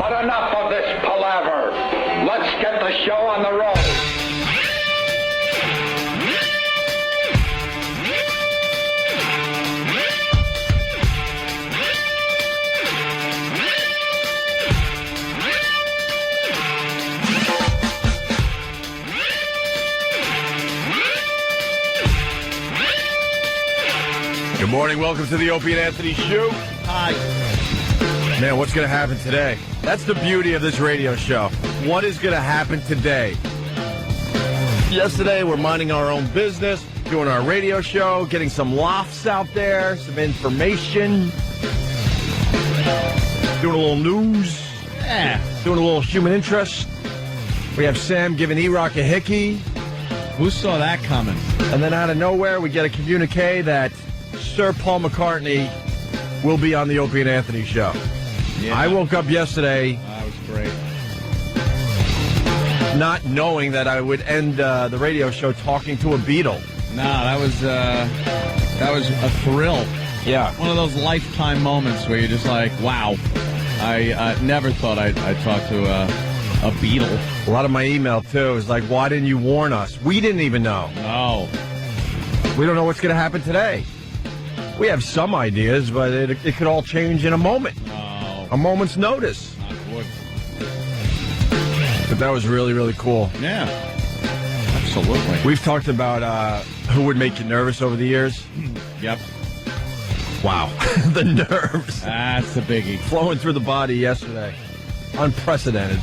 But enough of this palaver. Let's get the show on the road. Good morning. Welcome to the Opie and Anthony Show. Hi. Man, what's going to happen today? That's the beauty of this radio show. What is going to happen today? Yesterday, we're minding our own business, doing our radio show, getting some laughs out there, some information, doing a little news, doing a little human interest. We have Sam giving E-Rock a hickey. Who saw that coming? And then out of nowhere, we get a communique that Sir Paul McCartney will be on the Opie and Anthony show. Yeah. I woke up yesterday That was great. not knowing that I would end the radio show talking to a Beatle. No, that was a thrill. Yeah. One of those lifetime moments where you're just like, wow. I never thought I'd talk to a Beatle. A lot of my email, too, is like, why didn't you warn us? We didn't even know. No. We don't know what's going to happen today. We have some ideas, but it could all change in a moment. No. A moment's notice. Not good. But that was really, really cool. Yeah. Absolutely. We've talked about who would make you nervous over the years. Yep. Wow. The nerves That's the biggie. flowing through the body yesterday. Unprecedented.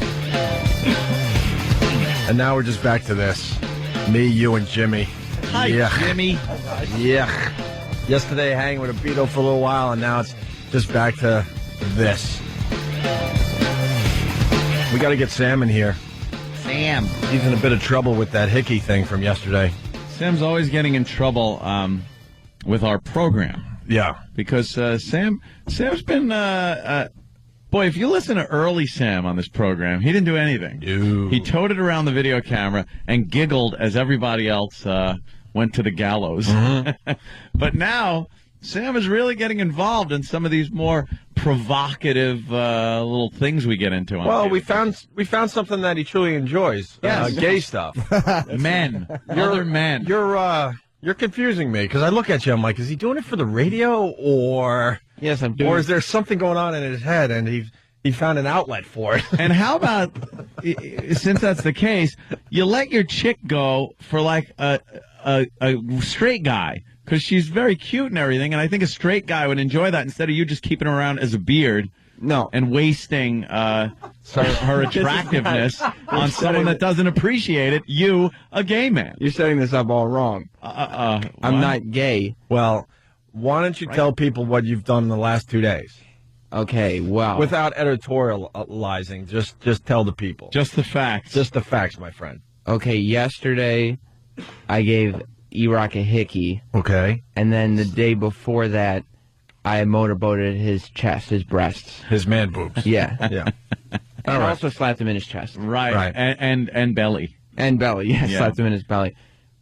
And now we're just back to this. Me, you, and Jimmy. Hi, Yuck. Jimmy. Yuck. Yesterday, hanging with a Beatle for a little while, and now it's just back to this. We got to get Sam in here. Sam. He's in a bit of trouble with that hickey thing from yesterday. Sam's always getting in trouble with our program. Yeah. Because Sam's been, boy, if you listen to early Sam on this program, he didn't do anything. Ew. He toted around the video camera and giggled as everybody else went to the gallows. Mm-hmm. But now, Sam is really getting involved in some of these more provocative little things we get into. Well, on we found something that he truly enjoys. Yes. Gay stuff. men, other men. You're confusing me because I look at you. I'm like, is he doing it for the radio or? Yes, I'm doing. Or is there something going on in his head and he found an outlet for it? And how about, since that's the case, you let your chick go for like a straight guy because she's very cute and everything, and I think a straight guy would enjoy that instead of you just keeping her around as a beard. No. And wasting her attractiveness on someone that doesn't appreciate it, you, a gay man. You're setting this up all wrong. I'm not gay. Well, why don't you tell people what you've done in the last 2 days? Okay, well. Without editorializing, just tell the people. Just the facts. Just the facts, my friend. Okay, yesterday I gave E-Rock a hickey, Okay. and then the day before that I motorboated his chest, his breasts. His man boobs. Yeah. Yeah. And All right. also slapped him in his chest. Right. Right. And belly. And belly, yeah, Yeah. slapped him in his belly.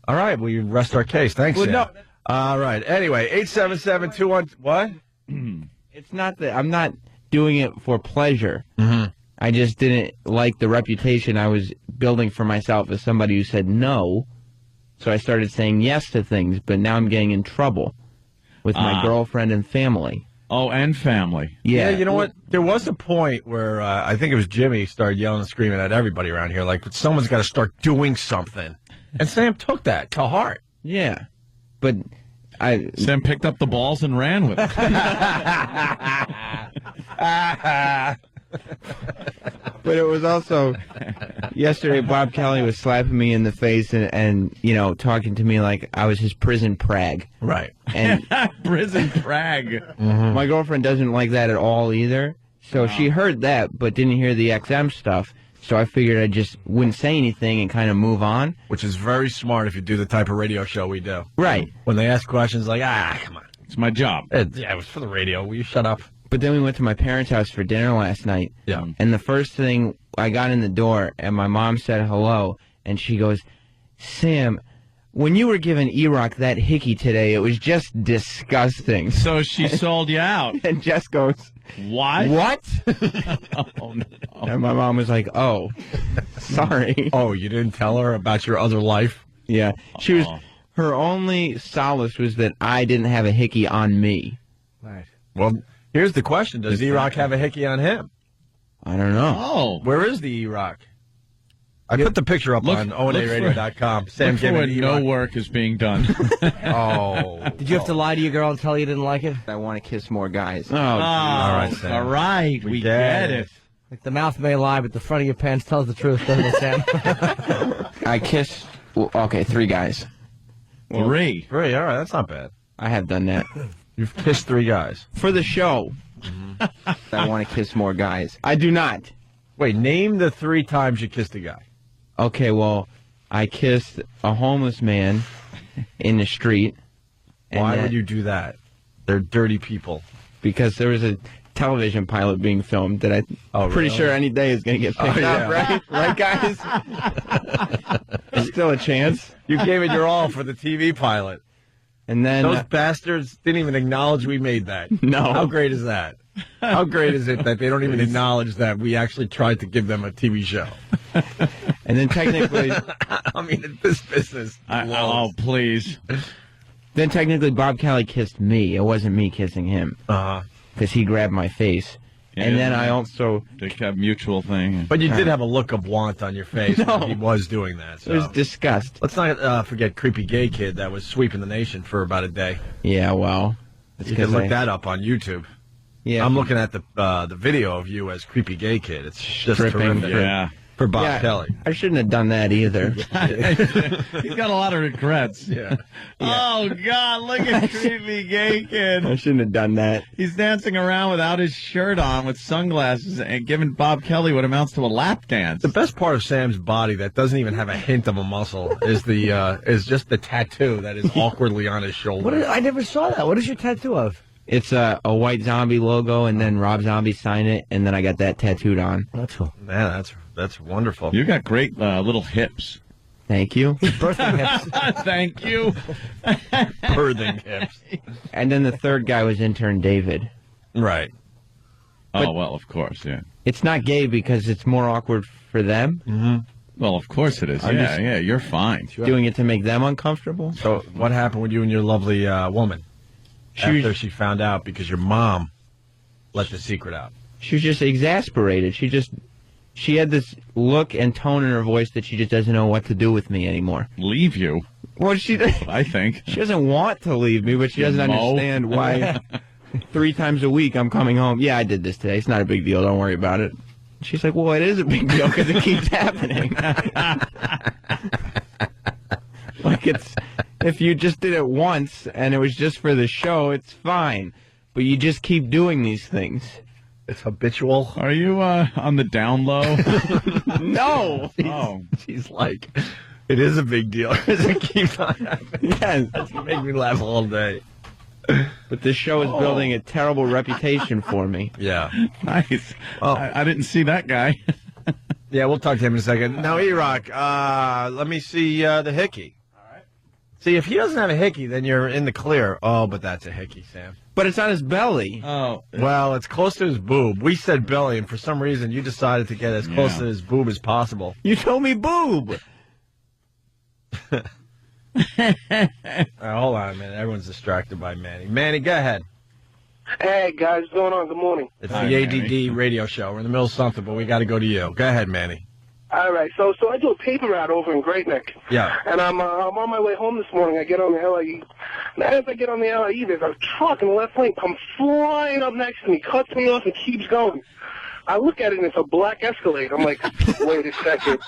All right. Well, you rest our case. Thanks, Well, Sam. no. All right. Anyway, 877-21... What? It's not that I'm not doing it for pleasure. Mm-hmm. I just didn't like the reputation I was building for myself as somebody who said no. So I started saying yes to things, but now I'm getting in trouble with my girlfriend and family. Oh, and family. Yeah. You know what? There was a point where I think it was Jimmy started yelling and screaming at everybody around here, like, someone's got to start doing something. And Sam took that to heart. Yeah. But Sam picked up the balls and ran with it. But it was also yesterday. Bob Kelly was slapping me in the face and you know, talking to me like I was his prison prag. Right. And Prison brag. my girlfriend doesn't like that at all either. So she heard that, but didn't hear the XM stuff. So I figured I just wouldn't say anything and kind of move on. Which is very smart if you do the type of radio show we do. Right. When they ask questions like, come on. It's my job. Yeah, it was for the radio. Will you shut up? But then we went to my parents' house for dinner last night. Yeah. And the first thing, I got in the door, and my mom said hello, and she goes, Sam, when you were giving E-Rock that hickey today, it was just disgusting. So she sold you out. And Jess goes, What? what? Oh, no. And my mom was like, oh, sorry. Oh, you didn't tell her about your other life? Yeah. She was. Her only solace was that I didn't have a hickey on me. Right. Well, here's the question. Does E-Rock have a hickey on him? I don't know. Oh. Where is the E-Rock? I put the picture up on ONARadio.com. Sam Look for when E-Rock. no work is being done. Oh. Did you have to lie to your girl and tell her you didn't like it? I want to kiss more guys. Oh, All right, Sam. all right. We get it. Like the mouth may lie, but the front of your pants tells the truth, doesn't it, Sam? I kissed, okay, 3 guys. Three. Three, all right, that's not bad. I have done that. You've kissed 3 guys. For the show. I want to kiss more guys. I do not. Wait, name the 3 times you kissed a guy. Okay, well, I kissed a homeless man in the street. Why would you do that? They're dirty people. Because there was a television pilot being filmed that I'm pretty sure any day is going to get picked up, right? Right, guys? There's still a chance. You gave it your all for the TV pilot. And then Those bastards didn't even acknowledge we made that. No. How great is that? How great is it that they don't even acknowledge that we actually tried to give them a TV show? and then technically I mean, this business. Oh, please. then technically Bob Kelly kissed me. It wasn't me kissing him because he grabbed my face. And then I also They have mutual thing. But you did have a look of want on your face when he was doing that. So. it was disgust. Let's not forget Creepy Gay Kid that was sweeping the nation for about a day. Yeah, well, it's You can 'cause look that up on YouTube. Yeah, I'm looking at the video of you as Creepy Gay Kid. It's just Stripping. terrific Yeah. for Bob Yeah, Kelly. I shouldn't have done that either. He's got a lot of regrets. Yeah. Oh, God, look at Creepy Gay Kid. I shouldn't have done that. He's dancing around without his shirt on with sunglasses and giving Bob Kelly what amounts to a lap dance. The best part of Sam's body that doesn't even have a hint of a muscle is is just the tattoo that is awkwardly on his shoulder. I never saw that. What is your tattoo of? It's a white zombie logo, and then Rob Zombie signed it, and then I got that tattooed on. That's cool. Man, that's wonderful. You got great little hips. Thank you. Birthday hips. Thank you. Birthing hips. And then the third guy was intern David. Right. Oh, well, of course, yeah. It's not gay because it's more awkward for them. Well, of course it is. I'm Yeah, just- yeah, you're fine. Doing it to make them uncomfortable. So what happened with you and your lovely woman after she found out because your mom let the secret out? She was just exasperated. She had this look and tone in her voice that she just doesn't know what to do with me anymore. Leave you, Well, she I think. doesn't want to leave me, but she doesn't Mo. understand why 3 times a week I'm coming home. Yeah, I did this today. It's not a big deal. Don't worry about it. She's like, well, it is a big deal because it keeps happening. Like if you just did it once and it was just for the show, it's fine. But you just keep doing these things. It's habitual. Are you on the down low? No. Oh. She's like, it is a big deal because it keeps on happening. Yes. That's gonna make me laugh all day. But this show is building a terrible reputation for me. Yeah. Nice. Oh. I didn't see that guy. Yeah, we'll talk to him in a second. Now, E-Rock, let me see the hickey. All right. See, if he doesn't have a hickey, then you're in the clear. Oh, but that's a hickey, Sam. But it's on his belly. Oh. Well, it's close to his boob. We said belly, and for some reason, you decided to get as close Yeah. to his boob as possible. You told me boob. All right, hold on a minute. Everyone's distracted by Manny. Manny, go ahead. Hey guys, what's going on? Good morning. It's Hi, the Manny. ADD radio show. We're in the middle of something, but we got to go to you. Go ahead, Manny. All right, so I do a paper route over in Great Neck, Yeah. and I'm on my way home this morning. I get on the LIE, and as I get on the LIE, there's a truck in the left lane comes flying up next to me, cuts me off, and keeps going. I look at it, and it's a black Escalade. I'm like, wait a second.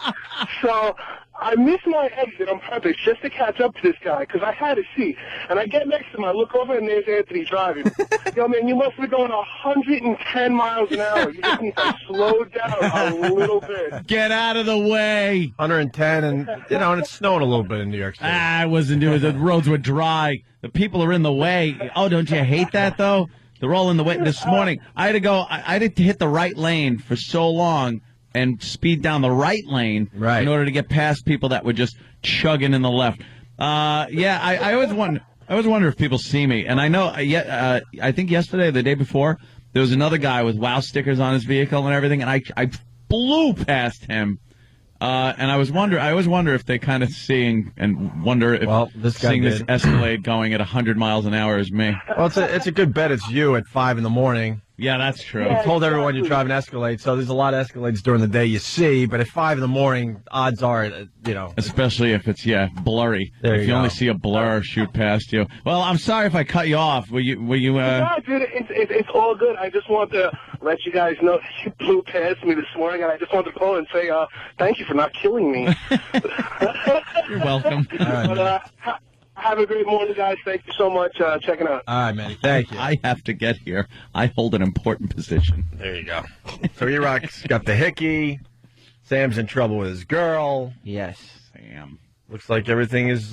So I miss my exit on purpose just to catch up to this guy because I had a seat. And I get next to him, I look over, and there's Anthony driving. Yo, man, you must be going 110 miles an hour. You just need to slow down a little bit. Get out of the way. 110, and, and it's snowing a little bit in New York City. I wasn't doing the roads were dry. The people are in the way. Oh, don't you hate that, though? They're all in the way. This morning, I had to go, I had to hit the right lane for so long and speed down the right lane Right. in order to get past people that were just chugging in the left. Yeah, I always wonder. I always wonder if people see me, and I know. I think yesterday, or the day before, there was another guy with WOW stickers on his vehicle and everything, and I flew past him. And I always wonder if they kind of seeing and wonder if this guy seeing this did. Escalade going at 100 miles an hour is me. Well, it's a good bet it's you at 5 in the morning. Yeah, that's true. You told everyone you drive an Escalade, so there's a lot of Escalades during the day you see, but at 5 in the morning, odds are, Especially if it's blurry. There if you you only go. see a blur shoot past you. Well, I'm sorry if I cut you off. Were you? No, dude, it's all good. I just want to let you guys know that you blew past me this morning, and I just wanted to call and say thank you for not killing me. You're welcome. But, have a great morning, guys. Thank you so much. Checking out. All right, Manny. Thank you. I have to get here. I hold an important position. There you go. So E-Rock's got the hickey. Sam's in trouble with his girl. Yes. Sam. Looks like everything is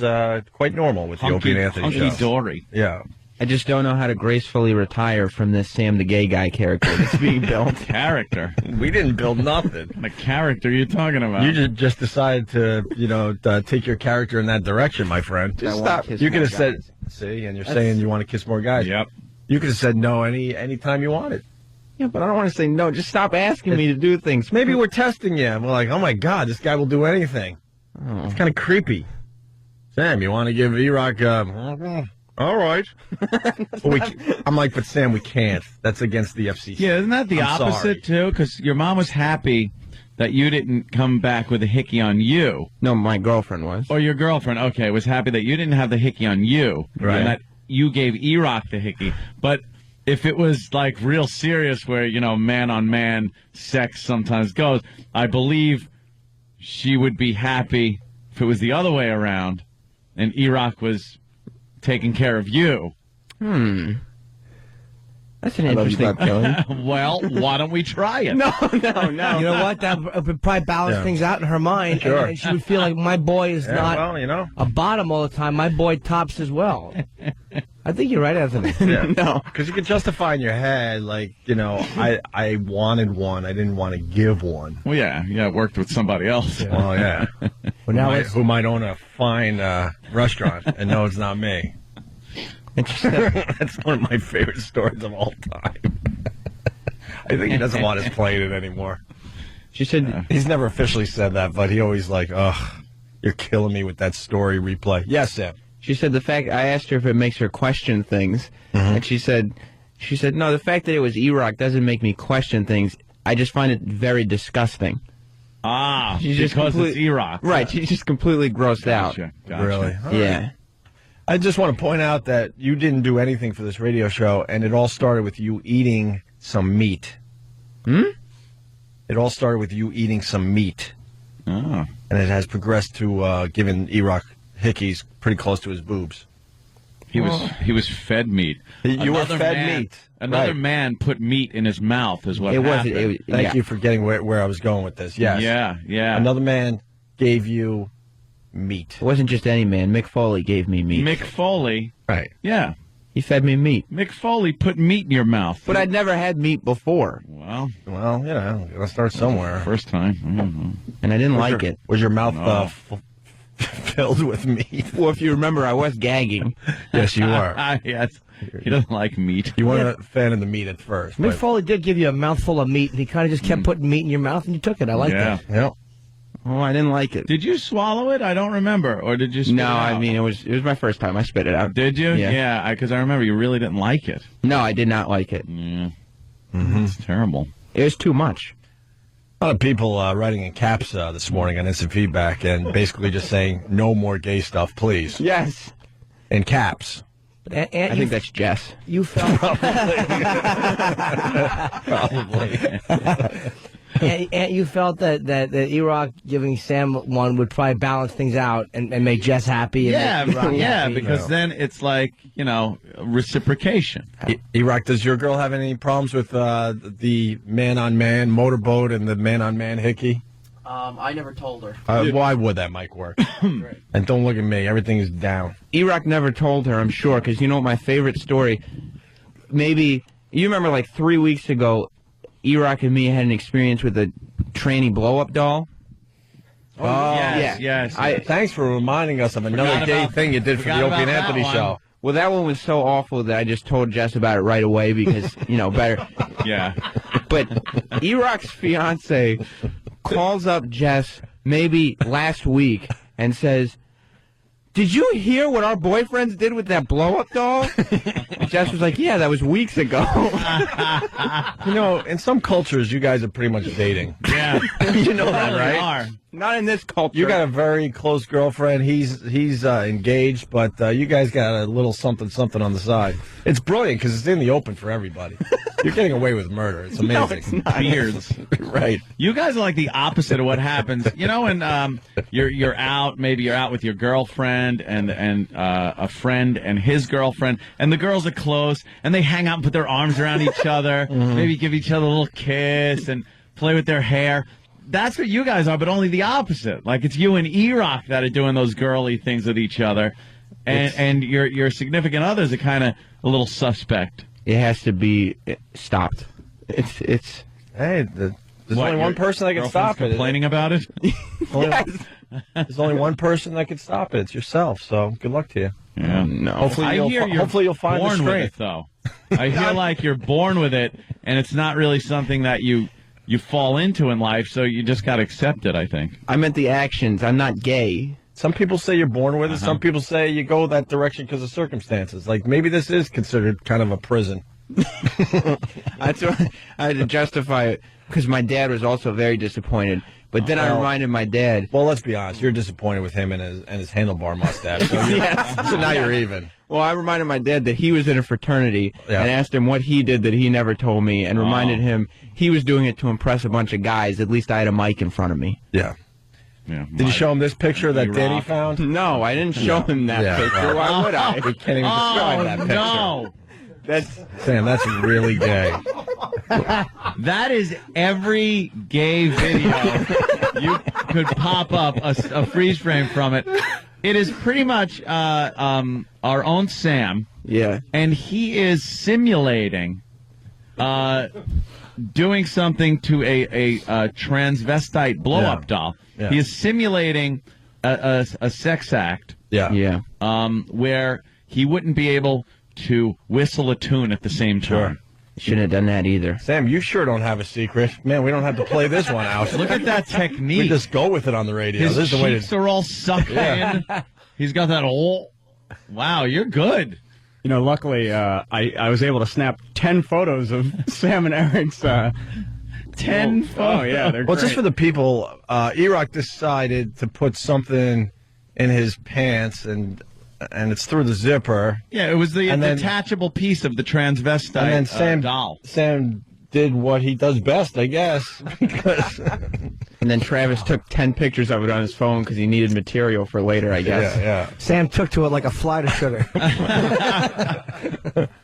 quite normal with the Opie and Anthony show. Hunky-dory. Yeah. I just don't know how to gracefully retire from this Sam the gay guy character that's being built. Character. We didn't build nothing. The character you're talking about. You just decided to, take your character in that direction, my friend. I wanna kiss You could more have said, guys. see, and you're saying you want to kiss more guys. Yep. You could have said no any time you wanted. Yeah, but I don't want to say no. Just stop asking me to do things. Maybe we're testing you. And we're like, oh my God, this guy will do anything. Oh. It's kind of creepy. Sam, you want to give E-Rock all right. I'm like, but Sam, we can't. That's against the FCC. Yeah, isn't that the I'm opposite, sorry. too? Because your mom was happy that you didn't come back with a hickey on you. No, my girlfriend was. Or your girlfriend, okay, was happy that you didn't have the hickey on you. Right. And that you gave E-Rock the hickey. But if it was, like, real serious where, man-on-man sex sometimes goes, I believe she would be happy if it was the other way around and E-Rock was taking care of you. That's an interesting feeling. Well, why don't we try it? No. You know what? That would probably balance things out in her mind. Sure. And she would feel like my boy is not well, a bottom all the time. My boy tops as well. I think you're right, Anthony. Yeah. No. Because you can justify in your head, like, I wanted one. I didn't want to give one. Well, yeah, it worked with somebody else. Well, yeah. Well, now let's- who might own a fine restaurant and no, it's not me. That's one of my favorite stories of all time. I think he doesn't want us playing it anymore. She said, He's never officially said that, but he always like, ugh, you're killing me with that story replay. Yes, Sam. She said I asked her if it makes her question things, and she said, no, the fact that it was E-Rock doesn't make me question things. I just find it very disgusting. Ah, She's just because complete- it's E-Rock. Right, she's just completely grossed out. Gotcha. Really? Yeah. I just want to point out that you didn't do anything for this radio show, and it all started with you eating some meat. It all started with you eating some meat. Oh. And it has progressed to giving E-Rock hickeys pretty close to his boobs. He was fed meat. You were Another fed man- meat. Another Right. man put meat in his mouth is what It happened. wasn't. Thank you for getting where I was going with this. Yes. Yeah. Another man gave you meat. It wasn't just any man. Mick Foley gave me meat. Mick Foley. Right. Yeah. He fed me meat. Mick Foley put meat in your mouth. But I'd never had meat before, Well, Well, gotta start somewhere. first time. I don't know. and I didn't like it. Was your mouth No. filled with meat? Well, if you remember, I was gagging. Yes, you were. Yes. He doesn't like meat. You weren't a fan of the meat at first. Mick but- Foley did give you a mouthful of meat, and he kind of just kept putting meat in your mouth, and you took it. I like Yeah. that. Yep. Oh, I didn't like it. Did you swallow it? I don't remember. Or did you spit No, it out? I mean, it was my first time. I spit it out. Did you? Yeah. Yeah, because I remember you really didn't like it. No, I did not like it. Yeah. It's terrible. It was too much. A lot of people writing in caps this morning on Instant Feedback and basically just saying, no more gay stuff, please. Yes. In caps. But I think that's Jess. you felt and you felt that E-Rock giving Sam one would probably balance things out and make Jess happy. And make E-Rock happy. because then it's like, reciprocation. E-Rock, does your girl have any problems with the man-on-man motorboat and the man-on-man hickey? I never told her. Why would that mic work? And don't look at me. Everything is down. E-Rock never told her, I'm sure, because you know my favorite story. Maybe you remember like 3 weeks ago, E-Rock and me had an experience with a tranny blow-up doll. Yes. Thanks for reminding us of another gay thing you did for the forgot Opie and about Anthony that show. Well, that one was so awful that I just told Jess about it right away because, better. Yeah. But E-Rock's fiance calls up Jess maybe last week and says, "Did you hear what our boyfriends did with that blow-up doll?" Jess was like, "Yeah, that was weeks ago." In some cultures, you guys are pretty much dating. Yeah. You know that, Really right? are. Not in this culture. You got a very close girlfriend. He's engaged, but you guys got a little something on the side. It's brilliant because it's in the open for everybody. You're getting away with murder. It's amazing. it's not. Beards. Right. You guys are like the opposite of what happens. When you're out, maybe you're out with your girlfriend and a friend and his girlfriend, and the girls are close, and they hang out and put their arms around each other, maybe give each other a little kiss and play with their hair. That's what you guys are, but only the opposite. Like it's you and E-Rock that are doing those girly things with each other, and your significant others are kind of a little suspect. It has to be stopped. It's. Hey, there's only Your one person that can stop it. Complaining about it? There's only one person that can stop it. It's yourself. So good luck to you. Yeah. No. Hopefully you'll find the born with strength. it, though. I feel like you're born with it, and it's not really something that you fall into in life, so you just got to accept it, I think. I meant the actions. I'm not gay. Some people say you're born with it. Some people say you go that direction because of circumstances. Like maybe this is considered kind of a prison. That's why I had to justify it because my dad was also very disappointed. But then I reminded my dad. Well, let's be honest. You're disappointed with him and his handlebar mustache. So, so now you're even. Well, I reminded my dad that he was in a fraternity and asked him what he did that he never told me, and reminded him he was doing it to impress a bunch of guys. At least I had a mic in front of me. Yeah. Yeah. Did you show him this picture that Danny found? No, I didn't show him that picture. Right. Why would I? We can't even describe that picture. No. Sam, that's really gay. That is every gay video you could pop up a freeze frame from it. It is pretty much our own Sam. Yeah. And he is simulating doing something to a transvestite blow-up doll. Yeah. He is simulating a sex act. Yeah. Where he wouldn't be able to whistle a tune at the same time. Shouldn't have done that either. Sam, you sure don't have a secret. Man, we don't have to play this one out. Look at that technique. We just go with it on the radio. His This is the way cheeks are all sucked in. He's got that whole... Wow, you're good. Luckily, I was able to snap 10 photos of Sam and Eric's. 10 photos. Oh, yeah, they're Well, great. just for the people, E-Rock decided to put something in his pants, and it's through the zipper. Yeah, it was the And then- detachable piece of the transvestite And then Sam, doll. Sam did what he does best, I guess. Because And then Travis took 10 pictures of it on his phone because he needed material for later, I guess. yeah. Sam took to it like a fly to sugar.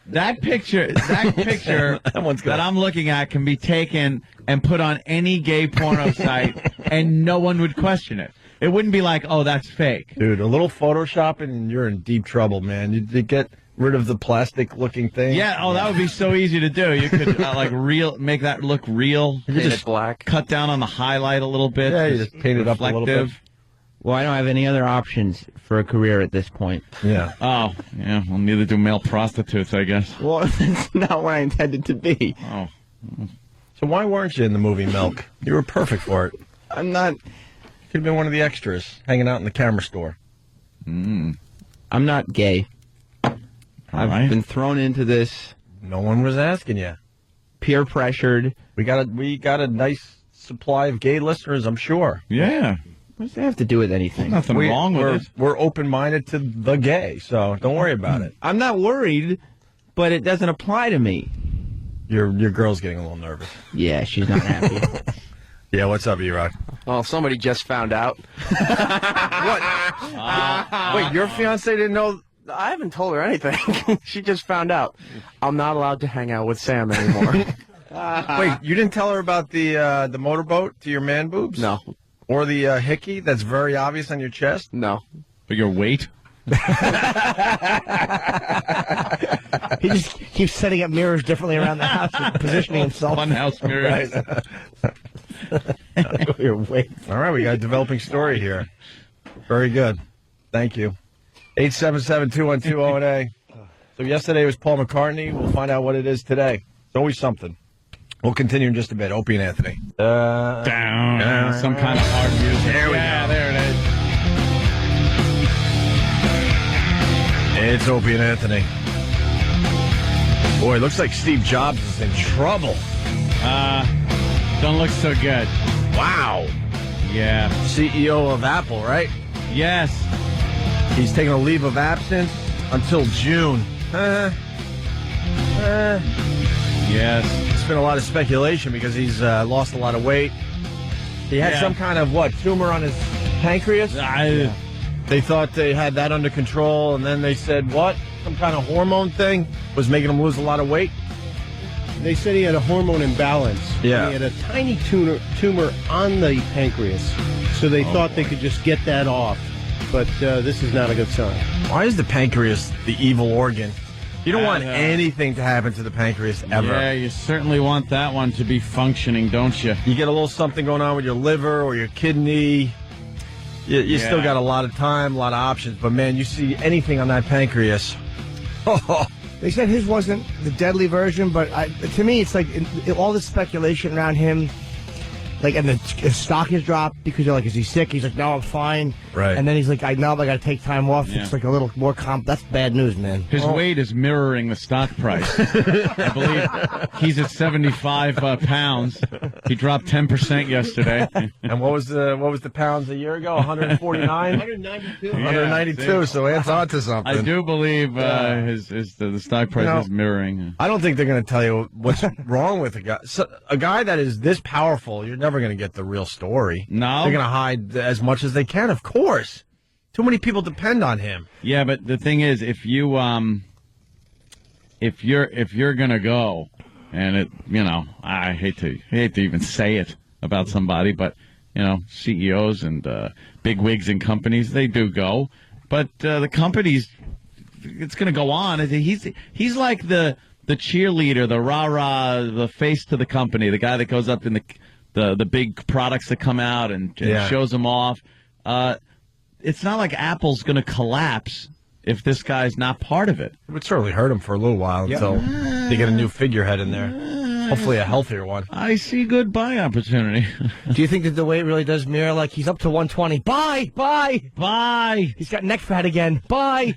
That picture that I'm looking at can be taken and put on any gay porno site, and no one would question it. It wouldn't be like, oh, that's fake. Dude, a little photoshopping and you're in deep trouble, man. You get rid of the plastic-looking thing. Yeah, oh, that would be so easy to do. You could make that look real. You could just black. Cut down on the highlight a little bit. Yeah, you just paint it up a little bit. Reflective. Well, I don't have any other options for a career at this point. Yeah. Oh, yeah. Well, neither do male prostitutes, I guess. Well, that's not what I intended to be. Oh. So why weren't you in the movie Milk? You were perfect for it. I'm not. Could have been one of the extras hanging out in the camera store. I'm not gay. I've right. been thrown into this, No one was asking you. peer pressured. We got a nice supply of gay listeners, I'm sure. Yeah. What does that have to do with anything? Nothing wrong with it. We're open-minded to the gay, so don't worry about it. I'm not worried, but it doesn't apply to me. Your girl's getting a little nervous. Yeah, she's not happy. Yeah, what's up, E-Rock? Well, somebody just found out. Wait, your fiance didn't know? I haven't told her anything. She just found out. I'm not allowed to hang out with Sam anymore. Wait, you didn't tell her about the motorboat to your man boobs? No. Or the hickey that's very obvious on your chest? No. But your weight? He just keeps setting up mirrors differently around the house and positioning himself. Funhouse mirrors. You're waiting. All right, we got a developing story here. Very good. Thank you. 877-212-0A. So yesterday was Paul McCartney. We'll find out what it is today. It's always something. We'll continue in just a bit. Opie and Anthony. Down. Some kind of hard music. There we go. There it is. It's Opie and Anthony. Boy, it looks like Steve Jobs is in trouble. Don't look so good. Wow. Yeah. CEO of Apple, right? Yes. He's taking a leave of absence until June. Yes. It's been a lot of speculation because he's lost a lot of weight. He had some kind of, tumor on his pancreas? They thought they had that under control, and then they said, some kind of hormone thing was making him lose a lot of weight? They said he had a hormone imbalance. Yeah. He had a tiny tumor on the pancreas, so they thought they could just get that off. But this is not a good sign. Why is the pancreas the evil organ? You don't want anything to happen to the pancreas ever. Yeah, you certainly want that one to be functioning, don't you? You get a little something going on with your liver or your kidney. You still got a lot of time, a lot of options. But, man, you see anything on that pancreas. They said his wasn't the deadly version, but to me, it's like all this speculation around him. Like, and his stock has dropped because you're like, is he sick? He's like, no, I'm fine. Right. And then he's like, I got to take time off. Yeah. It's like a little more That's bad news, man. His weight is mirroring the stock price. I believe he's at 75 pounds. He dropped 10% yesterday. And what was the pounds a year ago? 149? 192. 192, so it's on to something. I do believe the stock price is mirroring. I don't think they're going to tell you what's wrong with a guy. So, a guy that is this powerful, you're never going to get the real story. No. They're going to hide as much as they can, of course. Too many people depend on him. Yeah, but the thing is, if you're going to go, and I hate to even say it about somebody, but CEOs and big wigs in companies, they do go, but the companies, it's going to go on. He's like the cheerleader, the rah-rah, the face to the company, the guy that goes up in the big products that come out and shows them off. It's not like Apple's going to collapse if this guy's not part of it. It would certainly hurt him for a little while until they get a new figurehead in there. Hopefully a healthier one. I see good buy opportunity. Do you think that the weight really does mirror? Like, he's up to 120. Bye. He's got neck fat again. Bye.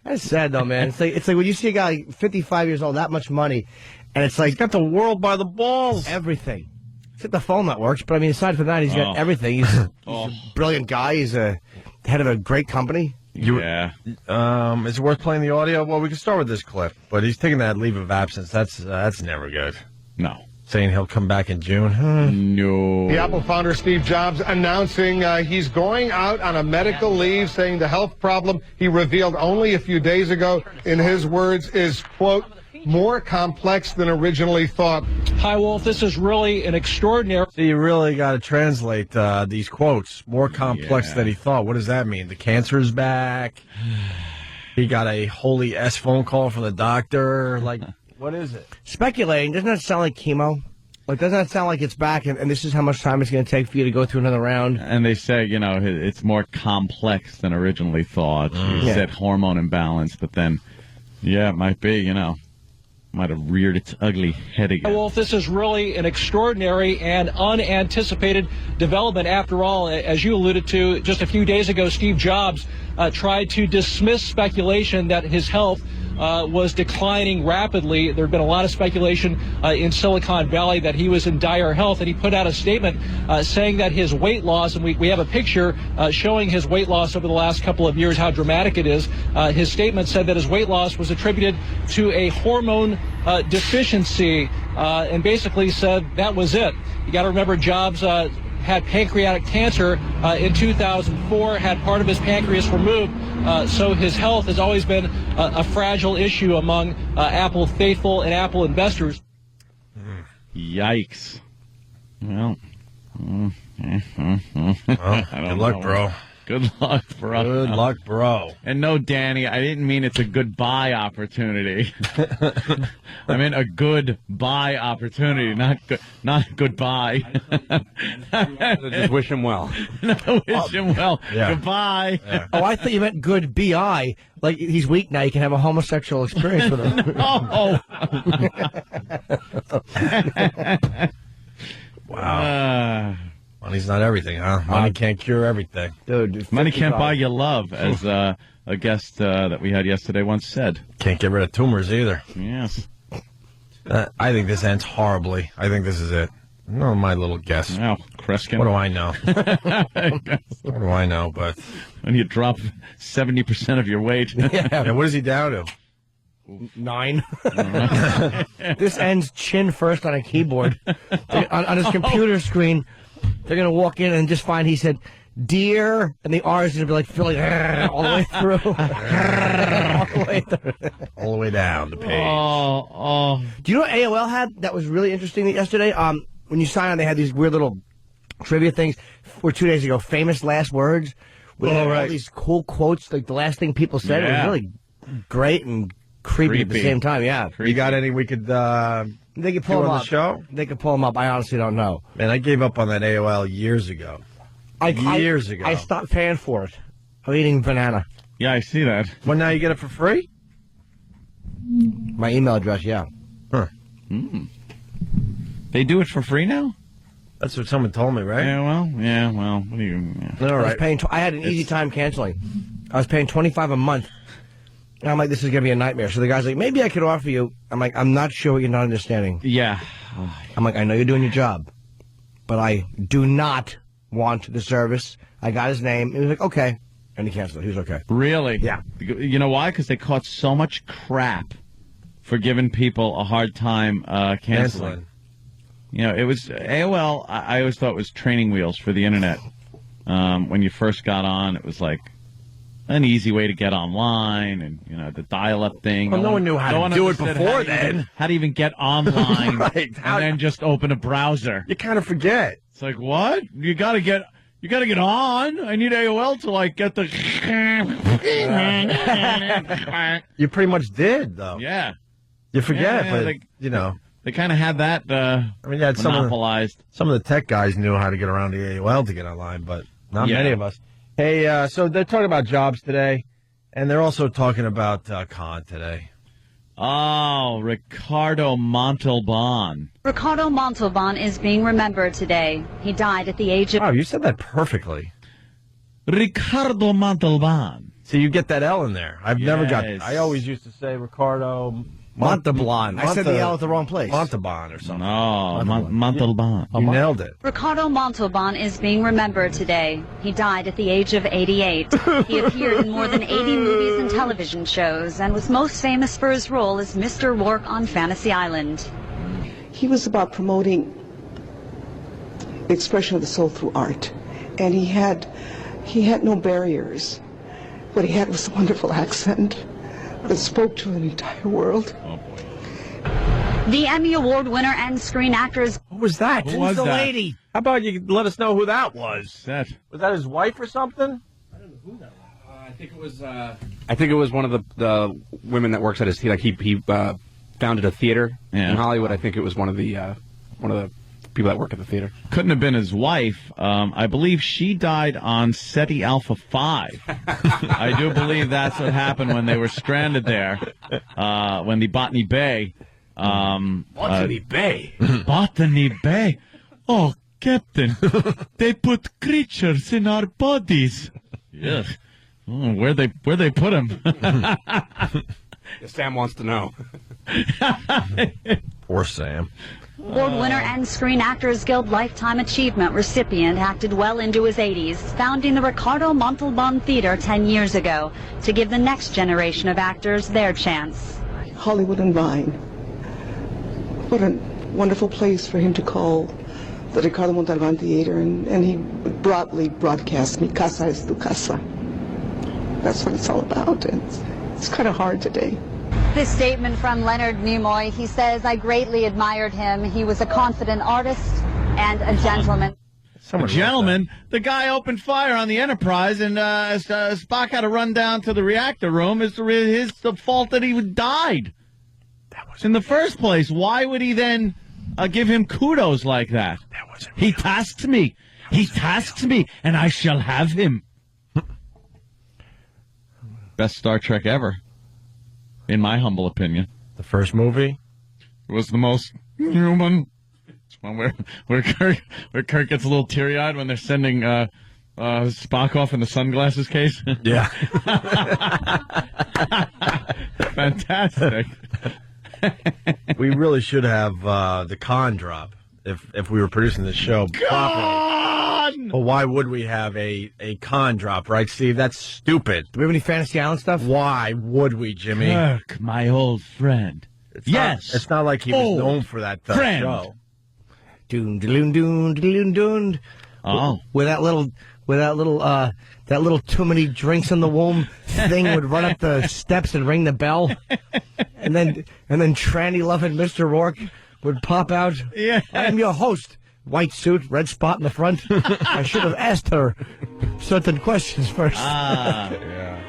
That's sad, though, man. It's like when you see a guy like 55 years old, that much money, and it's like... He's got the world by the balls. Everything. Except the phone that works, but I mean, aside from that, he's got everything. He's a brilliant guy. He's a head of a great company. Is it worth playing the audio? Well, we can start with this clip, but he's taking that leave of absence. That's never good. No. Saying he'll come back in June. No. The Apple founder Steve Jobs announcing he's going out on a medical leave, saying the health problem he revealed only a few days ago, in his words, is, quote, more complex than originally thought. Hi, Wolf. This is really an extraordinary... So you really got to translate these quotes. More complex than he thought. What does that mean? The cancer's back? He got a holy S phone call from the doctor? Like, what is it? Speculating. Doesn't that sound like chemo? Like, doesn't that sound like it's back and this is how much time it's going to take for you to go through another round? And they say, it's more complex than originally thought. You said hormone imbalance, but then, it might be, might have reared its ugly head again. Wolf, this is really an extraordinary and unanticipated development. After all, as you alluded to just a few days ago, Steve Jobs tried to dismiss speculation that his health was declining rapidly. There had been a lot of speculation in Silicon Valley that he was in dire health, and he put out a statement saying that his weight loss, and we have a picture showing his weight loss over the last couple of years, how dramatic it is. His statement said that his weight loss was attributed to a hormone deficiency, and basically said that was it. You got to remember, Jobs had pancreatic cancer in 2004, had part of his pancreas removed, so his health has always been a fragile issue among Apple faithful and Apple investors. Yikes. Well, good luck, bro. Good luck, bro. Good luck, bro. And no, Danny, I didn't mean it's a goodbye opportunity. I meant a good buy opportunity, not goodbye. Just wish him well. No, wish him well. Yeah. Goodbye. Yeah. Oh, I thought you meant good B.I. Like he's weak now. You can have a homosexual experience with him. Oh. Wow. Money's not everything, huh? Money can't cure everything. Dude, Money can't buy you love, as a guest that we had yesterday once said. Can't get rid of tumors either. Yes. I think this ends horribly. I think this is it. No, my little guess. Wow, Kreskin. What do I know? What do I know? But when you drop 70% of your weight. Yeah, what is he down to? 9. This ends chin first on a keyboard. On his computer screen, they're going to walk in and just find he said, dear, and the R is going to be like filling all the way through. All the way down the page. Oh. Do you know what AOL had that was really interesting yesterday? When you sign on, they had these weird little trivia things. Or 2 days ago, famous last words. With all these cool quotes, like the last thing people said. Yeah. It was really great and creepy at the same time. Yeah. You got any we could They could pull do them on up. the show? They could pull them up. I honestly don't know. Man, I gave up on that AOL years ago. Years ago. I stopped paying for it. I'm eating banana. Yeah, I see that. Well, now you get it for free? My email address, yeah. Huh. They do it for free now? That's what someone told me, right? Yeah, well. What do you... Yeah. All I was right. paying. I had an easy time canceling. I was paying $25 a month. And I'm like, this is going to be a nightmare. So the guy's like, maybe I could offer you. I'm like, I'm not sure what you're not understanding. Yeah. I'm like, I know you're doing your job, but I do not want the service. I got his name. He was like, okay. And he canceled it. He was okay. Really? Yeah. You know why? Because they caught so much crap for giving people a hard time canceling. You know, it was AOL. I always thought was training wheels for the internet. When you first got on, it was like an easy way to get online, and the dial-up thing. Well, no one knew how to do it before then. How to even get online, Right. and then just open a browser. You kind of forget. It's like, what? You gotta get on. I need AOL to get the. You pretty much did, though. Yeah. You forget, Yeah, but they kind of had that. you had monopolized. Some of the tech guys knew how to get around the AOL to get online, but not many of us. Hey, so they're talking about jobs today, and they're also talking about Khan today. Oh, Ricardo Montalban. Ricardo Montalban is being remembered today. He died at the age of... Wow, you said that perfectly. Ricardo Montalban. So you get that L in there. I've never got Yes. I always used to say Ricardo Montalban. I said the L at the wrong place. Montalban or something. No, Montalban. You nailed it. Ricardo Montalban is being remembered today. He died at the age of 88. He appeared in more than 80 movies and television shows and was most famous for his role as Mr. Rourke on Fantasy Island. He was about promoting the expression of the soul through art. And he had no barriers. What he had was a wonderful accent that spoke to an entire world. The Emmy Award winner and Screen Actors... What was that? Who was the that? lady? How about you let us know who that was? Was that his wife or something? I think it was one of the women that works at his. He founded a theater in Hollywood. I think it was one of the people that work at the theater. Couldn't have been his wife. I believe she died on SETI Alpha 5. I do believe that's what happened when they were stranded there, when the Botany Bay. Botany Bay? Botany Bay? Oh, Captain, they put creatures in our bodies. Yes. Oh, where they put him? Sam wants to know. Poor Sam. Award winner and Screen Actors Guild Lifetime Achievement recipient acted well into his 80s, founding the Ricardo Montalban Theater 10 years ago to give the next generation of actors their chance. Hollywood and Vine. What a wonderful place for him to call the Ricardo Montalban Theater, and he broadly broadcast Mi Casa es Tu Casa. That's what it's all about, and it's kind of hard today. This statement from Leonard Nimoy, he says, I greatly admired him. He was a confident artist and a gentleman. Gentlemen, the guy opened fire on the Enterprise, and Spock had to run down to the reactor room. It's the fault that he died. That was in the first place. Why would he then give him kudos like that? He tasks me. He tasks me, and I shall have him. Best Star Trek ever, in my humble opinion. The first movie was the most human. It's one where Kirk gets a little teary-eyed when they're sending Spock off in the sunglasses case. Yeah. Fantastic. We really should have the con drop if we were producing the show properly. Well, why would we have a con drop, right, Steve? That's stupid. Do we have any Fantasy Island stuff? Why would we, Jimmy? Kirk, my old friend. It's not like he was known for that show. Doon, doon, doon, doon, doon. Oh, with that little too many drinks in the womb thing would run up the steps and ring the bell, and then tranny loving Mr. Rourke would pop out. Yeah, I'm your host. White suit, red spot in the front. I should have asked her certain questions first. Yeah.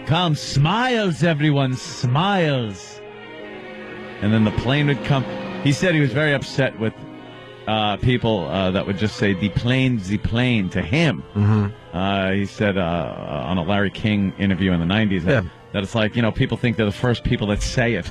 Come, smiles, everyone, smiles. And then the plane would come. He said he was very upset with people that would just say the plane to him. Mm-hmm. He said on a Larry King interview in the 90s that it's like, people think they're the first people that say it.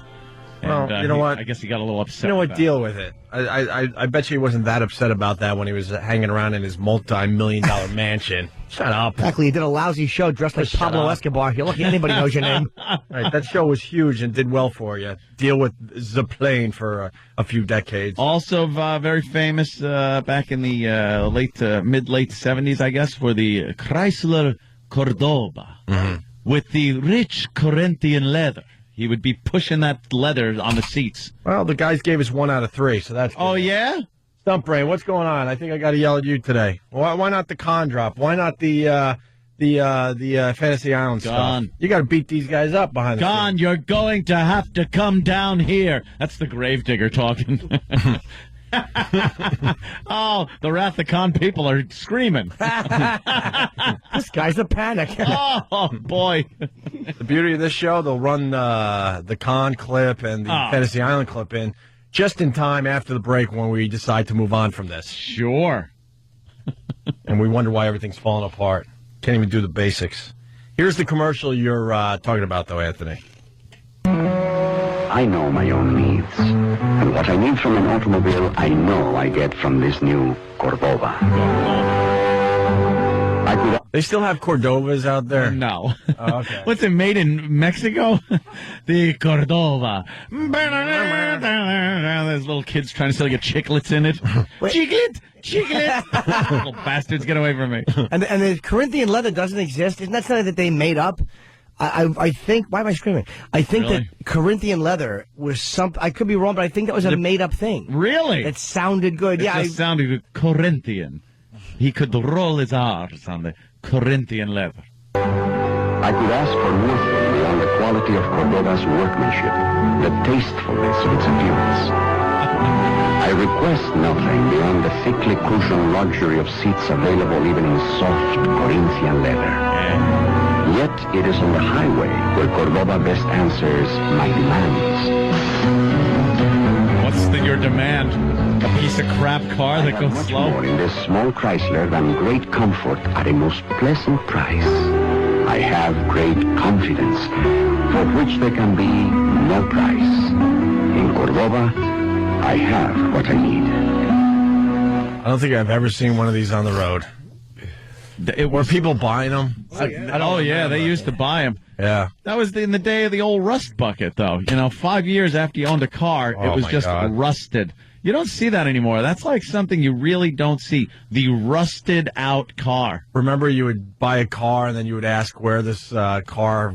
And, well, you know what? I guess he got a little upset. You know what? With Deal with it. I bet you he wasn't that upset about that when he was hanging around in his multi-million-dollar mansion. Shut up. Exactly. He did a lousy show dressed like Pablo Escobar. You're lucky anybody knows your name. Right, that show was huge and did well for you. Deal with the plane for a few decades. Also very famous back in the mid-late 70s, I guess, for the Chrysler Cordoba with the rich Corinthian leather. He would be pushing that leather on the seats. Well, the guys gave us 1 out of 3, so that's good. Oh, yeah? Stump Brain, what's going on? I think I got to yell at you today. Why not the con drop? Why not the Fantasy Island stuff? You got to beat these guys up behind the scenes. You're going to have to come down here. That's the Gravedigger talking. Oh, the Wrath the Con people are screaming. This guy's a panic. Oh, boy. The beauty of this show, they'll run the Con clip and the Fantasy Island clip in just in time after the break when we decide to move on from this. Sure. And we wonder why everything's falling apart. Can't even do the basics. Here's the commercial you're talking about, though, Anthony. I know my own needs. And what I need from an automobile, I know I get from this new Cordoba. They still have Cordovas out there? No. Oh, okay. What's it, made in Mexico? The Cordoba. There's little kids trying to sell you chiclets in it. Chiclet! Little bastards, get away from me. And the Corinthian leather doesn't exist? Isn't that something that they made up? I think, why am I screaming? I think that Corinthian leather was something, I could be wrong, but I think that was a made-up thing. Really? It sounded good. It just sounded Corinthian. He could roll his R's on the Corinthian leather. I could ask for nothing beyond the quality of Cordoba's workmanship, the tastefulness of its appearance. I request nothing beyond the thickly cushioned luxury of seats available even in soft Corinthian leather. Yet it is on the highway where Cordoba best answers my demands. What's your demand? A piece of crap car that goes slow? More in this small Chrysler than great comfort at a most pleasant price. I have great confidence, for which there can be no price. In Cordoba, I have what I need. I don't think I've ever seen one of these on the road. Were people buying them? Oh, yeah, they used to buy them. Yeah. That was in the day of the old rust bucket, though. 5 years after you owned a car, it was just rusted. You don't see that anymore. That's like something you really don't see. The rusted out car. Remember, you would buy a car and then you would ask where this car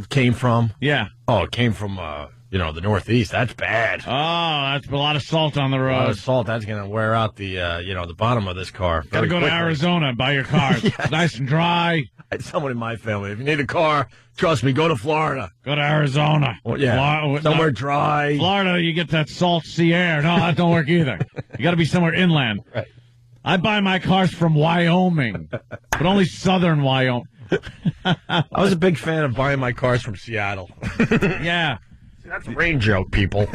came from? Yeah. Oh, it came from, the Northeast. That's bad. Oh, that's a lot of salt on the road. A lot of salt. That's going to wear out the bottom of this car. Got to go to Arizona and buy your car. Yes. It's nice and dry. Someone in my family, if you need a car, trust me, go to Florida. Go to Arizona. Well, yeah, somewhere dry. Florida, you get that salt sea air. No, that don't work either. You got to be somewhere inland. Right. I buy my cars from Wyoming, but only southern Wyoming. I was a big fan of buying my cars from Seattle. Yeah. That's a rain joke, people.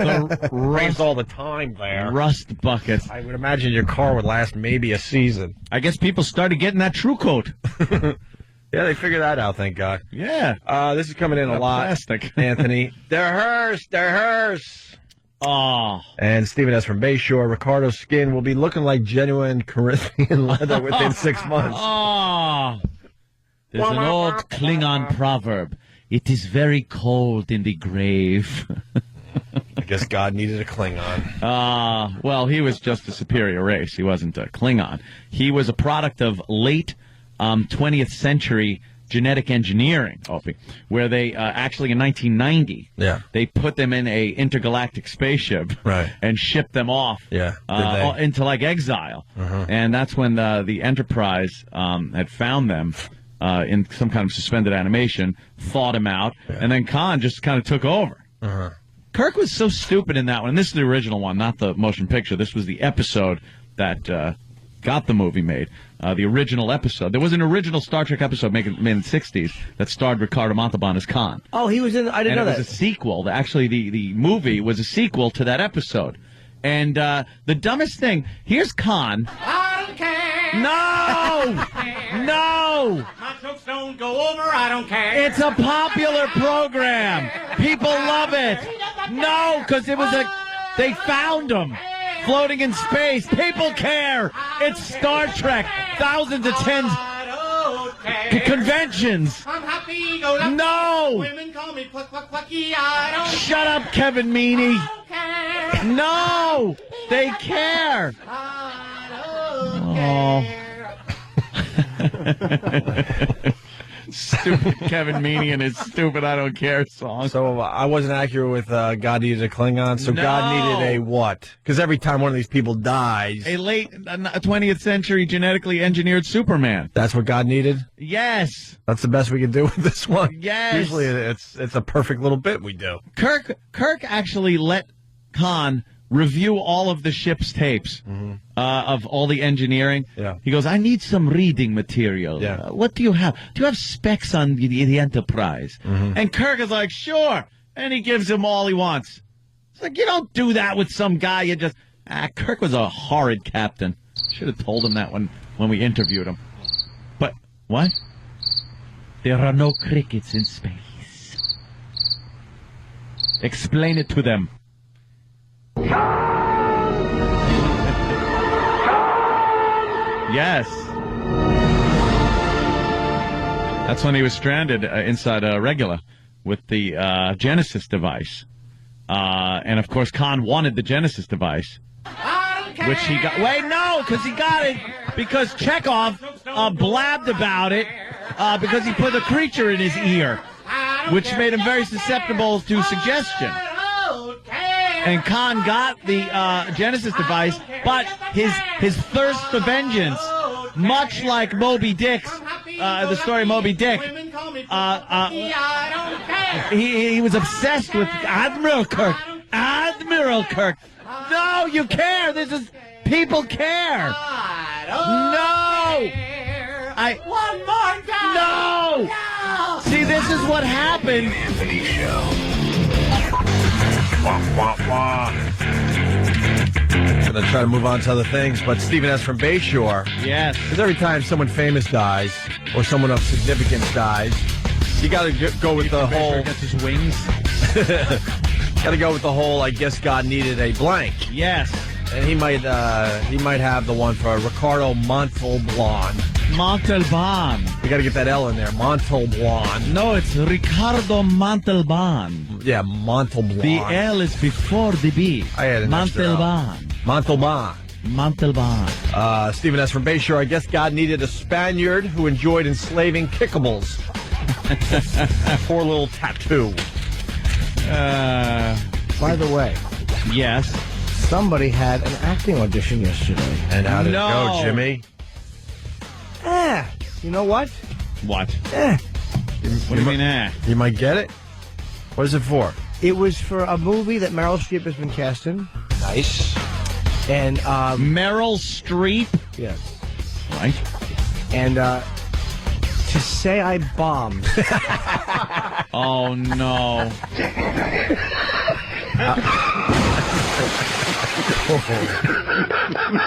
Rains all the time there. Rust buckets. I would imagine your car would last maybe a season. I guess people started getting that True Coat. Yeah, they figured that out, thank God. Yeah. This is coming in a lot, plastic. Anthony. They're hers. Oh. And Stephen S. from Bayshore, Ricardo's skin will be looking like genuine Corinthian leather within 6 months. Oh. There's an old Klingon proverb. It is very cold in the grave. I guess God needed a Klingon. Well, he was just a superior race. He wasn't a Klingon. He was a product of late 20th century genetic engineering, Opie, where they actually in 1990, they put them in a intergalactic spaceship and shipped them off into like exile. And that's when the Enterprise had found them. In some kind of suspended animation, thawed him out, and then Khan just kind of took over. Kirk was so stupid in that one. And this is the original one, not the motion picture. This was the episode that got the movie made. The original episode. There was an original Star Trek episode made in the 60s that starred Ricardo Montalban as Khan. Oh, he was in. I didn't know that. It was a sequel. Actually, the movie was a sequel to that episode. And the dumbest thing, here's Khan. I don't care. No! My jokes don't go over, I don't care. It's a popular program. People love it. No, because they found him floating in space. People care. It's Star Trek. Thousands of conventions. I'm happy, go lucky. No! Women call me plucky, I don't Shut up, Kevin Meaney. care. No! They care. Oh. Stupid Kevin Meaney and his stupid I Don't Care song. So I wasn't accurate with God needed a Klingon, so God needed a what? Because every time one of these people dies... A late 20th century genetically engineered Superman. That's what God needed? Yes. That's the best we can do with this one? Yes. Usually it's a perfect little bit we do. Kirk actually let Khan review all of the ship's tapes of all the engineering. Yeah. He goes, I need some reading material. Yeah. What do you have? Do you have specs on the Enterprise? And Kirk is like, sure. And he gives him all he wants. It's like, you don't do that with some guy. You just... Kirk was a horrid captain. Should have told him that when we interviewed him. But, what? There are no crickets in space. Explain it to them. Yes. That's when he was stranded inside a Regula with the Genesis device. And, of course, Khan wanted the Genesis device, which he got. Wait, no, because he got it because Chekhov blabbed about it because he put a creature in his ear, which made him very susceptible to suggestion. And Khan got the Genesis device, but his thirst for vengeance, much like Moby Dick's, the story of Moby Dick, he was obsessed with Admiral Kirk. Admiral Kirk. No, you care. People care. No. One more time. No. See, this is what happened. Anthony Show. I'm going to try to move on to other things, but Stephen S. from Bayshore. Yes. Because every time someone famous dies, or someone of significance dies, you got to go with the whole... Gets his wings. Got to go with the whole, I guess God needed a blank. Yes. And he might have the one for Ricardo Montalban. Montalban. We got to get that L in there. Montalban. No, it's Ricardo Montalban. Yeah, Montalban. The L is before the B. I had an extra L. Montalban. Montalban. Stephen S. from Bayshore. I guess God needed a Spaniard who enjoyed enslaving kickables. Poor little tattoo. By the way. Yes. Somebody had an acting audition yesterday. And how did it go, Jimmy? You know what? What? What do you mean, You might get it. What is it for? It was for a movie that Meryl Streep has been cast in. Nice. And Meryl Streep. Yes. Right. And to say I bombed. Oh no.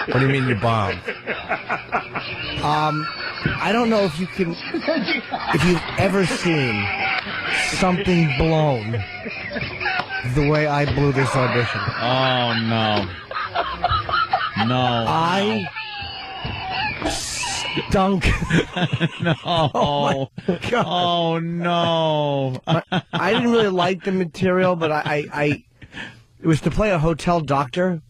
What do you mean you bombed? I don't know if you've ever seen something blown the way I blew this audition. Oh no. No. I stunk. No. Oh, my God. Oh no. I didn't really like the material, but I it was to play a hotel doctor.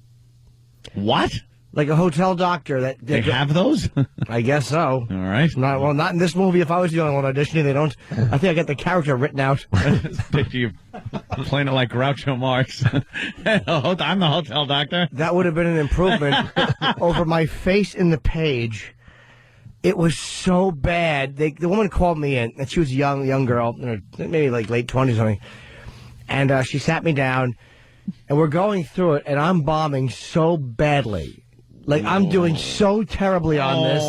What? Like a hotel doctor. They have those? I guess so. All right. Not in this movie. If I was the only one auditioning, they don't. I think I got the character written out. Picture you playing it like Groucho Marx. I'm the hotel doctor. That would have been an improvement over my face in the page. It was so bad. The woman called me in, and she was a young girl, maybe like late 20s or something. And she sat me down, and we're going through it, and I'm bombing so badly. Like, I'm doing so terribly on this,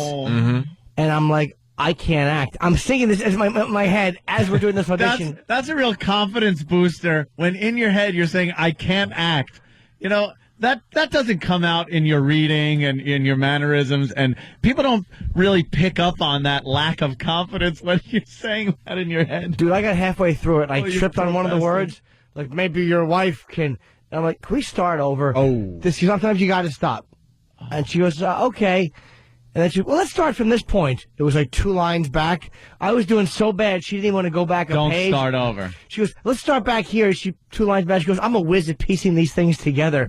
and I'm like, I can't act. I'm singing this in my head as we're doing this audition. That's a real confidence booster when in your head you're saying, I can't act. You know, that doesn't come out in your reading and in your mannerisms, and people don't really pick up on that lack of confidence when you're saying that in your head. Dude, I got halfway through it, and I tripped on one of the words. Like, maybe your wife can... I'm like, can we start over? Sometimes you got to stop. And she goes, okay. And then she, well, let's start from this point. It was like 2 lines back. I was doing so bad, she didn't even want to go back a page. Don't start over. She goes, let's start back here. 2 lines back. She goes, I'm a whiz at piecing these things together.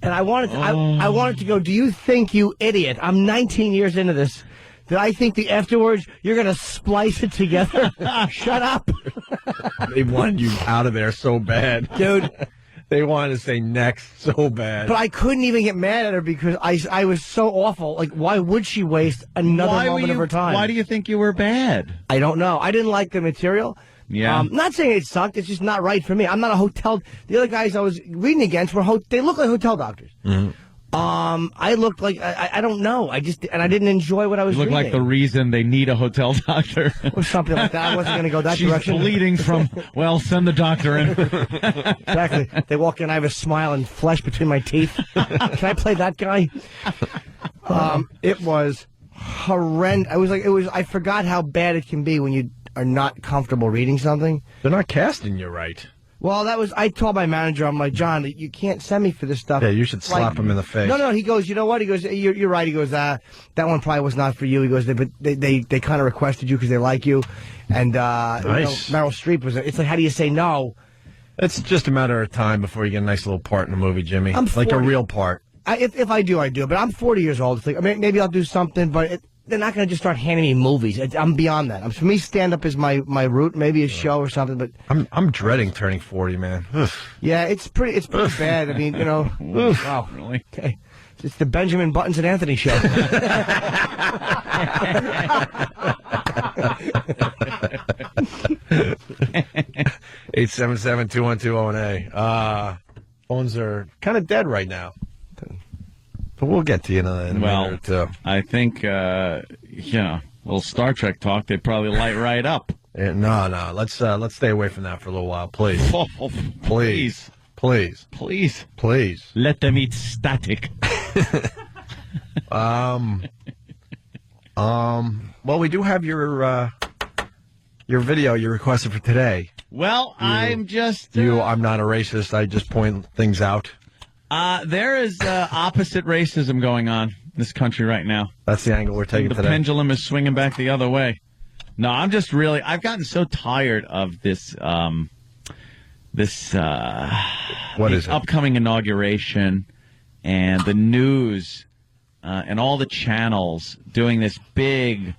And I wanted to, I wanted to go, do you think, you idiot, I'm 19 years into this, that I think the afterwards you're going to splice it together? Shut up. They wanted you out of there so bad. Dude. They wanted to say next so bad. But I couldn't even get mad at her because I was so awful. Like, why would she waste another moment of her time? Why do you think you were bad? I don't know. I didn't like the material. Yeah. Not saying it sucked. It's just not right for me. I'm not a hotel. The other guys I was reading against were they look like hotel doctors. Mm-hmm. I looked like I don't know. I didn't enjoy what I was You look reading. like the reason they need a hotel doctor. Or something like that. I wasn't going to go that She's direction. bleeding from, well, send the doctor in. Exactly. They walk in, I have a smile and flesh between my teeth. Can I play that guy? It was horrendous. I forgot how bad it can be when you are not comfortable reading something. They're not casting you right. Well, I told my manager, I'm like, John, you can't send me for this stuff. Yeah, you should slap him in the face. No, he goes, you know what? He goes, you're right. He goes, that one probably was not for you. He goes, but they kind of requested you because they like you. And nice. Meryl Streep it's like, how do you say no? It's just a matter of time before you get a nice little part in the movie, Jimmy. I'm 40. Like a real part. If I do, I do. But I'm 40 years old. It's like, maybe I'll do something, but they're not going to just start handing me movies. I'm beyond that. For me, stand-up is my route, maybe a show or something. But I'm dreading turning 40, man. Yeah, it's pretty bad. I mean, wow. Really? Okay. It's the Benjamin Buttons and Anthony show. 877-212-0NA. Phones are kind of dead right now. But we'll get to you in a minute or two. I think, little Star Trek talk, they'd probably light right up. Yeah, no. Let's stay away from that for a little while, please. Please. Let them eat static. Well, we do have your video you requested for today. Well, I'm just... I'm not a racist. I just point things out. There is opposite racism going on in this country right now. That's the angle we're taking today. The pendulum is swinging back the other way. No, I'm just really... I've gotten so tired of this... what is it? Upcoming inauguration and the news and all the channels doing this big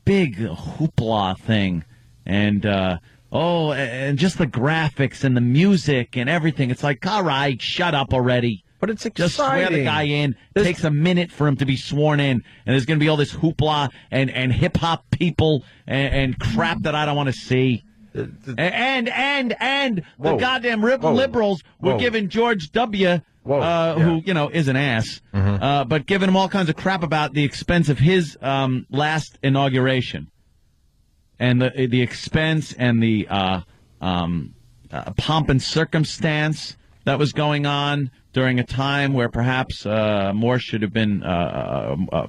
hoopla thing. And, and just the graphics and the music and everything. It's like, all right, shut up already. But it's exciting. Just swear the guy in. It takes a minute for him to be sworn in. And there's going to be all this hoopla and hip-hop people and crap that I don't want to see. And the Whoa. goddamn Whoa. liberals were Whoa. giving George W., who, is an ass, but giving him all kinds of crap about the expense of his last inauguration. And the expense and the pomp and circumstance that was going on during a time where perhaps more should have been,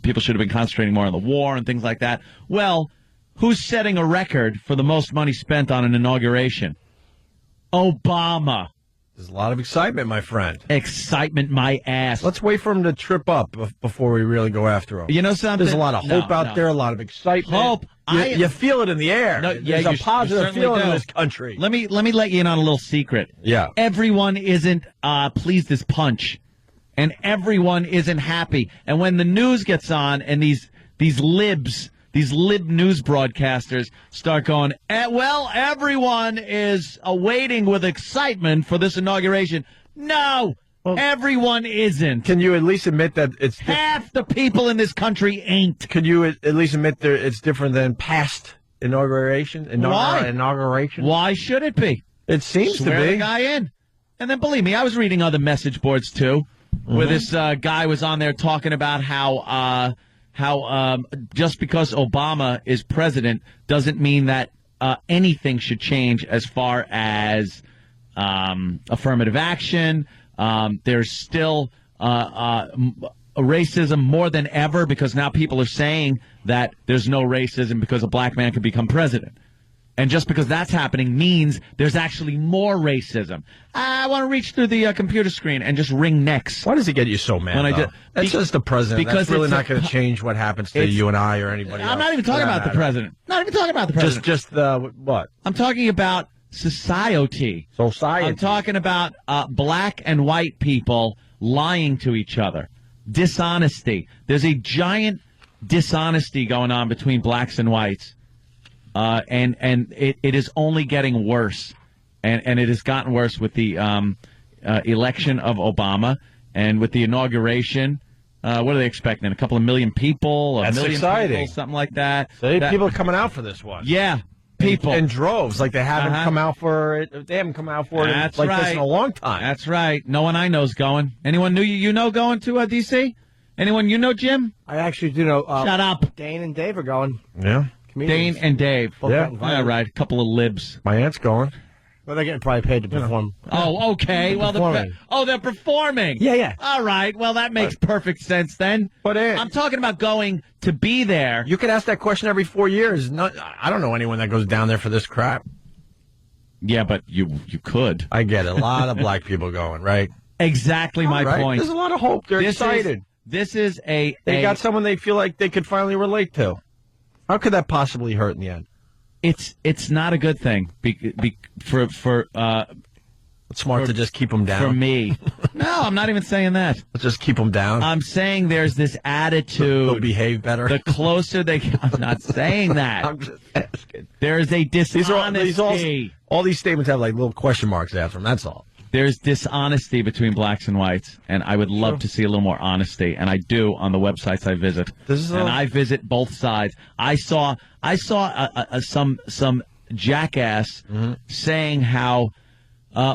people should have been concentrating more on the war and things like that. Well, who's setting a record for the most money spent on an inauguration? Obama. There's a lot of excitement, my friend. Excitement, my ass. Let's wait for him to trip up before we really go after him. You know something? There's a lot of hope out there, a lot of excitement. Hope. You feel it in the air. No, There's a positive feeling in this country. Let me let you in on a little secret. Yeah. Everyone isn't pleased as punch, and everyone isn't happy. And when the news gets on, and these libs. These lib news broadcasters start going, well, everyone is awaiting with excitement for this inauguration. No, everyone isn't. Can you at least admit that it's half the people in this country ain't? Can you at least admit that it's different than past inauguration? Why? Inauguration? Why should it be? It seems Swear to be. the guy in. And then believe me, I was reading other message boards too, where this guy was on there talking about how just because Obama is president doesn't mean that anything should change as far as affirmative action. There's still racism more than ever because now people are saying that there's no racism because a black man can become president. And just because that's happening means there's actually more racism. I want to reach through the computer screen and just ring necks. Why does it get you so mad? That's just the president. Because that's really it's not going to change what happens to you and I or anybody else. I'm not even talking about the president. Not even talking about the president. Just what? I'm talking about society. Society. I'm talking about black and white people lying to each other. Dishonesty. There's a giant dishonesty going on between blacks and whites. And it is only getting worse. And it has gotten worse with the election of Obama and with the inauguration. What are they expecting? A couple of million people? That's million exciting. People, something like that. People are coming out for this one. Yeah, people. In droves, like they haven't come out for it. They haven't come out for it That's like right. this in a long time. That's right. No one I know's going. Anyone you know going to D.C.? Anyone you know, Jim? I actually do know. Shut up. Dane and Dave are going. Yeah. Comedians. Dane and Dave. Yeah. Yeah, right. A couple of libs. My aunt's going. Well, they're getting probably paid to perform. Oh, okay. Well, they're performing. Yeah. All right. Well, that makes perfect sense then. But I'm talking about going to be there. You could ask that question every 4 years. I don't know anyone that goes down there for this crap. Yeah, but you could. I get it. A lot of black people going, right? Exactly my point. There's a lot of hope. They're excited. This is They got someone they feel like they could finally relate to. How could that possibly hurt in the end? It's not a good thing for it's smart to just keep them down. For me. No, I'm not even saying that. Let's just keep them down. I'm saying there's this attitude. They'll behave better. The closer they I'm not saying that. I'm just asking. There is a dishonesty. All these statements have like little question marks after them. That's all. There's dishonesty between blacks and whites, and I would love to see a little more honesty, and I do on the websites I visit. And I visit both sides. I saw some jackass saying how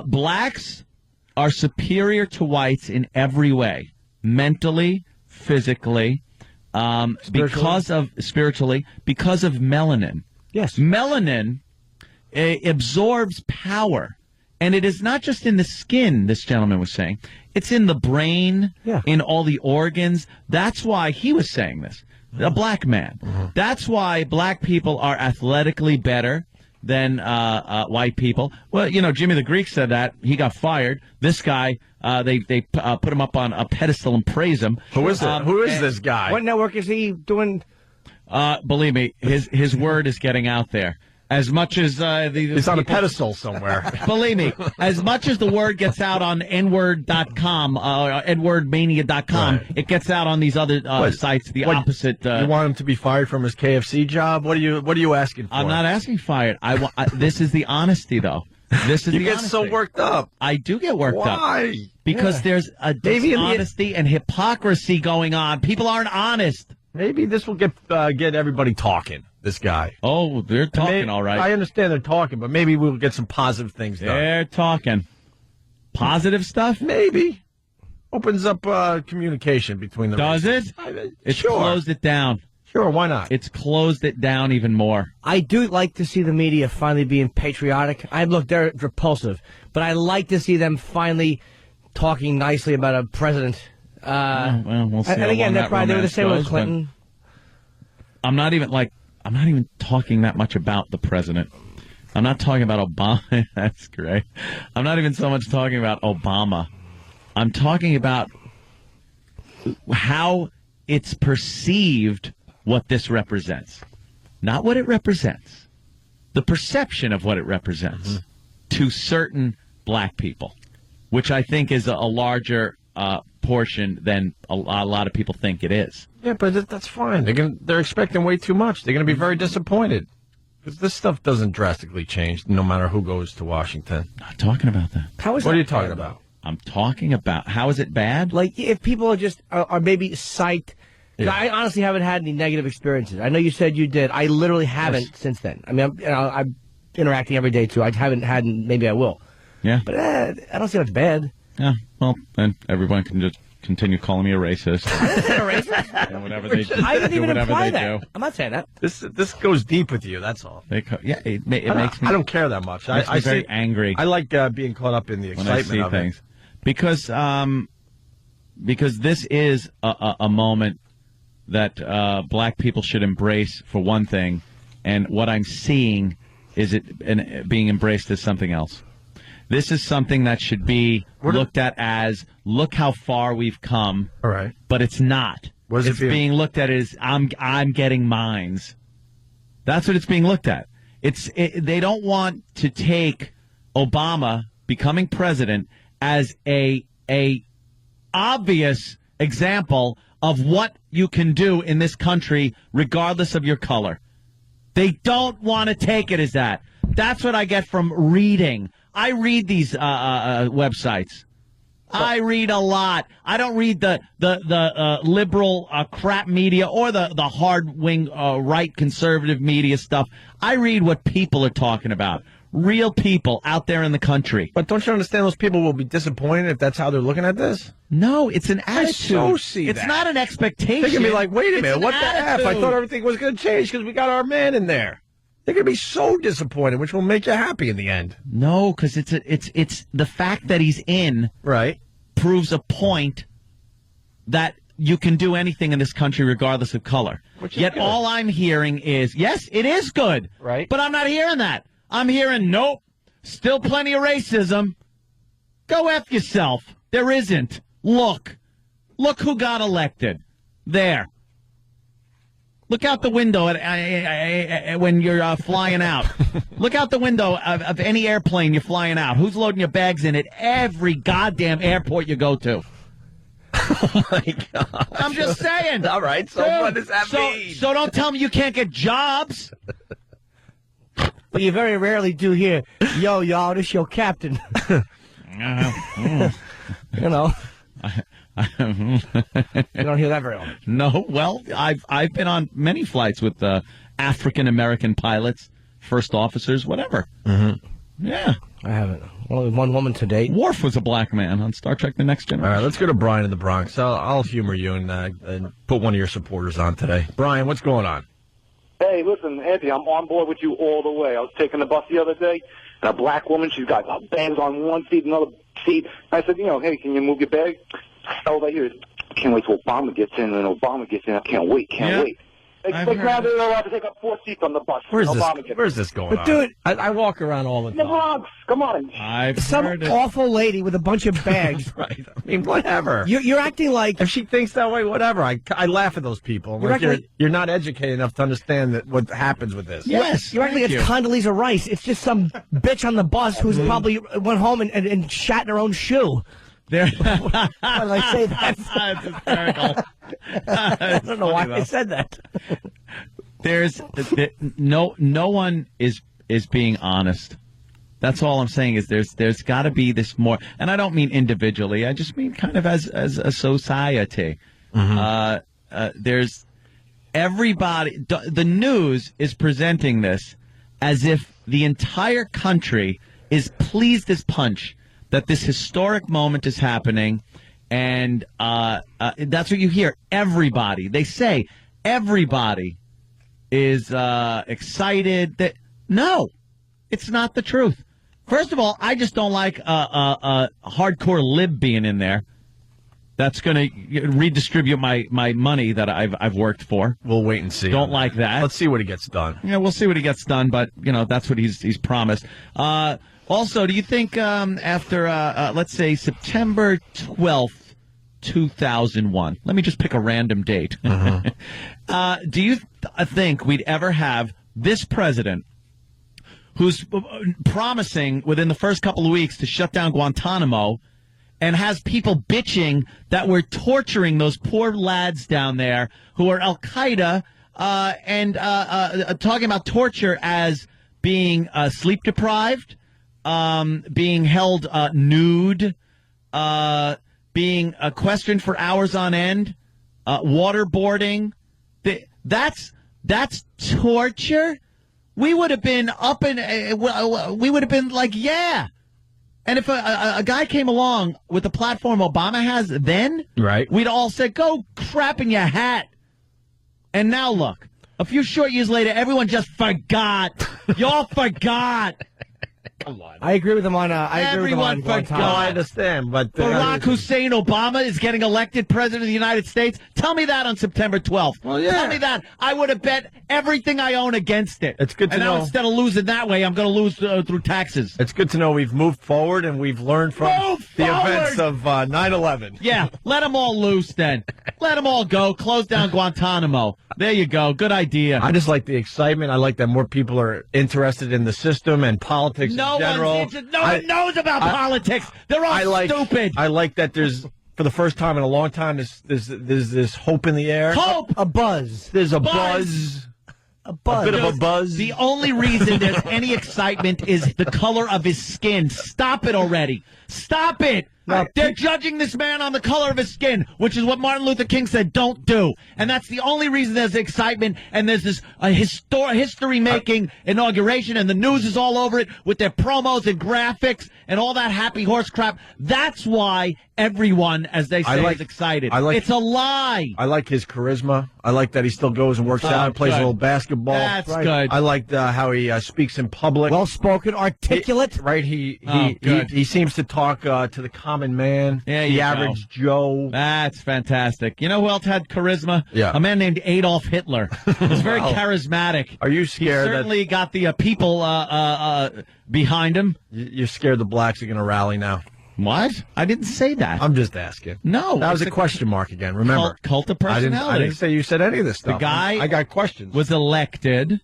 blacks are superior to whites in every way, mentally, physically, because of melanin. Yes, melanin absorbs power. And it is not just in the skin, this gentleman was saying. It's in the brain, in all the organs. That's why he was saying this. A black man. That's why black people are athletically better than white people. Well, Jimmy the Greek said that. He got fired. This guy, they put him up on a pedestal and praise him. Who is it? Who is this guy? What network is he doing? Believe me, his word is getting out there. As much as he's on a pedestal somewhere. Believe me, as much as the word gets out on nword.com, nwordmania.com, it gets out on these other sites. Opposite. You want him to be fired from his KFC job? What are you asking for? I'm not asking fired. This is the honesty, though. This is you the get honesty. so worked up. I do get worked up. Why? Because there's a dishonesty and hypocrisy going on. People aren't honest. Maybe this will get everybody talking. this guy. Oh, they're talking all right. I understand they're talking, but maybe we'll get some positive things done. They're talking. Positive stuff? Maybe. Opens up communication between the Does races. it? It's Sure. closed it down. Sure, why not? It's closed it down even more. I do like to see the media finally being patriotic. Look, they're repulsive, but I like to see them finally talking nicely about a president. Well, we'll see. And again, they were the same with Clinton. I'm not even talking that much about the president. I'm not talking about Obama. That's great. I'm not even so much talking about Obama. I'm talking about how it's perceived what this represents. Not what it represents. The perception of what it represents to certain black people, which I think is a larger portion than a lot of people think it is. Yeah, but that's fine. They're expecting way too much. They're going to be very disappointed. Because this stuff doesn't drastically change no matter who goes to Washington. Not talking about that. What are you talking about? I'm talking about how is it bad? Like if people are just are maybe psyched. Yeah. I honestly haven't had any negative experiences. I know you said you did. I literally haven't since then. I mean, I'm interacting every day too. I haven't had. Maybe I will. Yeah. But I don't see what's bad. Yeah. Well, then everyone can just continue calling me a racist. A racist? And whatever they do. I didn't even whatever imply they that. do. I'm not saying that. This goes deep with you. That's all. It makes me. I don't care that much. Makes me I very see, angry. I like being caught up in the when I excitement see of things. it. Because this is a moment that black people should embrace for one thing, and what I'm seeing is it being embraced as something else. This is something that should be looked at as, look how far we've come. All right. But it's not. What is it It's being looked at as, I'm getting mines. That's what it's being looked at. They don't want to take Obama becoming president as a obvious example of what you can do in this country regardless of your color. They don't want to take it as that. That's what I get from reading. I read these websites. I read a lot. I don't read the liberal crap media or the hard-wing right conservative media stuff. I read what people are talking about. Real people out there in the country. But don't you understand those people will be disappointed if that's how they're looking at this? No, it's an attitude. I so see it's that. not an expectation. They're going to be like, wait a It's minute, an what the F? I attitude. thought everything was going to change because we got our man in there. They're going to be so disappointed, which will make you happy in the end. No, because it's the fact that he's in right proves a point that you can do anything in this country regardless of color. Yet good. all I'm hearing is, yes, it is good. Right. But I'm not hearing that. I'm hearing, nope, still plenty of racism. Go F yourself. There isn't. Look who got elected. There. Look out the window when you're flying out. Look out the window of any airplane you're flying out. Who's loading your bags in at every goddamn airport you go to? Oh, my God. I'm just saying. All right, so Dude, what does that mean? So don't tell me you can't get jobs. But you very rarely do hear, yo, y'all, this your captain. You know. You don't hear that very often. No, well, I've been on many flights with African American pilots, first officers, whatever. Mm-hmm. Yeah, I haven't. Only one woman to date. Worf was a black man on Star Trek: The Next Generation. All right, let's go to Brian in the Bronx. I'll humor you and put one of your supporters on today. Brian, what's going on? Hey, listen, Anthony, I'm on board with you all the way. I was taking the bus the other day, and a black woman, she's got bags on one seat, another seat. I said, hey, can you move your bag? Oh, right here. Can't wait till Obama gets in, and Obama gets in. I can't wait, can't wait. They grabbed it allowed to take up 4 seats on the bus. Where's this going But on? dude, I walk around all the In the time. Bronx, come on. Some awful lady with a bunch of bags. Right. I mean, whatever. You're acting like if she thinks that way, whatever. I laugh at those people. You're Like acting you're not educated enough to understand that what happens with this. You're acting like it's Condoleezza Rice. It's just some bitch on the bus who's probably went home and shat in her own shoe. There. Why did I say that? That's hysterical. I don't know why I said that. There's no one is being honest. That's all I'm saying is there's got to be this more, and I don't mean individually. I just mean kind of as a society. Mm-hmm. There's everybody, the news is presenting this as if the entire country is pleased as punch that this historic moment is happening, and that's what you hear. Everybody, they say, everybody is excited. No, it's not the truth. First of all, I just don't like a hardcore lib being in there. That's going to redistribute my money that I've worked for. We'll wait and see. Don't like that. Let's see what he gets done. Yeah, we'll see what he gets done, but that's what he's promised. Also, do you think after let's say September 12th, 2001? Let me just pick a random date. Do you think we'd ever have this president, who's promising within the first couple of weeks to shut down Guantanamo, and has people bitching that we're torturing those poor lads down there who are Al-Qaeda, and talking about torture as being sleep-deprived, being held nude, being questioned for hours on end, waterboarding. That's torture? We would have been we would have been like, yeah. And if a guy came along with the platform Obama has then, right, we'd all said, go crap in your hat. And now look, a few short years later, everyone just forgot. Y'all forgot. Come on. I agree with him on. Everyone forgot. I understand, but Barack Hussein Obama is getting elected president of the United States. Tell me that on September 12th. Well, yeah. Tell me that. I would have bet everything I own against it. It's good to know. And now instead of losing that way, I'm going to lose through taxes. It's good to know we've moved forward and we've learned from the events of 9/11. Yeah, let them all loose then. Let them all go. Close down Guantanamo. There you go. Good idea. I just like the excitement. I like that more people are interested in the system and politics in general. No one knows about politics. They're all stupid. I like that there's, for the first time in a long time, there's this hope in the air. Hope! A buzz. There's a buzz. A buzz. A bit of a buzz. The only reason there's any excitement is the color of his skin. Stop it already. Stop it. They're judging this man on the color of his skin, which is what Martin Luther King said don't do. And that's the only reason there's excitement, and there's this history-making inauguration, and the news is all over it with their promos and graphics and all that happy horse crap. That's why everyone, as they say, is excited. It's a lie. I like his charisma. I like that he still goes and works out and plays a little basketball. That's good. I like how he speaks in public. Well-spoken, articulate. He seems to talk to the common man, the average Joe. That's fantastic. You know who else had charisma? Yeah. A man named Adolf Hitler. He's very charismatic. Are you scared? He certainly got the people behind him. You're scared the blacks are going to rally now. What? I didn't say that. I'm just asking. No. That was a question mark again, remember. Cult of personality. I didn't say you said any of this stuff. The guy I got questions. Was elected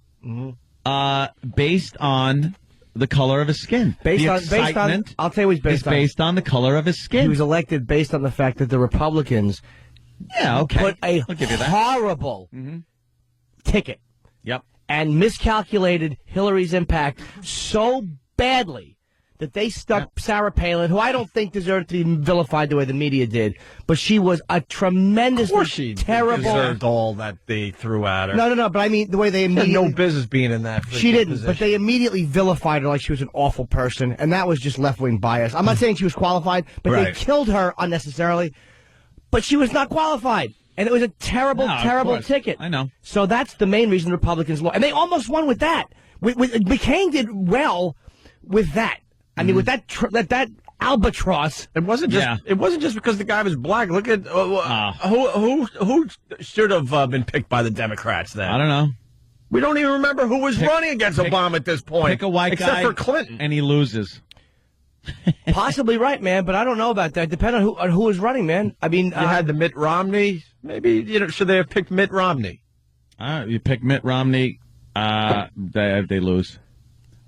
based on the color of his skin. Based on, I'll tell you what he's based on the color of his skin. He was elected based on the fact that the Republicans put a horrible ticket. Yep. And miscalculated Hillary's impact so badly that they stuck Sarah Palin, who I don't think deserved to be vilified the way the media did, but she was a tremendously terrible. Deserved all that they threw at her. No, but I mean the way they immediately. She had no business being in that. She didn't, position. but they immediately vilified her like she was an awful person, and that was just left-wing bias. I'm not saying she was qualified, but they killed her unnecessarily. But she was not qualified. And it was a terrible ticket. I know. So that's the main reason the Republicans lost. And they almost won with that. McCain did well with that. I mean, with that albatross. It wasn't just because the guy was black. Look at who should have been picked by the Democrats then. I don't know. We don't even remember who was running against Obama at this point. Pick a white guy, except for Clinton, and he loses. Possibly right, man, but I don't know about that. Depending on who was running, man. I mean, you had the Mitt Romney. Maybe should they have picked Mitt Romney? You pick Mitt Romney, they lose.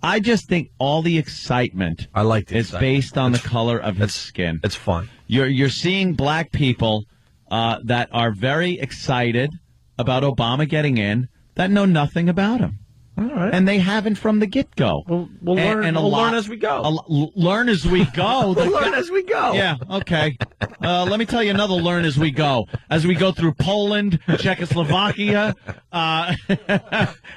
I just think all the excitement is based on the color of his skin. It's fun. You're seeing black people that are very excited about Obama getting in that know nothing about him. All right. And they haven't from the get-go. We'll learn as we go. Learn as we go. We'll learn as we go. Yeah, okay. Let me tell you another learn as we go. As we go through Poland, Czechoslovakia,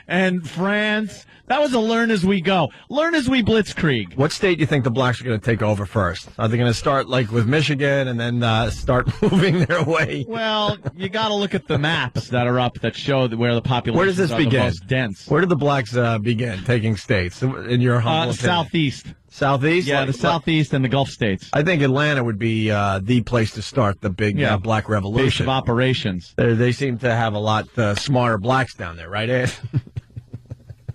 and France. That was a learn as we go. Learn as we blitzkrieg. What state do you think the blacks are going to take over first? Are they going to start like with Michigan and then start moving their way? Well, you got to look at the maps that are up that show where the population Where does this are begin? the most dense. Where did the blacks begin taking states? In your humble opinion? Southeast. Southeast? Yeah, the Southeast and the Gulf states. I think Atlanta would be the place to start the big black revolution. Base of operations. They seem to have a lot smarter blacks down there, right, Ed?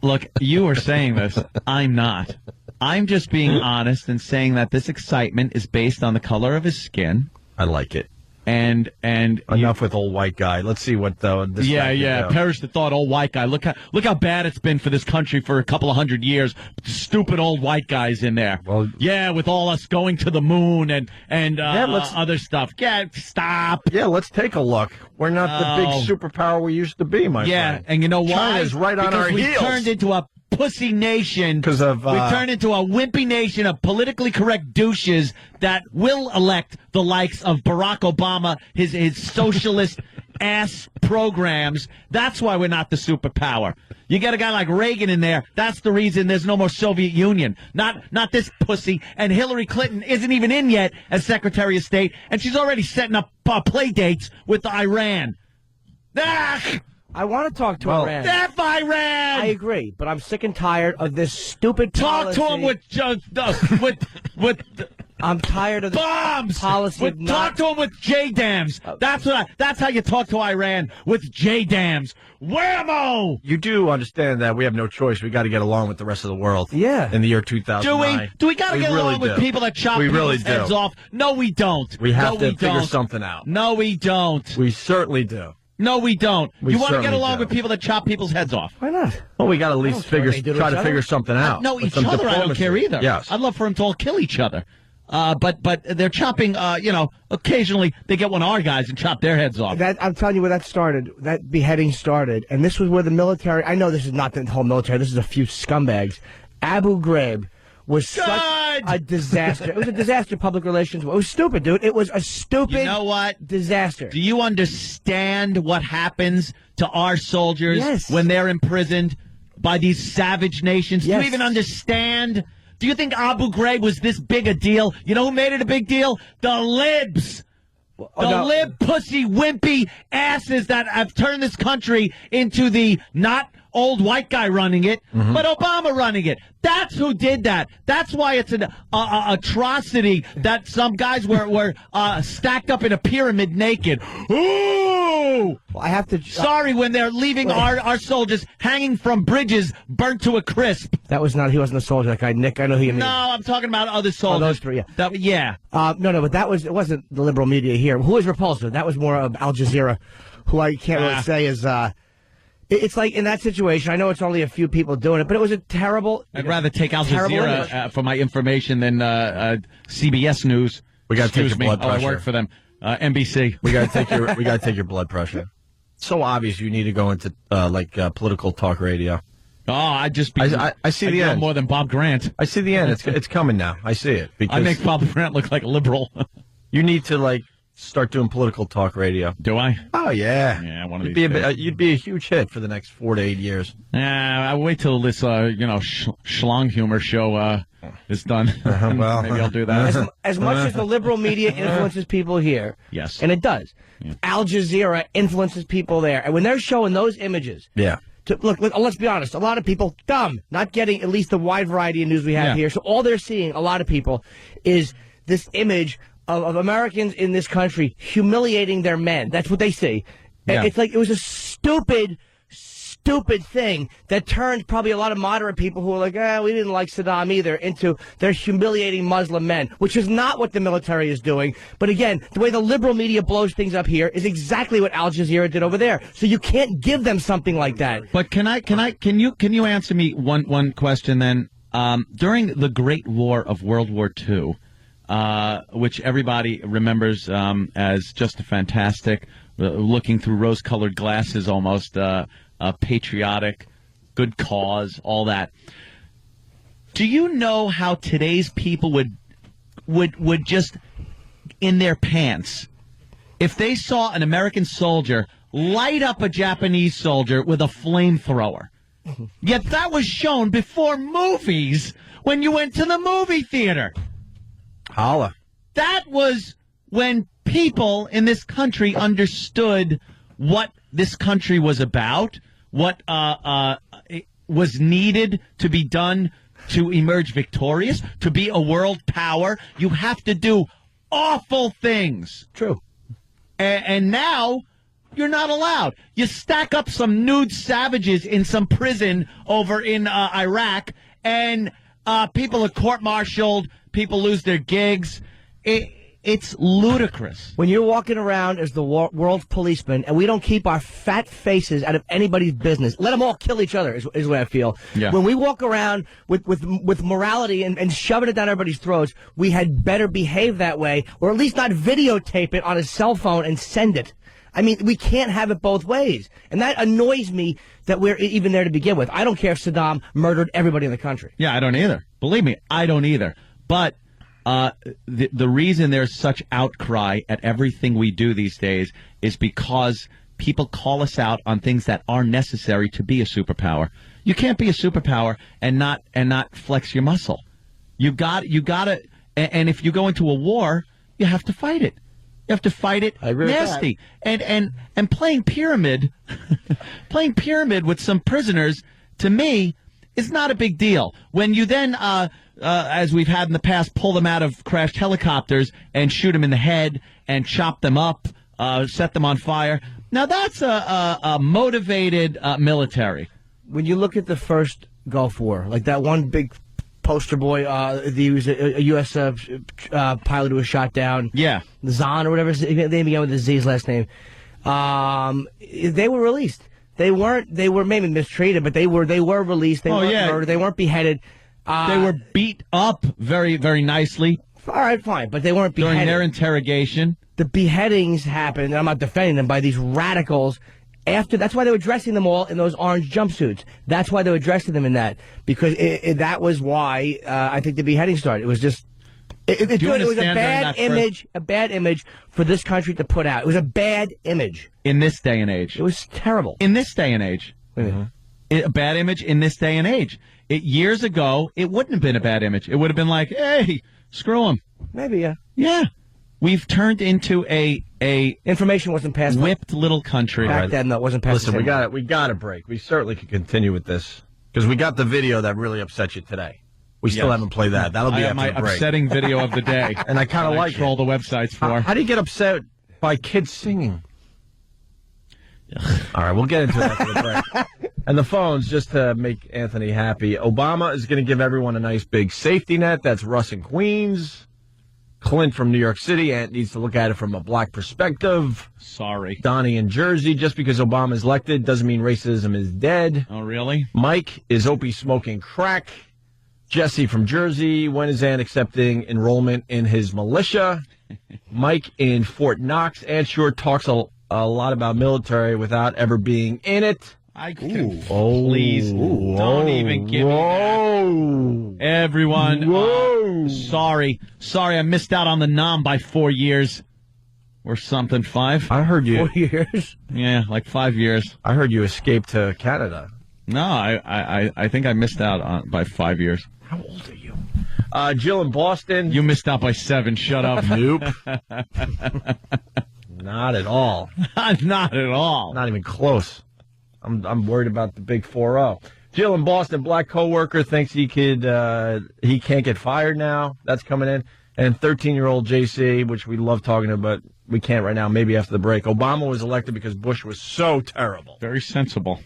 Look, you are saying this. I'm not. I'm just being honest and saying that this excitement is based on the color of his skin. I like it. And enough with old white guy. Let's see what this perish the thought, old white guy. Look how bad it's been for this country for a couple of 100 years. Stupid old white guys in there. Well, yeah, with all us going to the moon and other stuff. Yeah, stop. Yeah, let's take a look. We're not the big superpower we used to be, my friend. Yeah, and you know why? China's right on our heels. We turned into a pussy nation because of we turned into a wimpy nation of politically correct douches that will elect the likes of Barack Obama, his socialist ass programs. That's why we're not the superpower. You get a guy like Reagan in there. That's the reason there's no more Soviet Union. Not this pussy. And Hillary Clinton isn't even in yet as Secretary of State, and she's already setting up play dates with Iran. I want to talk to Iran. F Iran! I agree, but I'm sick and tired of this stupid policy. Talk to him with I'm tired of the bombs. Policy. Talk to him with J-dams. That's how you talk to Iran, with J-dams. Whammo! You do understand that we have no choice. We got to get along with the rest of the world. Yeah. In the year 2009. Do we got to get along with people that chop people's heads off? No, we don't. We have to figure something out. No, we don't. We certainly do. No, we don't. You want to get along do. with people that chop people's heads off? Why not? Well, we got to at least try to figure something out. No, each other I don't care either. Yes. I'd love for them to all kill each other. But they're chopping, occasionally they get one of our guys and chop their heads off. I'm telling you where that started. That beheading started. And this was where the military, I know this is not the whole military, this is a few scumbags. Abu Ghraib was such a disaster. It was a disaster, public relations. It was stupid, dude. It was a stupid disaster. Do you understand what happens to our soldiers when they're imprisoned by these savage nations? Yes. Do you even understand? Do you think Abu Ghraib was this big a deal? You know who made it a big deal? The libs. Lib pussy wimpy asses that have turned this country into the not old white guy running it, but Obama running it. That's who did that. That's why it's an atrocity that some guys were stacked up in a pyramid naked. Ooh! Well, I have to. Sorry when they're leaving our soldiers hanging from bridges burnt to a crisp. That was not. He wasn't a soldier. That guy, Nick. I know who you mean. No, I'm talking about other soldiers. Oh, those three. Yeah. Yeah. No, but it wasn't the liberal media here. Who was repulsive? That was more of Al Jazeera, who I can't really say is. It's like in that situation, I know it's only a few people doing it, but it was a terrible. I'd rather take Al Jazeera for my information than CBS News. We got to take your blood pressure. I work for them. NBC. We got to take your blood pressure. It's so obvious you need to go into political talk radio. Oh, I see the end more than Bob Grant. I see the end. It's coming now. I see it. I make Bob Grant look like a liberal. You need to start doing political talk radio. Do I? Oh yeah. Yeah, one of these days. You'd be a huge hit for the next 4 to 8 years. Yeah, I wait till this schlong humor show is done. Well, maybe I'll do that. As much as the liberal media influences people here, yes, and it does. Yeah. Al Jazeera influences people there, and when they're showing those images, look, let's be honest. A lot of people dumb, not getting at least the wide variety of news we have here. So all they're seeing, a lot of people, is this image of Americans in this country humiliating their men. That's what they see. Yeah. It's like it was a stupid thing that turned probably a lot of moderate people who were like, we didn't like Saddam either, into they're humiliating Muslim men, which is not what the military is doing. But again, the way the liberal media blows things up here is exactly what Al Jazeera did over there. So you can't give them something like that. But can you answer me one question then? During the Great War of World War II, which everybody remembers as just a fantastic, looking through rose-colored glasses almost, patriotic good cause, all that. Do you know how today's people would just, in their pants, if they saw an American soldier light up a Japanese soldier with a flamethrower? Yet that was shown before movies when you went to the movie theater. Holla. That was when people in this country understood what this country was about, what was needed to be done to emerge victorious, to be a world power. You have to do awful things. True. And now you're not allowed. You stack up some nude savages in some prison over in Iraq, and people are court-martialed, people lose their gigs. It's ludicrous. When you're walking around as the world's policeman, and we don't keep our fat faces out of anybody's business, let them all kill each other, is the way I feel. Yeah. When we walk around with morality and shoving it down everybody's throats, we had better behave that way, or at least not videotape it on a cell phone and send it. I mean, we can't have it both ways. And that annoys me that we're even there to begin with. I don't care if Saddam murdered everybody in the country. Yeah, I don't either. Believe me, I don't either. But the reason there's such outcry at everything we do these days is because people call us out on things that are necessary to be a superpower. You can't be a superpower and not flex your muscle. You got to, and if you go into a war, you have to fight it. You have to fight it nasty. And playing pyramid, playing pyramid with some prisoners, to me, is not a big deal. When you then, as we've had in the past, pull them out of crashed helicopters and shoot them in the head and chop them up, set them on fire. Now that's a motivated military. When you look at the first Gulf War, like that one big poster boy, he was a U.S. pilot who was shot down. Yeah. Zahn or whatever his name began with a Z, his last name. They were released. They were maybe mistreated, but they were released. They weren't murdered. They weren't beheaded. They were beat up very, very nicely. All right, fine, but they weren't beheaded. During their interrogation. The beheadings happened, and I'm not defending them, by these radicals. That's why they were dressing them all in those orange jumpsuits. That's why they were dressing them in that, because that was why I think the beheading started. It was just it was a bad image for this country to put out. It was a bad image in this day and age. It was terrible in this day and age. A bad image in this day and age. Years ago, it wouldn't have been a bad image. It would have been like, hey, screw them. Maybe, yeah. Yeah. We've turned into a information wasn't passed. Whipped little country. Back then, though, it wasn't passed. Listen, we got a break. We certainly could continue with this because we got the video that really upset you today. We still haven't played that. That'll be after my the break. upsetting video of the day, and I kind of like all the websites for. How do you get upset by kids singing? All right, we'll get into it after the break. And the phones, just to make Anthony happy, Obama is going to give everyone a nice big safety net. That's Russ in Queens. Clint from New York City. Ant needs to look at it from a black perspective. Sorry. Donnie in Jersey. Just because Obama is elected doesn't mean racism is dead. Oh, really? Mike is Opie smoking crack. Jesse from Jersey. When is Ant accepting enrollment in his militia? Mike in Fort Knox. Ant sure talks a lot about military without ever being in it. Please, don't even give me that. Everyone, sorry, I missed out on the nom by 4 years. Or something, 5? I heard you. 4 years? Yeah, like 5 years. I heard you escaped to Canada. No, I think I missed out by 5 years. How old are you? Jill in Boston. You missed out by 7. Shut up. Nope. Not at all. Not at all. Not even close. I'm worried about the big 4-0. Jill in Boston, black coworker, thinks he can't get fired now. That's coming in. And 13-year-old JC, which we love talking about, we can't right now, maybe after the break. Obama was elected because Bush was so terrible. Very sensible.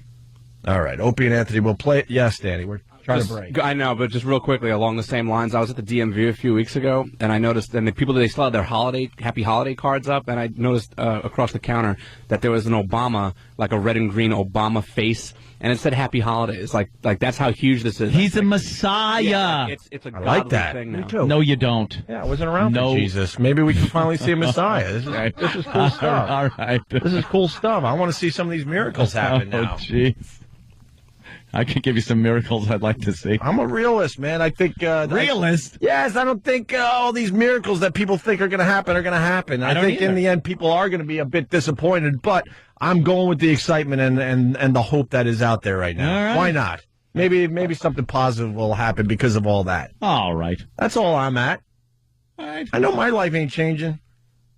All right, Opie and Anthony will play it. Yes, Danny, we're trying to break. I know, but just real quickly, along the same lines, I was at the DMV a few weeks ago, and I noticed, and the people, they still had their happy holiday cards up, and I noticed across the counter that there was an Obama, like a red and green Obama face, and it said Happy Holidays. Like that's how huge this is. He's a messiah. Yeah, it's a godly thing now. Me too. No, you don't. Yeah, I wasn't around for Jesus. Maybe we can finally see a messiah. This is cool stuff. All right. This is cool stuff. I want to see some of these miracles happen now. Oh, jeez. I can give you some miracles I'd like to see. I'm a realist, man. I think realist. Yes, I don't think all these miracles that people think are going to happen are going to happen. I think in the end, people are going to be a bit disappointed. But I'm going with the excitement and the hope that is out there right now. All right. Why not? Maybe something positive will happen because of all that. All right. That's all I'm at. All right. I know my life ain't changing.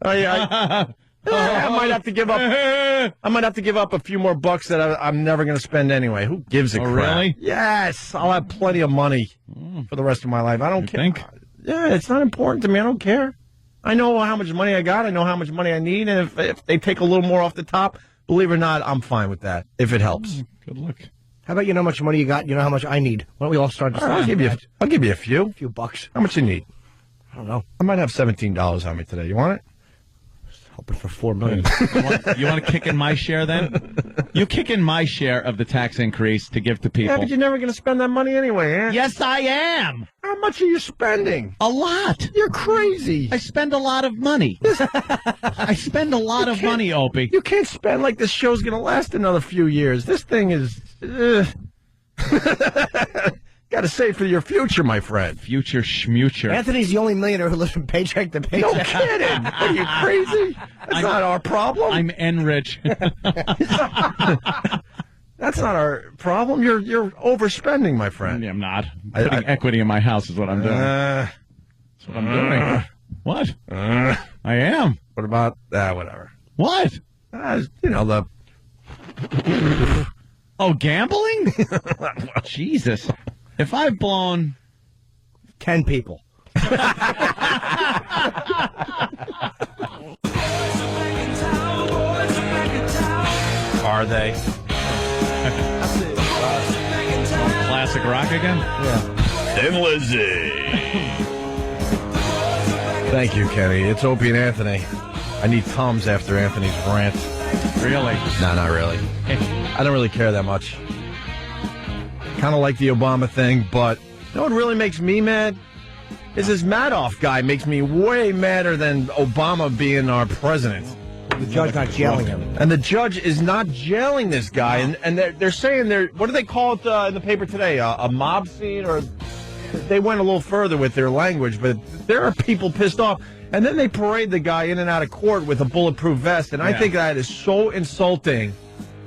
I might have to give up. I might have to give up a few more bucks that I'm never going to spend anyway. Who gives a crap? Really? Yes, I'll have plenty of money for the rest of my life. I don't care. Think? Yeah, it's not important to me. I don't care. I know how much money I got. I know how much money I need, and if they take a little more off the top, believe it or not, I'm fine with that. If it helps. Good luck. How about you know how much money you got? You know how much I need. Why don't we all start? I'll give you a few bucks. How much you need? I don't know. I might have $17 on me today. You want it? Hoping for $4 million. You want to kick in my share then? You kick in my share of the tax increase to give to people. Yeah, but you're never going to spend that money anyway, eh? Yes, I am. How much are you spending? A lot. You're crazy. I spend a lot of money. I spend a lot of money, Opie. You can't spend like this show's going to last another few years. This thing is... Got to save for your future, my friend. Future schmuture. Anthony's the only millionaire who lives from paycheck to paycheck. No kidding. What are you, crazy? That's not our problem. I'm enrich. That's not our problem. You're overspending, my friend. I'm not. I'm putting equity in my house is what I'm doing. That's what I'm doing. What? I am. What about whatever? What? The... Oh, gambling? Jesus. If I've blown 10 people. Are they? Classic rock again? Yeah. Thin Lizzy. Thank you, Kenny. It's Opie and Anthony. I need Tums after Anthony's rant. Really? No, not really. I don't really care that much. Kind of like the Obama thing, but you know what really makes me mad? Is this Madoff guy makes me way madder than Obama being our president. The judge not jailing him. And the judge is not jailing this guy. And they're saying what do they call it in the paper today? A mob scene? Or they went a little further with their language, but there are people pissed off. And then they parade the guy in and out of court with a bulletproof vest. And I think that is so insulting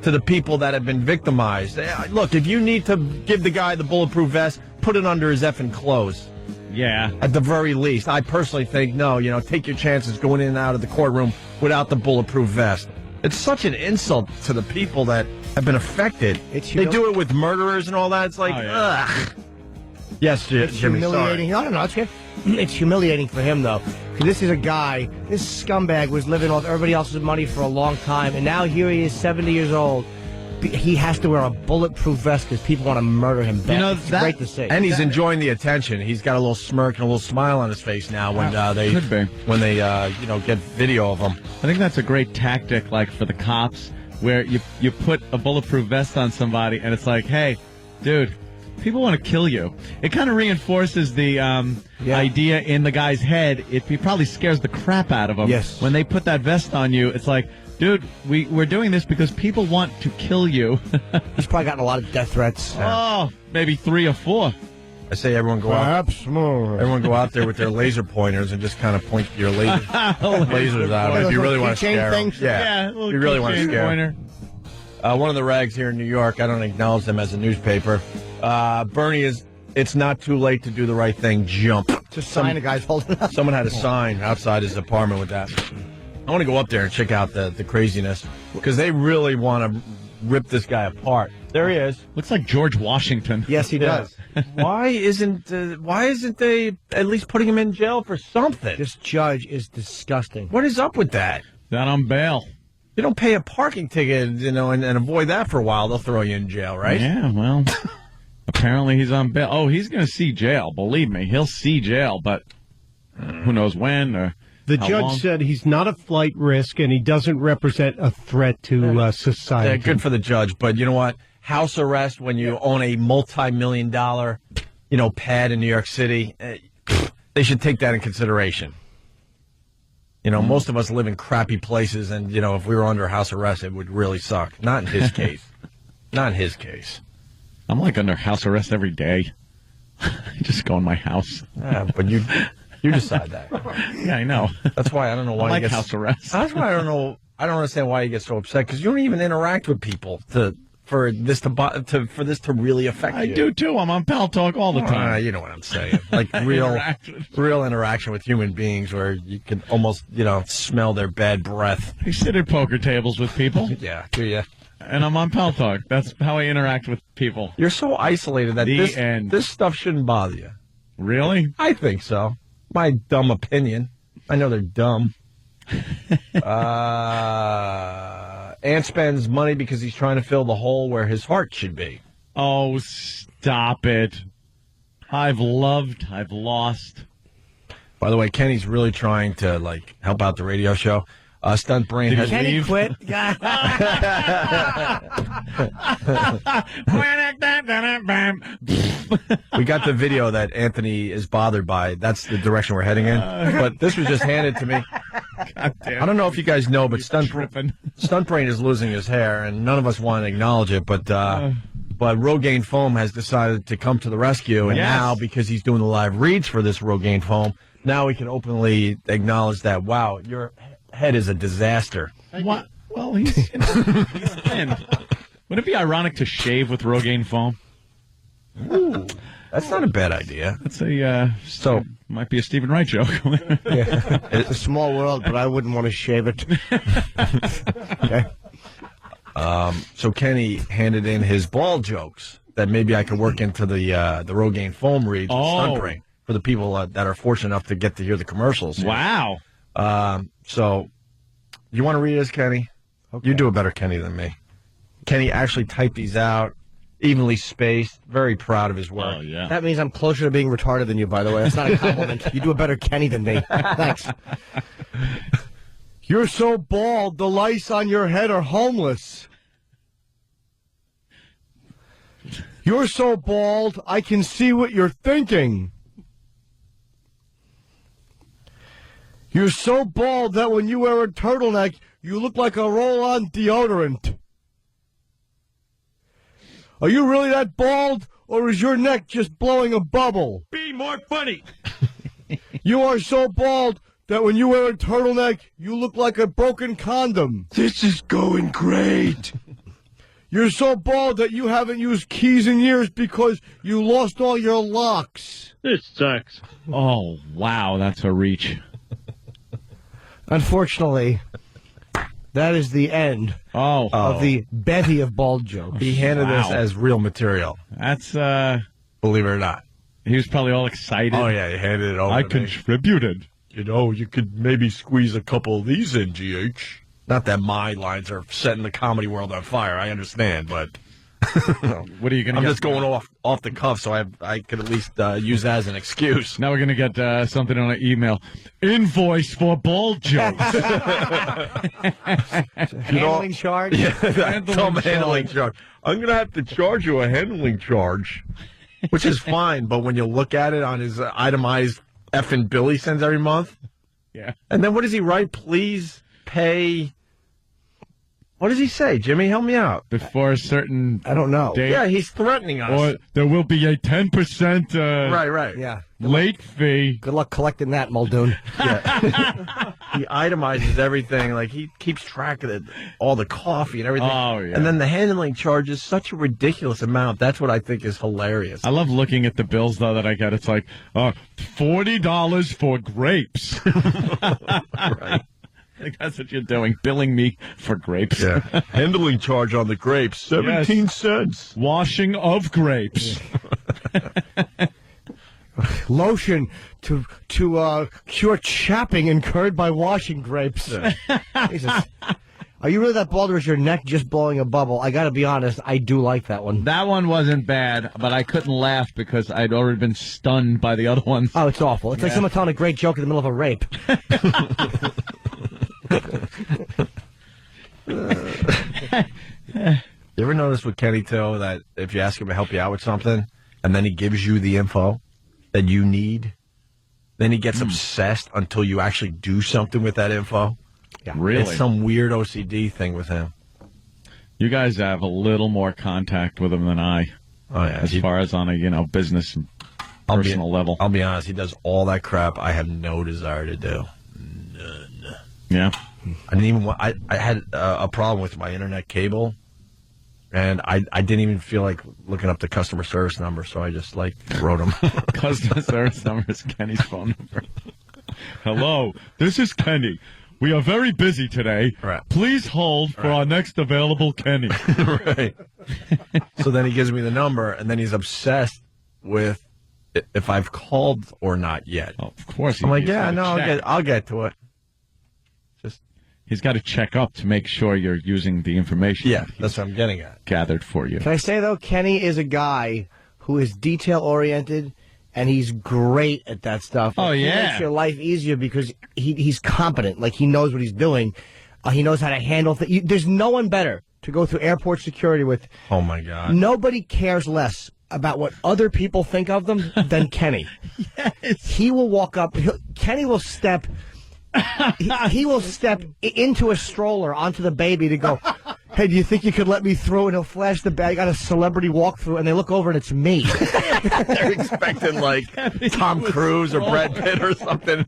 to the people that have been victimized. Look, if you need to give the guy the bulletproof vest, put it under his effing clothes. Yeah. At the very least. I personally think, no, take your chances going in and out of the courtroom without the bulletproof vest. It's such an insult to the people that have been affected. They do it with murderers and all that. It's like, ugh. Yes, it's Jimmy, humiliating. sorry. I don't know. It's humiliating for him, though. Because this is a guy, this scumbag was living off everybody else's money for a long time, and now here he is, 70 years old. He has to wear a bulletproof vest because people want to murder him. It's great to see. And he's enjoying the attention. He's got a little smirk and a little smile on his face now when they get video of him. I think that's a great tactic, like for the cops, where you put a bulletproof vest on somebody, and it's like, hey, dude, people want to kill you. It kind of reinforces the idea in the guy's head. It probably scares the crap out of him. Yes. When they put that vest on you, it's like, dude, we're doing this because people want to kill you. He's probably gotten a lot of death threats. Oh, maybe 3 or 4. I say everyone go Perhaps more. Everyone go out there with their laser pointers and just kind of point your lasers out if you really want to scare them. Yeah, you really want to scare them. One of the rags here in New York, I don't acknowledge them as a newspaper. Bernie is, it's not too late to do the right thing, jump. Just sign the guy's holding up. Someone had a sign outside his apartment with that. I want to go up there and check out the craziness because they really want to rip this guy apart. There he is. Looks like George Washington. Yes, he does. Why isn't they at least putting him in jail for something? This judge is disgusting. What is up with that? Not on bail. You don't pay a parking ticket, and avoid that for a while. They'll throw you in jail, right? Yeah, well, apparently he's on bail. Oh, he's going to see jail. Believe me, he'll see jail, but who knows when or The how judge long? said he's not a flight risk and he doesn't represent a threat to society. Yeah, good for the judge, but you know what? House arrest when you own a multi-million-dollar, pad in New York City, they should take that in consideration. Most of us live in crappy places, and, if we were under house arrest, it would really suck. Not in his case. Not in his case. I'm like under house arrest every day. I just go in my house. Yeah, but you decide that. Yeah, I know. That's why I don't know why I like he gets house arrest. That's why I don't know. I don't understand why you get so upset because you don't even interact with people for this to really affect you. I do too. I'm on Pal Talk all the time. You know what I'm saying? Like real interaction with human beings where you can almost smell their bad breath. I sit at poker tables with people. Yeah, do you? And I'm on Pal Talk. That's how I interact with people. You're so isolated that this stuff shouldn't bother you. Really? I think so. My dumb opinion. I know they're dumb. Ant spends money because he's trying to fill the hole where his heart should be. Oh, stop it. I've lost. By the way, Kenny's really trying to help out the radio show. Stunt Brain has Kenny quit. We got the video that Anthony is bothered by. That's the direction we're heading in. But this was just handed to me. I don't know if you guys know, but Stunt Brain is losing his hair, and none of us want to acknowledge it. But Rogaine Foam has decided to come to the rescue, and now because he's doing the live reads for this Rogaine Foam, now we can openly acknowledge that. Wow, your head is a disaster. What? Well, he's thin. Would it be ironic to shave with Rogaine Foam? Ooh, that's not a bad idea. That's might be a Stephen Wright joke. Yeah. It's a small world, but I wouldn't want to shave it. Okay. So Kenny handed in his ball jokes that maybe I could work into the Rogaine Foam reads with Stunt Brain for the people that are fortunate enough to get to hear the commercials. Wow. So you want to read this, Kenny? Okay. You do a better Kenny than me. Kenny actually typed these out, evenly spaced, very proud of his work. Oh, yeah. That means I'm closer to being retarded than you, by the way. That's not a compliment. You do a better Kenny than me. Thanks. You're so bald, the lice on your head are homeless. You're so bald, I can see what you're thinking. You're so bald that when you wear a turtleneck, you look like a roll-on deodorant. Are you really that bald, or is your neck just blowing a bubble? Be more funny. You are so bald that when you wear a turtleneck, you look like a broken condom. This is going great. You're so bald that you haven't used keys in years because you lost all your locks. This sucks. Oh, wow, that's a reach. Unfortunately, that is the end of the bevy of bald jokes. He handed this as real material. That's, believe it or not. He was probably all excited. Oh, yeah, he handed it over I to me. contributed. You could maybe squeeze a couple of these in, GH. Not that my lines are setting the comedy world on fire. I understand, but what are you going to? I'm just going off the cuff, so I could at least use that as an excuse. Now we're going to get something on an email. Invoice for bald jokes. Handling charge? Yeah, handling charge. I'm going to have to charge you a handling charge, which is fine, but when you look at it on his itemized effing bill he sends every month, yeah. And then what does he write? Please pay. What does he say, Jimmy? Help me out. Before a certain I don't know. date. Yeah, he's threatening us. Or there will be a 10% right. Yeah. late fee. Good luck collecting that, Muldoon. Yeah. He itemizes everything. Like, he keeps track of all the coffee and everything. Oh, yeah. And then the handling charge is such a ridiculous amount. That's what I think is hilarious. I love looking at the bills, though, that I get. It's like, $40 for grapes. Right. I think that's what you're doing, billing me for grapes. Yeah. Handling charge on the grapes, 17 cents. Washing of grapes. Lotion to cure chapping incurred by washing grapes. Yeah. Jesus. Are you really that bald, or is your neck just blowing a bubble? I got to be honest, I do like that one. That one wasn't bad, but I couldn't laugh because I'd already been stunned by the other ones. Oh, it's awful. It's like someone telling a great joke in the middle of a rape. You ever notice with Kenny, too, that if you ask him to help you out with something, and then he gives you the info that you need, then he gets obsessed until you actually do something with that info? Yeah. Really? It's some weird OCD thing with him. You guys have a little more contact with him than I. Oh, yeah. As far as on a business and personal level. I'll be honest. He does all that crap I have no desire to do. None. Yeah. I didn't even. I had a problem with my internet cable, and I didn't even feel like looking up the customer service number, so I just wrote him. Customer service number is Kenny's phone number. Hello, this is Kenny. We are very busy today. Right. Please hold for our next available Kenny. Right. So then he gives me the number, and then he's obsessed with if I've called or not yet. Oh, of course. I'm like, yeah, no, I'll get to it. He's got to check up to make sure you're using the information. Yeah, that's what I'm getting at. Gathered for you. Can I say, though, Kenny is a guy who is detail-oriented, and he's great at that stuff. Oh, He yeah. makes your life easier because he's competent. Like, he knows what he's doing. He knows how to handle things. There's no one better to go through airport security with. Oh, my God. Nobody cares less about what other people think of them than Kenny. Yes. He will walk up. Kenny will step... he will step into a stroller onto the baby to go, hey, do you think you could let me through? And he'll flash the bag on a celebrity walkthrough, and they look over, and it's me. They're expecting, Tom Cruise or Brad Pitt or something.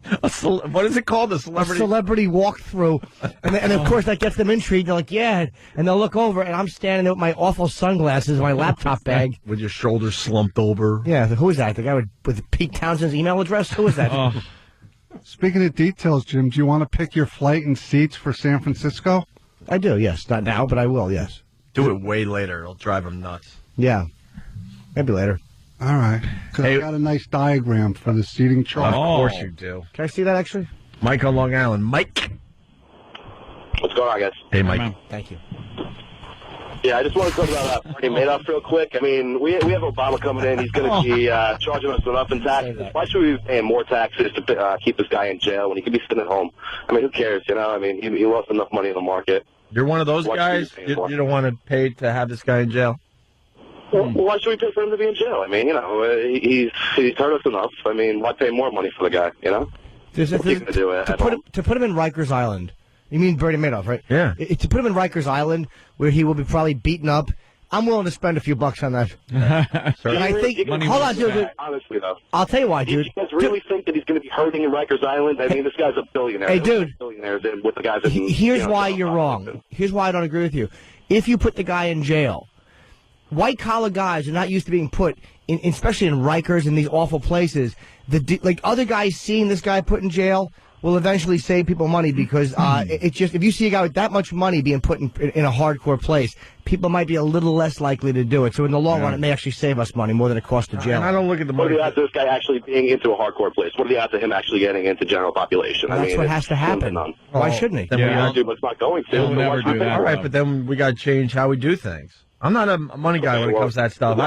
What is it called? A celebrity walkthrough. And of course, that gets them intrigued. They're like, yeah. And they'll look over, and I'm standing there with my awful sunglasses and my laptop bag. With your shoulders slumped over. Yeah, who is that? The guy with Pete Townshend's email address? Who is that? Speaking of details, Jim, do you want to pick your flight and seats for San Francisco? I do, yes. Not now, but I will, yes. Do it way later. It'll drive him nuts. Yeah. Maybe later. All right. Because I got a nice diagram for the seating chart. Of course you do. Can I see that, actually? Mike on Long Island. Mike. What's going on, guys? Hey, Mike. Thank you. Yeah, I just want to talk about Bernie Madoff real quick. I mean, we have Obama coming in. He's going to be charging us enough in taxes. Why should we be paying more taxes to keep this guy in jail when he could be sitting at home? I mean, who cares, I mean, he lost enough money in the market. You're one of those guys? You don't want to pay to have this guy in jail? Well, why should we pay for him to be in jail? I mean, he's hurt us enough. I mean, why pay more money for the guy, What's he going to do at home? To put him in Rikers Island. You mean Bernie Madoff, right? Yeah. To put him in Rikers Island, where he will be probably beaten up, I'm willing to spend a few bucks on that. And I think, hold on, dude. Honestly, though. I'll tell you why, dude. You guys really think that he's going to be hurting in Rikers Island? I mean, this guy's a billionaire. Hey, dude. Billionaires with the guys that Here's why you're wrong. Here's why I don't agree with you. If you put the guy in jail, white-collar guys are not used to being put, especially in Rikers and these awful places. Other guys seeing this guy put in jail will eventually save people money because it's just, if you see a guy with that much money being put in a hardcore place, people might be a little less likely to do it. So in the long run, it may actually save us money more than it costs to jail. And I don't look at the What money. are the odds of this guy actually being into a hardcore place? What are the odds of him actually getting into general population? That's what has to happen. Why shouldn't he? Then we all- But it's not going to. He'll So never why should we do pay that. All for it? right, but then we got to change how we do things. I'm not a money guy when it comes to that stuff.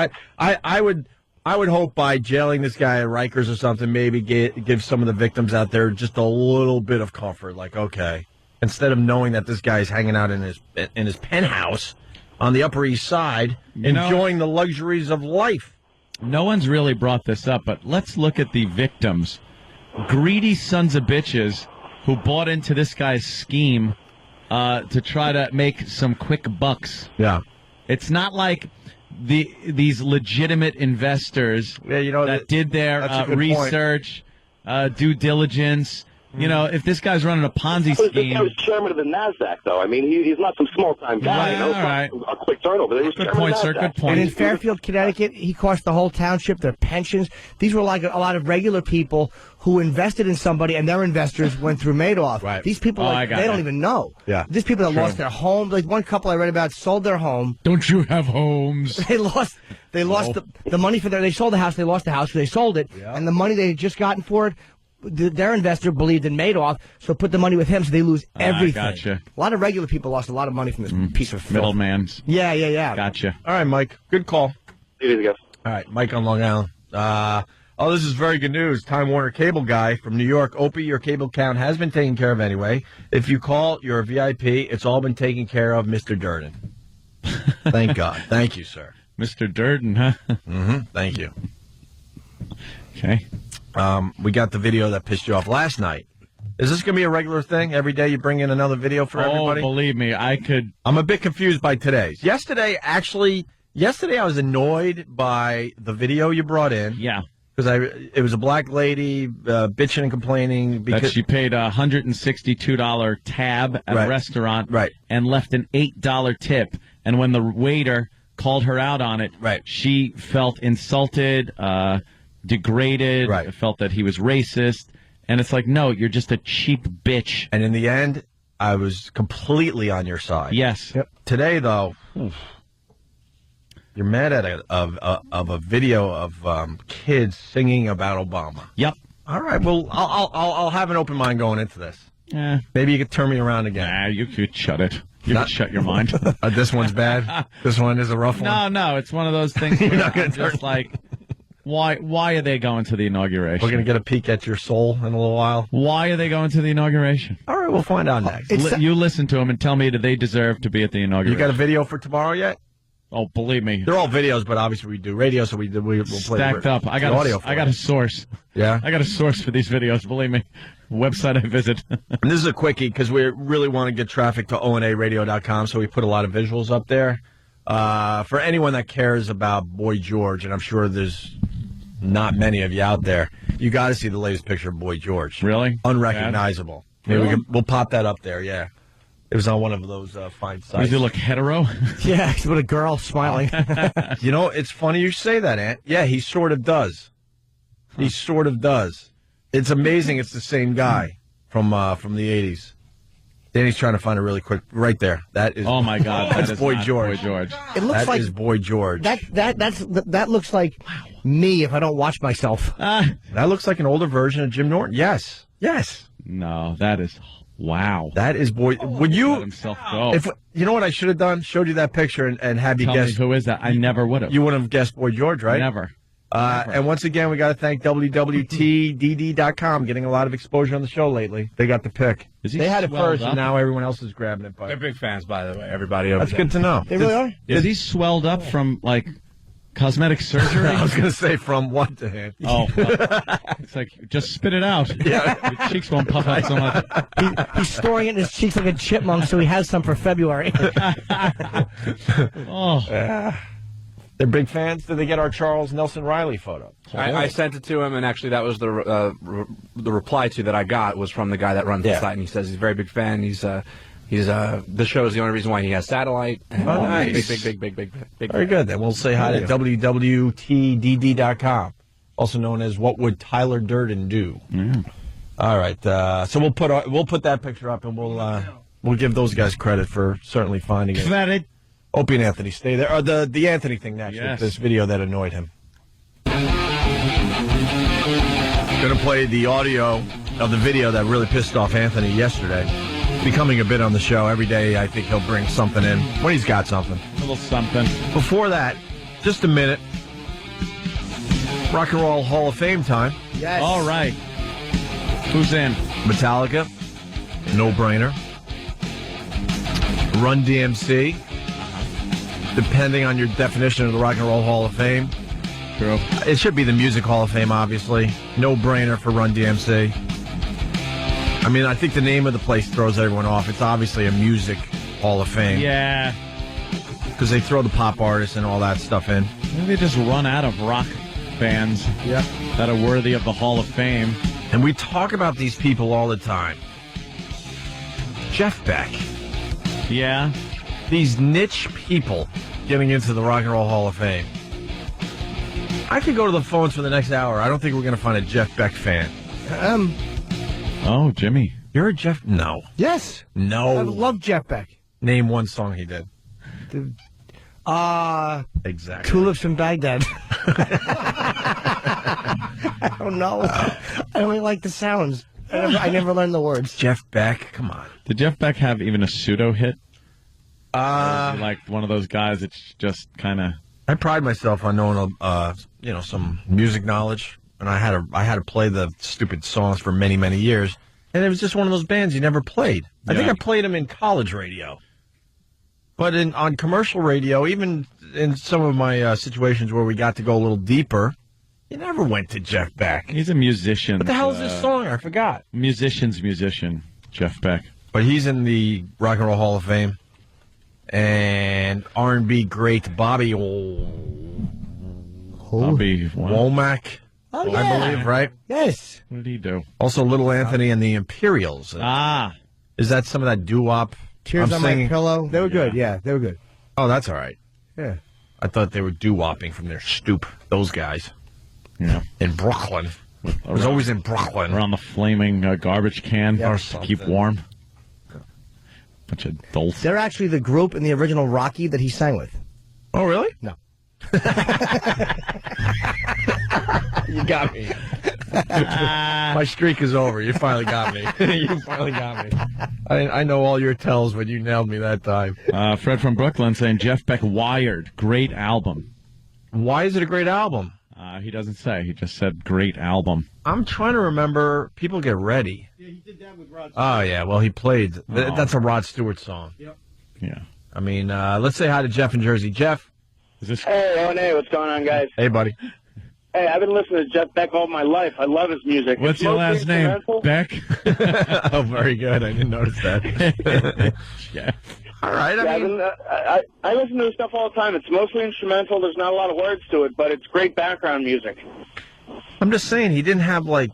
I would hope by jailing this guy at Rikers or something, maybe give some of the victims out there just a little bit of comfort. Like, okay, instead of knowing that this guy's hanging out in his penthouse on the Upper East Side, enjoying the luxuries of life. No one's really brought this up, but let's look at the victims. Greedy sons of bitches who bought into this guy's scheme to try to make some quick bucks. Yeah. It's not like these legitimate investors that did their that's a good research, due diligence. If this guy's running a Ponzi This scheme. guy was chairman of the NASDAQ, though. I mean, he's not some small-time guy. All right. A quick turnover. He was Good chairman point, of sir. NASDAQ. Good point. And in Fairfield, Connecticut, he cost the whole township their pensions. These were like a lot of regular people who invested in somebody, and their investors went through Madoff. Right. These people, I they got don't that. even know. Yeah. These people that True. lost their homes. Like one couple I read about sold their home. Don't you have homes? They lost the money for they sold the house. They lost the house. They sold it, and the money they had just gotten for it. Their investor believed in Madoff, so put the money with him, so they lose everything. Gotcha. A lot of regular people lost a lot of money from this piece of filth. Middleman's. Yeah. Gotcha. All right, Mike. Good call. Easy, guys. All right, Mike on Long Island. This is very good news. Time Warner cable guy from New York. Opie, your cable account has been taken care of anyway. If you call, you're a VIP. It's all been taken care of, Mr. Durden. Thank God. Thank you, sir. Mr. Durden, huh? Mm-hmm. Thank you. Okay. We got the video that pissed you off last night. Is this going to be a regular thing? Every day you bring in another video for everybody? Oh, believe me, I could. I'm a bit confused by today's. Yesterday, actually, Yesterday I was annoyed by the video you brought in. Yeah. Because it was a black lady bitching and complaining because that she paid a $162 tab at a restaurant and left an $8 tip. And when the waiter called her out on it, she felt insulted, degraded, felt that he was racist. And it's like, no, you're just a cheap bitch. And in the end, I was completely on your side. Yes. Today, though, you're mad at a video of kids singing about Obama. Yep. All right. Well, I'll have an open mind going into this. Yeah. Maybe you could turn me around again. Nah, you could shut it. You could shut your mind. This one's bad. This one is a rough one. No, it's one of those things where I'm just like, why are they going to the inauguration? We're going to get a peek at your soul in a little while. Why are they going to the inauguration? All right, we'll find out next. You listen to them and tell me, do they deserve to be at the inauguration? You got a video for tomorrow yet? Oh, believe me. They're all videos, but obviously we do radio, so we'll play stacked up. I got audio. I got a source. Yeah? I got a source for these videos, believe me. Website I visit. And this is a quickie because we really want to get traffic to onaradio.com, so we put a lot of visuals up there. For anyone that cares about Boy George, and I'm sure there's not many of you out there, you got to see the latest picture of Boy George. Really? Unrecognizable. Really? Maybe we'll pop that up there, yeah. It was on one of those fine sites. Does he look hetero? Yeah, he's with a girl smiling. You know, it's funny you say that, Ant. Yeah, he sort of does. He sort of does. It's amazing it's the same guy from the 80s. Danny's trying to find it really quick. Right there. That is. Oh, my God. That's Boy George. Boy George. It looks that like is Boy George. That looks like me if I don't watch myself. That looks like an older version of Jim Norton. Yes. Yes. No, that is... Wow. That is Boy... Would you... Let himself go. If, you know what I should have done? Showed you that picture and have you Tell guess... me who is that? I never would have. You wouldn't have guessed Boy George, right? Never. And once again, we got to thank WWTDD.com, getting a lot of exposure on the show lately. They got the pick. They had it first, and now everyone else is grabbing it. They're big fans, by the way, everybody over That's there. good to know. They really are? Is he swelled up from, like, cosmetic surgery? I was going to say from what to him. Oh, well, it's like, just spit it out. Yeah. Your cheeks won't puff out so much. He's storing it in his cheeks like a chipmunk, so he has some for February. Oh. They're big fans. Did they get our Charles Nelson Riley photo? I sent it to him, and actually that was the reply to that I got was from the guy that runs the site, and he says he's a very big fan. He's the show is the only reason why he has satellite. And nice. Big. Very good. Then we'll say hi to WWTDD.com, also known as What Would Tyler Durden Do? All right. So we'll put that picture up, and we'll give those guys credit for certainly finding it. Credit. Opie and Anthony, stay there. Or the Anthony thing next Yes. with this video that annoyed him. Going to play the audio of the video that really pissed off Anthony yesterday. Becoming a bit on the show. Every day I think he'll bring something in when he's got something. A little something. Before that, just a minute. Rock and Roll Hall of Fame time. Yes. All right. Who's in? Metallica. No brainer. Run DMC. Depending on your definition of the Rock and Roll Hall of Fame. True. It should be the Music Hall of Fame, obviously. No brainer for Run DMC. I mean, I think the name of the place throws everyone off. It's obviously a Music Hall of Fame. Yeah. Because they throw the pop artists and all that stuff in. Maybe they just run out of rock bands that are worthy of the Hall of Fame. And we talk about these people all the time. Jeff Beck. Yeah. These niche people getting into the Rock and Roll Hall of Fame. I could go to the phones for the next hour. I don't think we're going to find a Jeff Beck fan. Oh, Jimmy. You're a Jeff... No. Yes. No. I love Jeff Beck. Name one song he did. Exactly. Tulips in Baghdad. I don't know. I only like the sounds. I never learned the words. Jeff Beck, come on. Did Jeff Beck have even a pseudo hit? Or is he like one of those guys that's just kind of... I pride myself on knowing, some music knowledge, and I had to play the stupid songs for many, many years, and it was just one of those bands you never played. I think I played them in college radio, but on commercial radio, even in some of my situations where we got to go a little deeper, you never went to Jeff Beck. He's a musician. What the hell is this song? I forgot. Musician, Jeff Beck. But he's in the Rock and Roll Hall of Fame. and R&B great Bobby Womack, Oh, I yeah. believe, right? Yes. What did he do? Also, Little Anthony and the Imperials. Is that some of that doo-wop? Tears I'm on singing? My Pillow. They were good. Yeah, they were good. Oh, that's all right. Yeah. I thought they were doo-wopping from their stoop. Those guys. Yeah. In Brooklyn. It was always in Brooklyn. Around the flaming garbage can Or to keep warm. Bunch of dolts. They're actually the group in the original Rocky that he sang with. Oh, really? No. You got me. My streak is over. You finally got me. You finally got me. I know all your tells, but you nailed me that time. Fred from Brooklyn saying Jeff Beck Wired. Great album. Why is it a great album? He doesn't say. He just said great album. I'm trying to remember. People Get Ready. Yeah, he did that with Rod Stewart. Oh, yeah. Well, he played. Oh. That's a Rod Stewart song. Yep. Yeah. I mean, let's say hi to Jeff in Jersey. Jeff. Is this? Hey, Owen, what's going on, guys? Hey, buddy. Hey, I've been listening to Jeff Beck all my life. I love his music. What's It's your mostly last name? instrumental. Beck? Oh, very good. I didn't notice that. Yeah. All right. I listen to his stuff all the time. It's mostly instrumental. There's not a lot of words to it, but it's great background music. I'm just saying he didn't have, like,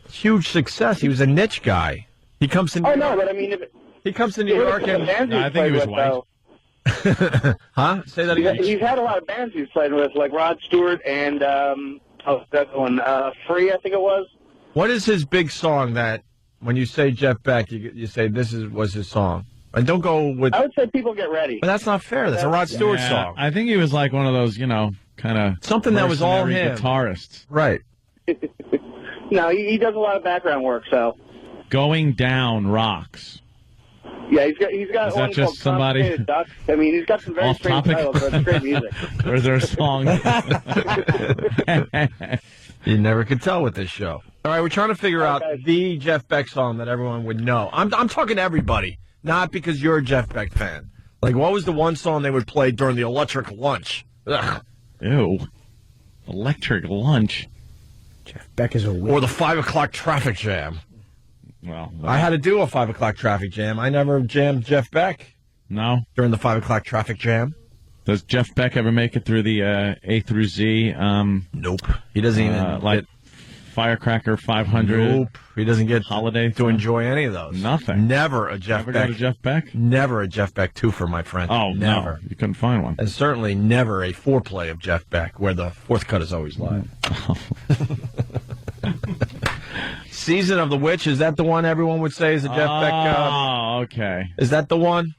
huge success. He was a niche guy. He comes to New York. No, but I mean, He comes to New York and... I think he was white. Huh? Say that again. He's had a lot of bands he's played with, like Rod Stewart and, that one, Free, I think it was. What is his big song that, when you say Jeff Beck, you say this was his song? And don't go with... I would say People Get Ready. But that's not fair. That's a Rod Stewart song. I think he was like one of those, kind of something that was all him. Guitarists. Right. No, he does a lot of background work, so... Going Down rocks. Yeah, he's got Is one that just called somebody- Complicated Duck. I mean, he's got some very Off strange topic? titles, but it's great music. Or is there a song? You never could tell with this show. All right, we're trying to figure out the Jeff Beck song that everyone would know. I'm talking to everybody, not because you're a Jeff Beck fan. Like, what was the one song they would play during the electric lunch? Ugh. Ew. Electric lunch. Jeff Beck is a weird. Or the 5 o'clock traffic jam. Well, I had to do a 5 o'clock traffic jam. I never jammed Jeff Beck. No. During the 5 o'clock traffic jam. Does Jeff Beck ever make it through the A through Z? Nope. He doesn't even like Firecracker 500. Nope. He doesn't get holiday to enjoy any of those. Nothing. Never a Jeff Never Beck. go to Jeff Beck? Never a Jeff Beck 2 for my friend. Oh, never. No. You couldn't find one. And certainly never a foreplay of Jeff Beck, where the fourth cut is always live. Season of the Witch, is that the one everyone would say is a Jeff Beck? Oh, okay. Is that the one?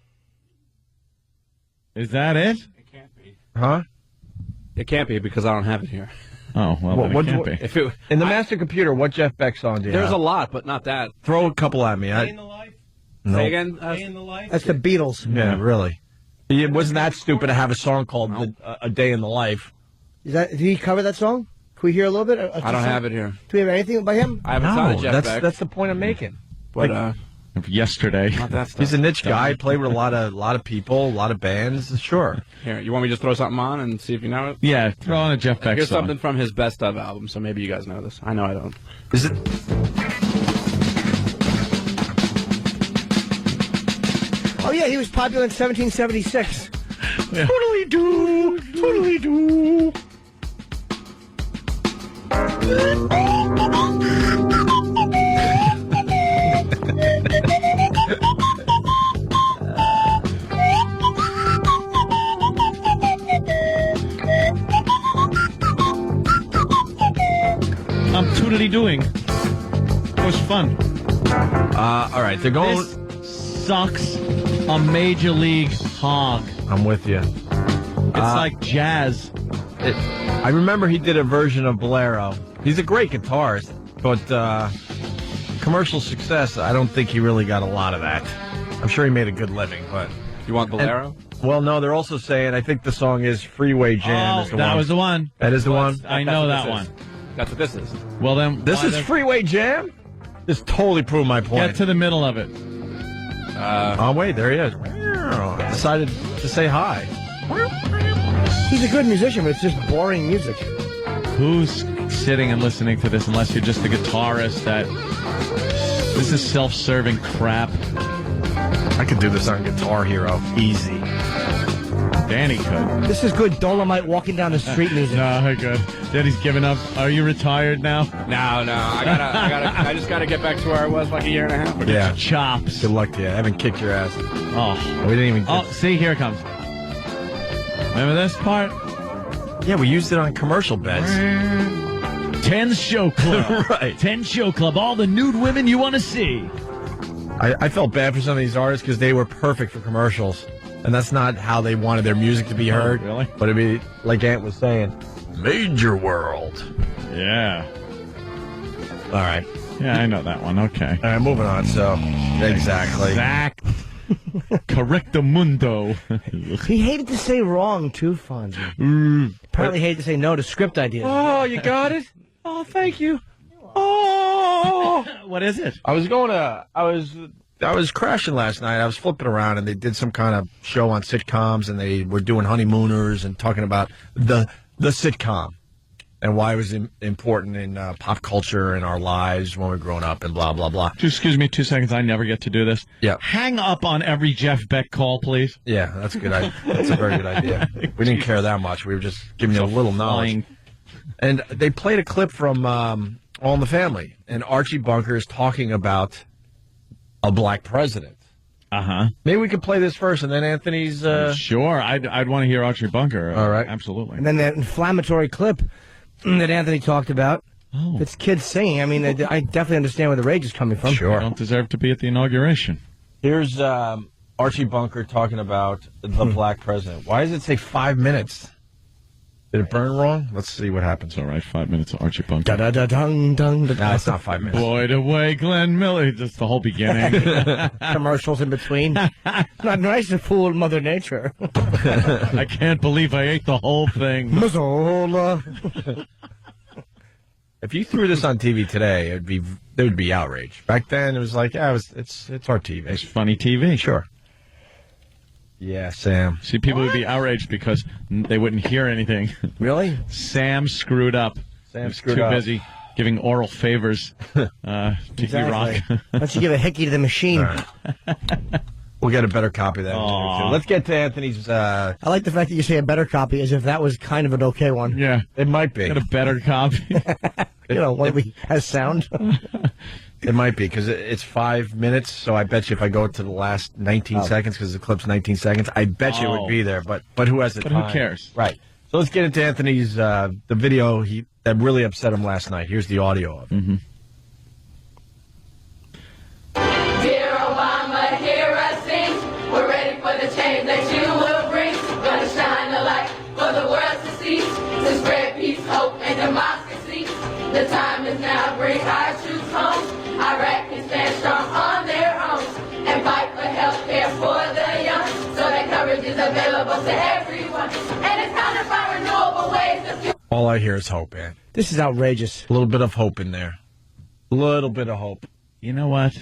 Is that it? Huh? It can't be because I don't have it here. Oh, well, then it can't be. If it, In the master computer, what Jeff Beck song do you there's have? a lot, but not that. Throw a couple at me. Say again? That's the Beatles. Yeah, really. It wasn't that stupid to have a song called A Day in the Life. Did he cover that song? Can we hear a little bit? I don't have it here. Do we have anything by him? I haven't thought of Jeff Beck. That's the point I'm making. But, yesterday. Not that stuff. He's a niche guy. Played with a lot of people, a lot of bands. Sure. Here, you want me to just throw something on and see if you know it? Yeah, throw on a Jeff Beck Here's song. something from his best of album, so maybe you guys know this. I know I don't. Is it? Oh, yeah, he was popular in 1776. Yeah. Totally do. Totally do. I'm tootly doing. It was fun. All right, they're going. This sucks a major league hog. I'm with you. It's like jazz. I remember he did a version of Bolero. He's a great guitarist, but commercial success, I don't think he really got a lot of that. I'm sure he made a good living, but... You want Bolero? Well, no, they're also saying, I think the song is Freeway Jam. Oh, is the that one. was the one. That is the one? I know that one. That's what this is. Well, then... This is Freeway Jam? This totally proved my point. Get to the middle of it. Oh, wait, there he is. Decided to say hi. He's a good musician, but it's just boring music. Who's sitting and listening to this unless you're just a guitarist that... This is self-serving crap. I could do this on Guitar Hero. Easy. Danny could. This is good Dolomite walking down the street music. No, good. Danny's giving up. Are you retired now? No. I just gotta get back to where I was like a year and a half ago. Yeah. Chops. Good luck to you. I haven't kicked your ass. Oh. We didn't even. Oh, see, here it comes. Remember this part? Yeah, we used it on commercial beds. 10's Show Club. Right. 10's Show Club. All the nude women you want to see. I felt bad for some of these artists because they were perfect for commercials. And that's not how they wanted their music to be heard. Really? But it'd be, like Ant was saying, Major World. Yeah. All right. Yeah, I know that one. Okay. All right, moving on. So, exactly. Exact. Correctamundo. He hated to say wrong, too, Fonzie. Apparently hated to say no to script ideas. Oh, you got it? Oh, thank you. Oh. What is it? I was crashing last night. I was flipping around, and they did some kind of show on sitcoms, and they were doing honeymooners and talking about the sitcom and why it was important in pop culture and our lives when we were growing up and blah, blah, blah. Just excuse me 2 seconds. I never get to do this. Yeah. Hang up on every Jeff Beck call, please. Yeah, that's a good idea. That's a very good idea. We didn't care that much. We were just giving you a little knowledge. And they played a clip from All in the Family, and Archie Bunker is talking about a black president. Uh-huh. Maybe we could play this first, and then Anthony's... Sure. I'd want to hear Archie Bunker. All right. Absolutely. And then that inflammatory clip that Anthony talked about. Oh. It's kids singing. I mean, I definitely understand where the rage is coming from. Sure. They don't deserve to be at the inauguration. Here's Archie Bunker talking about the black president. Why does it say 5 minutes? Did it burn wrong? Let's see what happens. All right, 5 minutes of Archie Bunker. No, it's not 5 minutes. Boyd away, Glenn Miller. Just the whole beginning. Commercials in between. Not nice to fool Mother Nature. I can't believe I ate the whole thing. Mazzola. If you threw this on TV today, there would be outrage. Back then, it was like, yeah, it's our TV. It's funny TV. Sure. Yeah, Sam. See, people would be outraged because they wouldn't hear anything. Really? Sam screwed up. Sam He's screwed too up. busy giving oral favors to Exactly. E-Rock. Why don't you give a hickey to the machine? Right. We'll get a better copy of that. Aw. Let's get to Anthony's... I like the fact that you say a better copy as if that was kind of an okay one. Yeah. It might be. Got a better copy. One that has sound. It might be, because it's 5 minutes, so I bet you if I go to the last 19 seconds, because the clip's 19 seconds, I bet you it would be there, but who has the But time? who cares? Right. So let's get into Anthony's, the video that really upset him last night. Here's the audio of it. Mm-hmm. Dear Obama, hear us sing. We're ready for the change that you will bring. Gonna shine the light for the world to see. To spread peace, hope, and democracy. The time is now, bring our troops home. Iraq can stand strong on their own. And fight for health care for the young. So that coverage is available to everyone. And it's time to find renewable ways to fuel. All I hear is hope, man. This is outrageous. A little bit of hope in there. A little bit of hope. You know what?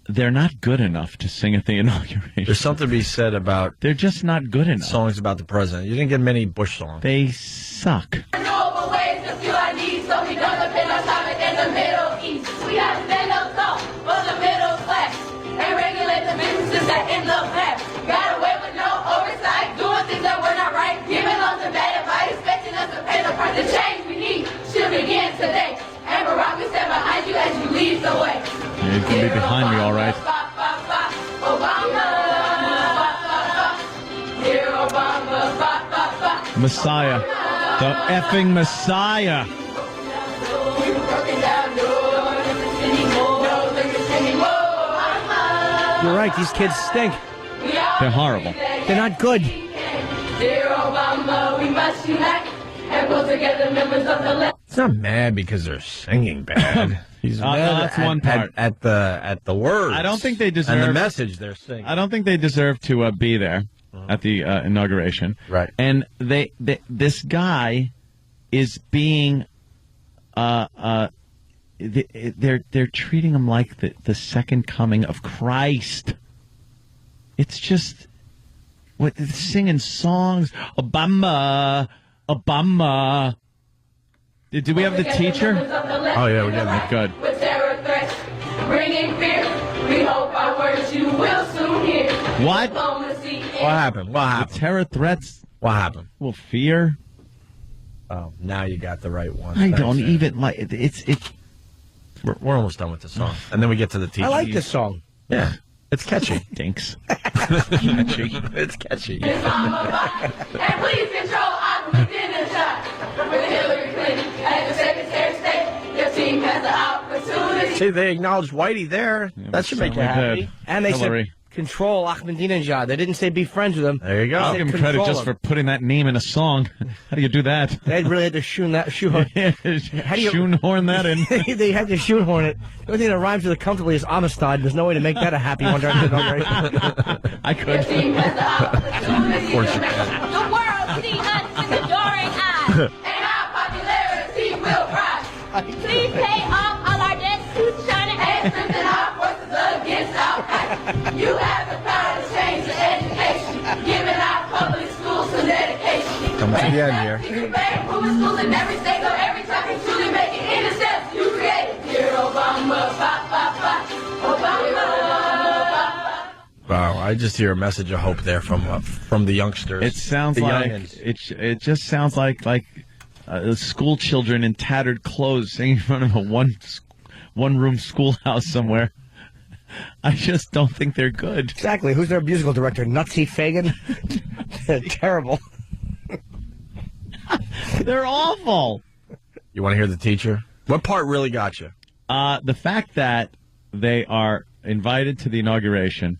They're not good enough to sing at the inauguration. There's something to be said about... They're just not good enough. Songs about the president. You didn't get many Bush songs. They suck. Renewable ways to fuel our needs so we don't depend on climate in the Middle East. We gotta stand up tall for the middle class and regulate the businesses that end up half. Got away with no oversight, doing things that were not right, giving loans and bad advice, expecting us to pay the price. The change we need should begin today. And Barack, we stand behind you as you lead the way. Yeah, he's going to be behind me, all right. Obama, dear Obama, Messiah. The effing Messiah. You're right. These kids stink. They're horrible. They're not good. Dear Obama, we must unite and pull together members of the left. He's not mad because they're singing bad. He's mad that's one part. At the words. I don't think they deserve... And the message they're singing. I don't think they deserve to be there at the inauguration. Right. And this guy is being... they're treating him like the second coming of Christ. It's just... What, they're singing songs. Obama... Did we have the teacher? Oh, yeah, we got that. Good. With terror threats, bringing fear. We hope our words you will soon hear. What? Diplomacy happened? What happened? The terror threats. What happened? Well, fear. Oh, now you got the right one. I don't even like it. It's. We're almost done with the song, and then we get to the teacher. I like this song. Yeah, it's catchy. Stinks. It's catchy. And please control Aquafina and shot with Hillary Clinton as the Secretary of State. Your team has the opportunity. See, they acknowledged Whitey there. That should make you happy. And they Hillary. said control Ahmadinejad. They didn't say be friends with him. There you go. I'll They give said him credit control just him. for putting that name in a song. How do you do that? They really had to shoehorn that in. They had to shoehorn it. The only thing that rhymes with it comfortably is Amistad. There's no way to make that a happy one during the inauguration. I could. Your team has the opportunity Of course to you make can. the world see us with adoring eyes. And our popularity will rise. Please pay off all our debts to China and strengthen our forces against Al Qaeda. You have the power to change the education, giving our public schools some dedication. Coming to the end here. Improving schools in every state, so every time you truly make it in the steps you create. Dear Obama, Obama. Wow, I just hear a message of hope there from the youngsters. It sounds the like youngins. it just sounds like school children in tattered clothes singing in front of a one room schoolhouse somewhere. I just don't think they're good. Exactly. Who's their musical director? Nutsy Fagan? Terrible. They're awful. You want to hear the teacher? What part really got you? The fact that they are invited to the inauguration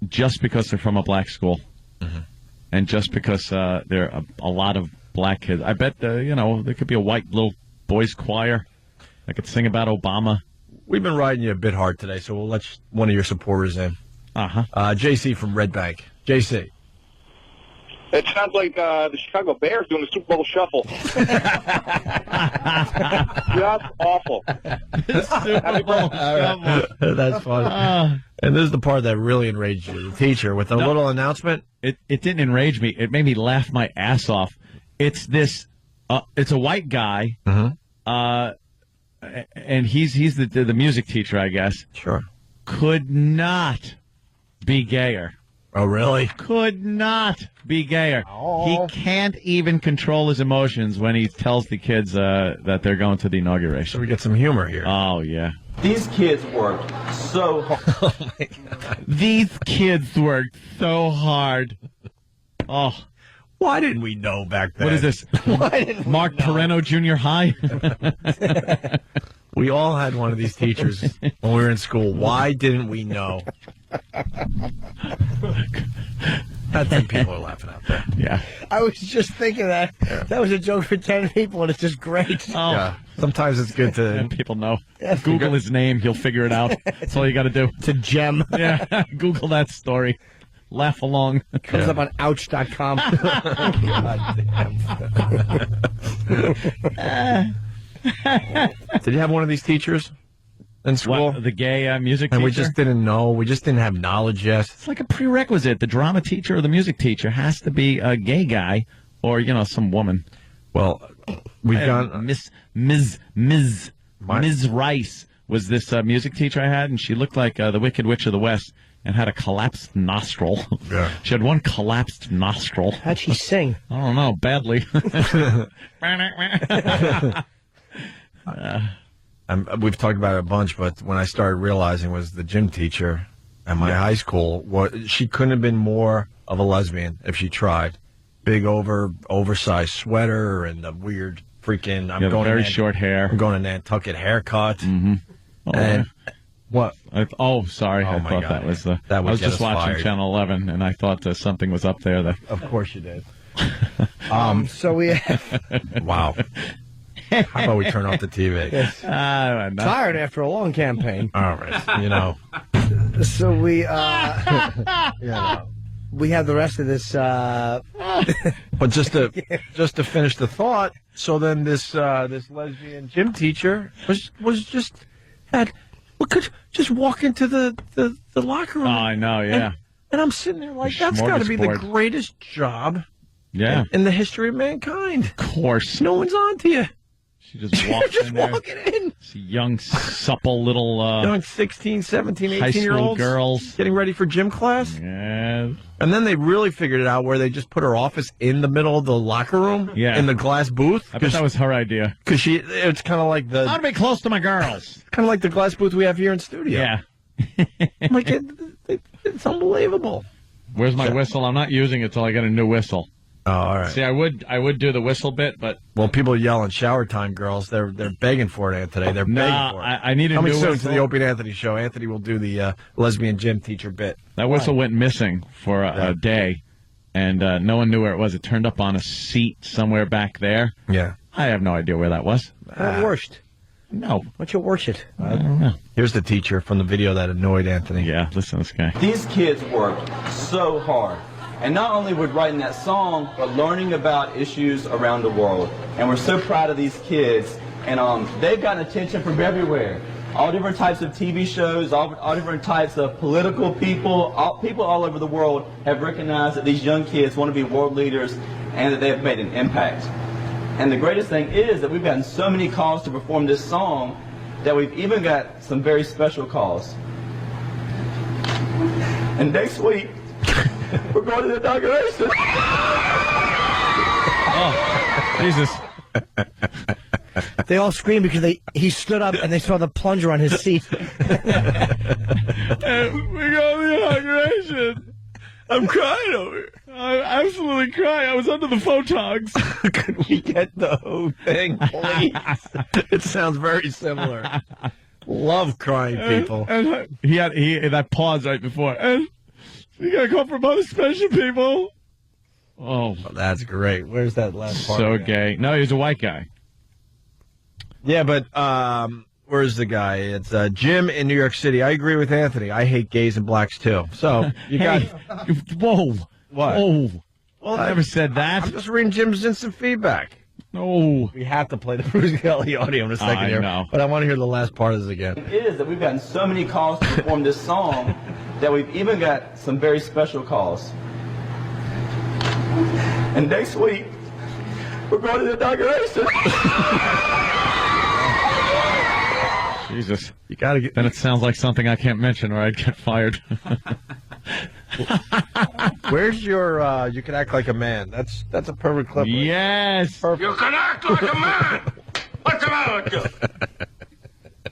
just because they're from a black school, and just because there are a lot of black kids. I bet there could be a white little boys choir that could sing about Obama. We've been riding you a bit hard today, so we'll let one of your supporters in. JC from Red Bank. JC. It sounds like the Chicago Bears doing the Super Bowl shuffle. Just awful. That's funny. And this is the part that really enraged you. The teacher with a little announcement. It didn't enrage me. It made me laugh my ass off. It's this. It's a white guy. And he's the music teacher, I guess. Sure. Could not be gayer. Oh, really? Could not be gayer. He can't even control his emotions when he tells the kids that they're going to the inauguration. So we get some humor here. Oh, yeah. These kids worked so hard. Oh, my God. These kids worked so hard. Oh. Why didn't we know back then? What is this? Mark Perreno Junior High? We all had one of these teachers when we were in school. Why didn't we know? I think people are laughing out there. Yeah. I was just thinking that. That was a joke for 10 people, and it's just great. Oh. Yeah. Sometimes it's good to... And people know. Google his name. He'll figure it out. That's all you got to do. It's a gem. Yeah. Google that story. Laugh along. Comes up on ouch.com. Did you have one of these teachers in school? What, the gay music teacher? And we just didn't know. We just didn't have knowledge yet. It's like a prerequisite. The drama teacher or the music teacher has to be a gay guy or, some woman. Well, we've gone... Ms. Rice was this music teacher I had, and she looked like the Wicked Witch of the West and had a collapsed nostril. Yeah. She had one collapsed nostril. How'd she sing? I don't know, badly. We've talked about it a bunch, but when I started realizing was the gym teacher at my high school, she couldn't have been more of a lesbian if she tried. Big oversized sweater and the weird freaking... very short hair. I'm going to Nantucket haircut. Mm-hmm. Oh, and what? Sorry. I thought God. that was the... That would I was get just us watching fired. Channel 11, and I thought something was up there. Of course you did. So we... Wow. How about we turn off the TV? Yes. Tired after a long campaign. All right. So we... We have the rest of this... But just to finish the thought, so then this lesbian gym teacher was just could just walk into the locker room. Oh, I know, yeah. And I'm sitting there like, that's got to be the smorgasbord. greatest job Yeah. in the history of mankind. Of course. No one's on to you. She just walks in there. Walking in. It's young, supple little Young 16, 17, high school 18-year-olds girls getting ready for gym class. Yeah. And then they really figured it out where they just put her office in the middle of the locker room. Yeah. In the glass booth. I bet that was her idea. Because it's kind of like I want to be close to my girls. kind of like the glass booth we have here in studio. Yeah. I'm like, it's unbelievable. Where's my whistle? I'm not using it till I get a new whistle. Oh, all right. See, I would do the whistle bit, but Well, people yelling shower time, girls. They're begging for it, Anthony. They're begging for it. I need a Coming new soon whistle. to the Opie and Anthony show. Anthony will do the lesbian gym teacher bit. That whistle went missing for a day, and no one knew where it was. It turned up on a seat somewhere back there. Yeah. I have no idea where that was. Worst. No. What's your worst it? I don't know. Here's the teacher from the video that annoyed Anthony. Yeah, listen to this guy. These kids worked so hard. And not only with writing that song, but learning about issues around the world. And we're so proud of these kids. And they've gotten attention from everywhere. All different types of TV shows, all different types of political people. People all over the world have recognized that these young kids want to be world leaders and that they have made an impact. And the greatest thing is that we've gotten so many calls to perform this song that we've even got some very special calls. And next week, we're going to the inauguration. Oh, Jesus. They all screamed because he stood up and they saw the plunger on his seat. We go to the inauguration. I'm crying over it. I'm absolutely crying. I was under the photogs. Could we get the whole thing, please? It sounds very similar. Love crying people. And he had that pause right before. And you got to come from other special people. Oh, that's great. Where's that last part? So again? gay. No, he was a white guy. Yeah, but where's the guy? It's Jim in New York City. I agree with Anthony. I hate gays and blacks too. So you got whoa, what? Whoa. Well, I never said that. I'm just reading Jim's instant feedback. No, we have to play the Bruce Kelly audio in a second here. know. But I want to hear the last part of this again. It is that we've gotten so many calls to perform this song that we've even got some very special calls. And next week, we're going to the inauguration. Jesus. You got to get. Then it sounds like something I can't mention or I'd get fired. Where's your you can act like a man? That's a perfect clip. Yes. Perfect. You can act like a man. What's the matter with you?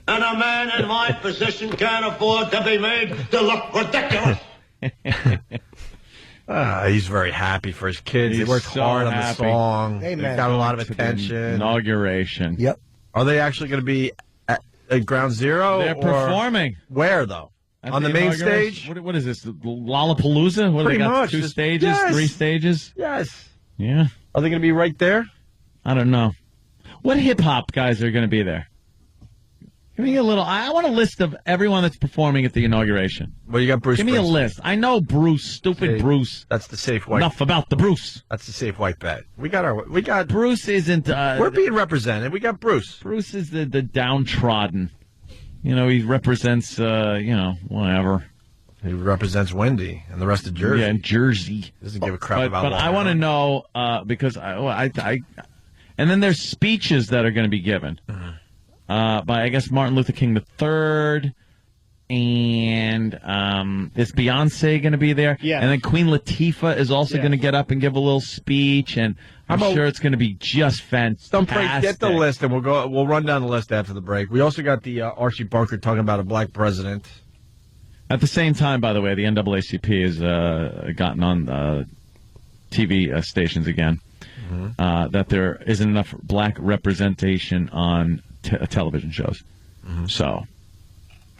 And a man in my position can't afford to be made to look ridiculous. He's very happy for his kids. He's They worked so hard on happy. the song. Hey, They man. got a lot of To the attention. Inauguration. Yep. Are they actually going to be at Ground Zero? They're or performing. Where though? At On the main inauguration? stage? What is this? Lollapalooza? What do they Pretty got? much. 2 Just- stages? yes. 3 stages? Yes. Yeah. Are they going to be right there? I don't know. What hip hop guys are going to be there? Give me a little. I want a list of everyone that's performing at the inauguration. Well, you got Bruce. Give me a Springsteen. list. I know Bruce. Stupid See, Bruce. That's the safe white. Enough about the Bruce. That's the safe white bet. We got. Bruce isn't. We're being represented. We got Bruce. Bruce is the downtrodden. You know, he represents. Whatever. He represents Wendy and the rest of Jersey. Yeah, Jersey. Doesn't give a crap about. But I want to know because I and then there's speeches that are going to be given by I guess Martin Luther King III, and is Beyonce going to be there? Yeah. And then Queen Latifah is also Yeah. going to get up and give a little speech, and I'm sure it's going to be just fantastic. Don't break. Get the list, and we'll run down the list after the break. We also got the Archie Bunker talking about a black president. At the same time, by the way, the NAACP has gotten on TV stations again that there isn't enough black representation on television shows. So,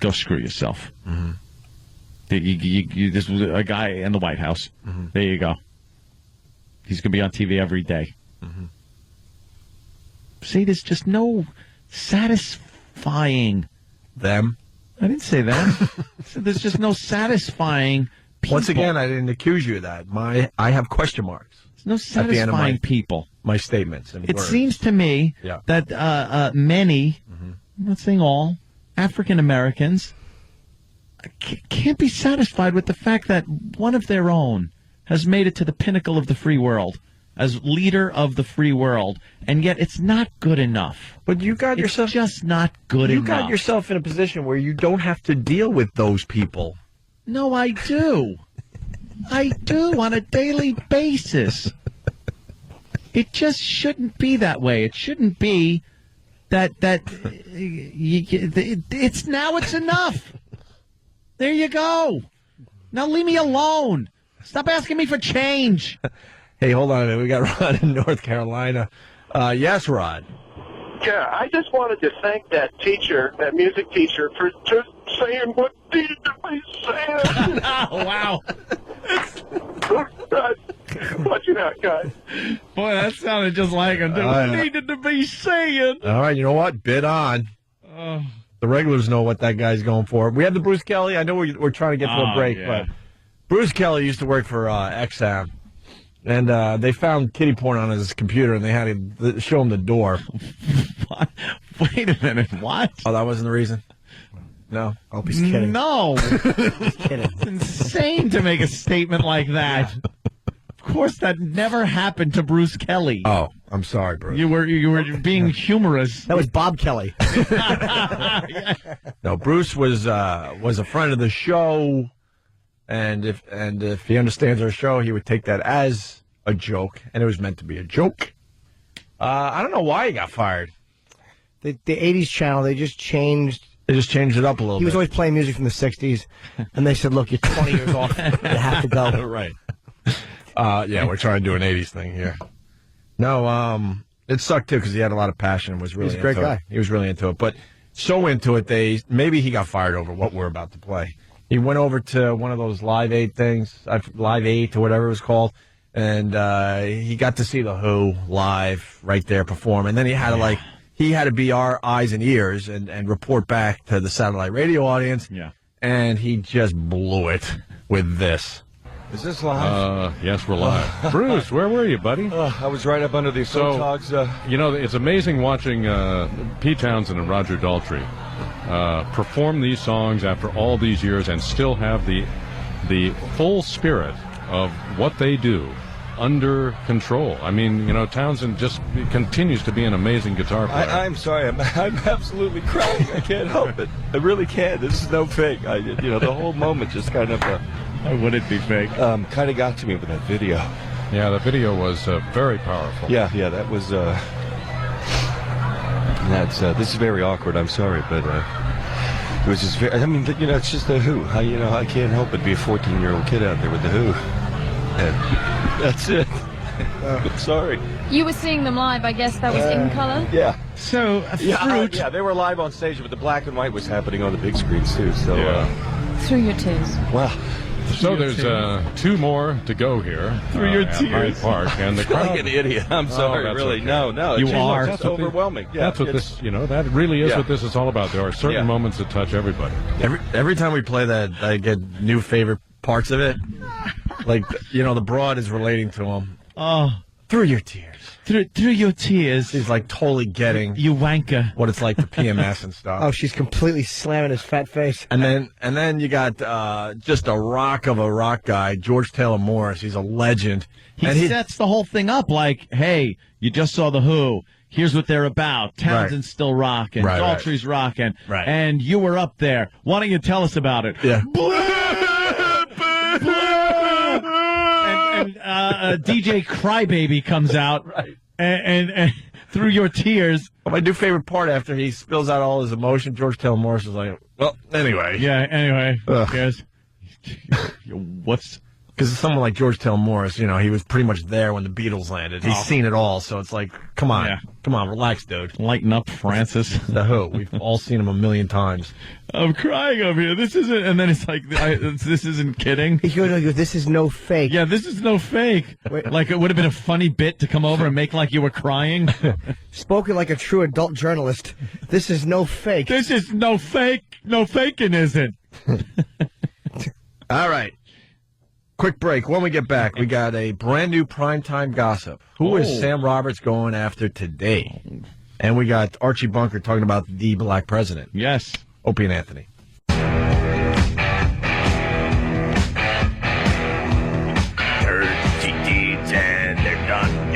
go screw yourself. This was a guy in the White House. There you go. He's going to be on TV every day. See, there's just no satisfying them. I didn't say that. So there's just no satisfying people. Once again, I didn't accuse you of that. I have question marks. There's no at the end of satisfying people. My statements and It words. seems to me Yeah. that many, I'm not saying all, African Americans can't be satisfied with the fact that one of their own has made it to the pinnacle of the free world as leader of the free world, and yet it's not good enough. But you got yourself just not good enough. You got yourself in a position where you don't have to deal with those people. No, I do. I do on a daily basis. It just shouldn't be that way. It shouldn't be it's enough. There you go. Now leave me alone. Stop asking me for change. Hey, hold on a minute. We got Rod in North Carolina. Yes, Rod. Yeah, I just wanted to thank that teacher, that music teacher, for just saying what needed to be said. Oh, wow. Watch it out, guys. Boy, that sounded just like him. What needed to be saying. All right, you know what? Bid on. The regulars know what that guy's going for. We have the Bruce Kelly. I know we're trying to get to a break, but Bruce Kelly used to work for XM. And they found kiddie porn on his computer, and they had to show him the door. What? Wait a minute, what? Oh, that wasn't the reason? No? I hope he's kidding. No. He's kidding. It's insane to make a statement like that. Of course, that never happened to Bruce Kelly. Oh, I'm sorry, Bruce. You were being humorous. That was Bob Kelly. No, Bruce was a friend of the show. And if he understands our show, he would take that as a joke, and it was meant to be a joke. I don't know why he got fired. The 80s channel, they just changed. They just changed it up a little bit. He was always playing music from the 60s, and they said, look, you're 20 years off. You have to go. Right. Yeah, we're trying to do an 80s thing here. No, it sucked, too, because he had a lot of passion and was really He's a great into guy. it. He was really into it. But so into it, maybe he got fired over what we're about to play. He went over to one of those Live 8 things, Live 8 or whatever it was called, and he got to see the Who live right there perform. And then he had to be our eyes and ears and report back to the satellite radio audience. Yeah. And he just blew it with this. Is this live? Yes, we're live. Bruce, where were you, buddy? I was right up under the photogs. You know, it's amazing watching Pete Townsend and Roger Daltrey perform these songs after all these years and still have the full spirit of what they do under control. I mean, you know, Townsend just continues to be an amazing guitar player. I'm sorry. I'm absolutely crying. I can't help it. I really can't. This is no fake. The whole moment just kind of... Why would it be fake? Kind of got to me with that video. Yeah, the video was very powerful. Yeah, that was... this is very awkward. I'm sorry, but it was just very... I mean, it's just the Who. I can't help but be a 14-year-old kid out there with the Who. And that's it. I'm sorry. You were seeing them live, I guess that was in color? Yeah. So, Fruit... yeah, they were live on stage, but the black and white was happening on the big screens, too. So, Through your tears. Wow. So there's 2 more to go here. Through your at tears. Hyde Park, and the crowd. Like an idiot. I'm sorry, that's really. okay. No. You are. That's overwhelming. Yeah, That's what this, that really is Yeah. what this is all about. There are certain moments that touch everybody. Every time we play that, I get new favorite parts of it. Like, the broad is relating to him. Oh. Through your tears. Through your tears. She's like totally getting you wanker what it's like to PMS and stuff. Oh, she's completely slamming his fat face. And then you got just a rock of a rock guy, George Taylor Morris. He's a legend. He sets the whole thing up like, hey, you just saw the Who. Here's what they're about. Townsend's still rocking. Right, Daltrey's rocking. Right. And you were up there. Why don't you tell us about it? Yeah. And DJ Crybaby comes out. Right. And through your tears. My new favorite part after he spills out all his emotion, George Taylor Morris is like, well, anyway. Yeah, anyway. Ugh. Who cares? What's... Because someone like George Taylor Morris, he was pretty much there when the Beatles landed. He's seen it all, so it's like, come on, relax, dude. Lighten up, Francis. The Who. We've all seen him a million times. I'm crying over here. This isn't, and then it's like, this isn't kidding. He goes, this is no fake. Yeah, this is no fake. Like, it would have been a funny bit to come over and make like you were crying. Spoken like a true adult journalist. This is no fake. This is no fake. No faking, is it? All right. Quick break. When we get back, we got a brand new primetime gossip. Who is Sam Roberts going after today? And we got Archie Bunker talking about the black president. Yes. Opie and Anthony. Dirty deeds and they're done.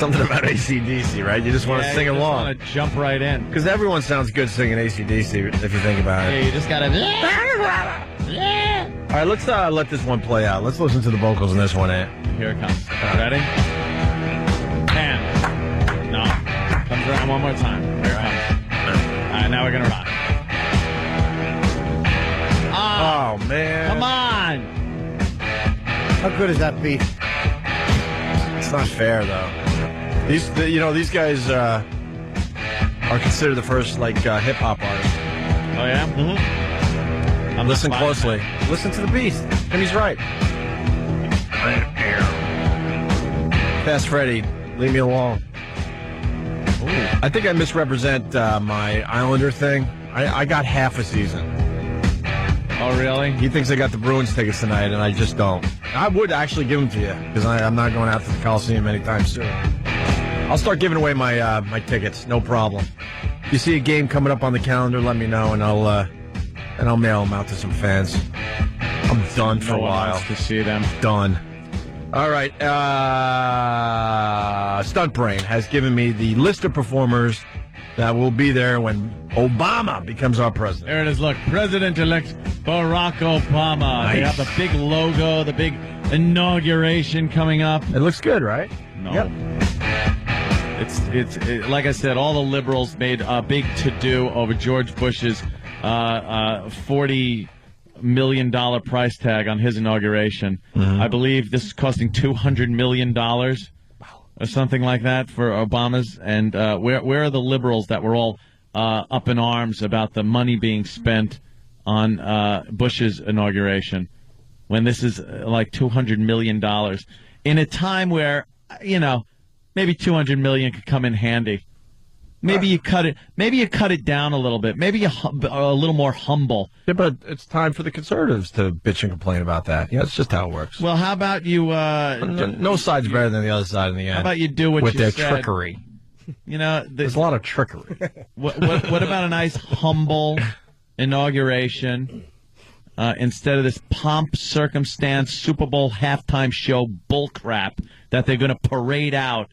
something about AC/DC, right? You just want to sing you along. want to jump right in. Because everyone sounds good singing AC/DC if you think about it. Yeah, you just got to... All right, let's let this one play out. Let's listen to the vocals in this one, Ant. Here it comes. Ready? And... No. Comes around one more time. Here it comes. All right, now we're going to rock. Oh, man. Come on! How good is that beat? It's not fair, though. These guys are considered the first, hip hop artists. Oh, yeah? Mm-hmm. Listen closely. Listen to the beat. Jimmy's right. Fast Freddy, leave me alone. Ooh. I think I misrepresent my Islander thing. I got half a season. Oh, really? He thinks I got the Bruins tickets tonight, and I just don't. I would actually give them to you, because I'm not going out to the Coliseum anytime soon. I'll start giving away my my tickets, no problem. If you see a game coming up on the calendar, let me know, and I'll mail them out to some fans. I'm done for a while. To see them. Done. All right. Stunt Brain has given me the list of performers that will be there when Obama becomes our president. There it is. Look, President-elect Barack Obama. Nice. They have the big logo, the big inauguration coming up. It looks good, right? No. Yep. It's like I said, all the liberals made a big to-do over George Bush's $40 million price tag on his inauguration. Mm-hmm. I believe this is costing $200 million or something like that for Obama's. And where are the liberals that were all up in arms about the money being spent on Bush's inauguration when this is like $200 million in a time where, maybe $200 million could come in handy. Maybe you cut it. Maybe you cut it down a little bit. Maybe you're a little more humble. Yeah, but it's time for the conservatives to bitch and complain about that. Yeah, that's just how it works. Well, how about you? No side's better than the other side in the end. How about you do what with you their said? trickery? There's a lot of trickery. What about a nice humble inauguration instead of this pomp, circumstance, Super Bowl halftime show bullcrap that they're going to parade out?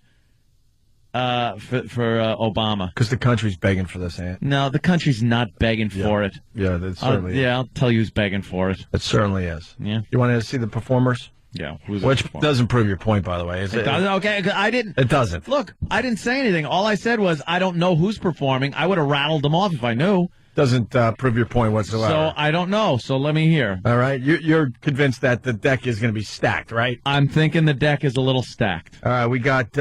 For Obama. Because the country's begging for this, Ant. No, the country's not begging for it. Yeah, it certainly is. Yeah, I'll tell you who's begging for it. It certainly is. Yeah. You want to see the performers? Yeah. Which doesn't prove your point, by the way. Is it? Okay, I didn't. It doesn't. Look, I didn't say anything. All I said was I don't know who's performing. I would have rattled them off if I knew. Doesn't prove your point whatsoever. So I don't know. So let me hear. All right. You're convinced that the deck is going to be stacked, right? I'm thinking the deck is a little stacked. All right. We got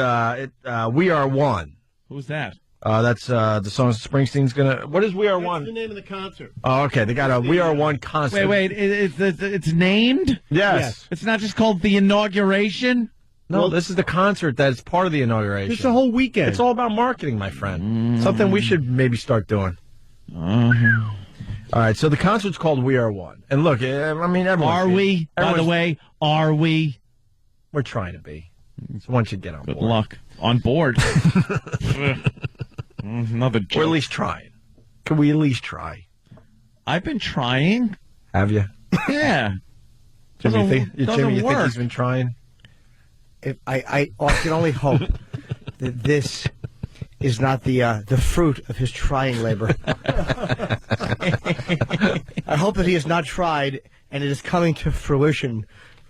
We Are One. Who's that? That's the song Springsteen's gonna. What is We Are One? What's the name of the concert? Oh, okay. They got a We Are One concert. Wait. It's named? Yes. It's not just called the inauguration? No, this is the concert that's part of the inauguration. It's a whole weekend. It's all about marketing, my friend. Something we should maybe start doing. All right. So the concert's called We Are One. And look, I mean, everyone. Are we? By the way, are we? We're trying to be. So once you get on board. Good luck. On board. Another joke. We're at least trying. Can we at least try? I've been trying. Have you? Yeah. Jimmy, you think work. he's been trying? I can only hope that this is not the fruit of his trying labor. I hope that he has not tried and it is coming to fruition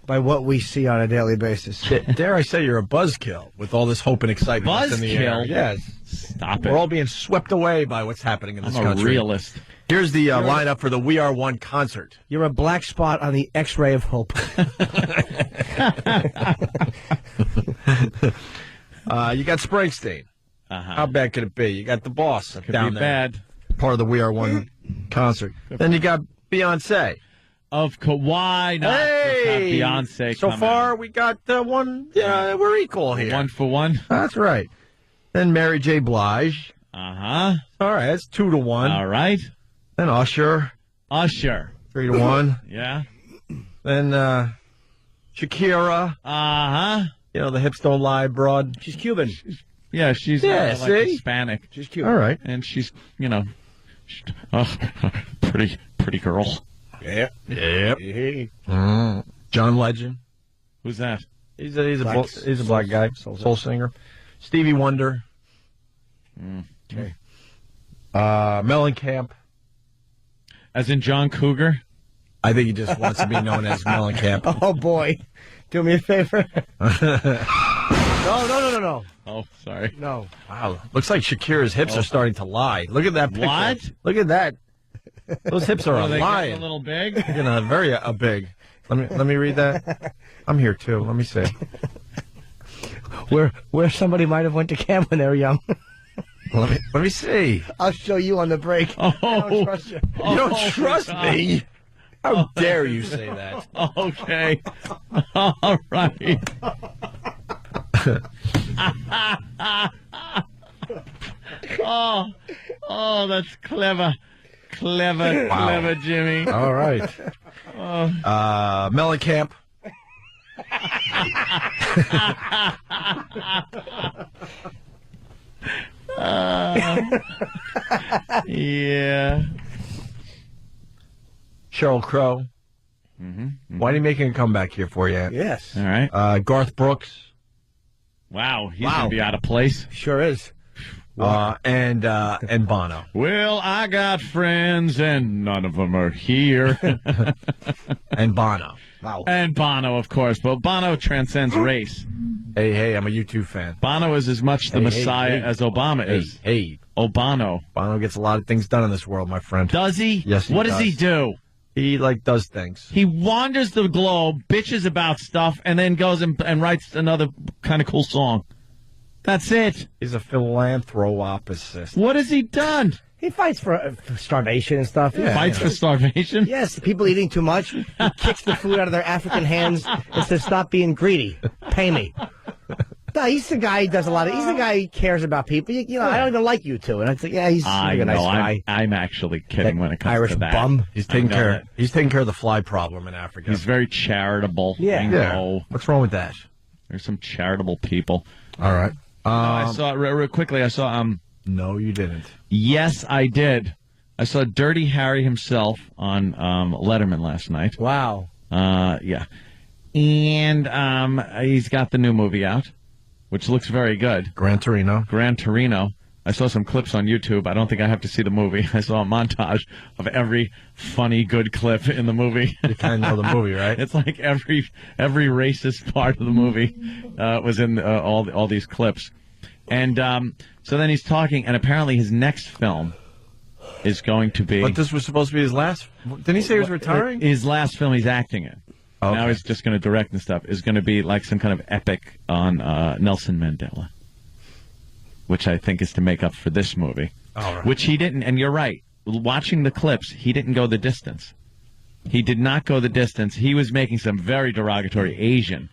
by what we see on a daily basis. Dare I say you're a buzzkill with all this hope and excitement that's in the air. Buzzkill? Yes. Stop it. We're all being swept away by what's happening in this I'm country. a realist. Here's the lineup for the We Are One concert. You're a black spot on the X-ray of hope. You got Springsteen. How bad could it be? You got the boss down there. Bad. Part of the We Are One concert. Then you got Beyonce. Of Kawhi, not Hey! Beyonce. So far, we got one. We're equal here. 1 for 1. That's right. Then Mary J. Blige. Uh-huh. All right, that's 2 to 1. All right. Then Usher. 3 to 1. Yeah. Then Shakira. Uh-huh. You know, the hips don't lie broad. She's Cuban. She's Yeah, like see? Hispanic. She's Cuban. All right. And she's, pretty girl. Yep. John Legend. Who's that? He's a black guy, soul singer. Stevie Wonder. Okay. Mellencamp. As in John Cougar? I think he just wants to be known as Mellencamp. Oh, boy. Do me a favor. No. Oh, sorry. No. Wow. Looks like Shakira's hips are starting to lie. Look at that picture. What? Look at that. Those hips are They lying. getting a little big? You're gonna very big. Let me read that. I'm here too. Let me see. Where somebody might have went to camp when they were young. Let me see. I'll show you on the break. Oh, I don't trust you. You don't trust me? How dare you say that? Okay. All right. Oh, that's clever. Clever, Jimmy. All right. Mellencamp. Yeah. Sheryl Crow. Why are you making a comeback here for you? Yes. All right. Garth Brooks. Wow, he's going to be out of place. Sure is. And Bono. Well, I got friends, and none of them are here. And Bono. Wow. And Bono, of course. But Bono transcends race. Hey, I'm a U2 fan. Bono is as much the Messiah as Obama is. Hey. Bono. Bono gets a lot of things done in this world, my friend. Does he? Yes, he What does he do? He, does things. He wanders the globe, bitches about stuff, and then goes and writes another kind of cool song. That's it. He's a philanthropist. What has he done? He fights for starvation and stuff. Yeah. Fights for starvation? Yes, people eating too much. He kicks the food out of their African hands and says, stop being greedy. Pay me. No, he's the guy who does a lot of... He's the guy who cares about people. I don't even like you two. And I think, he's a nice guy. I'm actually kidding when it comes Irish to that. bum. He's taking care of the fly problem in Africa. He's very charitable. Yeah. I know. What's wrong with that? There's some charitable people. All right. I saw real quickly. I saw. No, you didn't. Yes, I did. I saw Dirty Harry himself on Letterman last night. Wow. Yeah. And he's got the new movie out, which looks very good. Gran Torino. I saw some clips on YouTube. I don't think I have to see the movie. I saw a montage of every funny, good clip in the movie. You kind of know the movie, right? It's like every racist part of the movie was in all these clips. And so then he's talking, and apparently his next film is going to be... But this was supposed to be his last... Didn't he say he was retiring? His last film he's acting in. Okay. Now he's just going to direct and stuff. Is going to be like some kind of epic on Nelson Mandela, which I think is to make up for this movie. All right. Which he didn't, and you're right. Watching the clips, he didn't go the distance. He did not go the distance. He was making some very derogatory Asian,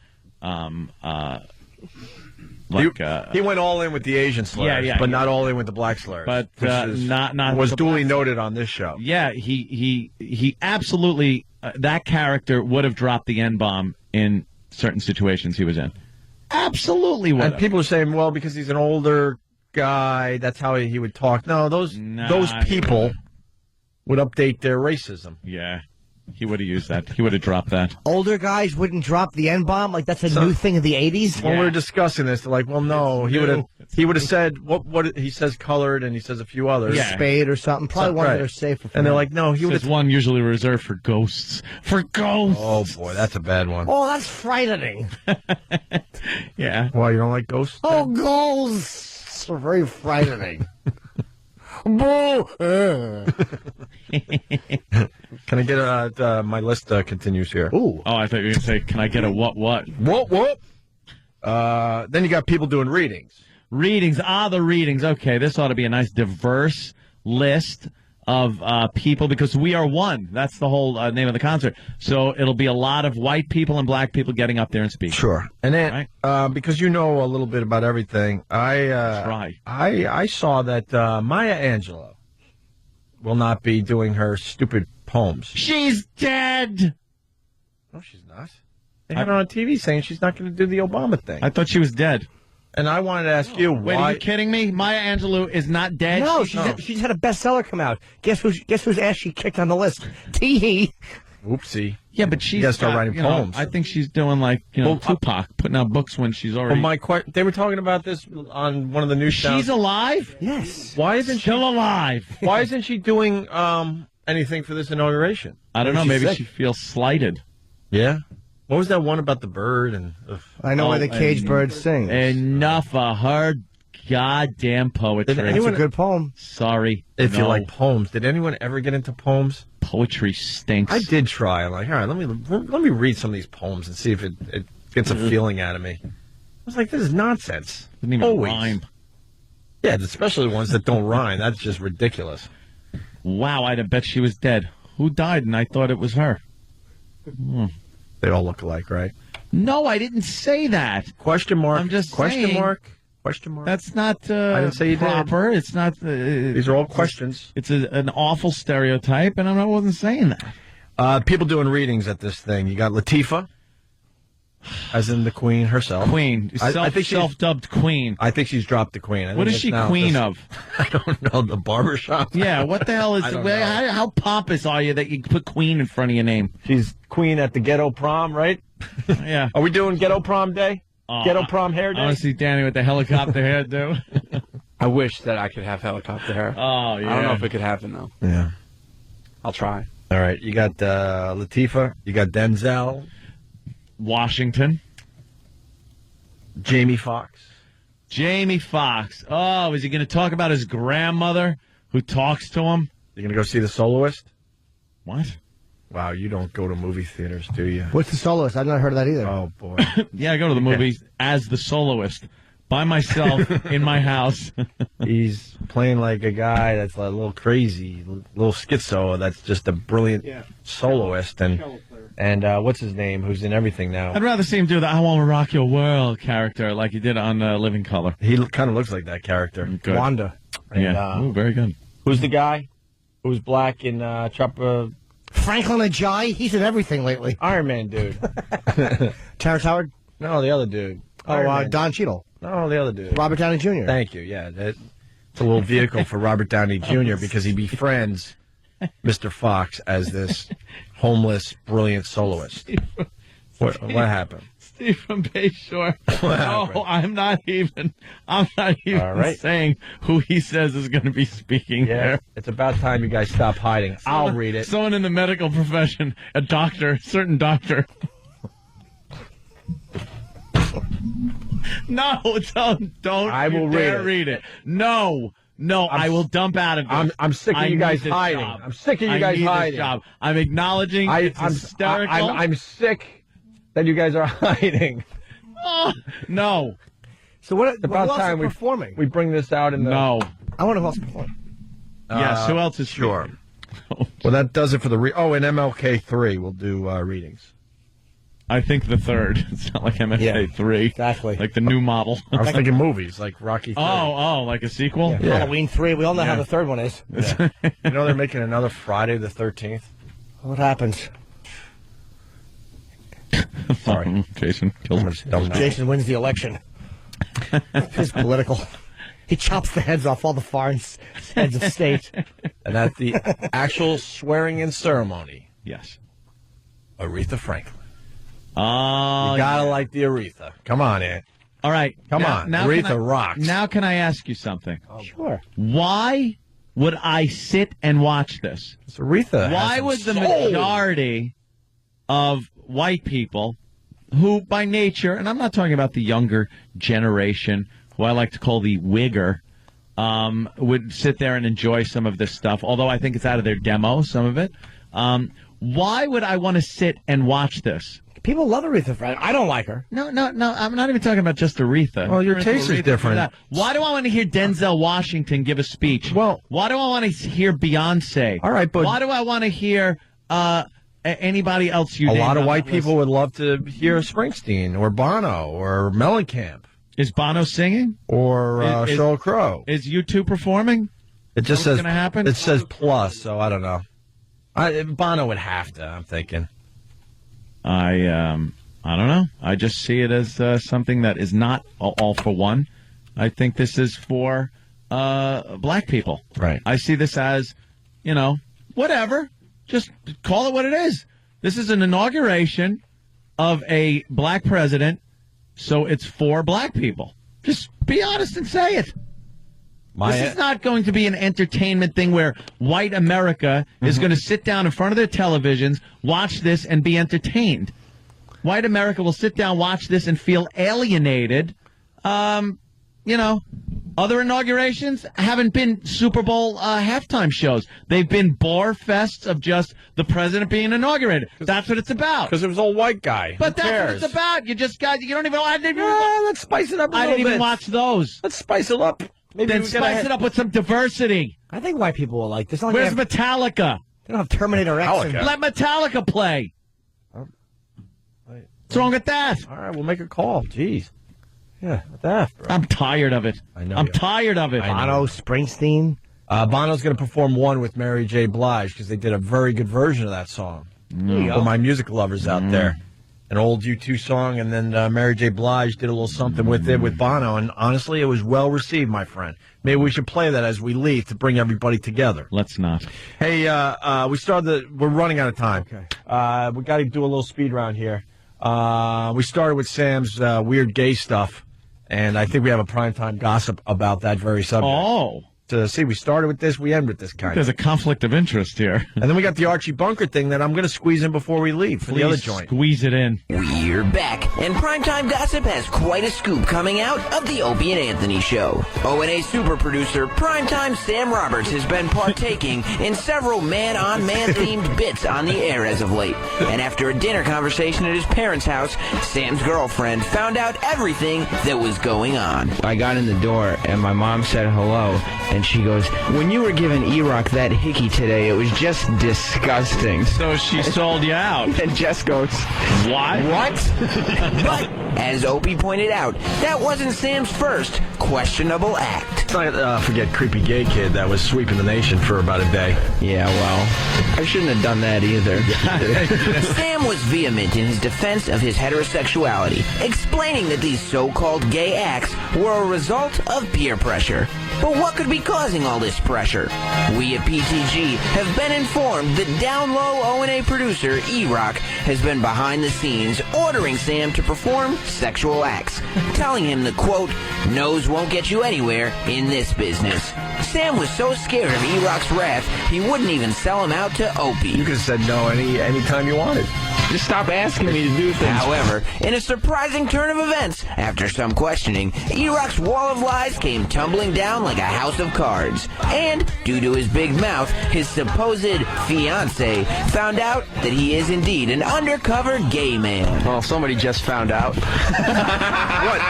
he went all in with the Asian slurs, but not all in with the black slurs. But not was with duly noted on this show. Yeah, he absolutely that character would have dropped the N-bomb in certain situations he was in. Absolutely would. And people are saying, well, because he's an older guy, that's how he would talk. No, those people would update their racism. Yeah. He would have used that. He would have dropped that. Older guys wouldn't drop the N-bomb? Like that's a new thing of the 80s? When we were discussing this, they're like, well, no. He would have said, what he says colored, and he says a few others. Yeah. Spade or something. Probably one that are safer for And they're him. like, no, he would have... one usually reserved for ghosts. For ghosts! Oh, boy, that's a bad one. Oh, that's frightening. Yeah. Why, you don't like ghosts? Oh, ghosts are very frightening. Boo! Can I get my list continues here? Ooh. Oh, I thought you were going to say, can I get a what? Whoop. Then you got people doing readings. Readings. The readings. Okay, this ought to be a nice diverse list of people because we are one. That's the whole name of the concert. So it'll be a lot of white people and black people getting up there and speaking. Sure. And then, because you know a little bit about everything, I saw that Maya Angelou will not be doing her stupid poems. She's dead! No, she's not. They had her on TV saying she's not going to do the Obama thing. I thought she was dead. And I wanted to ask you, Wait, are you kidding me? Maya Angelou is not dead? No, she just had a bestseller come out. Guess whose ass she kicked on the list? Tee-hee. Oopsie. Yeah, but she's You gotta start got, writing you know, poems. I think she's doing like Tupac, putting out books when she's already. They were talking about this on one of the news. She's alive. Yes. Why isn't still alive? Why isn't she doing anything for this inauguration? I don't know. She's Maybe sick. she feels slighted. Yeah. What was that one about the bird? And I know why the caged bird sings. Enough of her goddamn poetry. That's a good poem. Sorry. If you No. like poems, did anyone ever get into poems? Poetry stinks. I did try. I'm like, all right, let me read some of these poems and see if it gets a feeling out of me. I was like, this is nonsense. Didn't even Always. rhyme. Yeah, especially the ones that don't rhyme. That's just ridiculous. Wow, I'd have bet she was dead. Who died? And I thought it was her. They all look alike, right? No, I didn't say that. Question mark. I'm just question saying, mark. Question mark. That's not I didn't say you did. proper. It's not. These are all questions. It's an awful stereotype, and I wasn't saying that. People doing readings at this thing. You got Latifah, as in the Queen herself. Queen. I think she's- Self-dubbed Queen. I think she's dropped the Queen. What is she queen of? I don't know. The barbershop. Yeah, what the hell is... I don't know. How pompous are you that you put Queen in front of your name? She's queen at the ghetto prom, right? Yeah. Are we doing ghetto prom day? Oh, Ghetto prom hair day? I want to see Danny with the helicopter hairdo. I wish that I could have helicopter hair. Oh, yeah. I don't know if it could happen, though. Yeah. I'll try. All right. You got Latifah. You got Denzel. Washington. Jamie Foxx. Jamie Foxx. Oh, is he going to talk about his grandmother who talks to him? You going to go see The Soloist? What? Wow, you don't go to movie theaters, do you? What's the soloist? I've not heard of that either. Oh, boy. Yeah, I go to the movies as the soloist. By myself in my house. He's playing like a guy that's a little crazy, a little schizo, that's just a brilliant soloist. And what's his name, who's in everything now? I'd rather see him do the I Want to Rock Your World character like he did on Living Color. He kind of looks like that character. Good. Wanda. And, Yeah. Ooh, very good. Who's the guy who's black in Franklin Ajayi? He's in everything lately. Iron Man dude? Terrence Howard? No, the other dude. Oh, Iron Man. Don Cheadle. No, the other dude. Robert Downey Jr. Thank you. Yeah, it's a little vehicle for Robert Downey Jr. because he befriends Mr. Fox as this homeless, brilliant soloist. What happened? Steve from Bayshore. What happened? No, I'm not even All right. saying who he says is going to be speaking there. It's about time you guys stop hiding. I'll read it. Someone in the medical profession, a doctor, certain doctor. No, don't. I will read it. No, I will dump out of this. I'm sick of you I guys need this hiding. job. I'm sick of you I guys need this hiding. job. I'm acknowledging it's hysterical. I'm sick that you guys are hiding. Oh, no. So what? It's about who else time is performing? we bring this out in the. No. I wonder who else is performing. Yes, who else is sure? speaking? Well, that does it for the. in MLK 3, we'll do readings. I think the third. It's not like MFA 3. Exactly. Like the new model. I was thinking movies like Rocky 3. Oh, like a sequel? Yeah. Halloween 3. We all know how Yeah. the third one is. Yeah. You know they're making another Friday the 13th. What happens? Sorry, Jason killed me. Jason wins the election. It's political. He chops the heads off all the foreign heads of state. And at the actual swearing-in ceremony, Yes. Aretha Franklin. Oh, You gotta like the Aretha. Come on, Ant. all right. Come Now- on. now can Aretha I- rocks. Now can I ask you something? Sure. Why would I sit and watch this? It's Aretha. Why has would the some soul. majority of white people who by nature, and I'm not talking about the younger generation, who I like to call the wigger, would sit there and enjoy some of this stuff, although I think it's out of their demo, some of it. Why would I want to sit and watch this? People love Aretha Franklin. I don't like her. No, I'm not even talking about just Aretha. Well, your Aretha, taste is Aretha, different. that. Why do I want to hear Denzel Washington give a speech? Well, why do I want to hear Beyonce? All right, but why do I want to hear anybody else? a lot of white people would love to hear Springsteen or Bono or Mellencamp. Is Bono singing? Or Sheryl Crow. Is U2 performing? It just What's says gonna happen? It says plus, so I don't know. Bono would have to. I'm thinking. I don't know. I just see it as something that is not all for one. I think this is for black people. Right. I see this as, whatever. Just call it what it is. This is an inauguration of a black president, so it's for black people. Just be honest and say it. This is not going to be an entertainment thing where white America is going to sit down in front of their televisions, watch this, and be entertained. White America will sit down, watch this, and feel alienated. Other inaugurations haven't been Super Bowl halftime shows. They've been bore fests of just the president being inaugurated. That's what it's about. Because it was all white guy. But that's what it's about. You don't even. Let's spice it up a little bit. I didn't even watch those. Let's spice it up. Maybe Then spice it up with some diversity. I think white people will like this. Where's Metallica? They don't have Terminator X. Let Metallica play. What's wrong with that? All right, we'll make a call. Jeez. Yeah, what the F, bro? I'm tired of it. I know. I'm tired of it. Bono, Springsteen. Bono's going to perform one with Mary J. Blige because they did a very good version of that song. For my music lovers out there. An old U2 song, and then Mary J. Blige did a little something with it with Bono, and honestly, it was well received, my friend. Maybe we should play that as we leave to bring everybody together. Let's not. Hey, we're running out of time. Okay. We got to do a little speed round here. We started with Sam's weird gay stuff, and I think we have a primetime gossip about that very subject. Oh. We started with this, we end with this kind There's a conflict of interest here. And then we got the Archie Bunker thing that I'm going to squeeze in before we leave for the other joint. Squeeze it in. We're back, and Primetime Gossip has quite a scoop coming out of the Opie and Anthony Show. O&A super producer Primetime Sam Roberts has been partaking in several man-on-man themed bits on the air as of late. And after a dinner conversation at his parents' house, Sam's girlfriend found out everything that was going on. I got in the door, and my mom said hello, and she goes, "When you were giving E-Rock that hickey today, it was just disgusting." So she sold you out. And Jess goes, "What? But, as Opie pointed out, that wasn't Sam's first questionable act. Let's not forget creepy gay kid that was sweeping the nation for about a day. Yeah, well, I shouldn't have done that either. Sam was vehement in his defense of his heterosexuality, explaining that these so-called gay acts were a result of peer pressure. But what could be causing all this pressure? We at PTG have been informed that down low O&A producer E-Rock has been behind the scenes ordering Sam to perform sexual acts, telling him the quote, "Nose won't get you anywhere in this business." Sam was so scared of E-Rock's wrath, he wouldn't even sell him out to Opie. You could have said no any time you wanted. Just stop asking me to do things. However, in a surprising turn of events, after some questioning, E-Rock's wall of lies came tumbling down like a house of cards. And, due to his big mouth, his supposed fiancé found out that he is indeed an undercover gay man. Well, somebody just found out. What?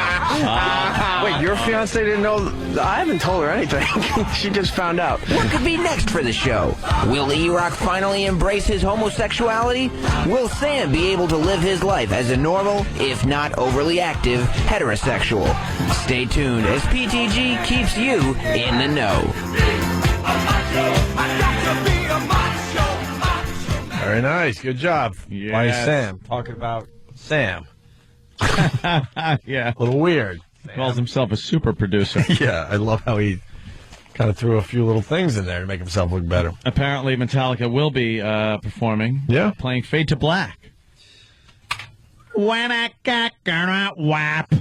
Wait, your fiancé didn't know? I haven't told her anything. She just found out. What could be next for the show? Will E-Rock finally embrace his homosexuality? Will Sam be able to live his life as a normal, if not overly active, heterosexual? Stay tuned as PTG keeps you in the know. Very nice. Good job. Yes. By Sam. Talking about Sam. Yeah. A little weird. Calls himself a super producer. Yeah, I love how he kind of threw a few little things in there to make himself look better. Apparently, Metallica will be performing. Yeah. Playing Fade to Black. When I got whap.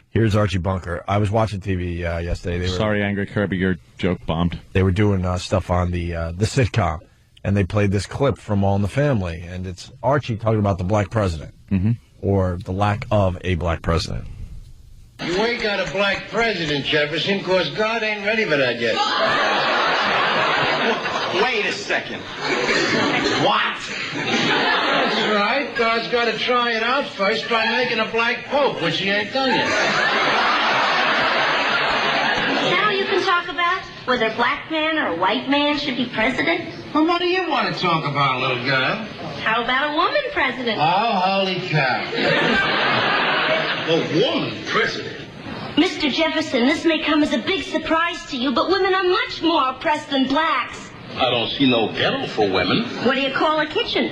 Here's Archie Bunker. I was watching TV yesterday. Sorry, Angry Kirby, your joke bombed. They were doing stuff on the sitcom, and they played this clip from All in the Family, and it's Archie talking about the black president, or the lack of a black president. You ain't got a black president, Jefferson, because God ain't ready for that yet. Wait a second. What? That's right. God's got to try it out first by making a black pope, which he ain't done yet. Now you can talk about whether a black man or a white man should be president? Well, what do you want to talk about, little girl? How about a woman president? Oh, holy cow. A woman president? Mr. Jefferson, this may come as a big surprise to you, but women are much more oppressed than blacks. I don't see no ghetto for women. What do you call a kitchen?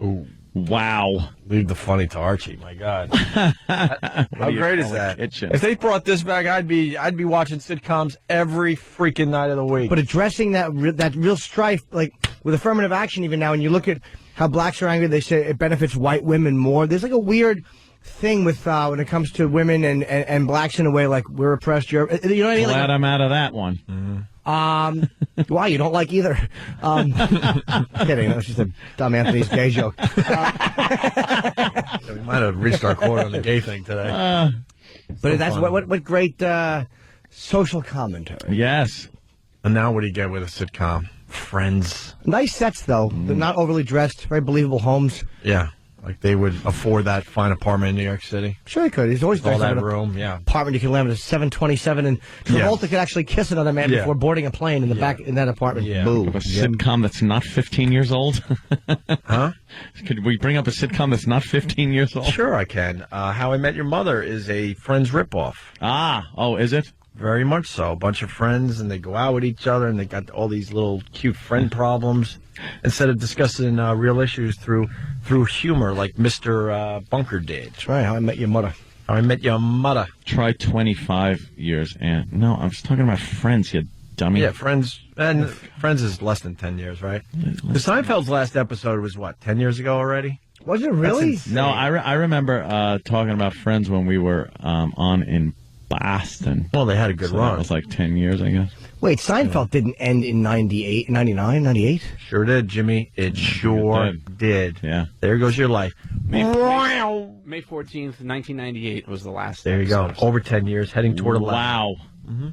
Ooh. Wow. Leave the funny to Archie, my God. How great is that? If they brought this back, I'd be watching sitcoms every freaking night of the week. But addressing that real strife, like with affirmative action even now, and you look at how blacks are angry, they say it benefits white women more. There's like a weird thing with when it comes to women and blacks in a way, like we're oppressed. You know what I mean? Glad Like, I'm out of that one. why you don't like either? Kidding. That was just a dumb Anthony's gay joke. We might have reached our quota on the gay thing today. But that's what great social commentary. Yes. And now what do you get with a sitcom? Friends. Nice sets, though. They're not overly dressed. Very believable homes. Yeah. Like they would afford that fine apartment in New York City. Sure they could. He's always all nice that having room, yeah. Apartment you can land at 727, and Travolta could actually kiss another man before boarding a plane in the back in that apartment. Yeah. Boo. A sitcom that's not 15 years old? Huh? Could we bring up a sitcom that's not 15 years old? Sure I can. How I Met Your Mother is a Friends ripoff. Oh, is it? Very much so. A bunch of friends, and they go out with each other, and they got all these little cute friend problems. Instead of discussing real issues through humor, like Mr. Bunker did. That's right. How I Met Your Mother. How I Met Your Mother. Try 25 years, and no, I was talking about Friends, you dummy. Yeah, Friends, and Friends is less than 10 years, right? The Seinfeld's last episode was what, 10 years ago already? Was it really? No, I remember talking about Friends when we were on in Boston. Well, they had a good run. That was like 10 years, I guess. Wait, Seinfeld didn't end in 98, 99, 98? Sure did, Jimmy. It sure did. Yeah. There goes your life. May 14th, 1998 was the last. There you go. episode. Over 10 years, heading toward 11. Wow. Mm-hmm.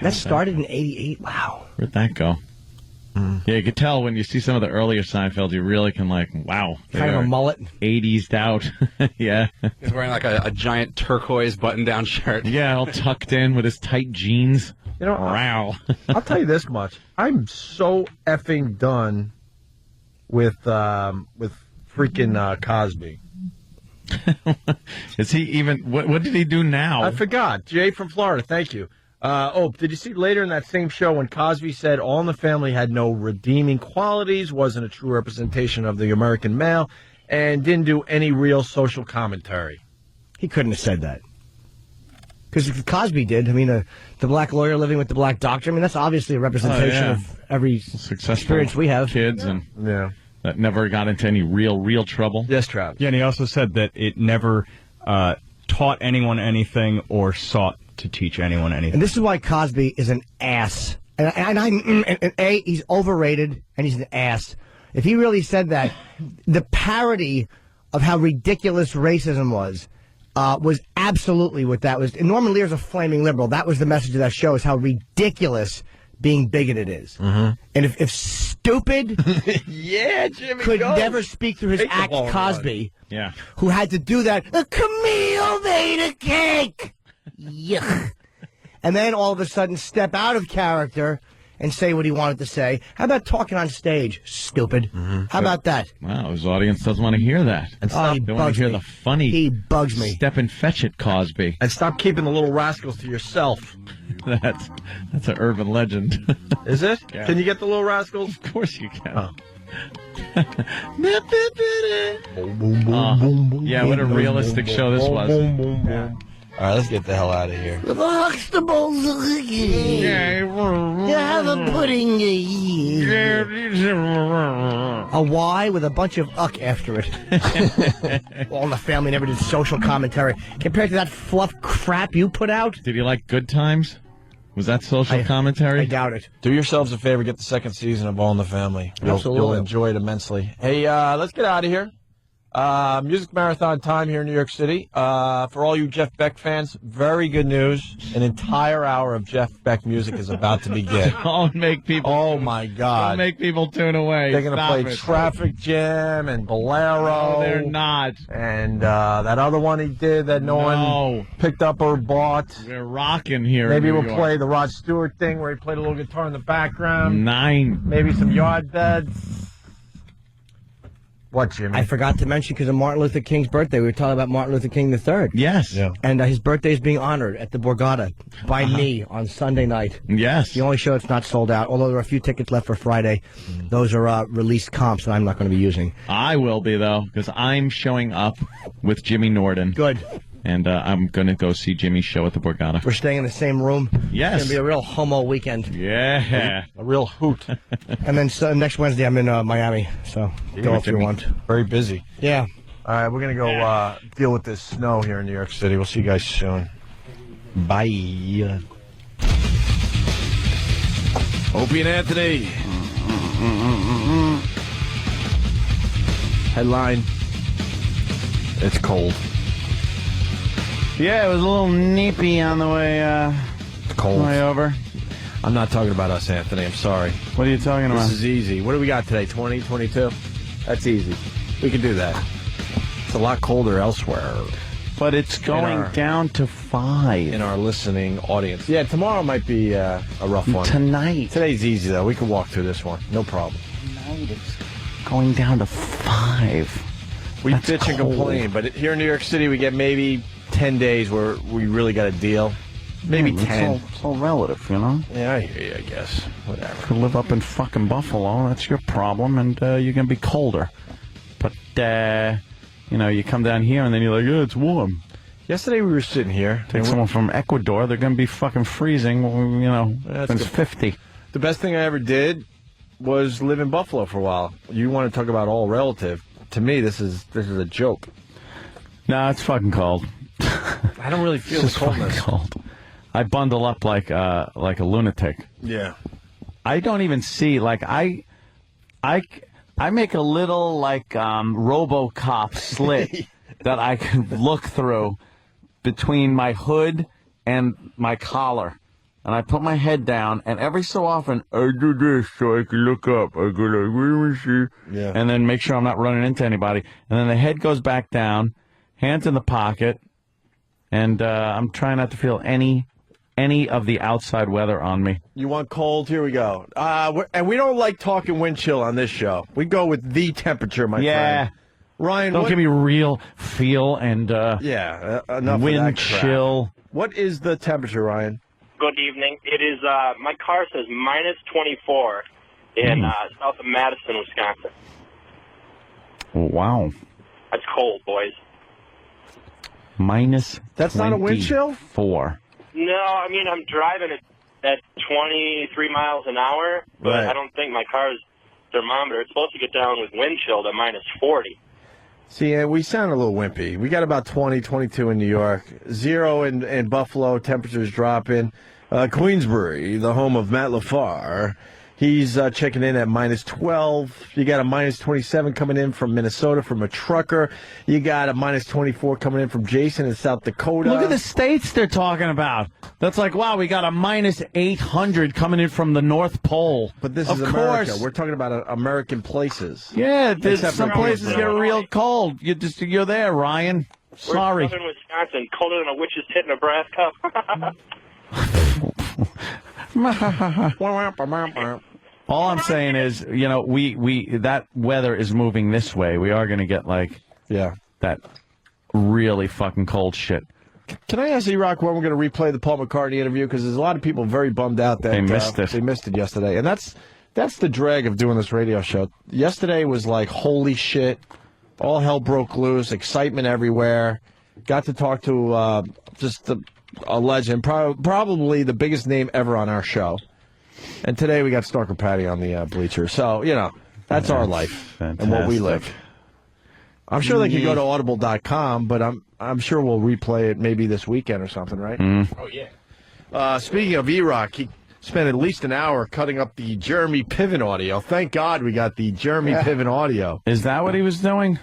That started in 88. Wow. Where'd that go? Yeah, you could tell when you see some of the earlier Seinfeld, you really can wow. Kind of a mullet. 80'd out. Yeah. He's wearing like a giant turquoise button-down shirt. Yeah, all tucked in with his tight jeans. You know, wow. I'll tell you this much. I'm so effing done with freaking Cosby. Is he even... What did he do now? I forgot. Jay from Florida, thank you. Did you see later in that same show when Cosby said All in the Family had no redeeming qualities, wasn't a true representation of the American male, and didn't do any real social commentary? He couldn't have said that. Because Cosby did. I mean, the black lawyer living with the black doctor. I mean, that's obviously a representation of every successful experience we have. Kids and that never got into any real trouble. Yes, Travis. Yeah, and he also said that it never taught anyone anything or sought to teach anyone anything. And this is why Cosby is an ass. And he's overrated, and he's an ass. If he really said that, the parody of how ridiculous racism was absolutely what that was. And Norman Lear's a flaming liberal. That was the message of that show, is how ridiculous being bigoted is. Mm-hmm. And if stupid yeah, Jimmy could goes. never speak through his Take the act, ball, Cosby, yeah, who had to do that, Camille made a cake. Yuck. And then all of a sudden step out of character and say what he wanted to say. How about talking on stage, stupid? How about that? Wow, his audience doesn't want to hear that. And stop, they want to hear the funny. He bugs me. Step and fetch it, Cosby. And stop keeping the little rascals to yourself. That's an urban legend. Is it? Yeah. Can you get the little rascals? Of course you can. Oh. Yeah, what a realistic show this was. Yeah. All right, let's get the hell out of here. The Huxtables you have a pudding. A Y with a bunch of uck after it. All in the Family never did social commentary. Compared to that fluff crap you put out. Did you like Good Times? Was that social commentary? I doubt it. Do yourselves a favor, get the second season of All in the Family. You'll enjoy it immensely. Hey, let's get out of here. Music marathon time here in New York City. For all you Jeff Beck fans, very good news. An entire hour of Jeff Beck music is about to begin. Don't make people. Oh my God! Don't make people tune away. They're going to play Traffic Jam and Bolero. No, they're not. And that other one he did that no one picked up or bought. We're rocking here. Maybe in New we'll York. play the Rod Stewart thing where he played a little guitar in the background. 9. Maybe some yard beds. What, Jimmy? I forgot to mention, because of Martin Luther King's birthday, we were talking about Martin Luther King III. Yes. Yeah. And his birthday is being honored at the Borgata by me on Sunday night. Yes. The only show that's not sold out, although there are a few tickets left for Friday. Those are released comps that I'm not going to be using. I will be, though, because I'm showing up with Jimmy Norden. Good. And I'm going to go see Jimmy's show at the Borgata. We're staying in the same room. Yes. It's going to be a real homo weekend. Yeah. A real hoot. And then next Wednesday I'm in Miami, so go if you want. Very busy. Yeah. All right, we're going to go deal with this snow here in New York City. We'll see you guys soon. Bye. Opie and Anthony. Headline. It's cold. Yeah, it was a little nippy on the way, cold. way over. I'm not talking about us, Anthony. I'm sorry. What are you talking about? This is easy. What do we got today? 20, 22? That's easy. We can do that. It's a lot colder elsewhere. But it's going down to 5. In our listening audience. Yeah, tomorrow might be a rough one. Tonight. Today's easy, though. We can walk through this one. No problem. Tonight it's going down to 5. We That's bitch and cold. complain, but here in New York City, we get maybe 10 days where we really got a deal. Maybe 10. It's all relative, you know? Yeah, I hear you, I guess. Whatever. If you live up in fucking Buffalo, that's your problem, and you're going to be colder. But, you come down here, and then you're like, yeah, it's warm. Yesterday we were sitting here. Take someone from Ecuador, they're going to be fucking freezing, That's it's good. 50. The best thing I ever did was live in Buffalo for a while. You want to talk about all relative. To me, this is a joke. No, it's fucking cold. I don't really feel It's the just fucking coldness. cold. I bundle up like a lunatic. Yeah. I don't even see, I make a little, RoboCop slit that I can look through between my hood and my collar. And I put my head down, and every so often, I do this so I can look up. I go like, where is she? Yeah. And then make sure I'm not running into anybody. And then the head goes back down, hands in the pocket, and I'm trying not to feel any of the outside weather on me. You want cold? Here we go. And we don't like talking wind chill on this show. We go with the temperature, my friend. Ryan, Don't what- give me real feel and enough of that wind crap. chill. What is the temperature, Ryan? Good evening. It is, my car says minus 24 in south of Madison, Wisconsin. Wow. That's cold, boys. Minus That's not a wind chill? 4. No, I mean, I'm driving at 23 miles an hour, but Right. I don't think my car's thermometer, it's supposed to get down with wind chill to minus 40. See, we sound a little wimpy. We got about 20, 22 in New York. 0 in Buffalo. Temperatures dropping. Queensbury, the home of Matt LaFar, he's checking in at minus 12. You got a minus 27 coming in from Minnesota from a trucker. You got a minus 24 coming in from Jason in South Dakota. Look at the states they're talking about. That's like, wow, we got a minus 800 coming in from the North Pole. But this of is America. course. We're talking about American places. Yeah, Except some for places get Queensbury. real cold. You're there, Ryan. Sorry. We're southern Wisconsin, colder than a witch's tit in Nebraska. All I'm saying is, we that weather is moving this way. We are going to get that really fucking cold shit. Can I ask E-Rock when we're going to replay the Paul McCartney interview? Because there's a lot of people very bummed out that They missed it. They missed it yesterday. And that's the drag of doing this radio show. Yesterday was like, holy shit. All hell broke loose. Excitement everywhere. Got to talk to just a legend. Probably the biggest name ever on our show. And today we got Stalker Patty on the bleacher. So, that's our life and what we live. I'm sure they could go to audible.com, but I'm sure we'll replay it maybe this weekend or something, right? Oh, yeah. Speaking of E-Rock, he spent at least an hour cutting up the Jeremy Piven audio. Thank God we got the Jeremy Piven audio. Is that what he was doing?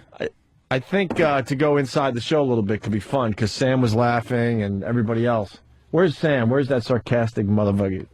I think to go inside the show a little bit could be fun because Sam was laughing and everybody else. Where's Sam? Where's that sarcastic motherfucker?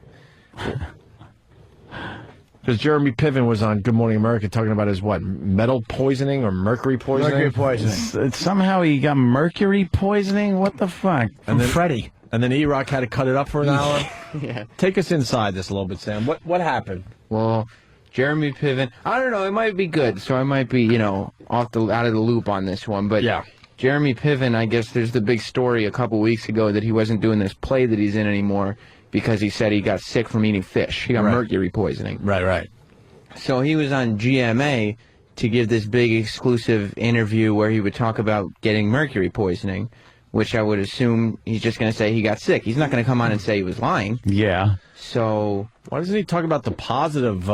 Because Jeremy Piven was on Good Morning America talking about his, metal poisoning or mercury poisoning? Mercury poisoning. Somehow he got mercury poisoning? What the fuck? And then Freddie. And then E-Rock had to cut it up for an hour? Yeah. Take us inside this a little bit, Sam. What happened? Well, Jeremy Piven, I don't know, it might be good, so I might be, out of the loop on this one, but yeah. Jeremy Piven, I guess there's the big story a couple weeks ago that he wasn't doing this play that he's in anymore because he said he got sick from eating fish. He got mercury poisoning. Right. So he was on GMA to give this big exclusive interview where he would talk about getting mercury poisoning. which I would assume he's just going to say he got sick. He's not going to come on and say he was lying. Yeah. So why doesn't he talk about the positive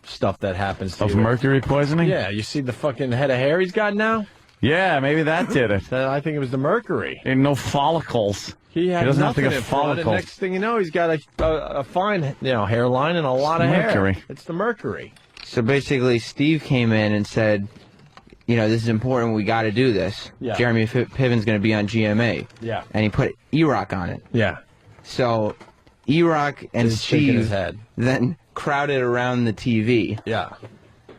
stuff that happens to Of you? mercury poisoning? Yeah, you see the fucking head of hair he's got now? Yeah, maybe that did it. I think it was the mercury. And no follicles. He had doesn't have nothing to get in front. And follicles. next thing you know, he's got a fine hairline and a lot of mercury. hair. It's the mercury. So basically, Steve came in and said, you know, this is important. We got to do this. Yeah. Jeremy Piven's going to be on GMA. Yeah. And he put E-Rock on it. Yeah. So E-Rock and He's shaking his Steve head. then crowded around the TV. Yeah.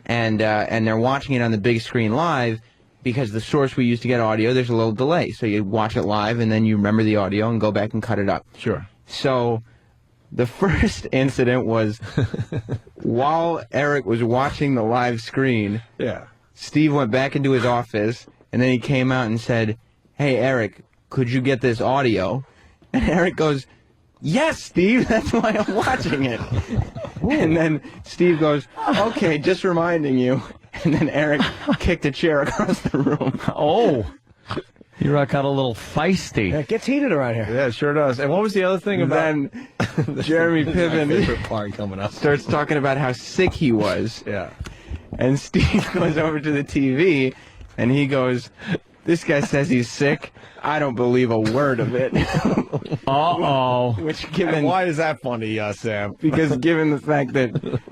And they're watching it on the big screen live because the source we use to get audio, there's a little delay. So you watch it live and then you remember the audio and go back and cut it up. Sure. So the first incident was while Eric was watching the live screen, Yeah. Steve went back into his office and then he came out and said, "Hey, Eric, could you get this audio?" And Eric goes, "Yes, Steve, that's why I'm watching it." And then Steve goes, "Okay, just reminding you." And then Eric kicked a chair across the room. Oh. E-Rock got a little feisty. It gets heated around here. Yeah, it sure does. And what was the other thing about Then Jeremy my favorite Piven part coming up? starts talking about how sick he was. Yeah. And Steve goes over to the TV and he goes, "This guy says he's sick. I don't believe a word of it." Uh-oh. Which And given why is that funny, Sam? because given the fact that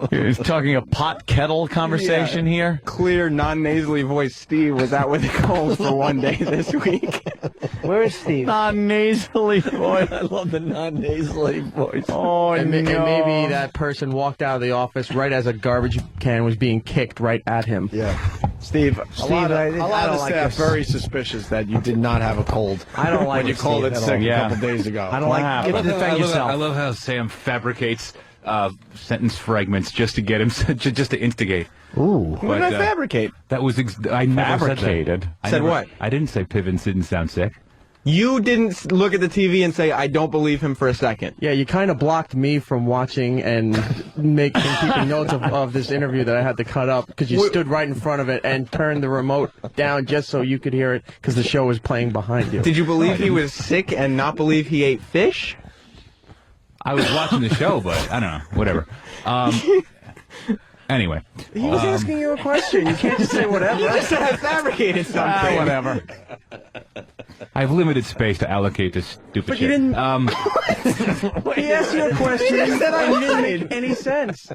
He's talking a pot kettle conversation here. clear, non-nasally voice Steve was out with a cold for one day this week. Where is Steve? Non-nasally voice. I love the non-nasally voice. Oh, And, no. and maybe that person walked out of the office right as a garbage can was being kicked right at him. Yeah. Steve, a lot I of don't the like staff this. very suspicious that you did not have a cold. I don't like when you it, called Steve, it at sick all. Yeah. a couple days ago. I don't like. Get to defend yourself. I love how Sam fabricates sentence fragments just to get him, just to instigate. Ooh. What did I fabricate? That was I never Fabricated. Said what? I didn't say Piven didn't sound sick. You didn't look at the TV and say, "I don't believe him" for a second. Yeah, you kind of blocked me from watching and keeping notes of this interview that I had to cut up because you stood right in front of it and turned the remote down just so you could hear it because the show was playing behind you. Did you believe he was sick and not believe he ate fish? I was watching the show, but I don't know. Whatever. Anyway. He was asking you a question. You can't just say whatever. You just said I fabricated something. Whatever. I have limited space to allocate this stupid But shit. you didn't- He He asked you a question You just said I and it didn't lied. make any sense.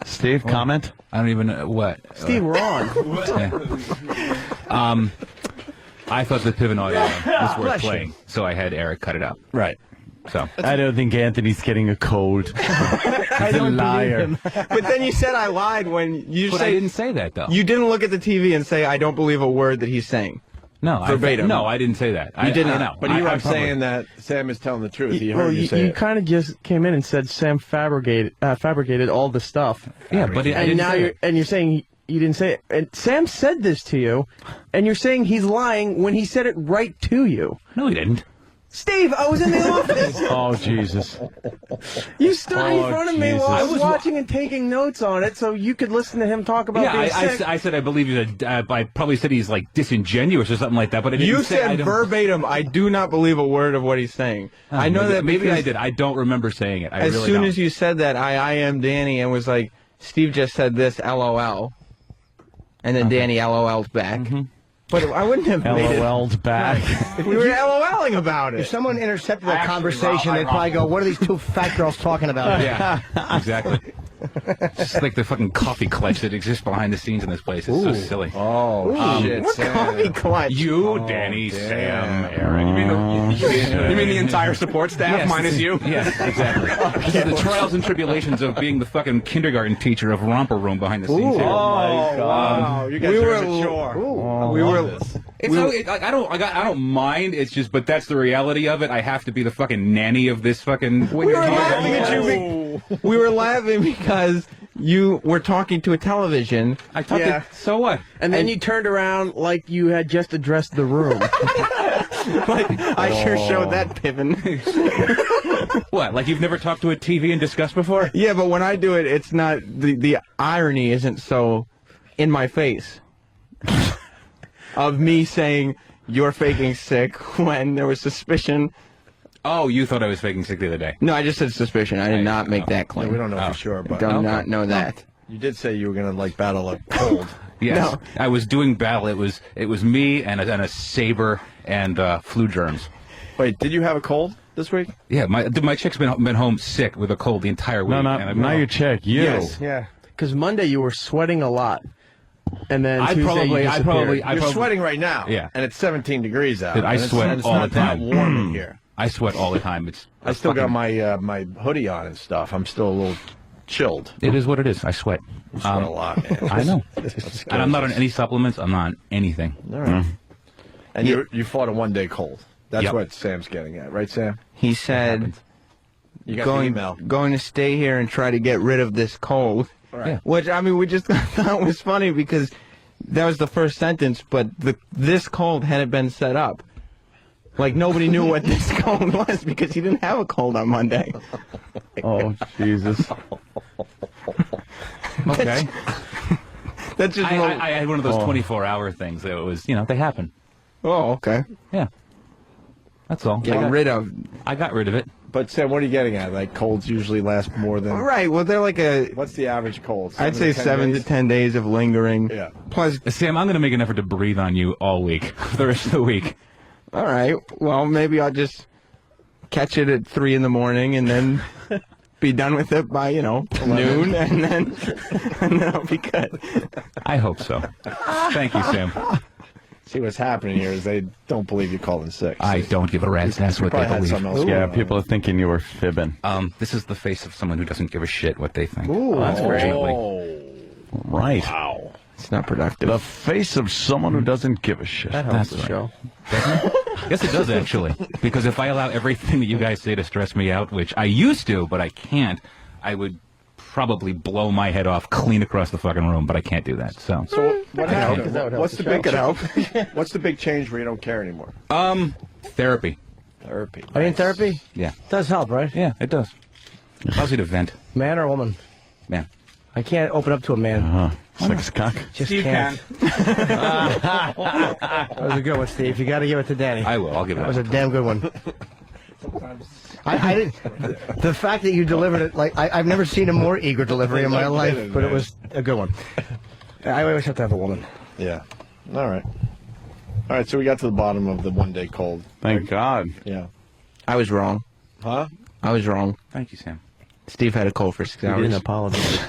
Steve, comment? I don't even know what. Steve, we're on. Yeah. I thought the Piven audio was worth playing, so I had Eric cut it out. Right. So I don't think Anthony's getting a cold. I He's a liar. But then you said I lied when you But say I didn't say that though. you didn't look at the TV and say, "I don't believe a word that he's saying." No, verbatim. No, I didn't say that. You did not. know. But you are saying that Sam is telling the truth. He heard you say you it. kind of just came in and said Sam fabricated all the stuff. Yeah, but I and didn't now say you're it. and you're saying you didn't say it. And Sam said this to you, and you're saying he's lying when he said it right to you. No, he didn't. Steve, I was in the office. Oh, Jesus. You stood in Oh, front of me while I was Jesus. watching and taking notes on it, so you could listen to him talk about Yeah, being I sick. said I believe he's I probably said he's like disingenuous or something like that, but I didn't You say I said don't- verbatim, "I do not believe a word of what he's saying." I know that maybe I because did. I don't remember saying it. I as really soon don't. as you said that, I am Danny and was like, "Steve just said this, LOL," and then Danny LOL'd back. But I wouldn't have made it. LOL'd back. We were LOLing about If it. someone intercepted that Actually, conversation, I they'd probably go, "What are these two fat girls talking about?" Yeah, exactly. Just like the fucking coffee clutch that exists behind the scenes in this place. It's so silly. Oh, shit, What Sam. coffee clutch? You, Danny, damn. Sam, Aaron. You mean the entire support staff minus you? Yes, exactly. This is the trials and tribulations of being the fucking kindergarten teacher of Romper Room behind the scenes here. Wow, you guys we are were mature. we were. It's I don't mind. It's just, but that's the reality of it. I have to be the fucking nanny of this fucking. We were laughing at you. We were laughing because you were talking to a television. I thought Yeah. that. So what? And then you turned around like you had just addressed the room. Like, I sure showed that, Piven. What? Like you've never talked to a TV and discussed before? Yeah, but when I do it, it's not the irony isn't so in my face of me saying you're faking sick when there was suspicion. Oh, you thought I was faking sick the other day. No, I just said suspicion. I did not make that claim. Yeah, we don't know for sure, but do not know that. You did say you were going to like battle a cold. Yes, No. I was doing battle. It was me and a saber and flu germs. Wait, did you have a cold this week? Yeah, my chick's been home sick with a cold the entire week. No, not, and I've not been- your chick. You. Yes. Yeah, because Monday you were sweating a lot, and then I Tuesday probably- you I probably- disappeared. You're sweating right now. Yeah. And it's 17 degrees out. Dude, I and it's- sweat and it's all not the time. that warm in here. I sweat all the time. I still got my my hoodie on and stuff. I'm still a little chilled. It is what it is. I sweat. You sweat a lot, man. I know. That's And I'm not on any supplements. I'm not on anything. All right. And you fought a one-day cold. That's Yep. what Sam's getting at, right, Sam? He said, You got the email. going to stay here and try to get rid of this cold. Right. Yeah. Which, I mean, we just thought was funny because that was the first sentence, but this cold hadn't been set up. Like, nobody knew what this cold was because he didn't have a cold on Monday. Oh, Jesus. Okay. That's just I had one of those Oh. 24-hour things. It was, they happen. Oh, okay. Yeah. That's all. Get rid of. I got rid of it. But Sam, what are you getting at? Like colds usually last more than. Right. Well, they're like What's the average cold? I'd say 7 to 10 days of lingering. Yeah. Plus, Sam, I'm going to make an effort to breathe on you all week, for the rest of the week. all right. Well, maybe I'll just catch it at 3 in the morning and then be done with it by noon, and then I'll be good. I hope so. Thank you, Sam. See, what's happening here is they don't believe you called in sick. I don't give a rat's ass what they probably had believe. something else Yeah, going on. people are thinking you were fibbing. This is the face of someone who doesn't give a shit what they think. Ooh, that's great. Unfortunately. Right. Wow. It's not productive. The face of someone who doesn't give a shit. That helps That's the right. show. Yes, it does, actually. Because if I allow everything that you guys say to stress me out, which I used to, but I can't, I would probably blow my head off clean across the fucking room, but I can't do that. So What happened? That would help What's the the big show. What's the big change where you don't care anymore? therapy. Therapy. Are you in therapy? Yeah. Does help, right? Yeah, it does. Allows you to vent. Man or woman? Man. I can't open up to a man. Sex cock. Just can't. That was a good one, Steve. You got to give it to Danny. I will. I'll give it That was up. a damn good one. I didn't. The fact that you delivered it, like I've never seen a more eager delivery in my life, but it was a good one. I always have to have a woman. Yeah. All right. All right. So we got to the bottom of the one-day cold. Thank God. Yeah. I was wrong. Huh? I was wrong. Thank you, Sam. Steve had a cold for 6 You hours. didn't apologize.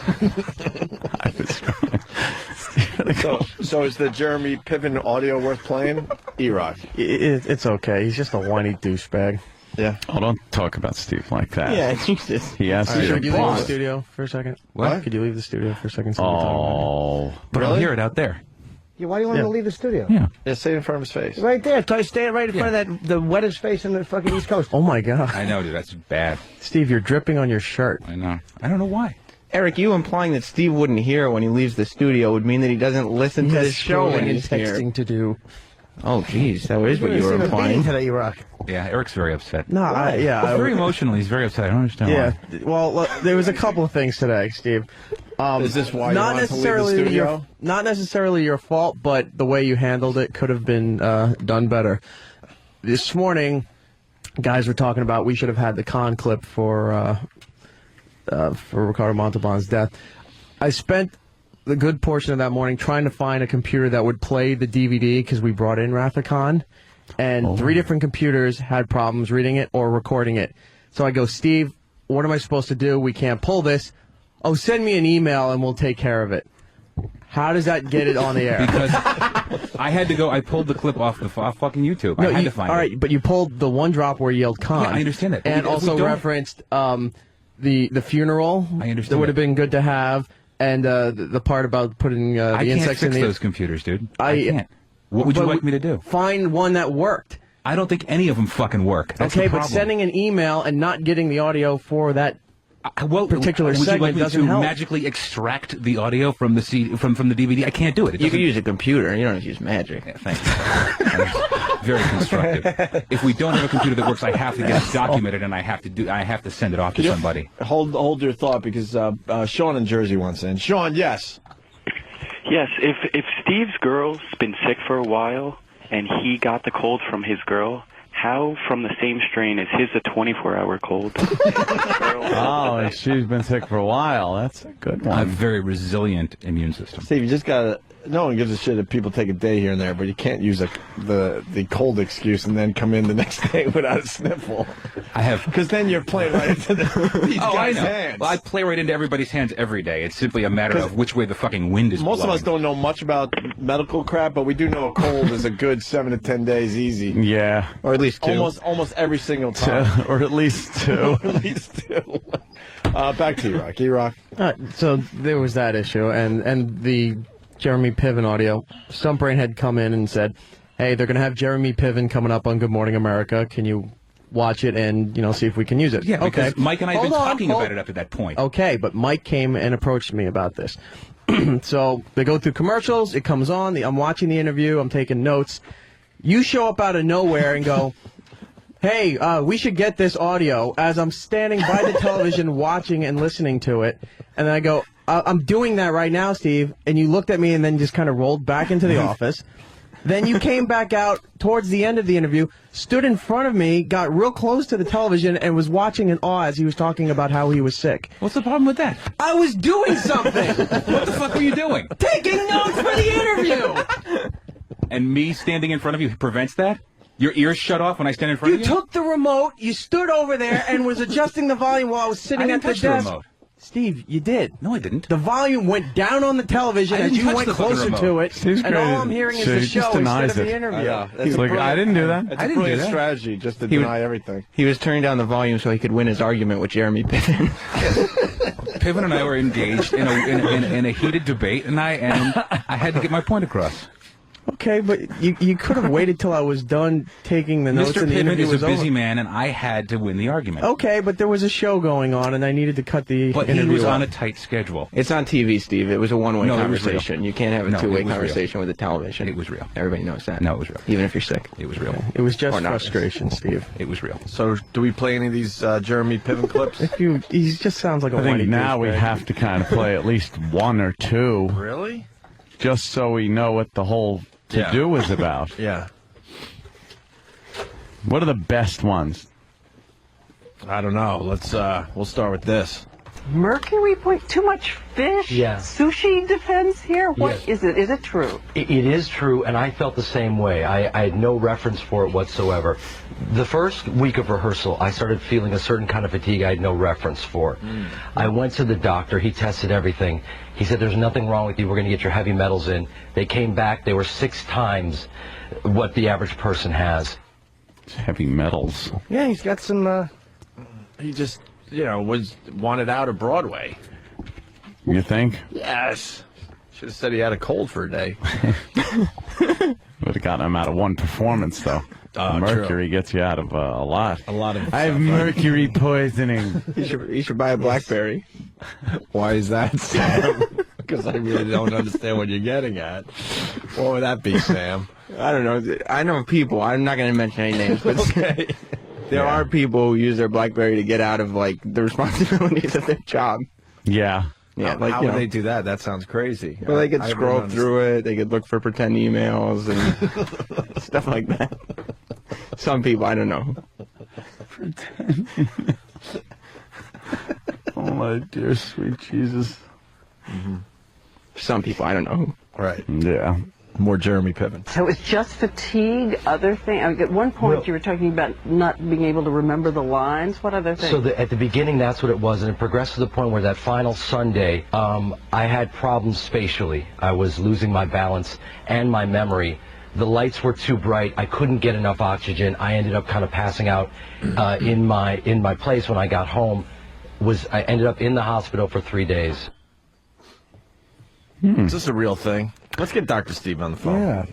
So is the Jeremy Piven audio worth playing? E-Rock. It's okay. He's just a whiny douchebag. Yeah. Oh, don't talk about Steve like that. Yeah, Jesus. He asked Could you you to leave the pause. studio for a second? What? Could you leave the studio for a second? So we can talk about Oh. But I'll hear it out there. it? Yeah, why do you want him to leave the studio? Yeah. Yeah, say it in front of his face. Right there. Stay right in front of that, the wettest face in the fucking East Coast. Oh my God. I know, dude. That's bad. Steve, you're dripping on your shirt. I know. I don't know why. Eric, you implying that Steve wouldn't hear when he leaves the studio would mean that he doesn't listen to the show when and he's here. texting to do. Oh, jeez, that is what you were implying. Today, Rock. Yeah, Eric's very upset. No, He's very emotional. He's very upset. I don't understand Yeah. why. Well, look, there was a couple of things today, Steve. Is this why you not wanted to leave the necessarily studio? not necessarily your fault, but the way you handled it could have been done better. This morning, guys were talking about we should have had the con clip for Ricardo Montalban's death. I spent the good portion of that morning trying to find a computer that would play the DVD because we brought in Wrath of Khan, and 3 different computers had problems reading it or recording it. So I go, Steve, what am I supposed to do? We can't pull this. Oh, send me an email and we'll take care of it. How does that get it on the air? Because I had to go. I pulled the clip off fucking YouTube. No, I had you- to find all it. right, but you pulled the one drop where he yelled Khan. Yeah, I understand that. And We also don't- referenced the funeral. I understand That would have that. been good to have, and the part about putting the I can't insects fix in the. those computers, dude. I can't. What would you but like me to do? Find one that worked. I don't think any of them fucking work. That's Okay, the but problem. sending an email and not getting the audio for that particular would you segment like me doesn't to help. magically extract the audio from the from the DVD? I can't do it. You can use a computer. You don't have to use magic. Yeah, thanks. Very constructive. If we don't have a computer that works, I have to get it documented, and I have to send it off to somebody. Hold your thought because Sean in Jersey wants in. Sean, yes. Yes, if Steve's girl's been sick for a while and he got the cold from his girl, how from the same strain is his a 24-hour cold? Oh, and she's been sick for a while. That's a good one. A very resilient immune system. Steve, you just gotta. No one gives a shit if people take a day here and there, but you can't use the cold excuse and then come in the next day without a sniffle. I have, because then you're playing right into these guys' I know. hands. Well, I play right into everybody's hands every day. It's simply a matter of which way the fucking wind is Most blowing. of us don't know much about medical crap, but we do know a cold is a good 7 to 10 days easy. Yeah. Or at least 2. Almost every single time. Or at least 2. Or at least 2. Back to E-Rock. E-Rock. So there was that issue, and the Jeremy Piven audio. Stumpbrain had come in and said, hey, they're going to have Jeremy Piven coming up on Good Morning America. Can you watch it and, see if we can use it? Yeah, okay. because Mike and I have been talking about it up to that point. Okay, but Mike came and approached me about this. So they go through commercials. It comes on. I'm watching the interview. I'm taking notes. You show up out of nowhere and go, hey, we should get this audio, as I'm standing by the television watching and listening to it. And then I go, I'm doing that right now, Steve. And you looked at me and then just kind of rolled back into the office. Then you came back out towards the end of the interview, stood in front of me, got real close to the television, and was watching in awe as he was talking about how he was sick. What's the problem with that? I was doing something! What the fuck were you doing? Taking notes for the interview! And me standing in front of you prevents that? Your ears shut off when I stand in front You of you? took the remote, you stood over there, and was adjusting the volume while I was sitting at the touch the desk. remote. Steve, you did. No, I didn't. The volume went down on the television I as didn't you touch went the fucking closer remote. to it, Steve's and great. all I'm hearing is So the he show just instead denies of the it. interview. He's like, I didn't do that. That's I a didn't do brilliant that. strategy, just to He deny everything. He was turning down the volume so he could win his argument with Jeremy Piven. Piven and I were engaged in a heated debate, and I had to get my point across. Okay, but you could have waited till I was done taking the notes Mr. and the Piven interview is a was busy over. man, and I had to win the argument. Okay, but there was a show going on, and I needed to cut the But he interview was on a off. tight schedule. It's on TV, Steve. It was a one-way No, it was real. conversation. You can't have a No, it two-way was real. conversation with a television. It was real. Everybody knows that. No, it was real. Even if you're sick. It was real. It was just Or not. frustration, Steve. It was real. So, do we play any of these Jeremy Piven clips? He just sounds like a I think whiny now we douchebag. have to kind of play at least 1 or 2. Really? Just so we know what the whole to-do is about. Yeah. What are the best ones? I don't know. Let's we'll start with this. Mercury point, too much fish? Yeah. Sushi defense here? What Yes. is it? Is it true? It is true, and I felt the same way. I had no reference for it whatsoever. The first week of rehearsal, I started feeling a certain kind of fatigue I had no reference for. I went to the doctor. He tested everything. He said, there's nothing wrong with you. We're going to get your heavy metals in. They came back. They were 6 times what the average person has. Heavy metals. Yeah, he's got some... He just, was wanted out of Broadway. You think? Yes. Should have said he had a cold for a day. Would have gotten him out of 1 performance, though. Mercury gets you out of a lot. A lot of. I have mercury poisoning. You should buy a BlackBerry. Why is that, Sam? Because I really don't understand what you're getting at. What would that be, Sam? I don't know. I know people. I'm not going to mention any names, but Okay. there are people who use their BlackBerry to get out of the responsibilities of their job. Yeah. Yeah, How would they do that? That sounds crazy. Well, they could I scroll don't through it. They could look for pretend emails and stuff like that. Some people, I don't know. Oh, my dear sweet Jesus. Some people, I don't know. Right. Yeah. More Jeremy Piven. So it's just fatigue, other thing? I mean, at one point you were talking about not being able to remember the lines. What other things? So at the beginning, that's what it was, and it progressed to the point where that final Sunday, I had problems spatially. I was losing my balance and my memory. The lights were too bright. I couldn't get enough oxygen. I ended up kind of passing out in my place when I got home. I ended up in the hospital for 3 days. Is this a real thing? Let's get Dr. Steve on the phone. Yeah.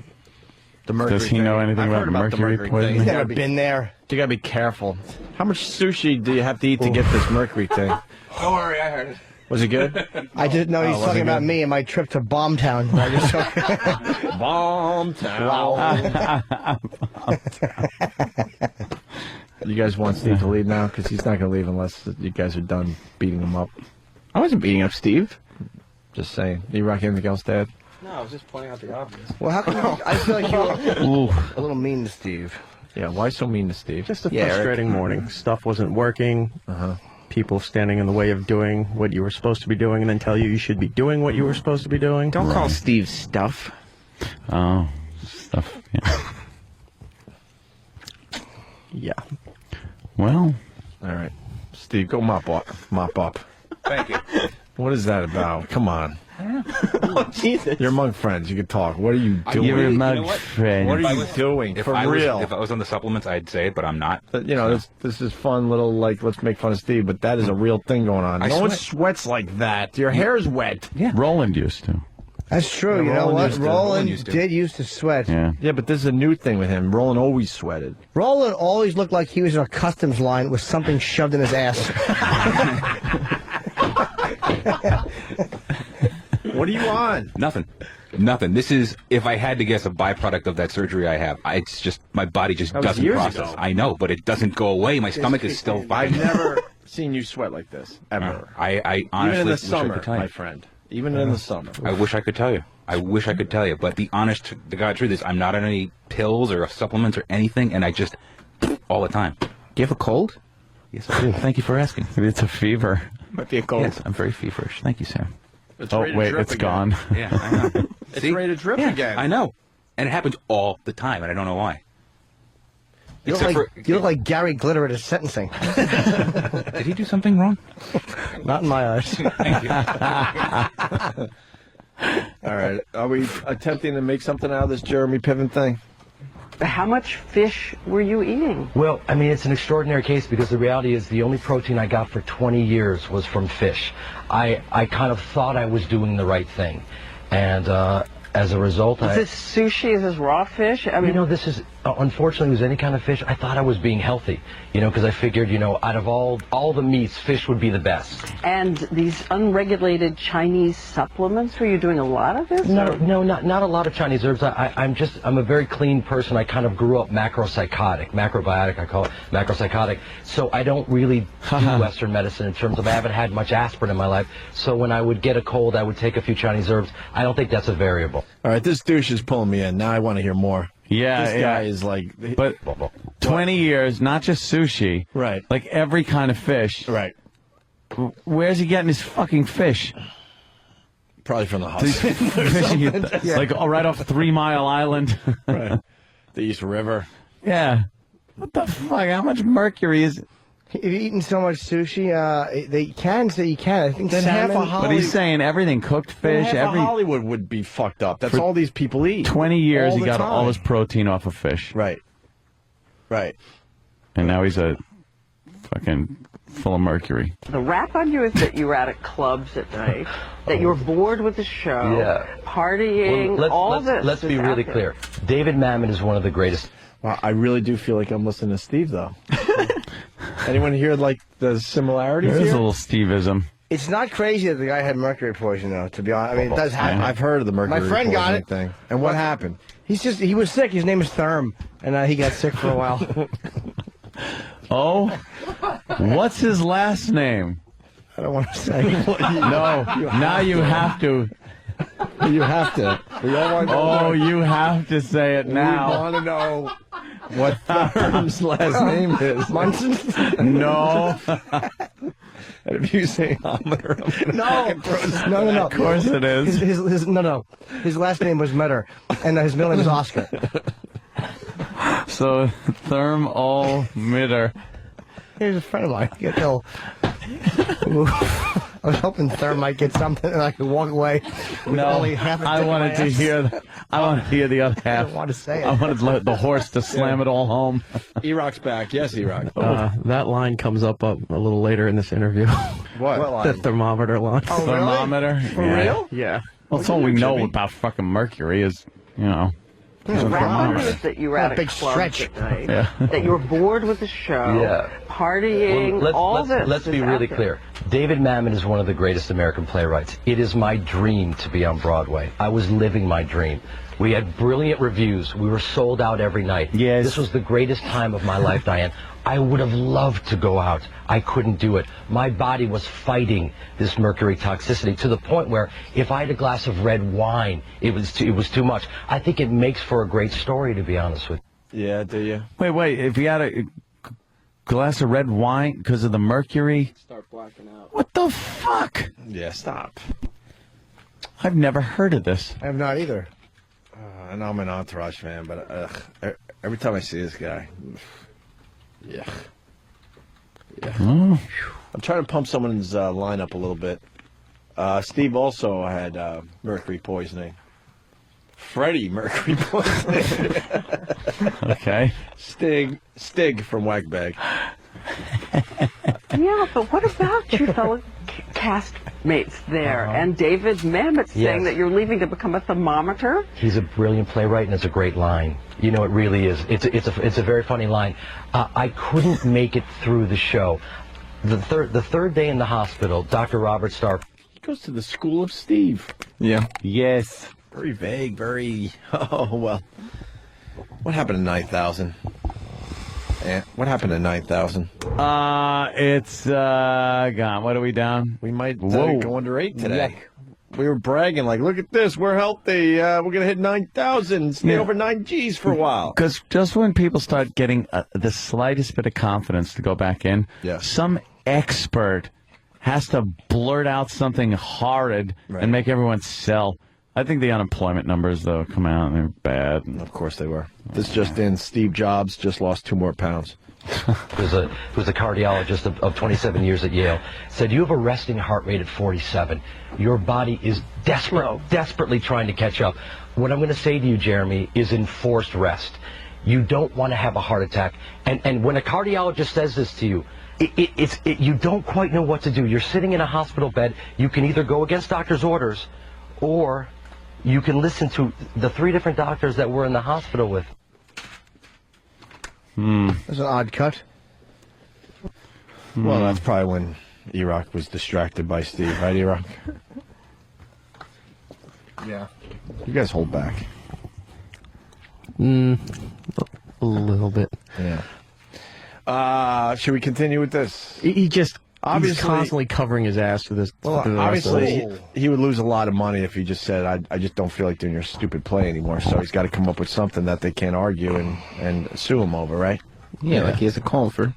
The mercury Does he know thing. anything I've about heard about the mercury mercury poisoning? thing. He's You never gotta been there. You gotta be careful. How much sushi do you have to eat to get this mercury thing? Don't worry, I heard it. Was it good? I didn't know he's was talking it about good? me and my trip to Bombtown. I just Bombtown. You guys want Steve to leave now? Because he's not going to leave unless you guys are done beating him up. I wasn't beating up Steve. Just saying. You rock anything else, Dad? No, I was just pointing out the obvious. Well, how come I feel like you're a little mean to Steve? Yeah, why so mean to Steve? Just a Yeah, frustrating Eric. morning. Stuff wasn't working. People standing in the way of doing what you were supposed to be doing and then tell you should be doing what you were supposed to be doing. Don't call Steve stuff. Oh, stuff. Yeah. Yeah. Well. All right. Steve, go mop up. Mop up. Thank you. What is that about? Come on. Oh, Jesus. You're among friends. You can talk. What are you doing? You're among What friends. are you doing? If For I real. if I was on the supplements, I'd say it, but I'm not. But, you know, this is fun little, like, let's make fun of Steve, but that is a real thing going on. I No one sweat. sweats like that. Your hair's wet. Yeah. Roland used to. That's true. Yeah, You know Roland what? used to. Roland did used to sweat. Yeah. Yeah, but this is a new thing with him. Roland always sweated. Roland always looked like he was in a customs line with something shoved in his ass. What are you on? Nothing. This is, if I had to guess, a byproduct of that surgery I have. It's just, my body just That was doesn't years process. ago. I know, but it doesn't go away. My stomach is still I've fine. never seen you sweat like this, ever. I honestly Even in the wish I summer, could tell you. my friend. Even in the summer. I wish I could tell you. But the honest to God truth is I'm not on any pills or supplements or anything, and I just, all the time. Do you have a cold? Yes, I do. Thank you for asking. It's a fever. Might be a cold. Yes, I'm very feverish. Thank you, Sam. It's Oh, ready to wait, drip it's again. gone. Yeah, I know. It's See? ready to drip Yeah, again. I know. And it happens all the time, and I don't know why. You look, Except like, you look like Gary Glitter at his sentencing. Did he do something wrong? Not in my eyes. Thank you. All right. Are we attempting to make something out of this Jeremy Piven thing? How much fish were you eating? Well, I mean, it's an extraordinary case because the reality is the only protein I got for 20 years was from fish. I kind of thought I was doing the right thing. And as a result, Is this sushi? Is this raw fish? I mean, you know, this is, unfortunately, with any kind of fish, I thought I was being healthy, you know, because I figured, you know, out of all the meats, fish would be the best. and these unregulated Chinese supplements, were you doing a lot of this? No, or- no, not a lot of Chinese herbs. I'm a very clean person. I kind of grew up macrobiotic, I call it macropsychotic. So I don't really do Western medicine in terms of I haven't had much aspirin in my life. So when I would get a cold, I would take a few Chinese herbs. I don't think that's a variable. All right, this douche is pulling me in. Now I want to hear more. Yeah, This guy is like... But 20 years, not just sushi. Right. Like every kind of fish. Right. Where's he getting his fucking fish? Probably from the These hospital. fishing, like right off 3 Mile Island. Right. The East River. Yeah. What the fuck? How much mercury is... If you're eating so much sushi, they can say you can. I think Then half salmon. a Hollywood, But he's saying everything, cooked fish, half every... of Hollywood would be fucked up. That's For all these people eat. 20 years All he the got time. all his protein off of fish. Right. Right. And now he's a fucking full of mercury. The rap on you is that you were out at clubs at night, that you were bored with the show, Yeah. partying, Let's be is really out there. clear. David Mamet is one of the greatest. Wow, I really do feel like I'm listening to Steve, though. Anyone hear, like, the similarities There's a here? little Steveism. It's not crazy that the guy had mercury poison, though. To be honest, I mean, it does happen. I've heard of the mercury My friend got poisoning it. thing. And what happened? He was sick. His name is Therm, and he got sick for a while. Oh? What's his last name? I don't want to say. No. Now you have to. You have to. We all want to know. Oh, you have to say it We now. want to know what Therm's last name is. Munson? No. And if you say Homer, I'm gonna No. Of course it is. No. His last name was Metter, and his middle name is Oscar. So, thermometer. Here's a friend of mine. Get ill. I was hoping Therm might get something and I could walk away with No, only half a I dick in wanted my to ass. hear. I want to hear the other half. I don't want to say it. I wanted the horse to slam it all home. E-Rock's back. Yes, E-Rock. That line comes up a little later in this interview. What? The thermometer line. Oh, really? Thermometer. For Yeah. real? Yeah. Well, it's all we know about fucking mercury is, you know. The rap on you is that you were What a out at big clubs stretch. at night, Yeah. that you were bored with the show, Yeah. partying, Let's be is really out there. clear. David Mamet is one of the greatest American playwrights. It is my dream to be on Broadway. I was living my dream. We had brilliant reviews. We were sold out every night. Yes. This was the greatest time of my life, Diane. I would have loved to go out. I couldn't do it. My body was fighting this mercury toxicity to the point where if I had a glass of red wine, it was too much. I think it makes for a great story, to be honest with you. Yeah, do you? Wait. If you had a glass of red wine because of the mercury? Start blacking out. What the fuck? Yeah, stop. I've never heard of this. I have not either. I know I'm an Entourage fan, but every time I see this guy, yeah. Oh. I'm trying to pump someone's lineup a little bit. Steve also had mercury poisoning. Freddie mercury poisoning. Okay. Stig from Wagbag. Yeah, but what about your fellow castmates there? And David Mamet saying that you're leaving to become a thermometer? He's a brilliant playwright, and it's a great line. You know, it really is. It's a very funny line. I couldn't make it through the show. The third day in the hospital, Dr. Robert Starr. He goes to the school of Steve. Yeah. Yes. Very vague, very... Oh, well. What happened to 9,000? What happened to 9,000? It's gone. What are we down? We might go under 8 today. Yuck. We were bragging like, look at this, we're healthy. We're going to hit 9,000, stay over 9 Gs for a while. Because just when people start getting the slightest bit of confidence to go back in, some expert has to blurt out something horrid and make everyone sell. I think the unemployment numbers, though, come out and they're bad. Of course they were. This just in, Steve Jobs just lost 2 more pounds. Who was a cardiologist of 27 years at Yale, said, you have a resting heart rate at 47. Your body is desperately trying to catch up. What I'm going to say to you, Jeremy, is enforced rest. You don't want to have a heart attack. And when a cardiologist says this to you, you don't quite know what to do. You're sitting in a hospital bed. You can either go against doctor's orders, or you can listen to the 3 different doctors that we're in the hospital with. That's an odd cut. Well, that's probably when E-Rock was distracted by Steve, right, E-Rock? Yeah. You guys hold back. A little bit. Yeah. Should we continue with this? He just obviously he's constantly covering his ass to this. Well, to the rest of obviously it. he would lose a lot of money if he just said, I just don't feel like doing your stupid play anymore. So he's got to come up with something that they can't argue and sue him over, right? Yeah, like he has a call for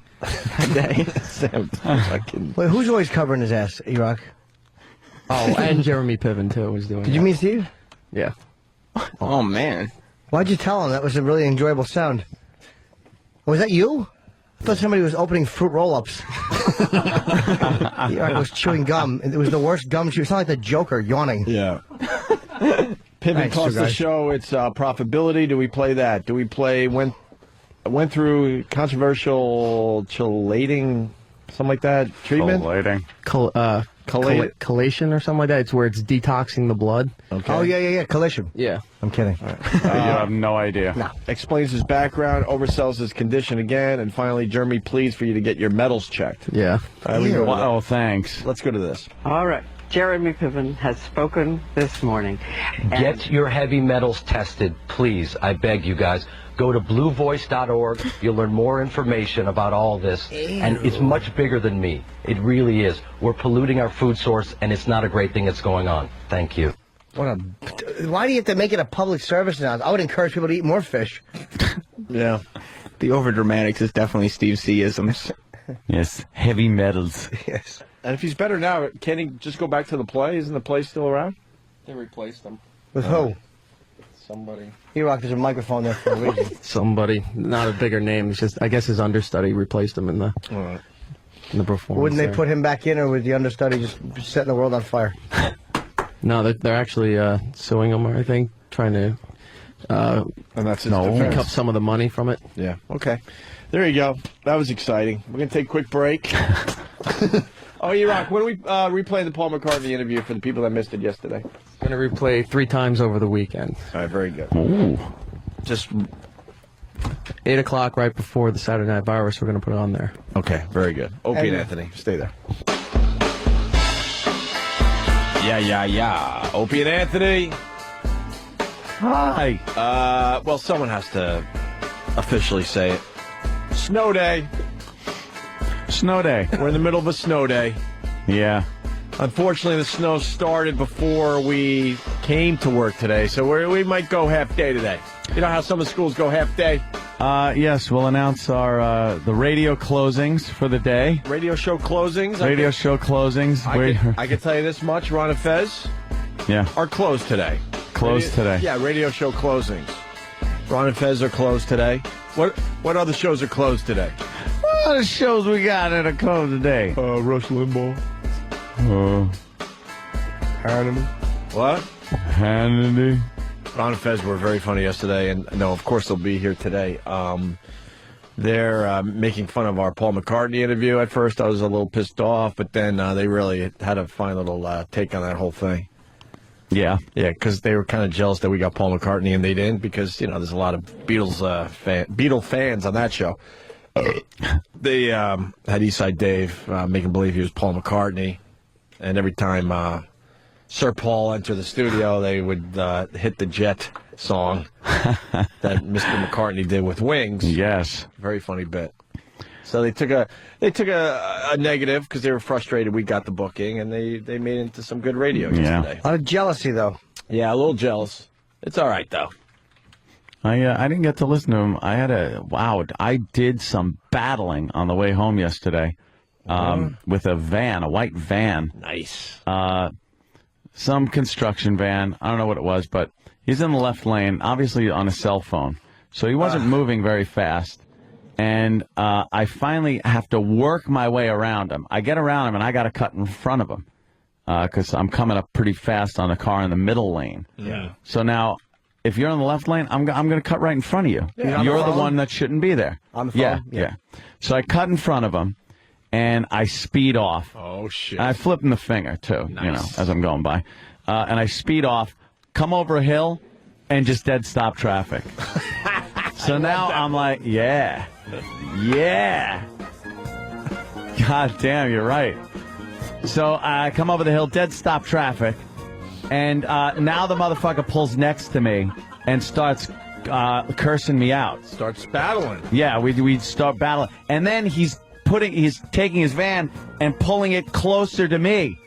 Wait, who's always covering his ass, E-Rock? Oh, and Jeremy Piven, too, was doing Did you meet Steve? Yeah. Oh, man. Why'd you tell him? That was a really enjoyable sound. Was that you? I thought somebody was opening fruit roll-ups. E-Rock was chewing gum. And it was the worst gum chew. It sounded like the Joker yawning. Yeah. Piven cost the show its profitability. Do we play that? Do we play went through controversial chelating, something like that, treatment? Chelation or something like that. It's where it's detoxing the blood. Okay. Oh, yeah. Chelation. Yeah. I'm kidding. You have no idea. No. Explains his background, oversells his condition again, and finally, Jeremy pleads for you to get your medals checked. Yeah. Oh, thanks. Let's go to this. All right. Jeremy Piven has spoken this morning. Get your heavy metals tested, please. I beg you guys. Go to bluevoice.org. You'll learn more information about all this. And it's much bigger than me. It really is. We're polluting our food source, and it's not a great thing that's going on. Thank you. Why do you have to make it a public service now? I would encourage people to eat more fish. Yeah. The overdramatics is definitely Steve C-isms. Yes, heavy metals. Yes. And if he's better now, can he just go back to the play? Isn't the play still around? They replaced him. With who? Somebody. E-Rock, there's a microphone there for a reason. Somebody. Not a bigger name. It's just, I guess his understudy replaced him in the performance. Wouldn't they there. put him back in, or was the understudy just setting the world on fire? No, they're actually suing him, I think, trying to and that's his defense. pick up some of the money from it. Yeah, okay. There you go. That was exciting. We're going to take a quick break. Oh, E-Rock, when are we replaying the Paul McCartney interview for the people that missed it yesterday? Going to replay 3 times over the weekend. All right, very good. Ooh. Just 8 o'clock right before the Saturday Night Virus. We're going to put it on there. Okay, very good. Opie and Anthony, stay there. Yeah. Opie and Anthony. Hi. Well, someone has to officially say it. Snow day. Snow day. We're in the middle of a snow day. Yeah. Unfortunately, the snow started before we came to work today, so we might go half day today. You know how some of the schools go half day? Yes, we'll announce our the radio closings for the day. Radio show closings. Show closings. I can tell you this much: Ron and Fez are closed today. Today. Yeah, radio show closings. Ron and Fez are closed today. What other shows are closed today? What other shows we got that are closed today? Rush Limbaugh. Hannity. What? Hannity. Ron and Fez were very funny yesterday, and no, of course they'll be here today. They're making fun of our Paul McCartney interview. At first, I was a little pissed off, but then they really had a fine little take on that whole thing. Yeah, because they were kind of jealous that we got Paul McCartney and they didn't, because there's a lot of Beatle fans on that show. They had Eastside Dave making believe he was Paul McCartney, and every time Sir Paul entered the studio, they would hit the Jet song that Mr. McCartney did with Wings. Yes, very funny bit. So they took a negative because they were frustrated we got the booking, and they made it into some good radio yesterday. A lot of jealousy, though. Yeah, a little jealous. It's all right, though. I didn't get to listen to him. I did some battling on the way home yesterday with a white van. Nice. Some construction van. I don't know what it was, but he's in the left lane, obviously on a cell phone. So he wasn't moving very fast. And I finally have to work my way around him. I get around him, and I got to cut in front of him because I'm coming up pretty fast on the car in the middle lane. Yeah. So now, if you're in the left lane, I'm going to cut right in front of you. Yeah, you're the one that shouldn't be there. On the phone? Yeah. So I cut in front of him, and I speed off. Oh, shit. I flip him the finger, too, as I'm going by. And I speed off, come over a hill, and just dead stop traffic. So now I'm like, yeah. God damn, you're right. So I come over the hill, dead stop traffic, and now the motherfucker pulls next to me and starts cursing me out. Starts battling. Yeah, we start battling, and then he's taking his van and pulling it closer to me.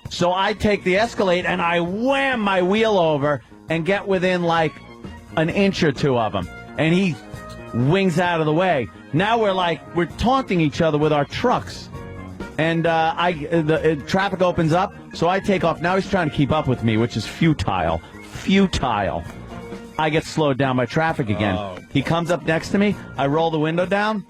So I take the Escalade and I wham my wheel over and get within like an inch or two of him, and he wings out of the way. Now we're taunting each other with our trucks, and traffic opens up, so I take off. Now he's trying to keep up with me, which is futile. I get slowed down by traffic again. Oh. He comes up next to me. I roll the window down.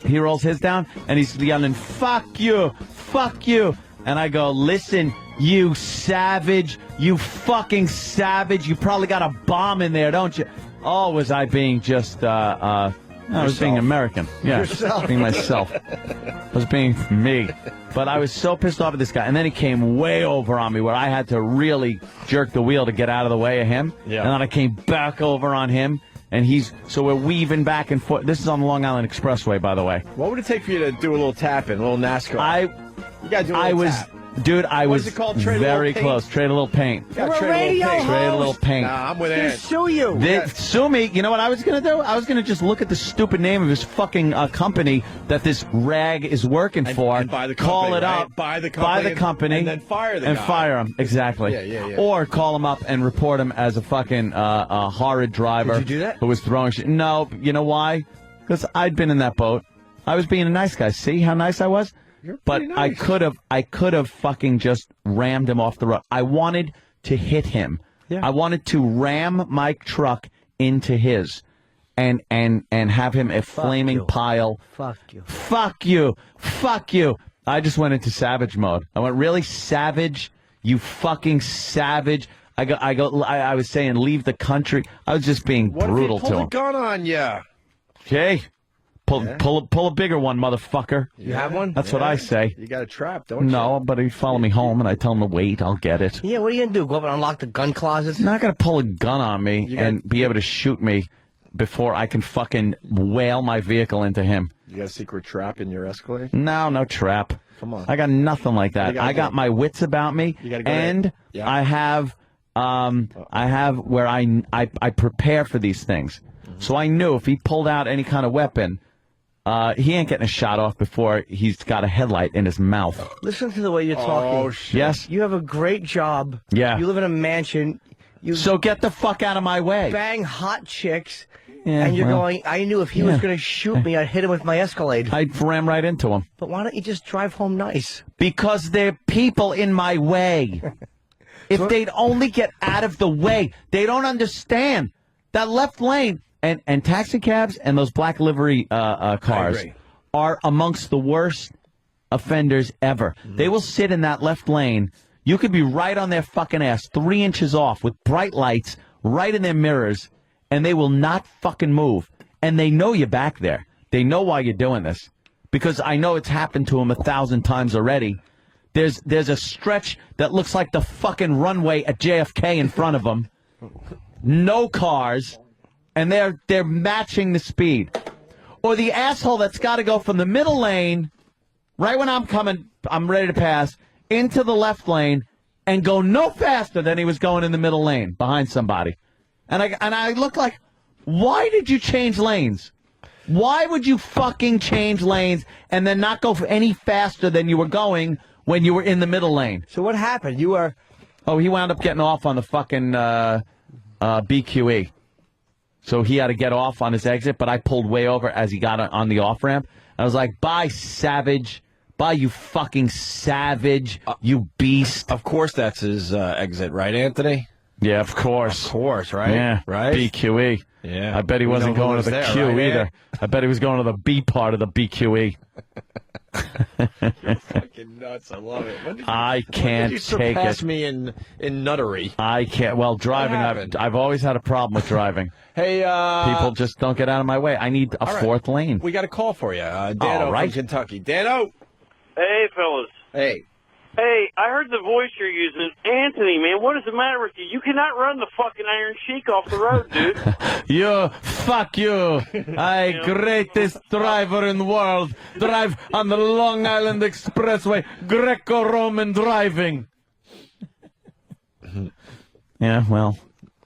He rolls his down, and he's yelling, "Fuck you, fuck you!" And I go, "Listen, you savage, you fucking savage! You probably got a bomb in there, don't you?" Oh, was I being just, I was being American. Yeah, Yourself. being myself. I was being me. But I was so pissed off at this guy. And then he came way over on me where I had to really jerk the wheel to get out of the way of him. Yeah. And then I came back over on him. And so we're weaving back and forth. This is on the Long Island Expressway, by the way. What would it take for you to do a little tap-in, a little NASCAR? You got to do a little tap. Dude, I What was is it called? Trade a very little paint? close. Trade a little paint. Yeah, You're a trade radio little paint. Trade a little paint. Nah, I'm with They Ant. sue you. Sue me. You know what I was going to do? I was going to just look at the stupid name of his fucking company that this rag is working for. And buy the call company, it right? up. Buy the company. And then fire the and guy. fire him. Exactly. Yeah. Or call him up and report him as a fucking horrid driver. Did you do that? Who was throwing shit. No. You know why? Because I'd been in that boat. I was being a nice guy. See how nice I was? But nice. I could have fucking just rammed him off the road. I wanted to hit him. Yeah. I wanted to ram my truck into his and have him a flaming you. pile. Fuck you. Fuck you. Fuck you. I just went into savage mode. I went, really, savage? You fucking savage. I was saying leave the country. I was just being brutal What if he to pulled him. a gun on you? Okay. Pull a bigger one, motherfucker. You have one? That's what I say. You got a trap, don't you? No, but he'd follow me home, and I tell him to wait. I'll get it. Yeah, what are you going to do? Go up and unlock the gun closet? He's not going to pull a gun on me You and be able to shoot me before I can fucking whale my vehicle into him. You got a secret trap in your Escalade? No trap. Come on. I got nothing like You that. gotta I got go. my wits about me, You gotta go and there. Yeah. I have I have where I prepare for these things. So I knew if he pulled out any kind of weapon, he ain't getting a shot off before he's got a headlight in his mouth. Listen to the way you're talking. Oh, shit. Yes? You have a great job. Yeah. You live in a mansion. So get the fuck out of my way. Bang hot chicks. Yeah, and you're well, going, I knew if he was going to shoot me, I'd hit him with my Escalade. I'd ram right into him. But why don't you just drive home nice? Because there are people in my way. If they'd only get out of the way, they don't understand. That left lane and taxi cabs and those black livery cars are amongst the worst offenders ever. They will sit in that left lane. You could be right on their fucking ass, 3 inches off, with bright lights right in their mirrors, and they will not fucking move. And they know you're back there. They know why you're doing this. Because I know it's happened to them 1,000 times already. There's a stretch that looks like the fucking runway at JFK in front of them. No cars. And they're matching the speed. Or the asshole that's got to go from the middle lane, right when I'm ready to pass, into the left lane, and go no faster than he was going in the middle lane behind somebody. And I look like, why did you change lanes? Why would you fucking change lanes and then not go any faster than you were going when you were in the middle lane? So what happened? You were... Oh, he wound up getting off on the fucking BQE. So he had to get off on his exit, but I pulled way over as he got on the off-ramp. I was like, bye, savage. Bye, you fucking savage. You beast. Of course that's his exit, right, Anthony? Yeah, of course. Of course, right? Yeah, right? BQE. Yeah. I bet he wasn't going to the Q right, either. I bet he was going to the B part of the BQE. You're fucking nuts. I love it. I can't you take surpass it. me in nuttery. I can't. Well, driving, I've always had a problem with driving. Hey, people just don't get out of my way. I need a fourth lane. We got a call for you. Dano right. from Kentucky. Dano. Hey, fellas. Hey. Hey, I heard the voice you're using. Anthony, man, what is the matter with you? You cannot run the fucking Iron Sheik off the road, dude. Fuck you. I, greatest driver in the world, drive on the Long Island Expressway, Greco-Roman driving. Yeah, well.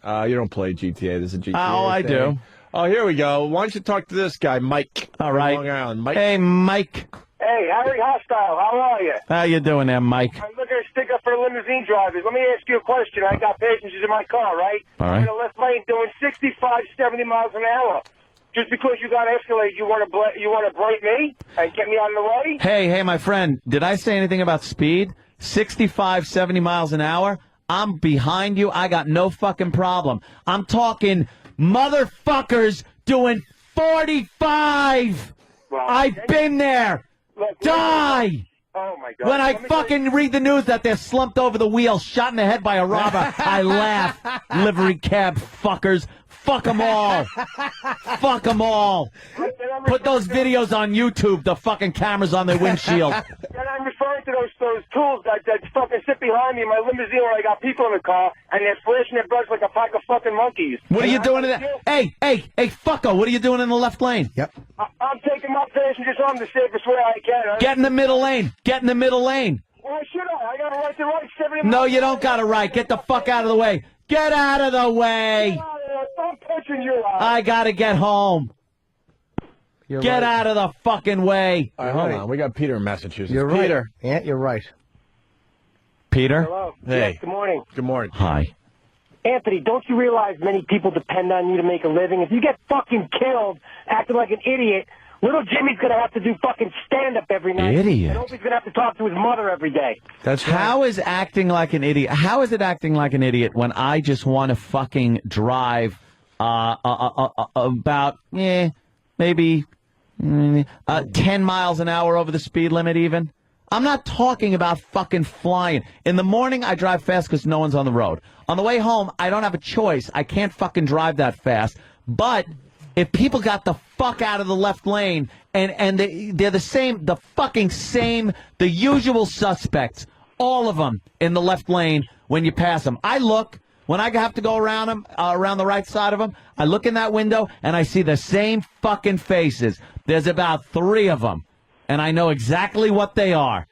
You don't play GTA. This is a GTA Oh, I thing. do. Oh, here we go. Why don't you talk to this guy, Mike? All right. Long Island. Mike. Hey, Mike. Hey, Harry Hostile, how are you? How you doing there, Mike? I'm looking to stick up for limousine drivers. Let me ask you a question. I got passengers in my car, right? All right. I'm in the left lane doing 65, 70 miles an hour. Just because you got Escalade, you want to break me and get me out of the way? Hey, my friend, did I say anything about speed? 65, 70 miles an hour? I'm behind you. I got no fucking problem. I'm talking motherfuckers doing 45. Well, I've been there. Look, Die! Oh, my God. When I Let me fucking read the news that they're slumped over the wheel, shot in the head by a robber, I laugh. Livery cab fuckers. Fuck them all. Fuck them all. Put those videos on YouTube, the fucking cameras on their windshield. And I'm referring to those tools that fucking sit behind me in my limousine where I got people in the car, and they're flashing their brush like a pack of fucking monkeys. What are you doing in that? Hey, fucko, what are you doing in the left lane? Yep. I'm taking my passengers home the safest way I can. Get in the middle lane. Get in the middle lane. Why should I? I got a right to ride 70 No, miles. you don't got it right. Get the fuck out of the way. Get out of the way. I'm punching you out. I gotta get home. You're Get right. out of the fucking way. All right, hold on. We got Peter in Massachusetts. You're right. Peter. Yeah, you're right. Peter? Hello. Hey. Yes, good morning. Good morning. Hi. Anthony, don't you realize many people depend on you to make a living? If you get fucking killed acting like an idiot, little Jimmy's going to have to do fucking stand-up every night. Idiot. And Opie's going to have to talk to his mother every day. That's right. How is acting like an idiot? How is it acting like an idiot when I just want to fucking drive about maybe 10 miles an hour over the speed limit even? I'm not talking about fucking flying. In the morning, I drive fast because no one's on the road. On the way home, I don't have a choice. I can't fucking drive that fast. But if people got the fuck out of the left lane and they're the fucking same, the usual suspects, all of them in the left lane when you pass them. I look, when I have to go around them, around the right side of them, I look in that window and I see the same fucking faces. There's about 3 of them. And I know exactly what they are.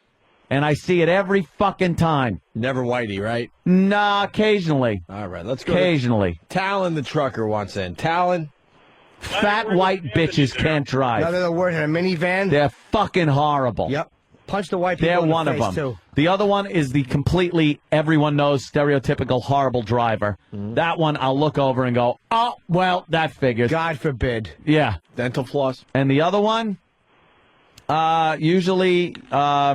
And I see it every fucking time. Never Whitey, right? Nah, occasionally. All right, let's go. Occasionally. Talon the trucker wants in. Talon? Fat white bitches can't drive. Nothing the word in a minivan. They're fucking horrible. Yep. Punch the white people They're in the one of face, them. too. The other one is the completely, everyone knows, stereotypical horrible driver. That one I'll look over and go, oh, well, that figures. God forbid. Yeah. Dental floss. And the other one, usually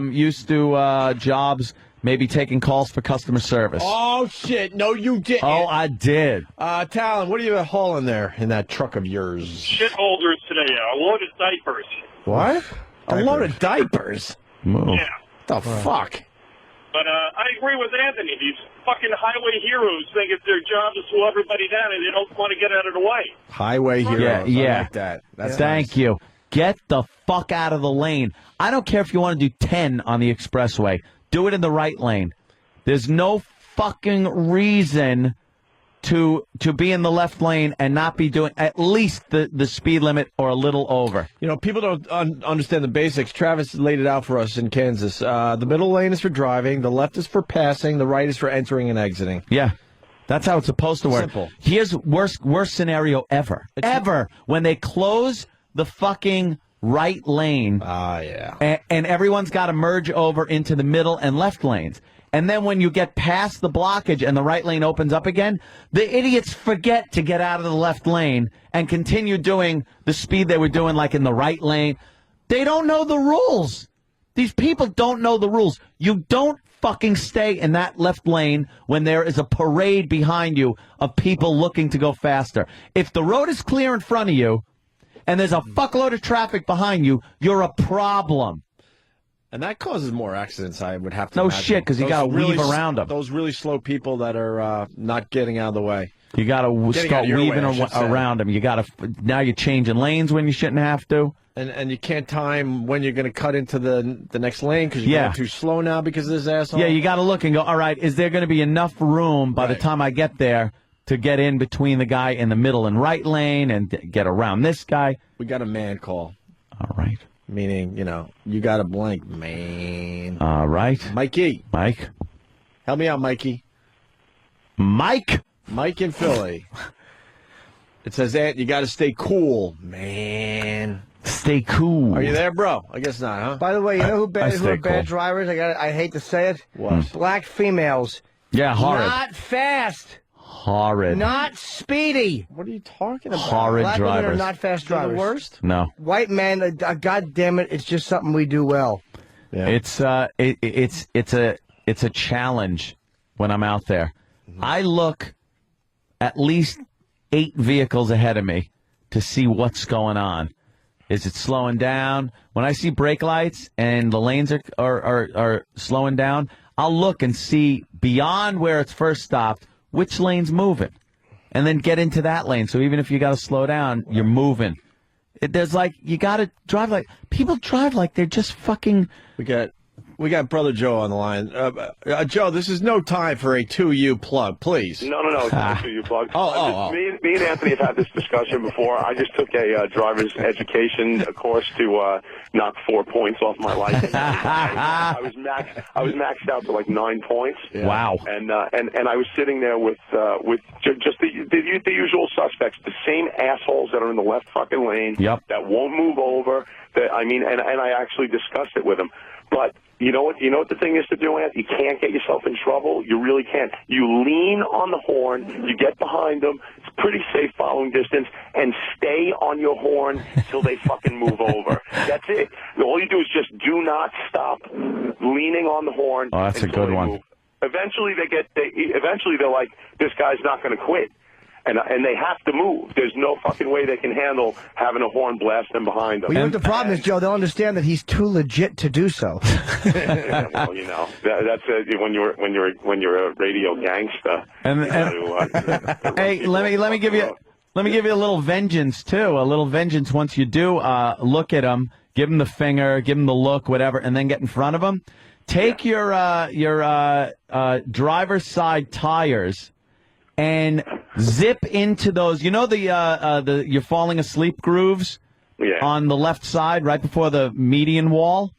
used to jobs, maybe taking calls for customer service. Oh, shit. No, you didn't. Oh, I did. Talon, what are you hauling there in that truck of yours? Shit holders today. A load of diapers. What? A load of diapers? Yeah. The fuck? But I agree with Anthony. These fucking highway heroes think it's their job to slow everybody down, and they don't want to get out of the way. Highway heroes. Yeah. I like that. That's Thank nice. you. Get the fuck out of the lane. I don't care if you want to do 10 on the expressway. Do it in the right lane. There's no fucking reason to be in the left lane and not be doing at least the speed limit or a little over. You know, people don't understand the basics. Travis laid it out for us in Kansas. The middle lane is for driving, the left is for passing, the right is for entering and exiting. Yeah. That's how it's supposed to work. Simple. Here's worst scenario ever. When they close the fucking right lane. Yeah. And everyone's got to merge over into the middle and left lanes. And then when you get past the blockage and the right lane opens up again, the idiots forget to get out of the left lane and continue doing the speed they were doing like in the right lane. They don't know the rules. These people don't know the rules. You don't fucking stay in that left lane when there is a parade behind you of people looking to go faster. If the road is clear in front of you and there's a fuckload of traffic behind you, you're a problem. And that causes more accidents, I would have to No imagine. shit, 'cause you Those gotta really weave around 'em. Those really slow people that are not getting out of the way. You got to Getting start out of your way, weaving I should say. around them. You got to now you're changing lanes when you shouldn't have to. And you can't time when you're going to cut into the next lane because you're Yeah. going too slow now because of this asshole. Yeah, you got to look and go, all right, is there going to be enough room by the time I get there to get in between the guy in the middle and right lane and get around this guy? We got a man call. All right. Meaning, you got a blank, man. All right. Mikey. Mike. Help me out, Mikey. Mike in Philly. It says, Ant, you got to stay cool, man. Stay cool. Are you there, bro? I guess not, huh? By the way, you know who I who stay are bad cool. drivers? I hate to say it. What? Black females. Yeah, horrid. Not fast. Horrid. Not speedy. What are you talking about? Horrid Black women drivers. are not fast They're drivers. the worst? No. White men, God damn it, it's just something we do well. Yeah. It's a challenge when I'm out there. I look at least 8 vehicles ahead of me to see what's going on. Is it slowing down? When I see brake lights and the lanes are slowing down, I'll look and see beyond where it's first stopped which lane's moving, and then get into that lane. So even if you got to slow down, you're moving. There's you got to drive like people drive like they're just fucking. We got Brother Joe on the line. Joe, this is no time for a 2U plug, please. No, it's not a you plug. Oh. Me and Anthony have had this discussion before. I just took a driver's education course to knock 4 points off my license. I was maxed out to 9 points. Yeah. Wow. And I was sitting there with just the usual suspects, the same assholes that are in the left fucking lane. Yep. That won't move over. And I actually discussed it with them. But you know what the thing is to do, Ant? You can't get yourself in trouble. You really can't. You lean on the horn. You get behind them. It's pretty safe following distance. And stay on your horn till they fucking move over. That's it. All you do is just do not stop leaning on the horn. Oh, that's a until good they one. move. Eventually they're like, this guy's not going to quit. And they have to move. There's no fucking way they can handle having a horn blasting behind them. Well, you know what the problem is, Joe? They'll understand that he's too legit to do so. Well, that's when you're a radio gangster. Hey, let me give you a little vengeance too. A little vengeance once you do look at them, give them the finger, give them the look, whatever, and then get in front of them. Take your driver's side tires and zip into those. You know the you're falling asleep grooves Yeah. on the left side, right before the median wall.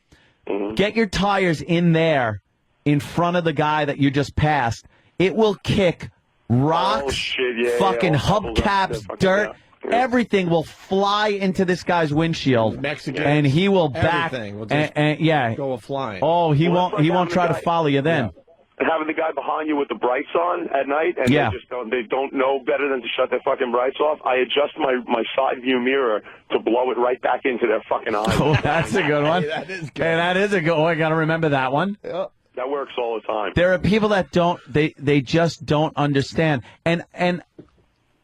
Get your tires in there, in front of the guy that you just passed. It will kick rocks, fucking hubcaps, dirt. Everything will fly into this guy's windshield, and he will back. Everything will just go flying. Oh, he won't try to follow you then. And having the guy behind you with the brights on at night, and they don't know better than to shut their fucking brights off. I adjust my side view mirror to blow it right back into their fucking eyes. Oh, that's a good one. That is good. Hey, that is a good one. I got to remember that one. That works all the time. There are people that don't. They just don't understand. And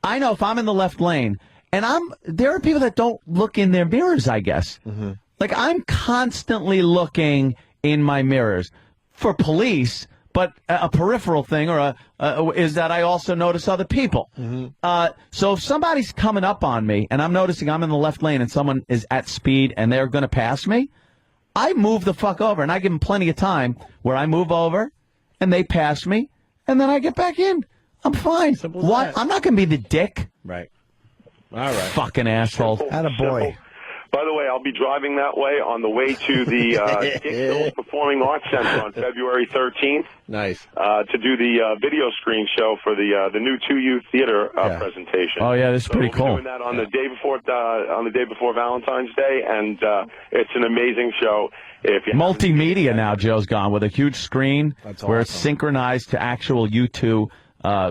I know if I'm in the left lane, and there are people that don't look in their mirrors. I guess. Like I'm constantly looking in my mirrors for police. But a peripheral thing is that I also notice other people. So if somebody's coming up on me and I'm noticing I'm in the left lane and someone is at speed and they're going to pass me, I move the fuck over and I give them plenty of time where I move over and they pass me and then I get back in. I'm fine. Why? I'm not going to be the dick. Right. All right. Fucking asshole. Attaboy. By the way, I'll be driving that way on the way to the Dick Hills Performing Arts Center on February 13th. Nice. To do the video screen show for the new 2U theater presentation. Oh yeah, this is pretty we'll cool. Be doing that on the day before Valentine's Day, and it's an amazing show. If you Multimedia now, Joe's gone with a huge screen where it's awesome. synchronized to actual U2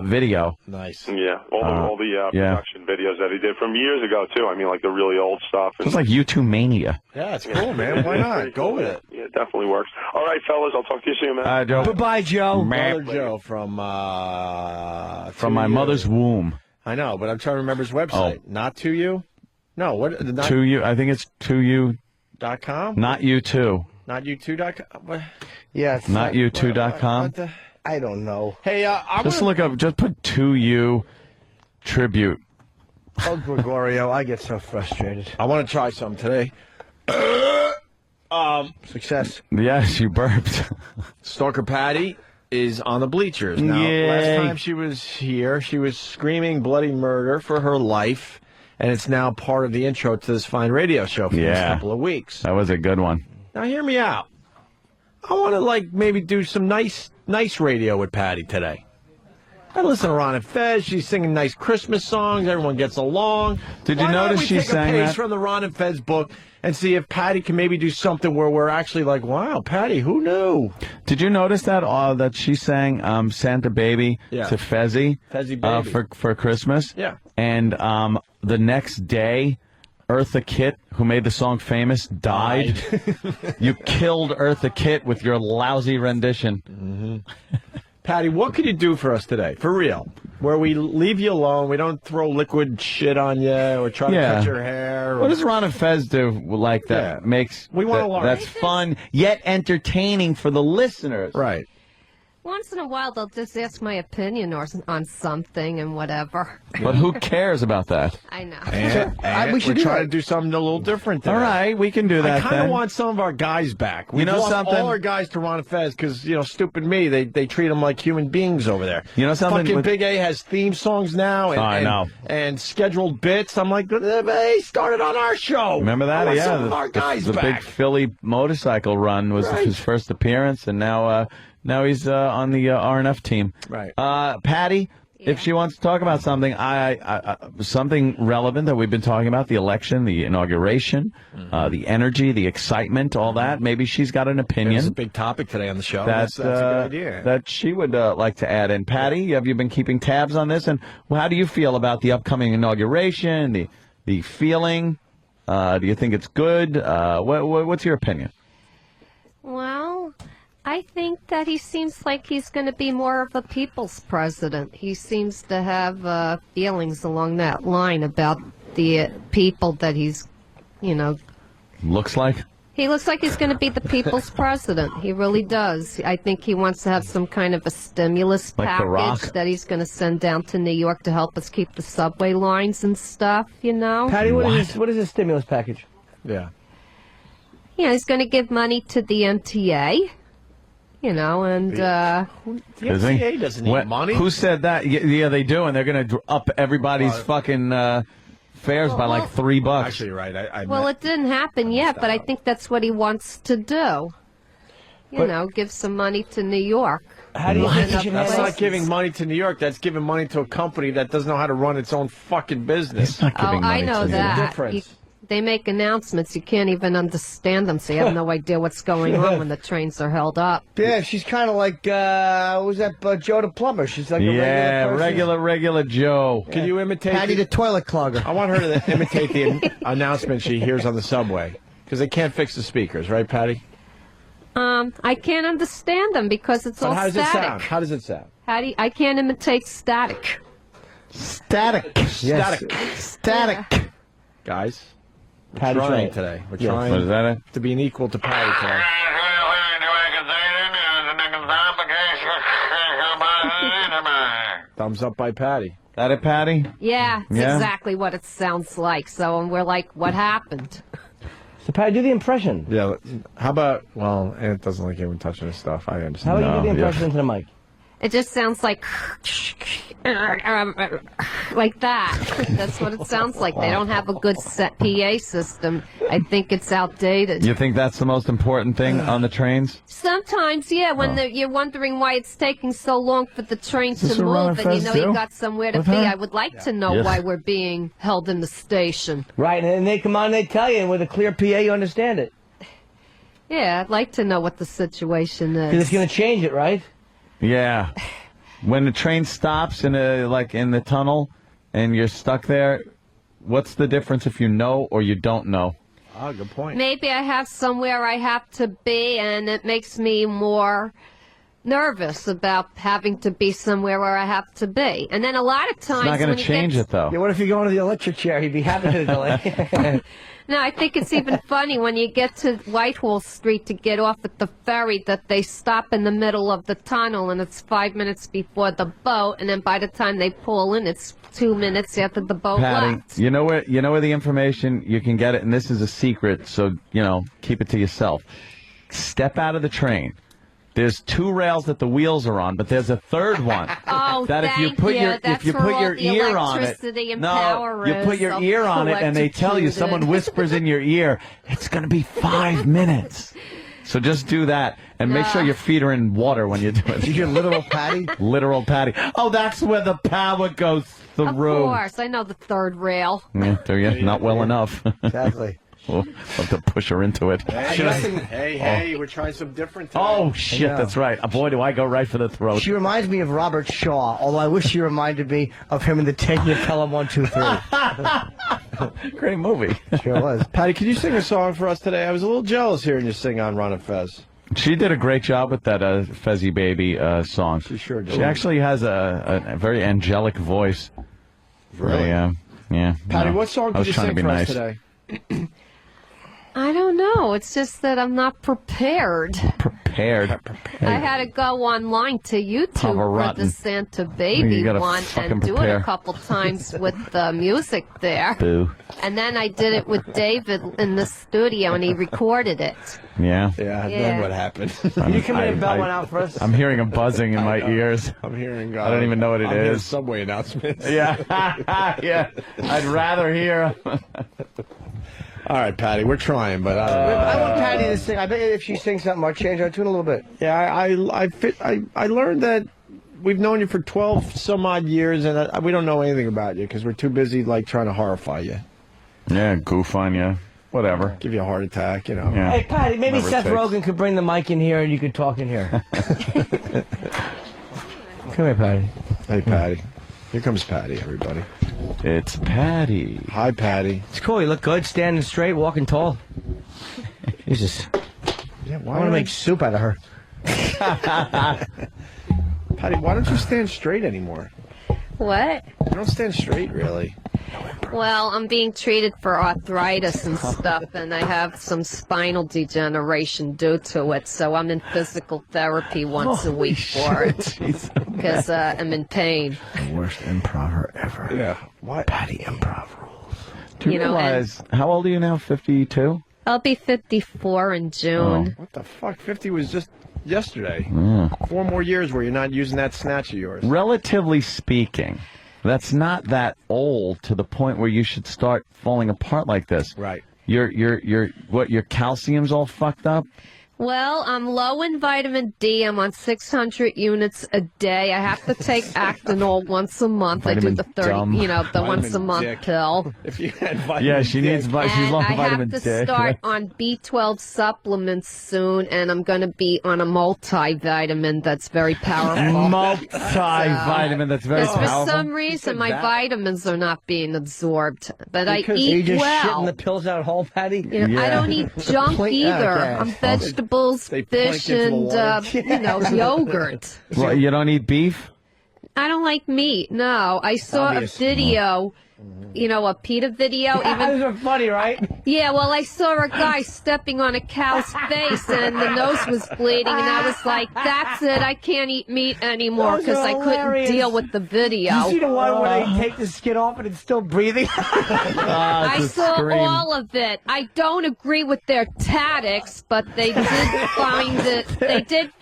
video. Nice. Yeah, all the production videos that he did from years ago too. I mean, like the really old stuff. It's like U2 Mania. Yeah, it's cool, man. Why not? Go with it. Yeah, it definitely works. All right, fellas, I'll talk to you soon, man. Joe. Goodbye, Joe. Brother Joe from my mother's womb. I know, but I'm trying to remember his website. Not to you. No, what? Not 2U. I think it's 2U.com. Not U2. Not U2.com. What? Yeah, it's not U2.com. I don't know. Hey, just look up. Just put 2U tribute. Oh, Gregorio, I get so frustrated. I want to try some today. Success. Yes, you burped. Stalker Patty is on the bleachers now. Yay. Last time she was here, she was screaming bloody murder for her life, and it's now part of the intro to this fine radio show for the next couple of weeks. That was a good one. Now, hear me out. I want to maybe do some nice radio with Patty today. I listen to Ron and Fez. She's singing nice Christmas songs. Everyone gets along. Did you notice she sang take a page that? from the Ron and Fez book and see if Patty can maybe do something where we're actually like, wow, Patty, who knew? Did you notice that she sang Santa Baby to Fezzy Baby. for Christmas? Yeah. And the next day, Eartha Kitt, who made the song famous, died. You killed Eartha Kitt with your lousy rendition. Patty, what could you do for us today, for real? Where we leave you alone, we don't throw liquid shit on you or try to cut your hair. What does Ron and Fez do like that? Makes we want to learn. That's fun yet entertaining for the listeners. Right. Once in a while, they'll just ask my opinion on something and whatever. But who cares about that? I know. And we should try to do something a little different today. All right, we can do that. I kind of then. want some of our guys back. We You know lost something? all our guys to Ron and Fez because, stupid me, they treat them like human beings over there. You know something? Fucking Big A has theme songs now and, I know. and scheduled bits. I'm like, they started on our show. Remember that? I want Yeah, some of our guys the back. big Philly motorcycle run was his first appearance, and now he's on the RNF team. Right. Patty, if she wants to talk about something, something relevant that we've been talking about, the election, the inauguration, the energy, the excitement, all that, maybe she's got an opinion. It's a big topic today on the show. That's a good idea. That she would like to add in. Patty, have you been keeping tabs on this? And how do you feel about the upcoming inauguration, the feeling? Do you think it's good? What's your opinion? Well, I think that he seems like he's going to be more of a people's president. He seems to have feelings along that line about the people that he's, Looks like? He looks like he's going to be the people's president. He really does. I think he wants to have some kind of a stimulus Like The Rock? package that he's going to send down to New York to help us keep the subway lines and stuff, Patty, what is his stimulus package? Yeah. Yeah, he's going to give money to the MTA, and... The MTA doesn't need money. Who said that? Yeah, they do, and they're going to up everybody's fucking fares by like $3. Actually, you're right. Well, it didn't happen yet, but I think that's what he wants to do. You know, give some money to New York. How do you Line up That's places. not giving money to New York. That's giving money to a company that doesn't know how to run its own fucking business. Oh, I know that. They make announcements. You can't even understand them, so you have no idea what's going on when the trains are held up. Yeah, she's kind of like, what was that, Joe the plumber? She's like a regular person. regular Joe. Can you imitate Patty the toilet clogger. I want her to imitate the announcement she hears on the subway because they can't fix the speakers, right, Patty? I can't understand them because it's all How does static. it sound? How does it sound? I can't imitate static. Static. Yes. Static. Guys, we're Patty, trying try it. today. We're Yes. trying What is that? to be an equal to Patty today. Thumbs up by Patty. That it, Patty? Yeah, it's Yeah? exactly what it sounds like. So we're like, what happened? So, Patty, do the impression. Yeah. How about? Well, it doesn't like anyone touching his stuff. I How understand. about you do the impression into the mic? It just sounds like that. That's what it sounds like. They don't have a good set PA system. I think it's outdated. You think that's the most important thing on the trains? Sometimes, yeah, when you're wondering why it's taking so long for the train Is this to what Ron move and you Fez know do? you got somewhere to With be, her? I would like to know Yes. why we're being held in the station. Right, and they come on and they tell you, and with a clear PA, you understand it. Yeah, I'd like to know what the situation is. Because it's going to change it, right? Yeah. When the train stops in the tunnel and you're stuck there, what's the difference if you know or you don't know? Ah, good point. Maybe I have somewhere I have to be, and it makes me more nervous about having to be somewhere where I have to be. And then a lot of times, It's not going when to you change get- it, though. Yeah, what if you go into the electric chair? He'd be happy to delay. No, I think it's even funny when you get to Whitehall Street to get off at the ferry that they stop in the middle of the tunnel and it's 5 minutes before the boat, and then by the time they pull in, it's 2 minutes after the boat Patty, left. you know where the information you can get it, and this is a secret, so keep it to yourself. Step out of the train. There's 2 rails that the wheels are on, but there's a third one. Oh, that if you thank put you. your That's if you for put all your the ear on it, electricity and no, power you put is your ear on it, and they tell you electrocuted. someone whispers in your ear, it's going to be 5 minutes. So just do that, and make sure your feet are in water when you do it. Did you hear literal Patty? Literal Patty. Oh, that's where the power goes through. Of course, I know the third rail. Yeah, do you? Not well enough. Exactly. We'll have to push her into it. Hey, we're trying some different today. Oh, shit, Yeah. that's right. Boy, do I go right for the throat. She reminds me of Robert Shaw, although I wish she reminded me of him in the Taking of Pelham 1, 2, 3. Great movie. Sure was. Patty, could you sing a song for us today? I was a little jealous hearing you sing on Ron and Fez. She did a great job with that Fezzy Baby song. She sure did. She actually has a very angelic voice. Really? Yeah. Patty, no, what song I could was you trying sing to be for nice. us today? I don't know. It's just that I'm not prepared. Prepared. I had to go online to YouTube for Pavarotti. the Santa Baby You gotta one fucking and do it prepare. a couple times with the music there. Boo. And then I did it with David in the studio, and he recorded it. Yeah. Yeah, Yeah. then what happened? Can you come in and bell one out for us? I'm hearing a buzzing in my ears. I'm hearing. I don't even know what it I'm hearing is. Subway announcements. Yeah. Yeah. I'd rather hear. All right, Patty, we're trying, but I don't know. I want Patty to sing. I bet if she sings something, I'll change our tune a little bit. Yeah, I learned that we've known you for 12 some odd years, and we don't know anything about you because we're too busy trying to horrify you, Yeah, goof on you. Whatever. give you a heart attack, Yeah. Hey, Patty, maybe Whatever it Seth takes. Rogen could bring the mic in here and you could talk in here. Come here, Patty. Hey, Patty. Here comes Patty, everybody. It's Patty. Hi, Patty. It's cool. You look good, standing straight, walking tall. Jesus. Yeah, I want to make soup out of her. Patty, why don't you stand straight anymore? What? You don't stand straight, really. Well, I'm being treated for arthritis and stuff, and I have some spinal degeneration due to it, so I'm in physical therapy once a week for it because I'm in pain. The worst improver ever. Yeah. Why? Patty improv rules. Do you, You know, realize, how old are you now? 52? I'll be 54 in June. What the fuck? 50 was just yesterday. Yeah. 4 more years where you're not using that snatch of yours. Relatively speaking, That's not that old to the point where you should start falling apart like this. Right. Your calcium's all fucked up? Well, I'm low in vitamin D. I'm on 600 units a day. I have to take Actinol once a month. I do the 30, the once a month pill. If you had vitamin Yeah, she needs she's low I vitamin have D. to start on B12 supplements soon, and I'm going to be on a multivitamin that's very powerful. Multivitamin that's very Because powerful. for some reason, my vitamins are not being absorbed. But I Because you eat just well. shitting the pills out whole, Patty? I don't eat junk either. I'm vegetables, fish, and yogurt. Well, you don't eat beef? I don't like meat. No, I saw Obvious. a video. A PETA video. Those are funny, right? Yeah, well, I saw a guy stepping on a cow's face and the nose was bleeding, and I was like, that's it, I can't eat meat anymore Those because are I couldn't hilarious. deal with the video. You see the one where they take the skin off and it's still breathing? I saw all of it. I don't agree with their tactics, but they did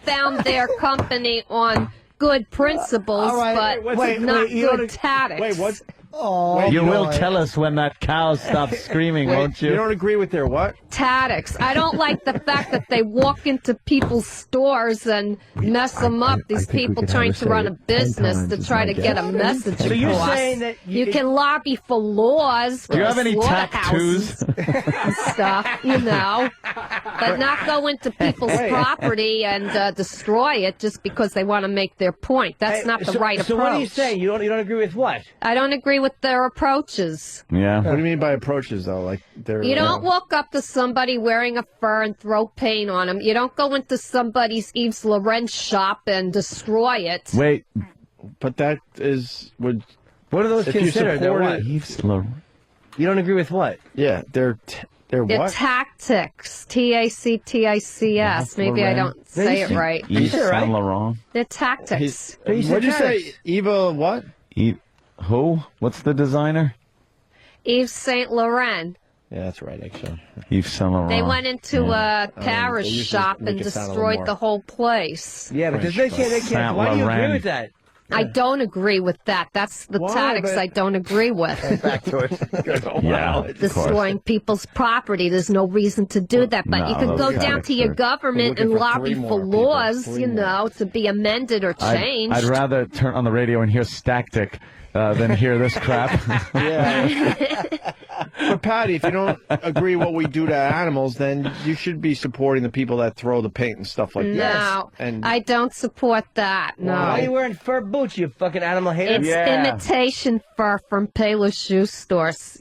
found their company on good principles, but not good tactics. Wait, what? Oh, You will tell us when that cow stops screaming, won't you? You don't agree with their what? Tactics. I don't like the fact that they walk into people's stores and mess them up. These people trying to run a business to try to get a message So you're across. saying that you can lobby for laws. Do you have any slaughterhouses tattoos? and stuff, but not go into people's property and destroy it just because they want to make their point. That's not the right approach. So what are you saying? You don't agree with what? I don't agree with their approaches. Yeah. What do you mean by approaches, though? Like they're You don't walk up to somebody wearing a fur and throw paint on them. You don't go into somebody's Yves Laurent shop and destroy it. Wait. But that is what are those if you considered? They're support what? it- Yves Laurent. You don't agree with what? Yeah, they're They're what? tactics. Tactics. Maybe I don't say it right. Yves Saint Laurent. They're tactics. What'd you say? Eva what? Who? What's the designer? Yves Saint Laurent. Yeah, that's right, actually. Yves Saint Laurent. They went into a Paris they usually shop make and it sound a little destroyed more the whole place. Yeah, because they can't. Saint Why do you agree Laurent. with that? I don't agree with that. That's the Why? tactics But- I don't agree with. Back to it. Yeah, of Destroying people's property. There's no reason to do that. But No, you can those go down tactics to your are- government We're and looking for lobby three for more people. laws, Three to be amended or changed. I'd rather turn on the radio and hear Stactic than hear this crap. Yeah. But Patty, if you don't agree what we do to animals, then you should be supporting the people that throw the paint and stuff like that. No, And I don't support that. No. Why are you wearing fur boots, you fucking animal hater? It's imitation fur from Payless shoe source.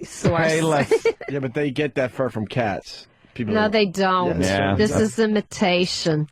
yeah, but they get that fur from cats. People. No, they don't. Yeah. This is imitation.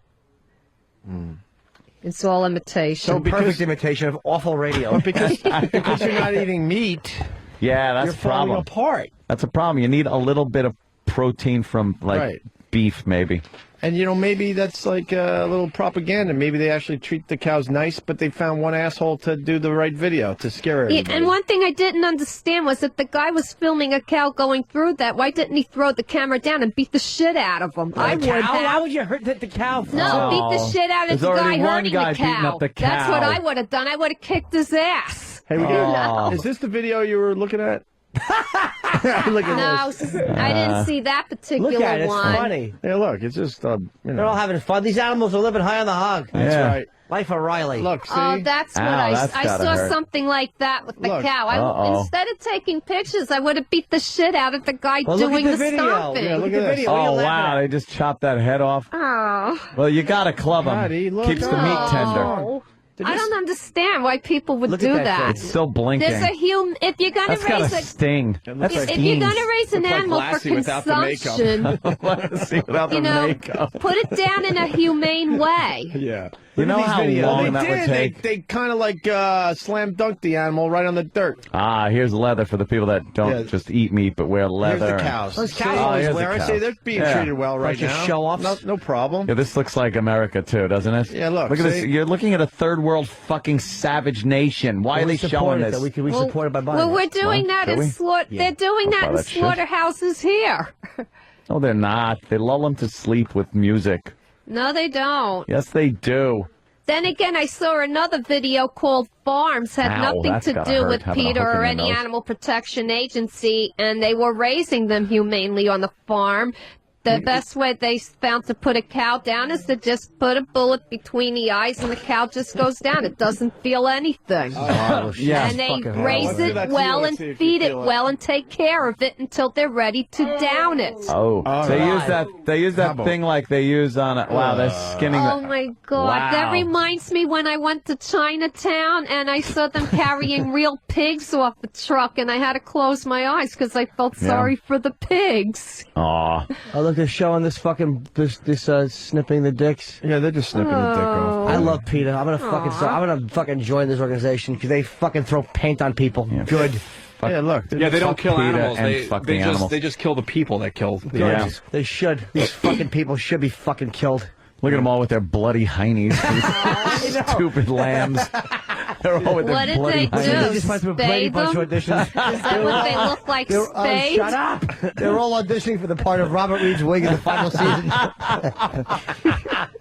It's all imitation. So because- Perfect imitation of awful radio. But because you're not eating meat, Yeah, that's you're a problem. falling apart. That's a problem. You need a little bit of protein from Right. beef, maybe. And maybe that's like a little propaganda. Maybe they actually treat the cows nice, but they found one asshole to do the right video to scare Yeah, everybody. and one thing I didn't understand was if the guy was filming a cow going through that, why didn't he throw the camera down and beat the shit out of him? I would Why have. would you hurt the cow? No, beat the shit out of There's the guy already one hurting guy the cow. beating up the That's what cow. I would have done. I would have kicked his ass. Hey, we Oh. is this the video you were looking at? Look at No, this. I didn't see that particular Look at it, it's one. funny. Hey, look, it's just They're all having fun. These animals are living high on the hog. That's Yeah. right. Life of Riley. Look, see? Oh, that's what Ow, that's I gotta saw hurt. something like that with the Look. cow. Uh-oh. Instead of taking pictures, I would have beat the shit out of the guy Well, look doing at the the video. stomping. Yeah, look Look at at the this. video. What are you Oh, laughing wow. at? They just chopped that head off. Oh. Well, you got to club them. Patty, look Keeps the up. meat tender. Oh. I don't understand why people would Look do at that that. thing. It's still blinking. There's a if you're gonna That's got raise a sting. That's if you're gonna raise an Looks like animal for Lassie without the makeup. consumption, See, without the you know, makeup. put it down in a humane way. Yeah. You know Look at how these videos. long they that would did. take? They kind of like slam dunked the animal right on the dirt. Ah, here's leather for the people that don't Yeah. just eat meat but wear leather. Here's the cows. Those cows See? always here's the wear it. cows. See, they're being Yeah. treated well right Bunch of now. show-offs. No problem. Yeah, this looks like America too, doesn't it? Yeah, look, Look at this. see? You're looking at a third world fucking savage nation. Why are they showing this? We support it by buying Well, it. we're doing What? that Do in we? They're doing I'll that buy in that shit. slaughterhouses here. No, they're not. They lull them to sleep with music. No, they don't. Yes, they do. Then again, I saw another video called Farms, had Ow, nothing that's to gotta do hurt, with having a PETA hook in or your any nose. animal protection agency, and they were raising them humanely on the farm. The best way they found to put a cow down is to just put a bullet between the eyes and the cow just goes down. It doesn't feel anything. Yeah. And they Fucking raise horrible. it well and feed it well and take care of it until they're ready to down it. Oh, they use that. They use that thing like they use on. Wow, they're skinning. Oh my God! Wow. That reminds me when I went to Chinatown and I saw them carrying real pigs off the truck, and I had to close my eyes because I felt Yeah. sorry for the pigs. Aw. Oh, look, they're showing this fucking snipping the dicks. Yeah, they're just snipping the dick off. I love PETA. I'm gonna fucking join this organization because they fucking throw paint on people. Good. Yeah, look. Yeah, they don't kill PETA animals. and fuck the animals. They just kill the people that kill the Yeah. animals. They should. These fucking people should be fucking killed. Look at them all with their bloody heinies. Stupid lambs. They're all with What their did bloody they do? heinies. They just went through a Brady Spade Bunch them? auditions. Is that what they look like? Spade? Shut up! They're all auditioning for the part of Robert Reed's wig in the final season.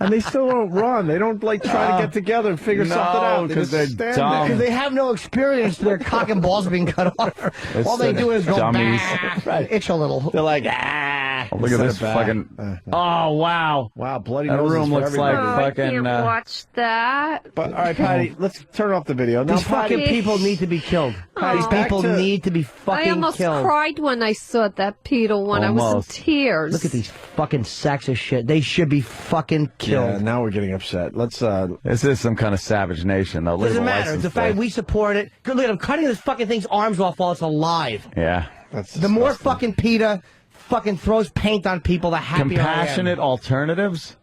And they still don't run. They don't like try to get together and figure something out. They 'cause just they're stand dumb. Because they have no experience. Their cock and balls being cut off. It's All they the do is go dummies. right, itch a little. They're like, ah. Oh, look at this fucking. Oh wow! Wow, bloody That noses room for looks like everybody. I fucking. can't watch that. But all right, Patty, let's turn off the video. Now, These fucking Patty, people need to be killed. These back people to- need to be I fucking almost killed. cried when I saw that PETA one. I was Almost. in tears. Look at these fucking sacks of shit. They should be fucking killed. Yeah, now we're getting upset. Let's. This is some kind of savage nation, though. Leave Doesn't a matter. license It's the fact plate. we support it. Good, look at them cutting this fucking thing's arms off while it's alive. Yeah. That's The more fucking PETA fucking throws paint on people, the happier Compassionate alternatives.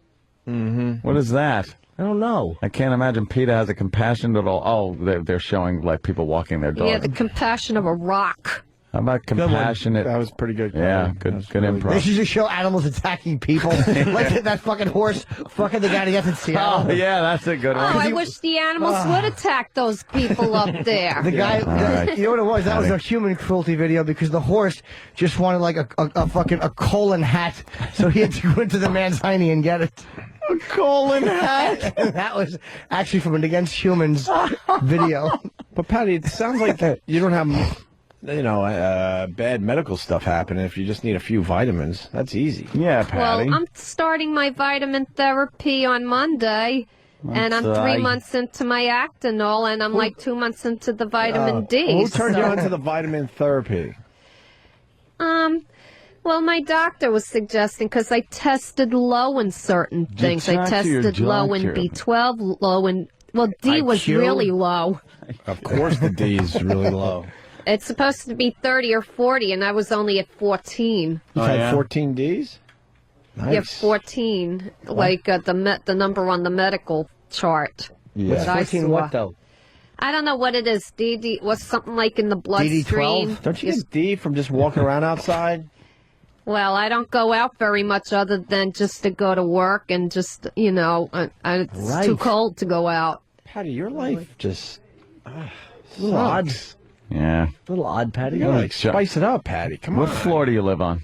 Mm-hmm. What is that? I don't know. I can't imagine PETA has a compassion at all. Oh, they're showing like people walking their dog. Yeah, the compassion of a rock. How about compassionate? That was pretty good. Yeah, good They improv. should just show animals attacking people. Like that fucking horse fucking the guy to get in Seattle. Oh, yeah, that's a good Oh, one. I wish the animals would attack those people up there. The guy, right. you know what it was? That was Patty. a human cruelty video because the horse just wanted like a fucking colon hat, so he had to go into the man's hiney and get it. A colon hat. And that was actually from an Against Humans video. But Patty, it sounds like you don't have, bad medical stuff happening. If you just need a few vitamins, that's easy. Yeah, Patty. Well, I'm starting my vitamin therapy on Monday, and I'm 3 months into my Actinol, and I'm like 2 months into the vitamin D. Who turned you so- onto the vitamin therapy? Well, my doctor was suggesting because I tested low in certain things. I talk to your tested low in doctor? B12, low in D was IQ? really low. Of course, the D is really low. It's supposed to be 30 or 40, and I was only at 14. You've had 14 Ds? Nice. Yeah, 14, like the number on the medical chart. Yeah. that I 14 saw. what though? I don't know what it is. DD was something like in the bloodstream. DD12? Don't you get D from just walking around outside? Well, I don't go out very much other than just to go to work and just, it's Right. too cold to go out. Patty, your life just A little odd. Yeah. A little odd, Patty. You gotta spice it up, Patty. Come What on. floor do you live on?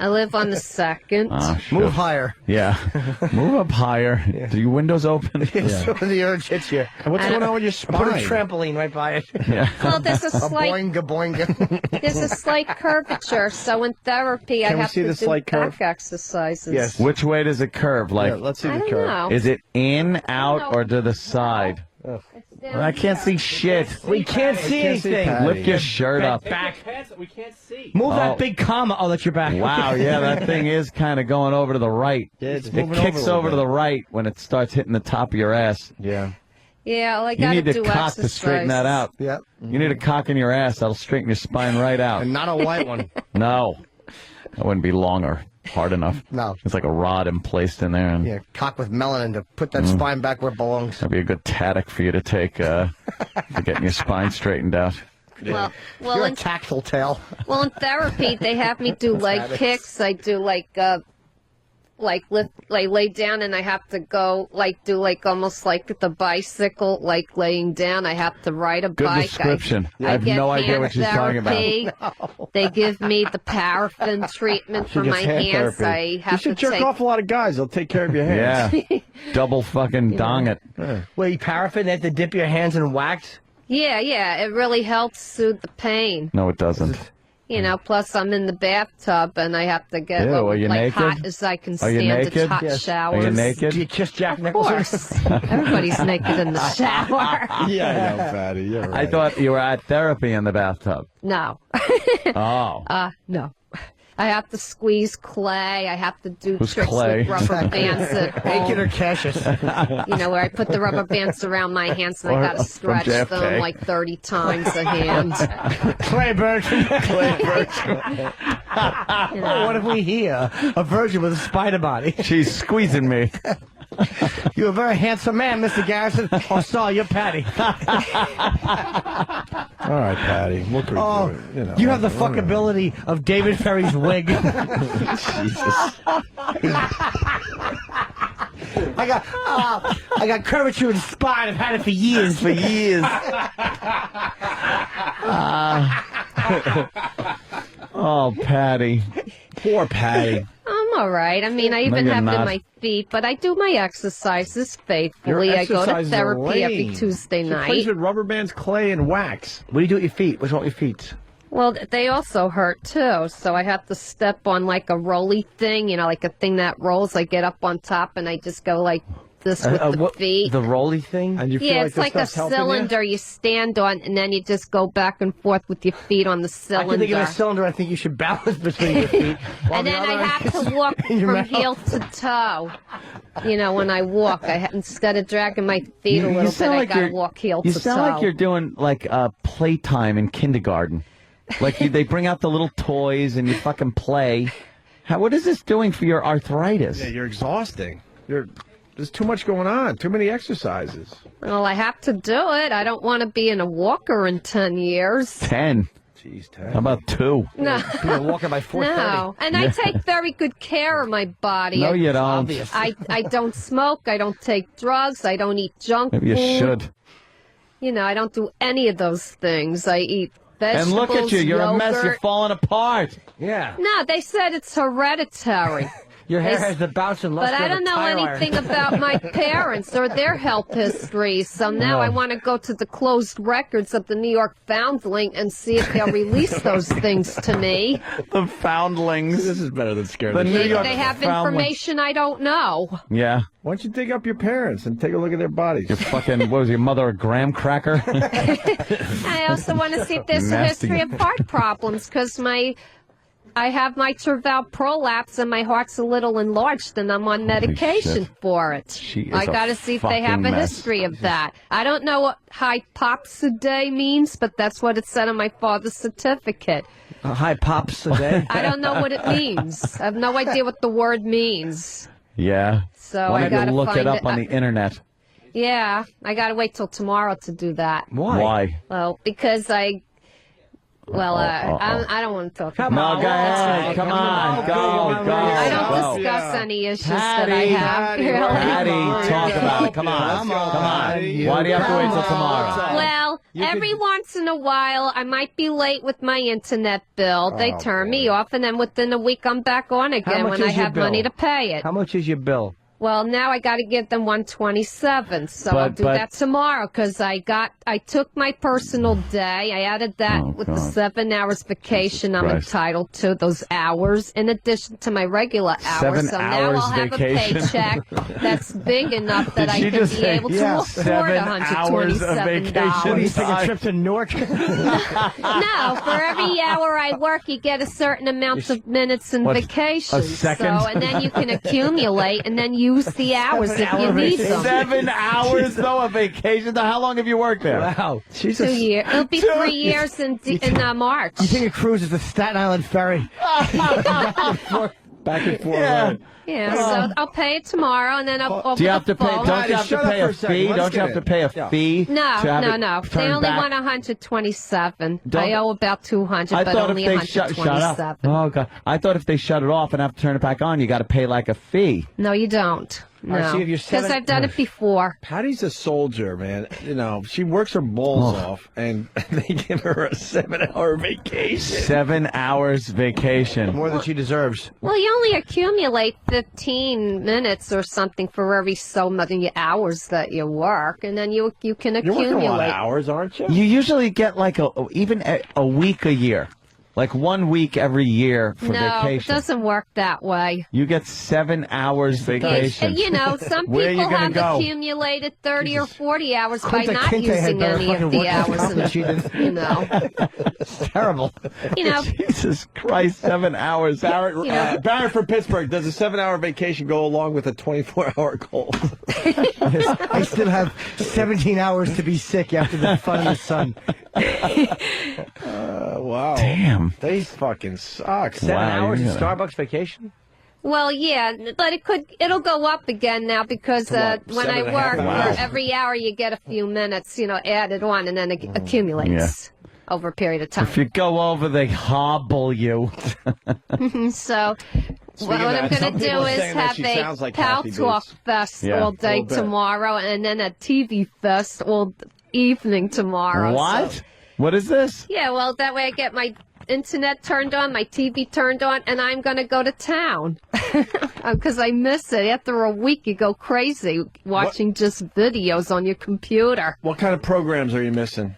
I live on the second. Move higher. Yeah. Move up higher. Do your windows open? So the urge hits you. And what's going on with your spine? Put a trampoline right by it. Yeah. Well, there's a A slight boinga boinga. there's a slight curvature, so in therapy I Can we have see to the do slight curve? back exercises. Yes. Which way does it curve? Like, Yeah, let's see I the don't curve. know. is it in, out, know. or to the side? It's down I can't see shit. We can't see can't see anything. Patty. Lift your shirt up. Back. We can't see. Move Oh. that big comma. Oh, that's your back. Wow, yeah, that thing is kind of going over to the right. Yeah, it's It moving kicks over a over to little the right when it starts hitting the top of your ass. Yeah. Yeah, well, I You got need to do cock exercise. to straighten that out. Yep. You need a cock in your ass. That'll straighten your spine right out. And not a white one. No, that wouldn't be long or hard enough. No. It's like a rod placed in there, and Yeah, cock with melanin to put that spine back where it belongs. that'd be a good tactic for you to take for getting your spine straightened out. Well, You're a in, tactile tail. well, in therapy they have me do leg kicks. I do like lay down, and I have to go do almost like the bicycle, like laying down. I have to ride a Good bike. description. I have get no idea hand what she's talking about. therapy. They give me the paraffin treatment for She my gets hand hands. therapy. I have You should to jerk take. off a lot of guys. They'll take care of your hands. Yeah. Double fucking dong it. Wait, paraffin? They have to dip your hands in wax? Yeah, it really helps soothe the pain. No, it doesn't. Plus I'm in the bathtub and I have to get Ew, are you naked? hot as I can Are you stand. naked? It's hot Yes. showers. Are you naked? Do you kiss Jack Of Nicholson? course. Everybody's naked in the shower. Yeah, I know, Patty. You're right. I thought you were at therapy in the bathtub. No. Oh. No. I have to squeeze clay. I have to do Who's tricks Clay? with rubber bands at home. Aiken or Cassius? Where I put the rubber bands around my hands and I Or got to from stretch JFK. them like 30 times a hand. Clay Virgin. What if we hear a virgin with a spider body? She's squeezing me. You're a very handsome man, Mr. Garrison. Oh, sorry, you're Patty. All right, Patty. We'll Oh, you have the fuckability of David Ferry's wig. Jesus. I got curvature in the spine. I've had it for years. For years. Oh, Patty. Poor Patty. I'm all right. I mean, I even you're have it in not. my feet, but I do my exercises faithfully. I go to exercises are therapy every lame. Tuesday She night. plays with rubber bands, clay, and wax. What do you do with your feet? What's wrong with your feet? Well, they also hurt too, so I have to step on like a rolly thing, like a thing that rolls. I get up on top and I just go like this with the feet. The rolly thing? And you feel Yeah, like it's this like a stuff's helping cylinder you stand on, and then you just go back and forth with your feet on the I cylinder. can think of a cylinder. I think you should balance between your feet. And then I have to walk in your from mouth. heel to toe. When I walk, instead of dragging my feet a little bit, I gotta walk heel You to sound toe. like you're doing like playtime in kindergarten. Like they bring out the little toys and you fucking play. What is this doing for your arthritis? Yeah, you're exhausting. There's too much going on. Too many exercises. Well, I have to do it. I don't want to be in a walker in 10 years. 10. Jeez, 10. How about 2? No. You're walking by 4:30. No, and I take very good care of my body. No, you don't. I don't smoke. I don't take drugs. I don't eat junk Maybe you food. should. I don't do any of those things. I eat And vegetables, look at you. You're a mess. yogurt. You're falling apart. Yeah. No, they said it's hereditary. Your hair They- has the bounce and But luster I of a don't know tire iron. anything about my parents or their health history, so now I want to go to the closed records of the New York Foundling and see if they'll release those things to me. The foundlings. This is better than scared. The New Maybe York they have Foundlings. information I don't know. Yeah. Why don't you dig up your parents and take a look at their bodies? Your fucking, what was your mother, a graham cracker? I also want to see if there's a Nasty. history of heart problems because I have mitral prolapse and my heart's a little enlarged and I'm on medication shit. for it. She is I a got to see if they have fucking a mess. history of that. I don't know what hypopsidae means, but that's what it said on my father's certificate. Hi, Pops, today. I don't know what it means. I have no idea what the word means. Yeah. So Why I don't got to you look find it up on the internet? Yeah, I got to wait till tomorrow to do that. Why? Well, because I don't want to talk about No, it. go That's ahead. right. Come on. Go. I don't go. discuss any issues Patty, that I have. Really. Patty, talk about it. Come on. Come on. Why do you have to wait till tomorrow? Well, every once in a while, I might be late with my internet bill. They turn me off, and then within a week, I'm back on again much when I is your have money bill? to pay it. How much is your bill? Well, now I got to give them 127, so I'll do that tomorrow because I took my personal day. I added that with the 7 hours vacation I'm Christ. entitled to, those hours, in addition to my regular hours. 7 So now hours I'll have vacation? a paycheck that's big enough that Did I she can just be say, able to yes, afford 7 hours of vacation? $127. What, do you take a trip to Newark? No, for every hour I work, you get a certain amount of minutes in What, vacation. a second? So, and then you can accumulate and then use the hours if you need them. 7 hours, though, of vacation? How long have you worked there? Wow. She's 2 years. It'll be 3 years in March. You think a cruise is the Staten Island ferry? Back and forth. Yeah, right. so I'll pay it tomorrow, and then I'll Do you have the to pay? phone. Don't you have to pay a fee? Don't you have to pay a fee? No, to have it no. They turned only back? want 127. Don't- I owe about 200, I but thought only if they shut off. 127. Oh god! I thought if they shut it off and have to turn it back on, you got to pay like a fee. No, you don't. All right, No, see, if you're because seven- I've done it before. Patty's a soldier, man. You know, she works her balls off, and they give her a 7-hour vacation. 7 hours vacation. More than she deserves. Well, you only accumulate 15 minutes or something for every so many hours that you work, and then you can You're accumulate. working a lot of hours, aren't you? You usually get like even a week a year, like 1 week every year for No, it vacation. doesn't work that way. You get 7 hours vacation. You know, some Where people you gonna have go? accumulated 30 or 40 hours by Kunta not Kinte had using better any of fucking the work hours. than she did. You know, It's terrible. you know, Jesus Christ, 7 hours. Barrett, You know- Barrett from Pittsburgh, does a 7-hour vacation go along with a 24-hour cold? I still have 17 hours to be sick after the fun in the sun. Wow. Damn. They fucking suck. 7 hours you of gotta- Starbucks vacation? well, yeah, but it'll go up again now because what, when I 7.5 work, hours? for every hour you get a few minutes, added on, and then it accumulates over a period of time. If you go over, they hobble you. So, Speaking what of I'm that, going some to people do are is saying that have she a sounds like Pal Kathy Talk Bates. Fest Yeah, all a day little bit. tomorrow, and then a TV Fest all evening tomorrow. What? So- What is this? yeah, well, that way I get my internet turned on, my TV turned on, and I'm going to go to town. Because I miss it. After a week, you go crazy watching just videos on your computer. What kind of programs are you missing?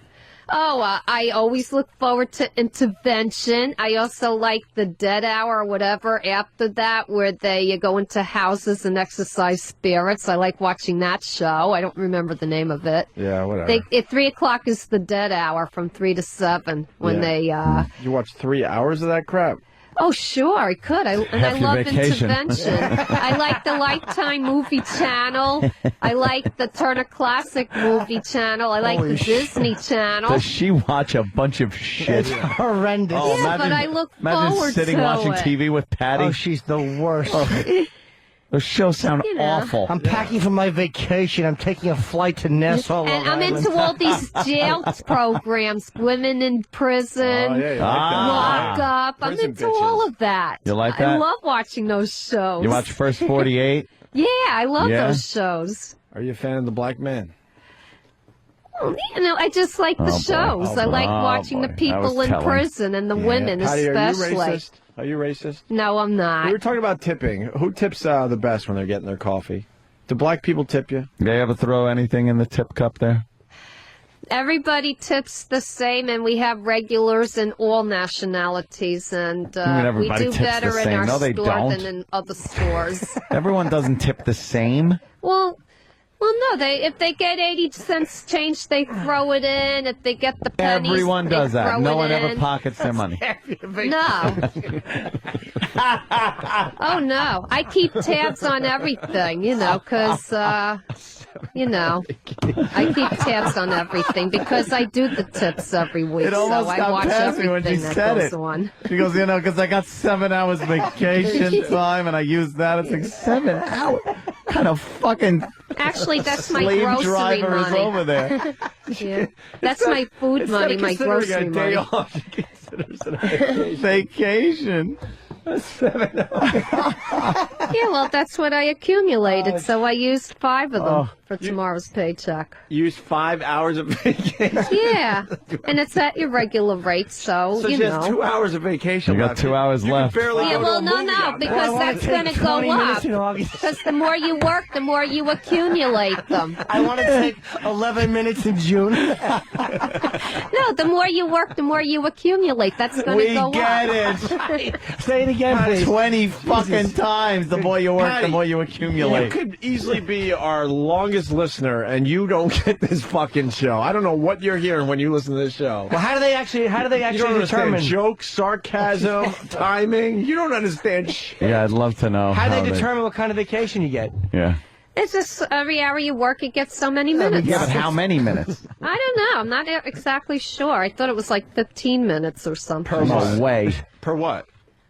Oh, I always look forward to Intervention. I also like the Dead Hour or whatever after that, where they go into houses and exorcise spirits. I like watching that show. I don't remember the name of it. Yeah, whatever. At 3 o'clock is the Dead Hour from 3 to 7 when Yeah. they. You watch 3 hours of that crap? Oh, sure, I could. I Half your love vacation. Intervention. I like the Lifetime Movie Channel. I like the Turner Classic Movie Channel. I like Holy the Disney Channel. Does she watch a bunch of shit? Horrendous. Oh, Yeah, but I look imagine forward sitting to watching it. TV with Patty. Oh, she's the worst. Those shows sound You know. awful. I'm packing for my vacation. I'm taking a flight to Nassau. And Long I'm Island. into all these jail programs, women in prison, Oh, yeah, you like Ah. lock up. I'm Prison into bitches. all of that. You like I that? love watching those shows. You watch First 48? Yeah, I love Yeah? those shows. Are you a fan of the black man? I just like the Oh, boy. shows. Oh, I like boy. watching Oh, the boy. That people was in telling. prison and the women Patty, especially. are you racist? Are you racist? No, I'm We not. were talking about tipping. Who tips the best when they're getting their coffee? Do black people tip you? They ever throw anything in the tip cup there? Everybody tips the same, and we have regulars in all nationalities, and I mean, we everybody do tips the better in same. our No, they store don't. than in other stores. Everyone doesn't tip the same. Well, no. If they get 80 cents change, they throw it in. If they get the pennies, Everyone they does that. throw No it one ever in. pockets their money. No. Oh no! I keep tabs on everything, because I keep tabs on everything because I do the tips every week, It so almost I got watch past me when she everything that said goes it. on. She goes, because I got 7 hours vacation time and I used that. It's like 7 hours. What kind of fucking Actually, that's my slave grocery driver money. is over there? Yeah. That's my food money, my grocery a day money. off, she considers it a vacation. Vacation. 7 hours. Yeah, well, that's what I accumulated, so I used 5 of them Oh, for tomorrow's paycheck. Use 5 hours of vacation. Yeah, and it's at your regular rate, so, So you she has know. 2 hours of vacation. You got left. 2 hours You left. Can barely Yeah, go to well, a no, movie no, out there. because that's going to go up. in August. Because the more you work, the more you accumulate them. I want to take 11 minutes in June. No, the more you work, the more you accumulate. That's going to We go get up. it. Say it again, please. 20 fucking times. The more you work, Patty, the more you You accumulate. could easily be our longest listener, and you don't get this fucking show. I don't know what you're hearing when you listen to this show. Well, how do they actually You don't understand determine? jokes, sarcasm, timing. You don't understand shit. Yeah, I'd love to know. How do they determine what kind of vacation you get? Yeah. It's just every hour you work, it gets so many minutes. Yeah, but how many minutes? I don't know. I'm not exactly sure. I thought it was like 15 minutes or something. Per No way. Per what?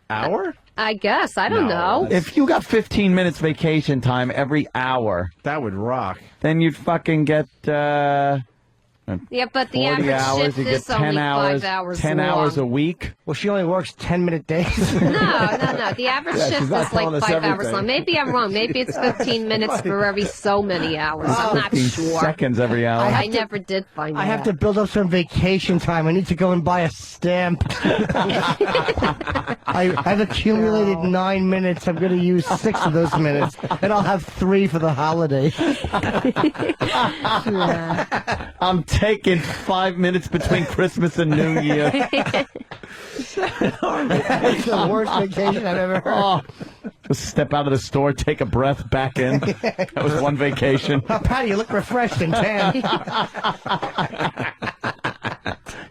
Hour? I guess. I don't know. If you got 15 minutes vacation time every hour, that would rock. Then you'd fucking get Yeah, but the 40 average hours. shift You get is 10 only hours. 5 hours 10 long. hours a week. Well, she only works 10-minute days. No. The average Yeah, shift she's not is like telling us 5 hours everything. long. Maybe I'm wrong. Maybe it's 15 minutes for every so many hours. I'm not 15 sure. seconds every hour. I never did find I that. have to build up some vacation time. I need to go and buy a stamp. I've accumulated 9 minutes. I'm going to use 6 of those minutes, and I'll have 3 for the holiday. I'm taking 5 minutes between Christmas and New Year. That's the worst vacation I've ever heard. Oh, just step out of the store, take a breath, back in. That was one vacation. Oh, Patty, you look refreshed and tan.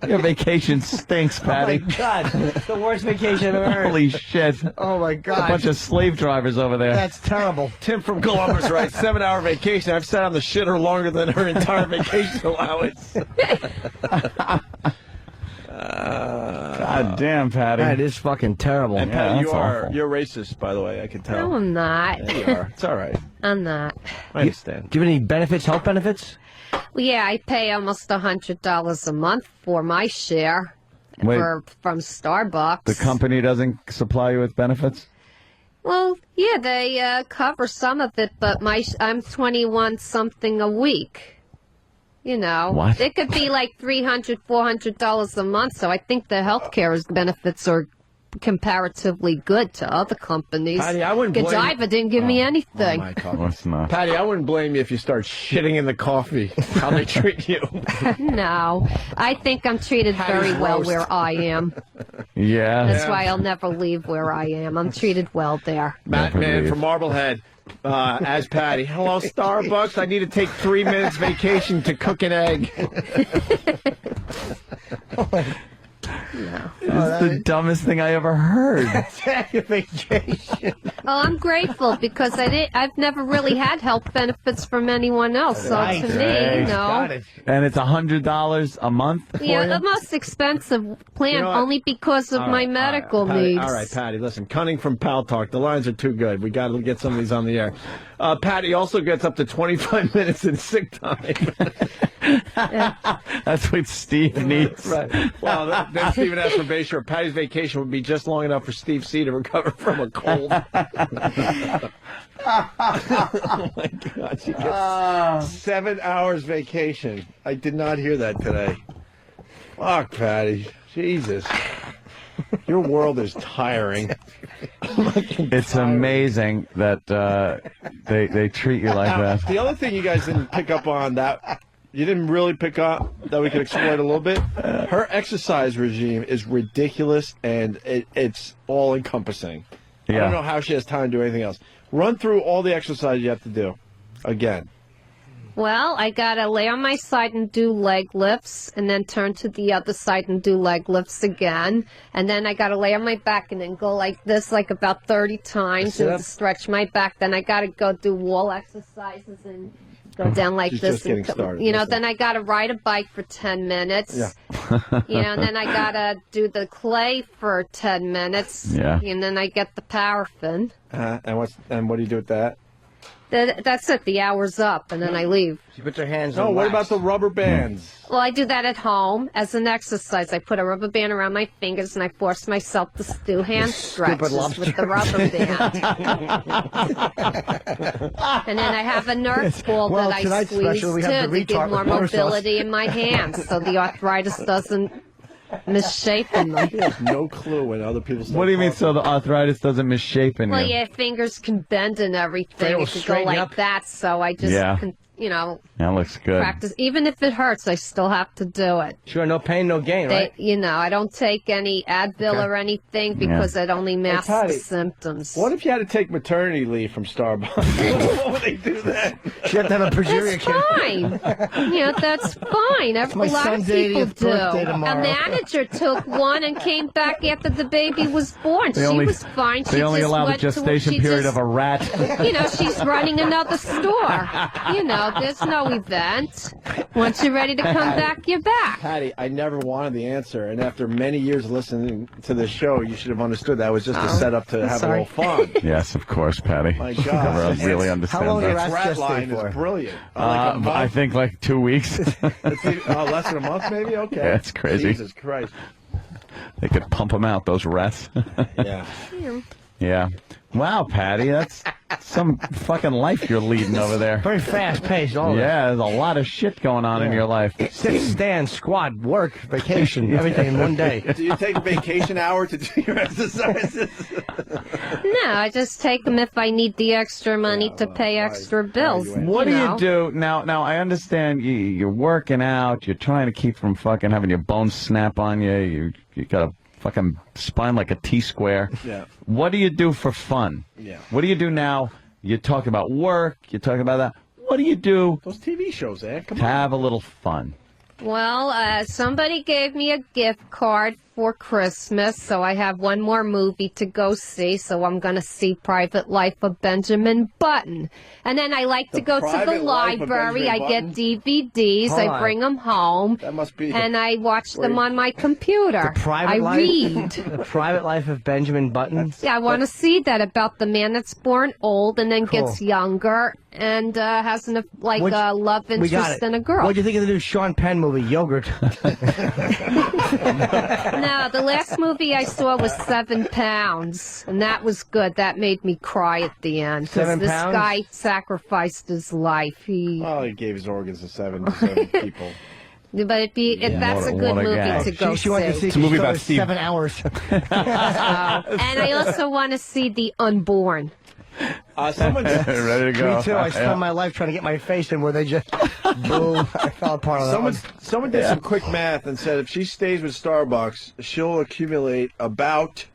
Your vacation stinks, Patty. Oh, my God. It's the worst vacation I've ever heard. Holy shit. Oh, my God. A bunch of slave drivers over there. That's terrible. Tim from Columbus, right? 7-hour vacation. I've sat on the shitter longer than her entire vacation allowance. God damn, Patty. That is fucking terrible. And Yeah, Patty, that's you're racist, by the way. I can tell. No, I'm not. Yeah, you are. It's all right. I'm not. I understand. Do you have any benefits, health benefits? Well, yeah, I pay almost $100 a month for my share Wait. from Starbucks. The company doesn't supply you with benefits? Well, yeah, they cover some of it, but I'm 21 something a week. You know, What? It could be like $300, $400 a month. So I think the healthcare benefits are comparatively good to other companies. Patty, I wouldn't blame Godiva didn't give me anything. Patty, I wouldn't blame you if you start shitting in the coffee. How they treat you. No, I think I'm treated very well roast. where I am. Yeah. That's why I'll never leave where I am. I'm treated well there. Matt Man from Marblehead. As Patty. Hello, Starbucks. I need to take 3 minutes vacation to cook an egg. It's the dumbest thing I ever heard. Vacation. Well, I'm grateful because I've never really had health benefits from anyone else. So Right. to me, Right. you know, And it's $100 a month for yeah, you? the most expensive plan You know what? only because of All my right, medical Patty, needs. All right, Patty, listen. Cunning from Pal Talk. The lines are too good. We got to get some of these on the air. Patty also gets up to 25 minutes in sick time. That's what Steve needs. Right. Well, then Stephen asked for Bayshore. Patty's vacation would be just long enough for Steve C. to recover from a cold. Oh, my God. She gets 7 hours vacation. I did not hear that today. Fuck, Patty. Jesus. Your world is tiring. It's amazing that they treat you like that. The other thing you guys didn't pick up on that you didn't really pick up that we could exploit a little bit. Her exercise regime is ridiculous and it's all encompassing. I Yeah. don't know how she has time to do anything else. Run through all the exercise you have to do again. Well, I gotta lay on my side and do leg lifts, and then turn to the other side and do leg lifts again. And then I gotta lay on my back and then go like this, like about 30 times, Sit and up. stretch my back. Then I gotta go do wall exercises and go down like She's this. just getting and started. you know, Listen. then I gotta ride a bike for 10 minutes. Yeah. You know, and then I gotta do the clay for 10 minutes. Yeah. And then I get the paraffin. And what do you do with that? That's it. The hour's up, and then I leave. She puts her hands No, on what wax. about the rubber bands? Well, I do that at home as an exercise. I put a rubber band around my fingers and I force myself to do hand stretches lobster. with the rubber band. And then I have a Nerf ball Well, that I tonight's squeeze special, we have too the to give retard more with butter sauce. mobility in my hands so the arthritis doesn't misshapen them. You have no clue when other people start What do you mean talking. so the arthritis doesn't misshapen Well, you? yeah, fingers can bend and They everything. will It can go straighten like up. that, so I just, Yeah. you know, That looks good. practice. Even if it hurts, I still have to do it. Sure, no pain, no gain, right? You know, I don't take any Advil Okay. or anything because it only masks Patty, the symptoms. What if you had to take maternity leave from Starbucks? What would they do then? She had to have a progeria That's kid. fine. You know, that's fine. A my lot of son's people 80th do. birthday A tomorrow. manager took one and came back after the baby was born. They she only, was fine. they She only just allow the went to- gestation she period just- of a rat. You know, she's running another store. You know, No, there's no event. Once you're ready to come back, you're back. Patty, I never wanted the answer, and after many years listening to the show, you should have understood that was just a setup to have a little fun. Yes, of course, Patty. My You God. never really understand How long that. your rat line is brilliant. Like a month? I think like 2 weeks. Less than a month, maybe? Okay. Yeah, it's crazy. Jesus Christ. They could pump them out, those rats. Yeah. Yeah. Wow, Patty, that's some fucking life you're leading over there. Very fast paced, all of it. Yeah, there's a lot of shit going on in your life. Sit, stand, squat, work, vacation, everything in one day. Do you take a vacation hour to do your exercises? No, I just take them if I need the extra money to pay extra bills. What do know. you do now? Now I understand you're working out. You're trying to keep from fucking having your bones snap on you. You got a fucking spine like a T-square. Yeah. What do you do for fun? Yeah. What do you do now? You talk about work. You talk about that. What do you do Those TV shows, Come to on. have a little fun? Well, somebody gave me a gift card for Christmas, so I have one more movie to go see, so I'm going to see Private Life of Benjamin Button. And then I like to go to the Private Life of library. I Benjamin get DVDs, Hold I on. bring them home, That must be. and I watch them on my computer. I read. The Private Life of Benjamin Button. Yeah, I want to see that about the man that's born old and then gets younger and has a love We got interest it. in a girl. What'd you think of the new Sean Penn movie, Yogurt? No, the last movie I saw was 7 Pounds, and that was good. That made me cry at the end. 7 this Pounds? guy sacrificed his life. Well, he gave his organs to seven people. But that's a good movie to go She went to see. It's a movie she about saw Steve. 7 hours. And I also want to see The Unborn. Someone ready to go. Me too. I spent my life trying to get my face in where they just boom. I fell apart on that one. Someone did some quick math and said if she stays with Starbucks, she'll accumulate about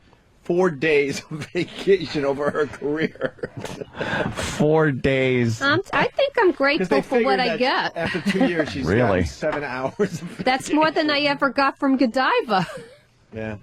4 days of vacation over her career. 4 days. I think I'm grateful for what I get. After 2 years, she's Really? got 7 hours. That's more than I ever got from Godiva. Yeah.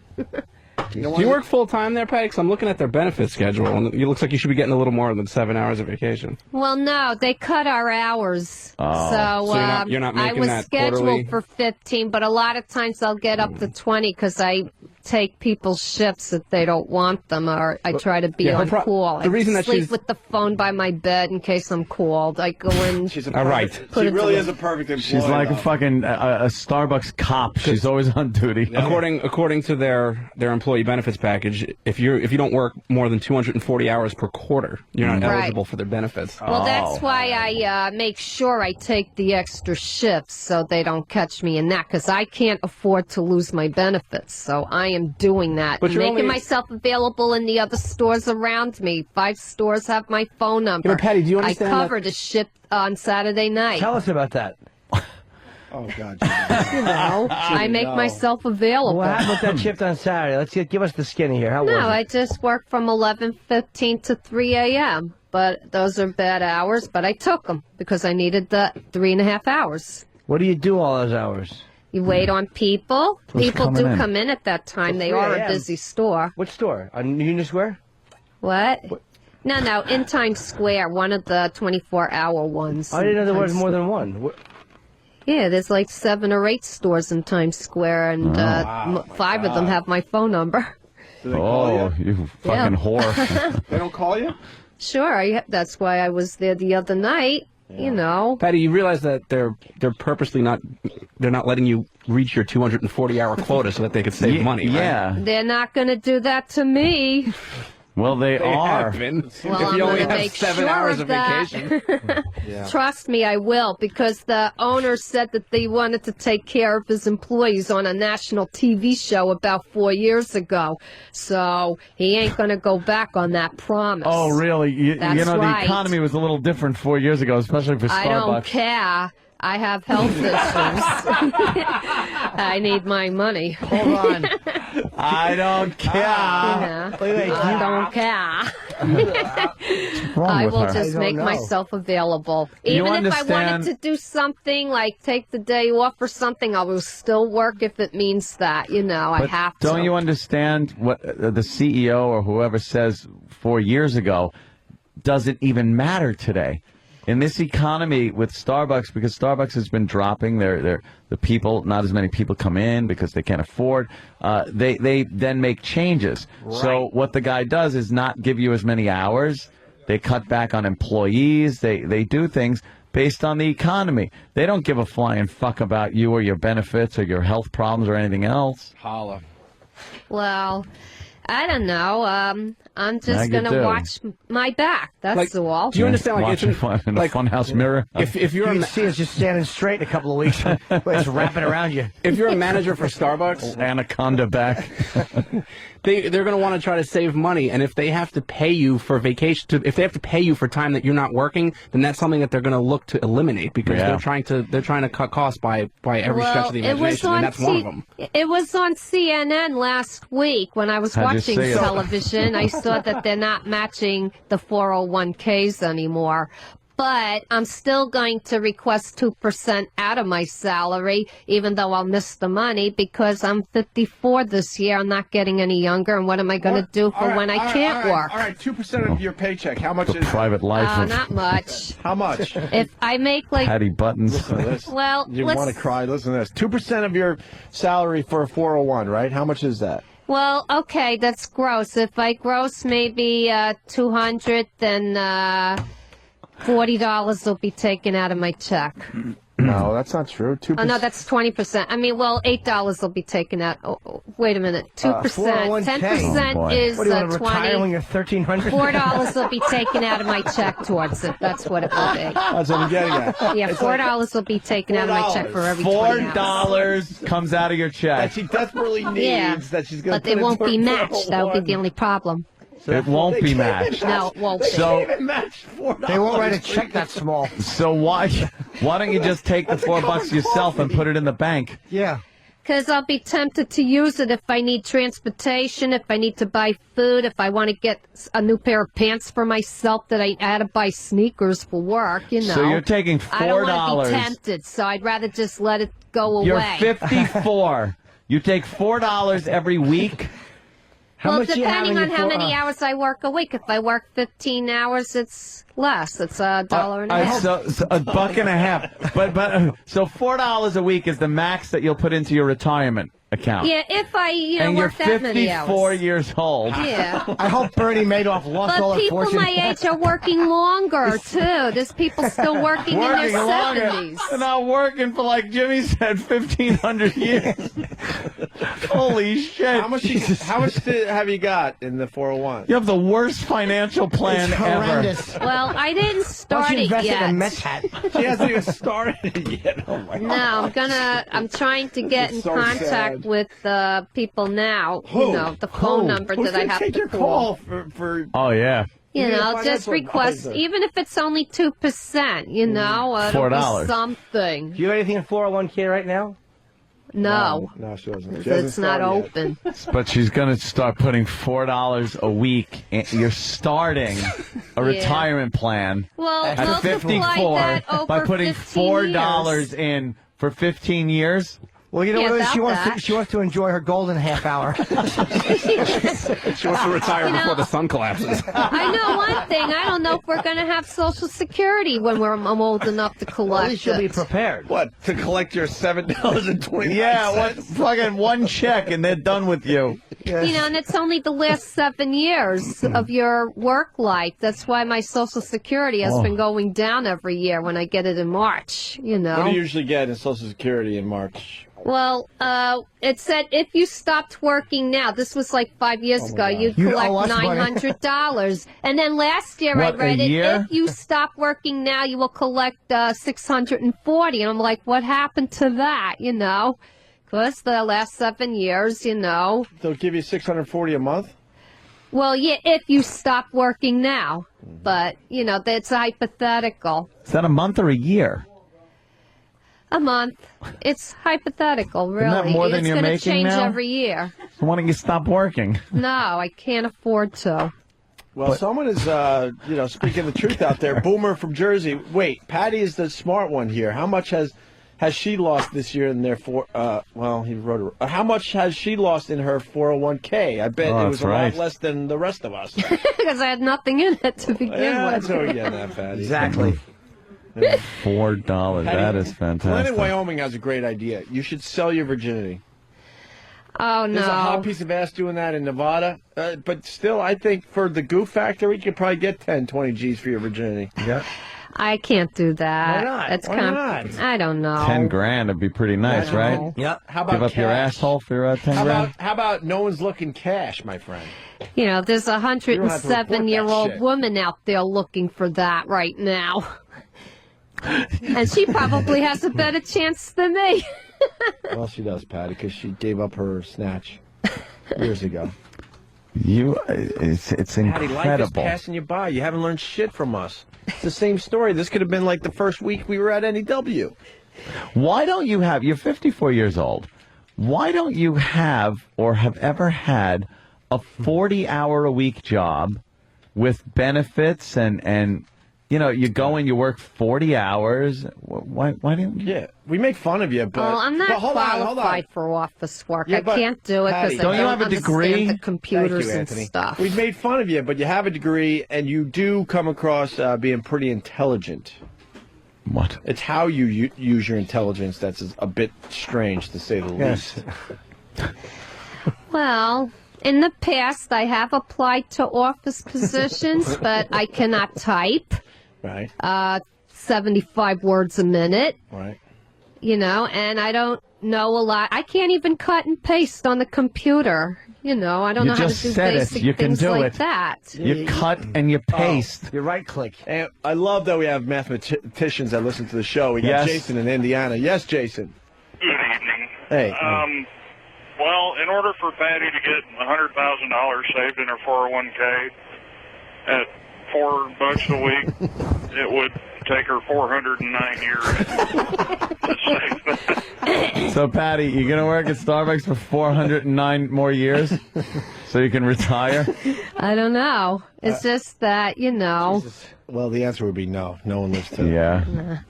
Do you work full time there, Patty? 'Cause I'm looking at their benefit schedule, and it looks like you should be getting a little more than 7 hours of vacation. Well, no, they cut our hours. Oh. So, So you're not I making was that scheduled quarterly? for 15, but a lot of times I'll get up to 20 because I take people's shifts if they don't want them, or I try to be Yeah, her on call. the reason I that sleep she's- with the phone by my bed in case I'm called. I go in. All right. She really is a perfect employee. She's like a though. fucking a Starbucks cop. She's always on duty. According to their employee benefits package, if you don't work more than 240 hours per quarter, you're not Right. eligible for their benefits. Well, that's why I make sure I take the extra shifts so they don't catch me in that, because I can't afford to lose my benefits. So I am doing that, But you're making only- myself available in the other stores around me. 5 stores have my phone number. Yeah, but Patty, do you understand I that- covered a shift on Saturday night. Tell us about that. Oh God. You know, I make myself available. What happened with that shift on Saturday? Let's give us the skinny here. How was No, it? I just work from 11:15 to 3 a.m. But those are bad hours, but I took them because I needed the 3.5 hours. What do you do all those hours? You wait on people. Who's People coming do in? come in at that time. Till They 3 are a a.m.? busy store. What store? On Union Square? What? No, in Times Square, one of the 24-hour ones. I didn't know there in was Times more Square. than one. Yeah, there's like 7 or 8 stores in Times Square, and Oh. 5 of them have my phone number. Oh, you fucking whore. They don't call you? Sure, that's why I was there the other night. You know. Patty, you realize that they're purposely not letting you reach your 240-hour quota so that they could save money, right? Yeah. They're not going to do that to me. Well, they are. have been. Well, if I'm you only gonna have make 7 sure hours of of that. vacation. Trust me, I will, because the owner said that they wanted to take care of his employees on a national TV show about 4 years ago. So he ain't going to go back on that promise. Oh, really? You That's know, right. the economy was a little different 4 years ago, especially for Starbucks. I don't care. I have health issues. I need my money. Hold on. I don't care. I don't care. wrong I with will her? just I don't make know. myself available. You Even if I wanted understand- to do something like take the day off or something, I will still work if it means that. You know, I But have to. don't you understand what the CEO or whoever says 4 years ago doesn't even matter today? in this economy with Starbucks, because Starbucks has been dropping the people, not as many people come in because they can't afford. They then make changes. Right. So what the guy does is not give you as many hours. They cut back on employees. They do things based on the economy. They don't give a flying fuck about you or your benefits or your health problems or anything else. Holla. Well, I don't know. I'm just going to watch my back. That's all. Do you understand? Like, watch it's in a funhouse mirror. If you're you see us just standing straight in a couple of weeks, it's wrapping around you. If you're a manager for Starbucks, anaconda back. They're going to want to try to save money, and if they have to pay you for vacation, if they have to pay you for time that you're not working, then that's something that they're going to look to eliminate because they're trying to cut costs by every stretch of the imagination, and that's one of them. It was on CNN last week when I was watching television. I saw that they're not matching the 401ks anymore. But I'm still going to request 2% out of my salary, even though I'll miss the money, because I'm 54 this year. I'm not getting any younger, and what am I going to do for when I can't work? All right, 2% of your paycheck. How much is private life? Not much. How much? If I make like Patty Buttons. Listen to this. Well, you want to cry? Listen to this. 2% of your salary for a 401, right? How much is that? Well, okay, that's gross. If I gross maybe 200, then $40 will be taken out of my check. No, that's not true. 2%. Oh, no, that's 20%. I mean, well, $8 will be taken out. Oh, wait a minute. 2%. 10% is what do you want to 20. retire when you're 1,300? $4 will be taken out of my check towards it. That's what it will be. That's what I'm getting at. Yeah, $4 will be taken out of my check for every 20 hours. $4 comes out of your check. That she desperately needs. That she's going to. But they won't be matched. That will be the only problem. It won't be matched. No, it won't be. So they won't write a check that small. So why don't you just take the $4 yourself and put it in the bank? Yeah. Because I'll be tempted to use it if I need transportation, if I need to buy food, if I want to get a new pair of pants for myself that I had to buy sneakers for work, you know. So you're taking $4. I don't want to be tempted, so I'd rather just let it go away. You're 54. You take $4 every week. Well, depending on how many hours I work a week. If I work 15 hours, it's less. It's $1.50. So $1.50. But so $4 a week is the max that you'll put into your retirement account. Yeah, if I work that many hours. And you're 54 years old. Yeah. I hope Bernie Madoff lost all her fortune. But people my age are working longer, too. There's people still working in their 70s. They're not working for, like Jimmy said, 1,500 years. Holy shit. How much have you got in the 401? You have the worst financial plan ever. Well, I didn't start it yet. In a Mets hat. She hasn't even started it yet. Oh my God. No, I'm trying to get in contact with people now. Who? You know, the phone number that I have take to your call for Oh, yeah. You know, just request, even if it's only 2%, you know, $4. Something. Do you have anything in 401k right now? No. No, she doesn't. It's not open. But she's going to start putting $4 a week. You're starting a retirement plan at 54 by putting $4 in for 15 years. Well, you know what? She wants to enjoy her golden half hour. She wants to retire before the sun collapses. I know one thing. I don't know if we're going to have Social Security when I'm old enough to collect Well, at least she'll be prepared. What? To collect your $7.20? Yeah, fucking one check and they're done with you. Yes. You know, and it's only the last 7 years of your work life. That's why my Social Security has been going down every year when I get it in March, you know. What do you usually get in Social Security in March? Well, it said if you stopped working now, this was like 5 years ago, you'd collect $900. And then last year I read it, if you stop working now, you will collect $640. And I'm like, what happened to that, you know? Because the last 7 years, you know. They'll give you $640 a month? Well, yeah, if you stop working now. But, you know, that's hypothetical. Is that a month or a year? A month. It's hypothetical, really. Isn't that more than you're making It's going to change now? every year. So why don't you stop working? No, I can't afford to. Well, someone is, speaking the truth out there. Boomer from Jersey. Wait, Patty is the smart one here. How much has she lost this year in their he wrote how much has she lost in her 401k? I bet it was a lot less than the rest of us. Because I had nothing in it to begin with. That's what we're getting at, Patty. Exactly. $4. That is Planet fantastic. Wyoming has a great idea. You should sell your virginity. Oh, no. There's a hot piece of ass doing that in Nevada. But still, I think for the goof factor, you could probably get 10, 20 G's for your virginity. Yeah. I can't do that. Why not? It's Why kind not? I don't know. 10 grand would be pretty nice, right? Yeah. How about Give up your cash? asshole for your 10 grand? How about no one's looking cash, my friend? You know, there's a You don't have to report that 107-year-old shit. woman out there looking for that right now. And she probably has a better chance than me. Well, she does, Patty, because she gave up her snatch years ago. It's Patty, life is incredible. passing you by. You haven't learned shit from us. It's the same story. This could have been like the first week we were at NEW. Why don't you have, you're 54 years old, why don't you have or have ever had a 40-hour-a-week job with benefits and you know, you go and you work 40 hours. Why don't you? Yeah, we make fun of you, but... Well, I'm not but hold on. qualified for office work. Yeah, I but, can't do it Patty, because I don't you understand the computers Thank you, and Anthony. stuff. We've made fun of you, but you have a degree, and you do come across being pretty intelligent. What? It's how you use your intelligence that's a bit strange, to say the Yes. least. Well, in the past, I have applied to office positions, but I cannot type. Right. 75 words a minute. Right. You know, and I don't know a lot. I can't even cut and paste on the computer. You know, I don't know how to do basic You can things do like it. that. You cut and you paste. You right click. And I love that we have mathematicians that listen to the show. We got Yes. Jason in Indiana. Yes, Jason. Good evening. Hey. Well, in order for Patty to get $100,000 saved in her 401k at $4 a week, it would take her 409 years to save that. So, Patty, you're going to work at Starbucks for 409 more years so you can retire? I don't know. It's just that, you know. Well, the answer would be no. No one lives to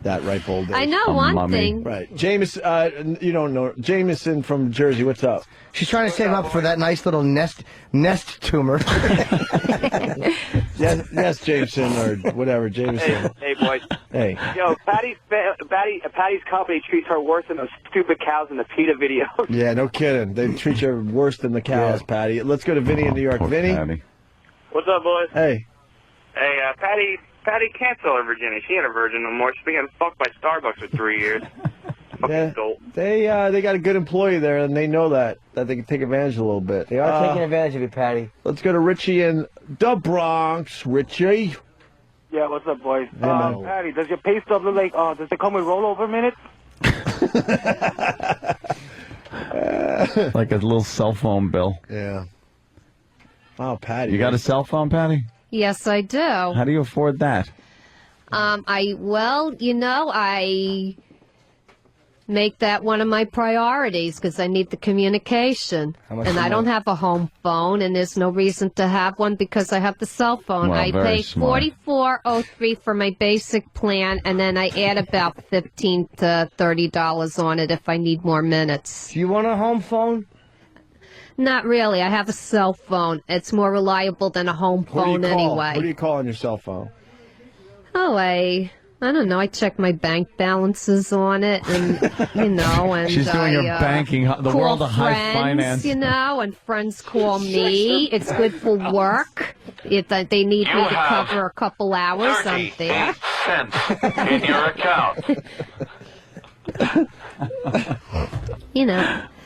that ripe old age. I know one thing. Right. Jameson, you don't know. Jameson from Jersey, what's up? She's trying to save up for that nice little nest tumor. yes, Jameson, or whatever, Jameson. Hey, boys. Hey. Yo, Patty's company treats her worse than those stupid cows in the PETA videos. Yeah, no kidding. They treat you worse than the cows, Patty. Let's go to Vinny in New York. Vinny? Patty. What's up, boys? Hey. Hey, Patty can't sell her virginity. She ain't a virgin no more. She's been getting fucked by Starbucks for 3 years. Yeah, they got a good employee there, and they know that they can take advantage a little bit. They are taking advantage of you, Patty. Let's go to Richie in the Bronx. Richie. Yeah, what's up, boys? man. Patty, does your pay stub look like, does it come with rollover minutes? Like a little cell phone bill. Yeah. Wow, Patty. You got a cell phone, Patty? Yes, I do. How do you afford that? I make that one of my priorities because I need the communication. much And do I you don't want? have a home phone, and there's no reason to have one because I have the cell phone. Well, I very pay smart. $44.03 for my basic plan, and then I add about $15 to $30 on it if I need more minutes. Do you want a home phone? Not really. I have a cell phone. It's more reliable than a home Who do you phone call? anyway. What do you call on your cell phone? Oh, I don't know. I check my bank balances on it, and and She's doing her banking, the call world of high friends, finance. and friends call me. It's good for work. If they need me to cover a couple hours, I'm there. cents in your account.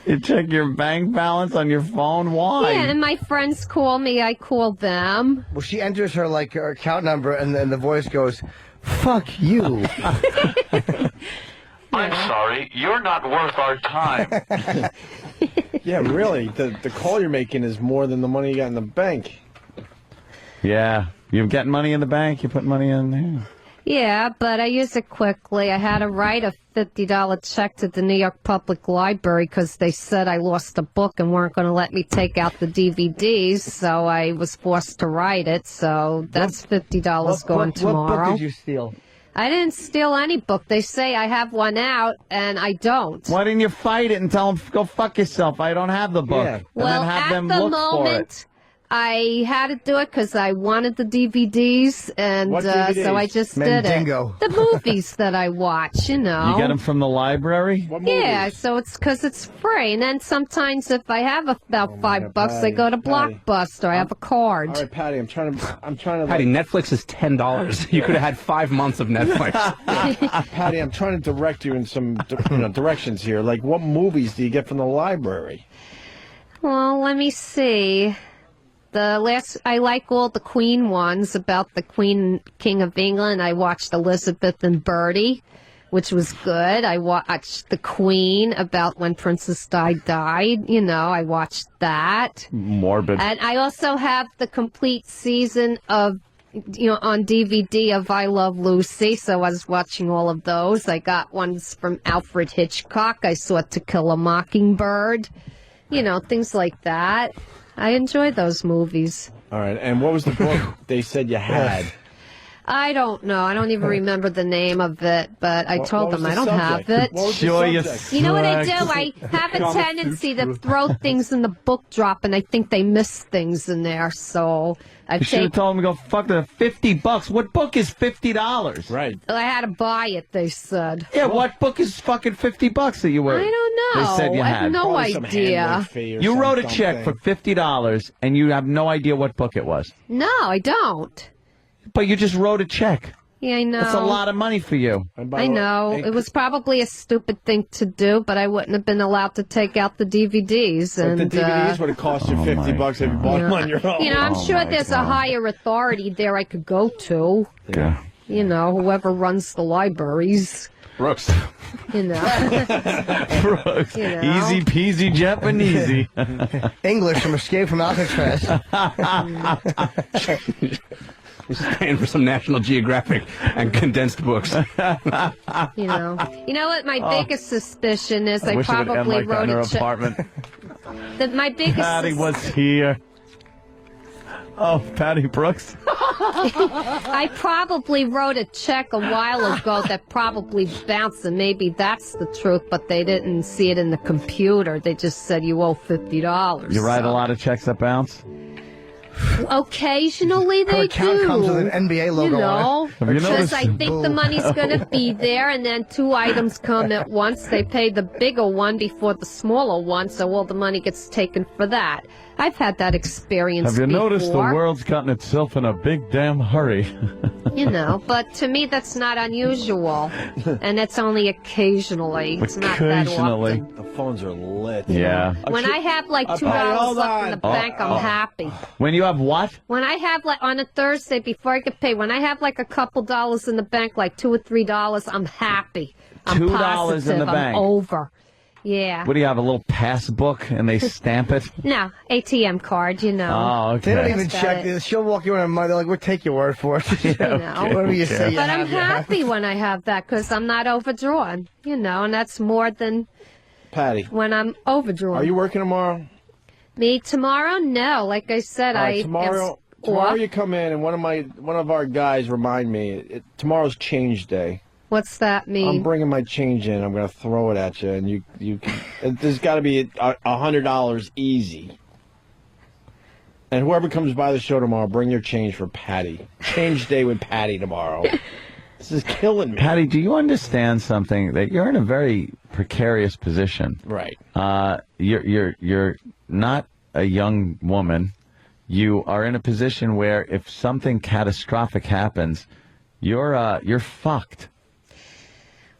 You check your bank balance on your phone? Why? Yeah, and my friends call me. I call them. Well, she enters her her account number, and then the voice goes, "Fuck you." I'm sorry, you're not worth our time. Yeah, really. The call you're making is more than the money you got in the bank. Yeah. You're getting money in the bank, you put money in there. Yeah, but I use it quickly. I had to write a $50 check to the New York Public Library because they said I lost a book and weren't going to let me take out the DVDs, so I was forced to write it. So that's $50 going tomorrow. What book did you steal? I didn't steal any book. They say I have one out, and I don't. Why didn't you fight it and tell them, go fuck yourself, I don't have the book. Yeah. And Well, then have at them the look for it. moment, I had to do it because I wanted the DVDs, and What DVDs? so I just Mandingo. did it. The movies that I watch, you know. You get them from the library? Yeah, so it's because it's free. And then sometimes if I have about $5, I go to Blockbuster. I have a card. All right, Patty, I'm trying to. Patty, Netflix is $10. You could have had 5 months of Netflix. Patty, I'm trying to direct you in some directions here. Like, what movies do you get from the library? Well, let me see. I like all the Queen ones about the Queen King of England. I watched Elizabeth and Bertie, which was good. I watched The Queen about when Princess Di died. You know, I watched that. Morbid. And I also have the complete season of, on DVD of I Love Lucy, so I was watching all of those. I got ones from Alfred Hitchcock. I saw To Kill a Mockingbird. Things like that. I enjoy those movies. All right, and what was the book they said you had? I don't know. I don't even remember the name of it, but I told them I don't have it. You know what I do? I have a tendency to throw things in the book drop, and I think they miss things in there, so I You should have told them to go fuck the $50. What book is $50? Right. I had to buy it, they said. Yeah, what book is fucking $50 that you were? I don't know. They said you I had. have no idea. You wrote a check for $50, and you have no idea what book it was. No, I don't. But you just wrote a check. Yeah, I know. That's a lot of money for you. I know. It was probably a stupid thing to do, but I wouldn't have been allowed to take out the DVDs. But And the DVDs would have cost you $50 if you bought them on your own. I'm sure there's a higher authority there I could go to. Yeah. Whoever runs the libraries. Brooks. Brooks. Easy peasy Japanesey. English from Escape from Alcatraz. He's paying for some National Geographic and condensed books. You know what my biggest suspicion is? I wish it would end probably like that in wrote her a check. apartment. My biggest Patty was here. Oh, Patty Brooks. I probably wrote a check a while ago that probably bounced, and maybe that's the truth, but they didn't see it in the computer. They just said you owe $50. You write a lot of checks that bounce? Occasionally Her they account do. comes with an NBA logo on it. Have you Because noticed? I think the money's going to be there, and then 2 items come at once. They pay the bigger one before the smaller one, so all the money gets taken for that. I've had that experience Have you before. noticed the world's gotten itself in a big damn hurry? But to me that's not unusual, and it's only occasionally. It's not that Occasionally. often. The phones are lit. Yeah. When I have like $2 hold left in the on. bank, I'm happy. When you have what? When I have like on a Thursday before I get paid, when I have like a couple dollars in the bank, like $2 or $3, I'm happy. I'm $2 in the positive. bank. I'm over. Yeah. What do you have, a little passbook and they stamp it? No, ATM card, Oh, okay. They don't even That's check about it. this. She'll walk you in a month. They're like, we'll take your word for it. Whatever you say. But I'm happy when I have that because I'm not overdrawn, and that's more than Patty, when I'm overdrawn. are you working tomorrow? Me tomorrow? No, like I said, All right, I tomorrow you come in and one of our guys remind me. Tomorrow's change day. What's that mean? I'm bringing my change in. I'm going to throw it at you, and you can. There's got to be $100 easy. And whoever comes by the show tomorrow, bring your change for Patty. Change day with Patty tomorrow. This is killing me. Patty, do you understand something? That you're in a very precarious position. Right. You're not a young woman. You are in a position where if something catastrophic happens, you're fucked.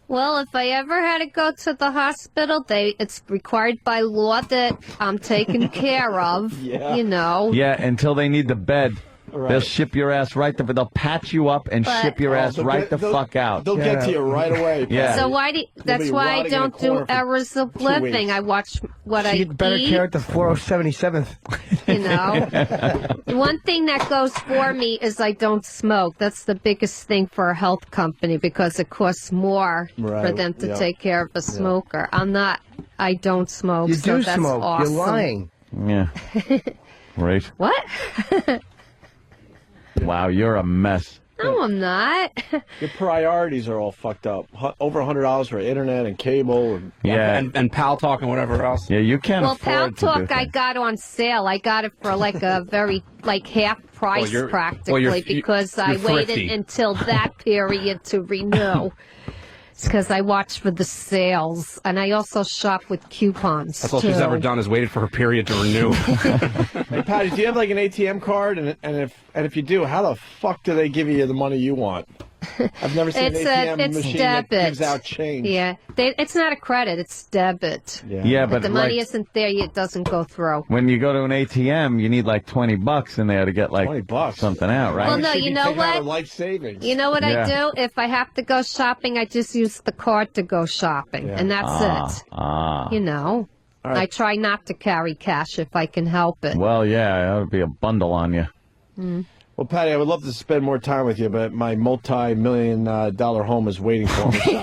Well, if I ever had to go to the hospital, it's required by law that I'm taken care of. Yeah. Yeah, until they need the bed. Right. They'll ship your ass right there. They'll patch you up and But- ship your ass they'll right get- the they'll- fuck out. They'll get to you right away. Yeah. So You'll that's be why I rotting in a don't do corner for errors of 2 living. weeks. I watch what I She'd better eat. care at the 477th. One thing that goes for me is I don't smoke. That's the biggest thing for a health company because it costs more for Right, them to yeah. take care of a smoker. I don't smoke. You so do that's smoke. Awesome. You're lying. Yeah. Right. What? Wow, you're a mess. No, I'm not. Your priorities are all fucked up. Over $100 for internet and cable. And, and Pal Talk and whatever else. Yeah, you can't Well, Pal Talk I got on sale. I got it for like a very half price you're- practically because I you're waited thrifty. until that period to renew. It's because I watched for the sales, and I also shop with coupons. That's all she's too. ever done is waited for her period to renew. Hey, Patty, do you have like an ATM card? And if you do, how the fuck do they give you the money you want? I've never seen It's an ATM it's machine debit. that gives out change. Yeah, it's not a credit; it's debit. Yeah, If but the money like, isn't there, it doesn't go through. when you go to an ATM, you need like $20 in there to get like something out, right? Well, no, you know what? Life savings. You know what I Yeah. do? If I have to go shopping, I just use the card to go shopping, and that's it. You know, All right. I try not to carry cash if I can help it. Well, yeah, that would be a bundle on you. Mm. Well, Patty, I would love to spend more time with you, but my multi-million dollar home is waiting for me. So,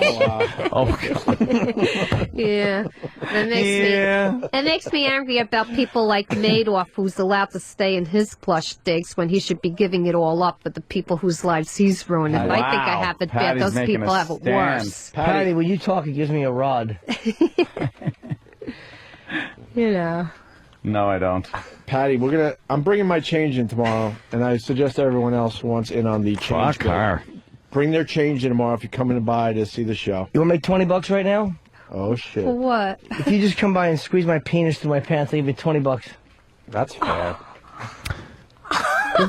oh, God. Yeah, it makes me angry about people like Madoff, who's allowed to stay in his plush digs when he should be giving it all up with the people whose lives he's ruining. I think I have it bad. Patty's Those making people a have it stand. worse. Patty, when you talk, it gives me a rod. You know. No, I don't. Patty, I'm bringing my change in tomorrow, and I suggest everyone else who wants in on the change. Fuck her. Bring their change in tomorrow if you're coming by to see the show. You want to make $20 right now? Oh shit! For what? If you just come by and squeeze my penis through my pants, I'll give you $20. That's fair.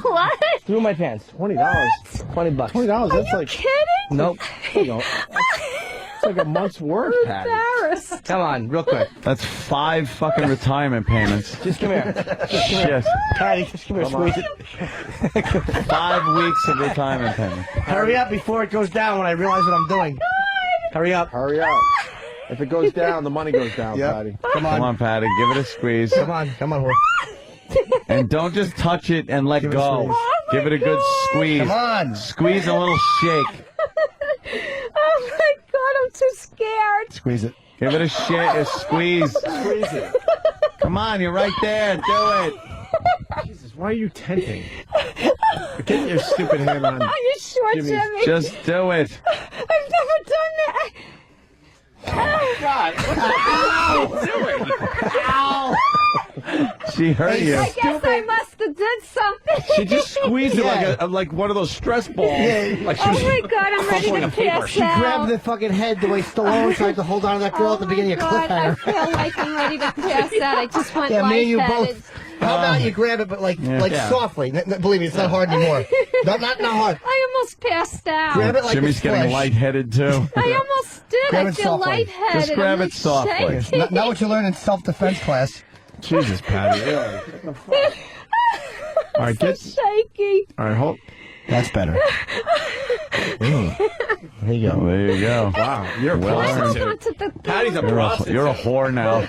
What? Through my pants. $20. $20. $20. That's like kidding? Nope. It's like a month's work, Patty. Embarrassed. Come on, real quick. That's 5 fucking retirement payments. Just come here. Just come here. Shit. Patty, just come here. Come on. Squeeze it. 5 weeks of retirement payments. Hurry up before it goes down when I realize what I'm doing. Hurry up. Hurry up. If it goes down, the money goes down, Patty. Come on. Come on, Patty. Give it a squeeze. Come on, whore. And don't just touch it and let Give it a go. squeeze. Give it a good squeeze. Come on. Squeeze a little shake. Oh my God, I'm too scared. Squeeze it. Give it a squeeze. Squeeze it. Come on, you're right there. Do it. Jesus, why are you tenting? Get your stupid hand on. Are you sure, Jimmy's- Jimmy? Just do it. I've never done that. Oh, God. What are you doing? Ow. She hurt you. I guess I must have did something. She just squeezed it like one of those stress balls. Like she Oh was my God, I'm ready crumpling to a paper. pass She out. grabbed the fucking head the way Stallone tried to hold on to that girl at the beginning of God, I Cliffhanger. feel like I'm ready to pass out. I just went Yeah, me and you lightheaded. both. How about you grab it, but like softly? Believe me, it's not hard anymore. Not hard. I almost passed out. Grab it like Jimmy's it's getting flesh. lightheaded too. I almost did. Grab I it feel softly. lightheaded. Just grab I'm it softly. shaking. Not what you learn in self-defense class. Jesus, Patty. Really? All right, so get. shaky. All right, hold. That's better. There you go. There you go. Wow, you're a Well I earned. don't want to the Patty's a You're prostitute. a whore now.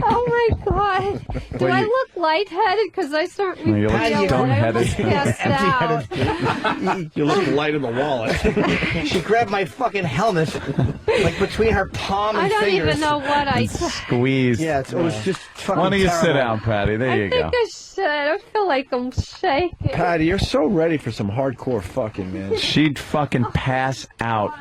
Oh my God. Do I look lightheaded? Because I certainly No, you look feel it. I stone-headed. almost passed out. You look light in the wallet. She grabbed my fucking helmet, like between her palm and I don't fingers. even know what I did. Squeeze. Yeah, it was just fucking Why don't you sit terrible. down, Patty? There I you think go. I should. I feel like I'm shaking. Patty, you're so ready for some hardcore fucking, man. She'd fucking pass out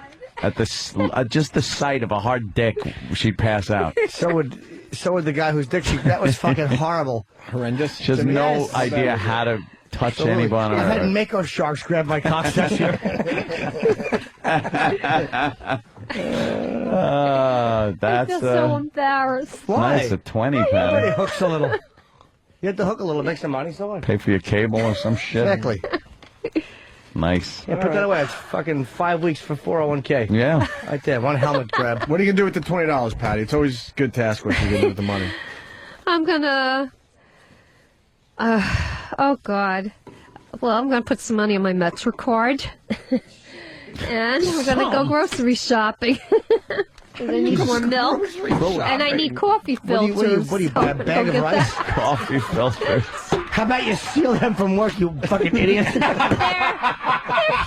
at just the sight of a hard dick. She'd pass out. So would the guy whose dick she. That was fucking horrible. Horrendous. She has no idea how to touch Absolutely. anyone on I've had earth. Mako sharks grab my cock statue. That's I feel so embarrassed. nice. A 20, Everybody Patty. hooks a little. You have to hook a little, make some money, so what? Pay for your cable or some shit. Exactly. Nice. Yeah, put that away. It's fucking 5 weeks for 401k. Yeah. Right there, one helmet grab. What are you gonna do with the $20, Patty? It's always good to ask what you're gonna do with the money. I'm gonna. Oh God. Well, I'm gonna put some money on my Metro card, and we're gonna go grocery shopping. 'Cause I need more milk, and I need coffee filters. What are you, so I'm a gonna bag go of get rice? that. Coffee filters. How about you steal them from work, you fucking idiot? They're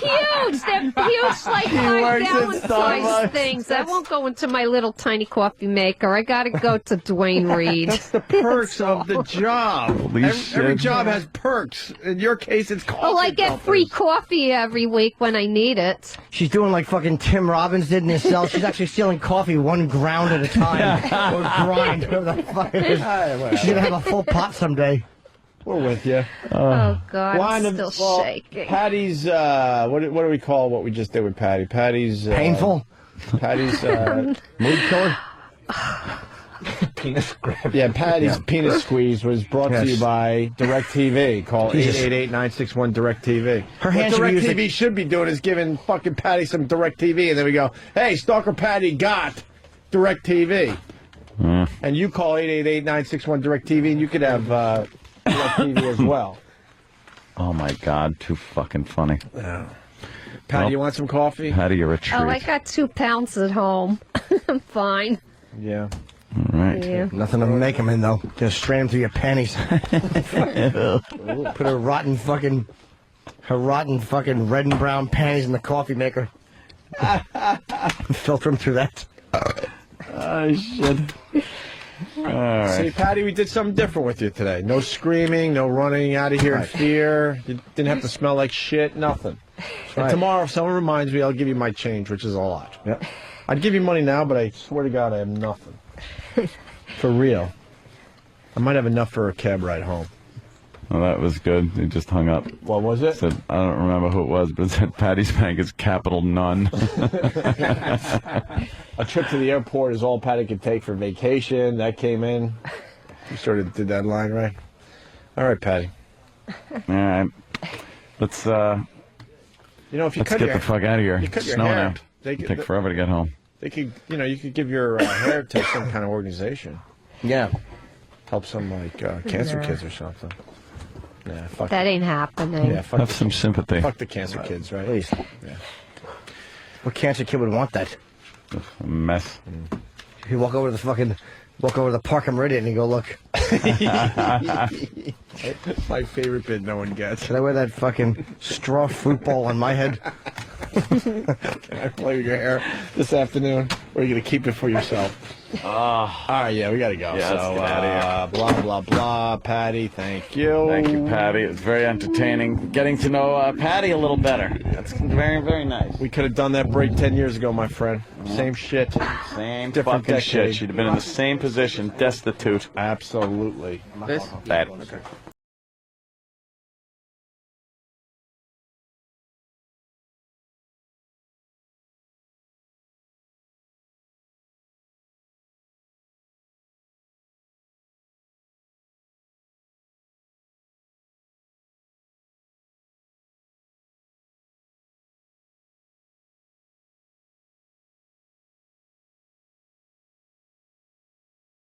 huge. They're huge, like gallon size things. I won't go into my little tiny coffee maker. I gotta go to Dwayne Reed. That's the perks of the job. Every job has perks. In your case, it's coffee. Well, I get free coffee every week when I need it. She's doing like fucking Tim Robbins did in his cell. She's actually stealing coffee 1 ground at a time. Or grind, whatever the fuck it is. She's gonna have a full pot someday. We're with you. Oh, God, I'm still shaking. Patty's, what do we call what we just did with Patty? Patty's... Painful? Patty's, mood killer? Penis grab. Yeah, Patty's penis squeeze was brought to you by DirecTV. Call 888-961-DirecTV. Her What hands are DirecTV should be doing is giving fucking Patty some DirecTV, and then we go, hey, Stalker Patty got DirecTV. And you call 888-961-DirecTV, and you could have DirecTV as well. Oh, my God. Too fucking funny. Yeah. Patty, you want some coffee? Patty, you're a treat. Oh, I got 2 pounds at home. I'm fine. Yeah. All right. Yeah. Nothing to make them in, though. Just strain them through your panties. Put her rotten fucking red and brown panties in the coffee maker. Filter them through that. Oh, shit. All right. See, Patty, we did something different with you today. No screaming, no running out of here in fear. You didn't have to smell like shit, nothing. And tomorrow, if someone reminds me, I'll give you my change, which is a lot. Yep. I'd give you money now, but I swear to God, I have nothing. For real. I might have enough for a cab ride home. Well, that was good. He just hung up. What was it? Said, I don't remember who it was, but it said Patty's Bank is capital none. A trip to the airport is all Patty could take for vacation. That came in. You sort of did that line, right? All right, Patty. All right. Let's, you know, if you let's cut get your, the fuck out of here. you cut It's your snowing hair, out. they It'll could- take forever to get home. They could, you know, you could give your hair to some kind of organization. Yeah. Help some, like, cancer Nah. kids or something. Yeah, fuck That ain't happening. Yeah, fuck Have some sympathy. Fuck the cancer kids, right? Please. Yeah. What cancer kid would want that? A mess. You walk over to the Park and Meridian and you go, look. My favorite bit no one gets. Should I wear that fucking straw fruit ball on my head? Can I play with your hair this afternoon? Or are you going to keep it for yourself? All right, yeah, we got to go. Yeah, so, let's get outta here. blah, blah, blah. Patty, thank you. Thank you, Patty. It was very entertaining getting to know Patty a little better. That's very, very nice. We could have done that break 10 years ago, my friend. Same shit. Same Different fucking shit. decade. She'd have been in the same position, destitute. Absolutely. Bad.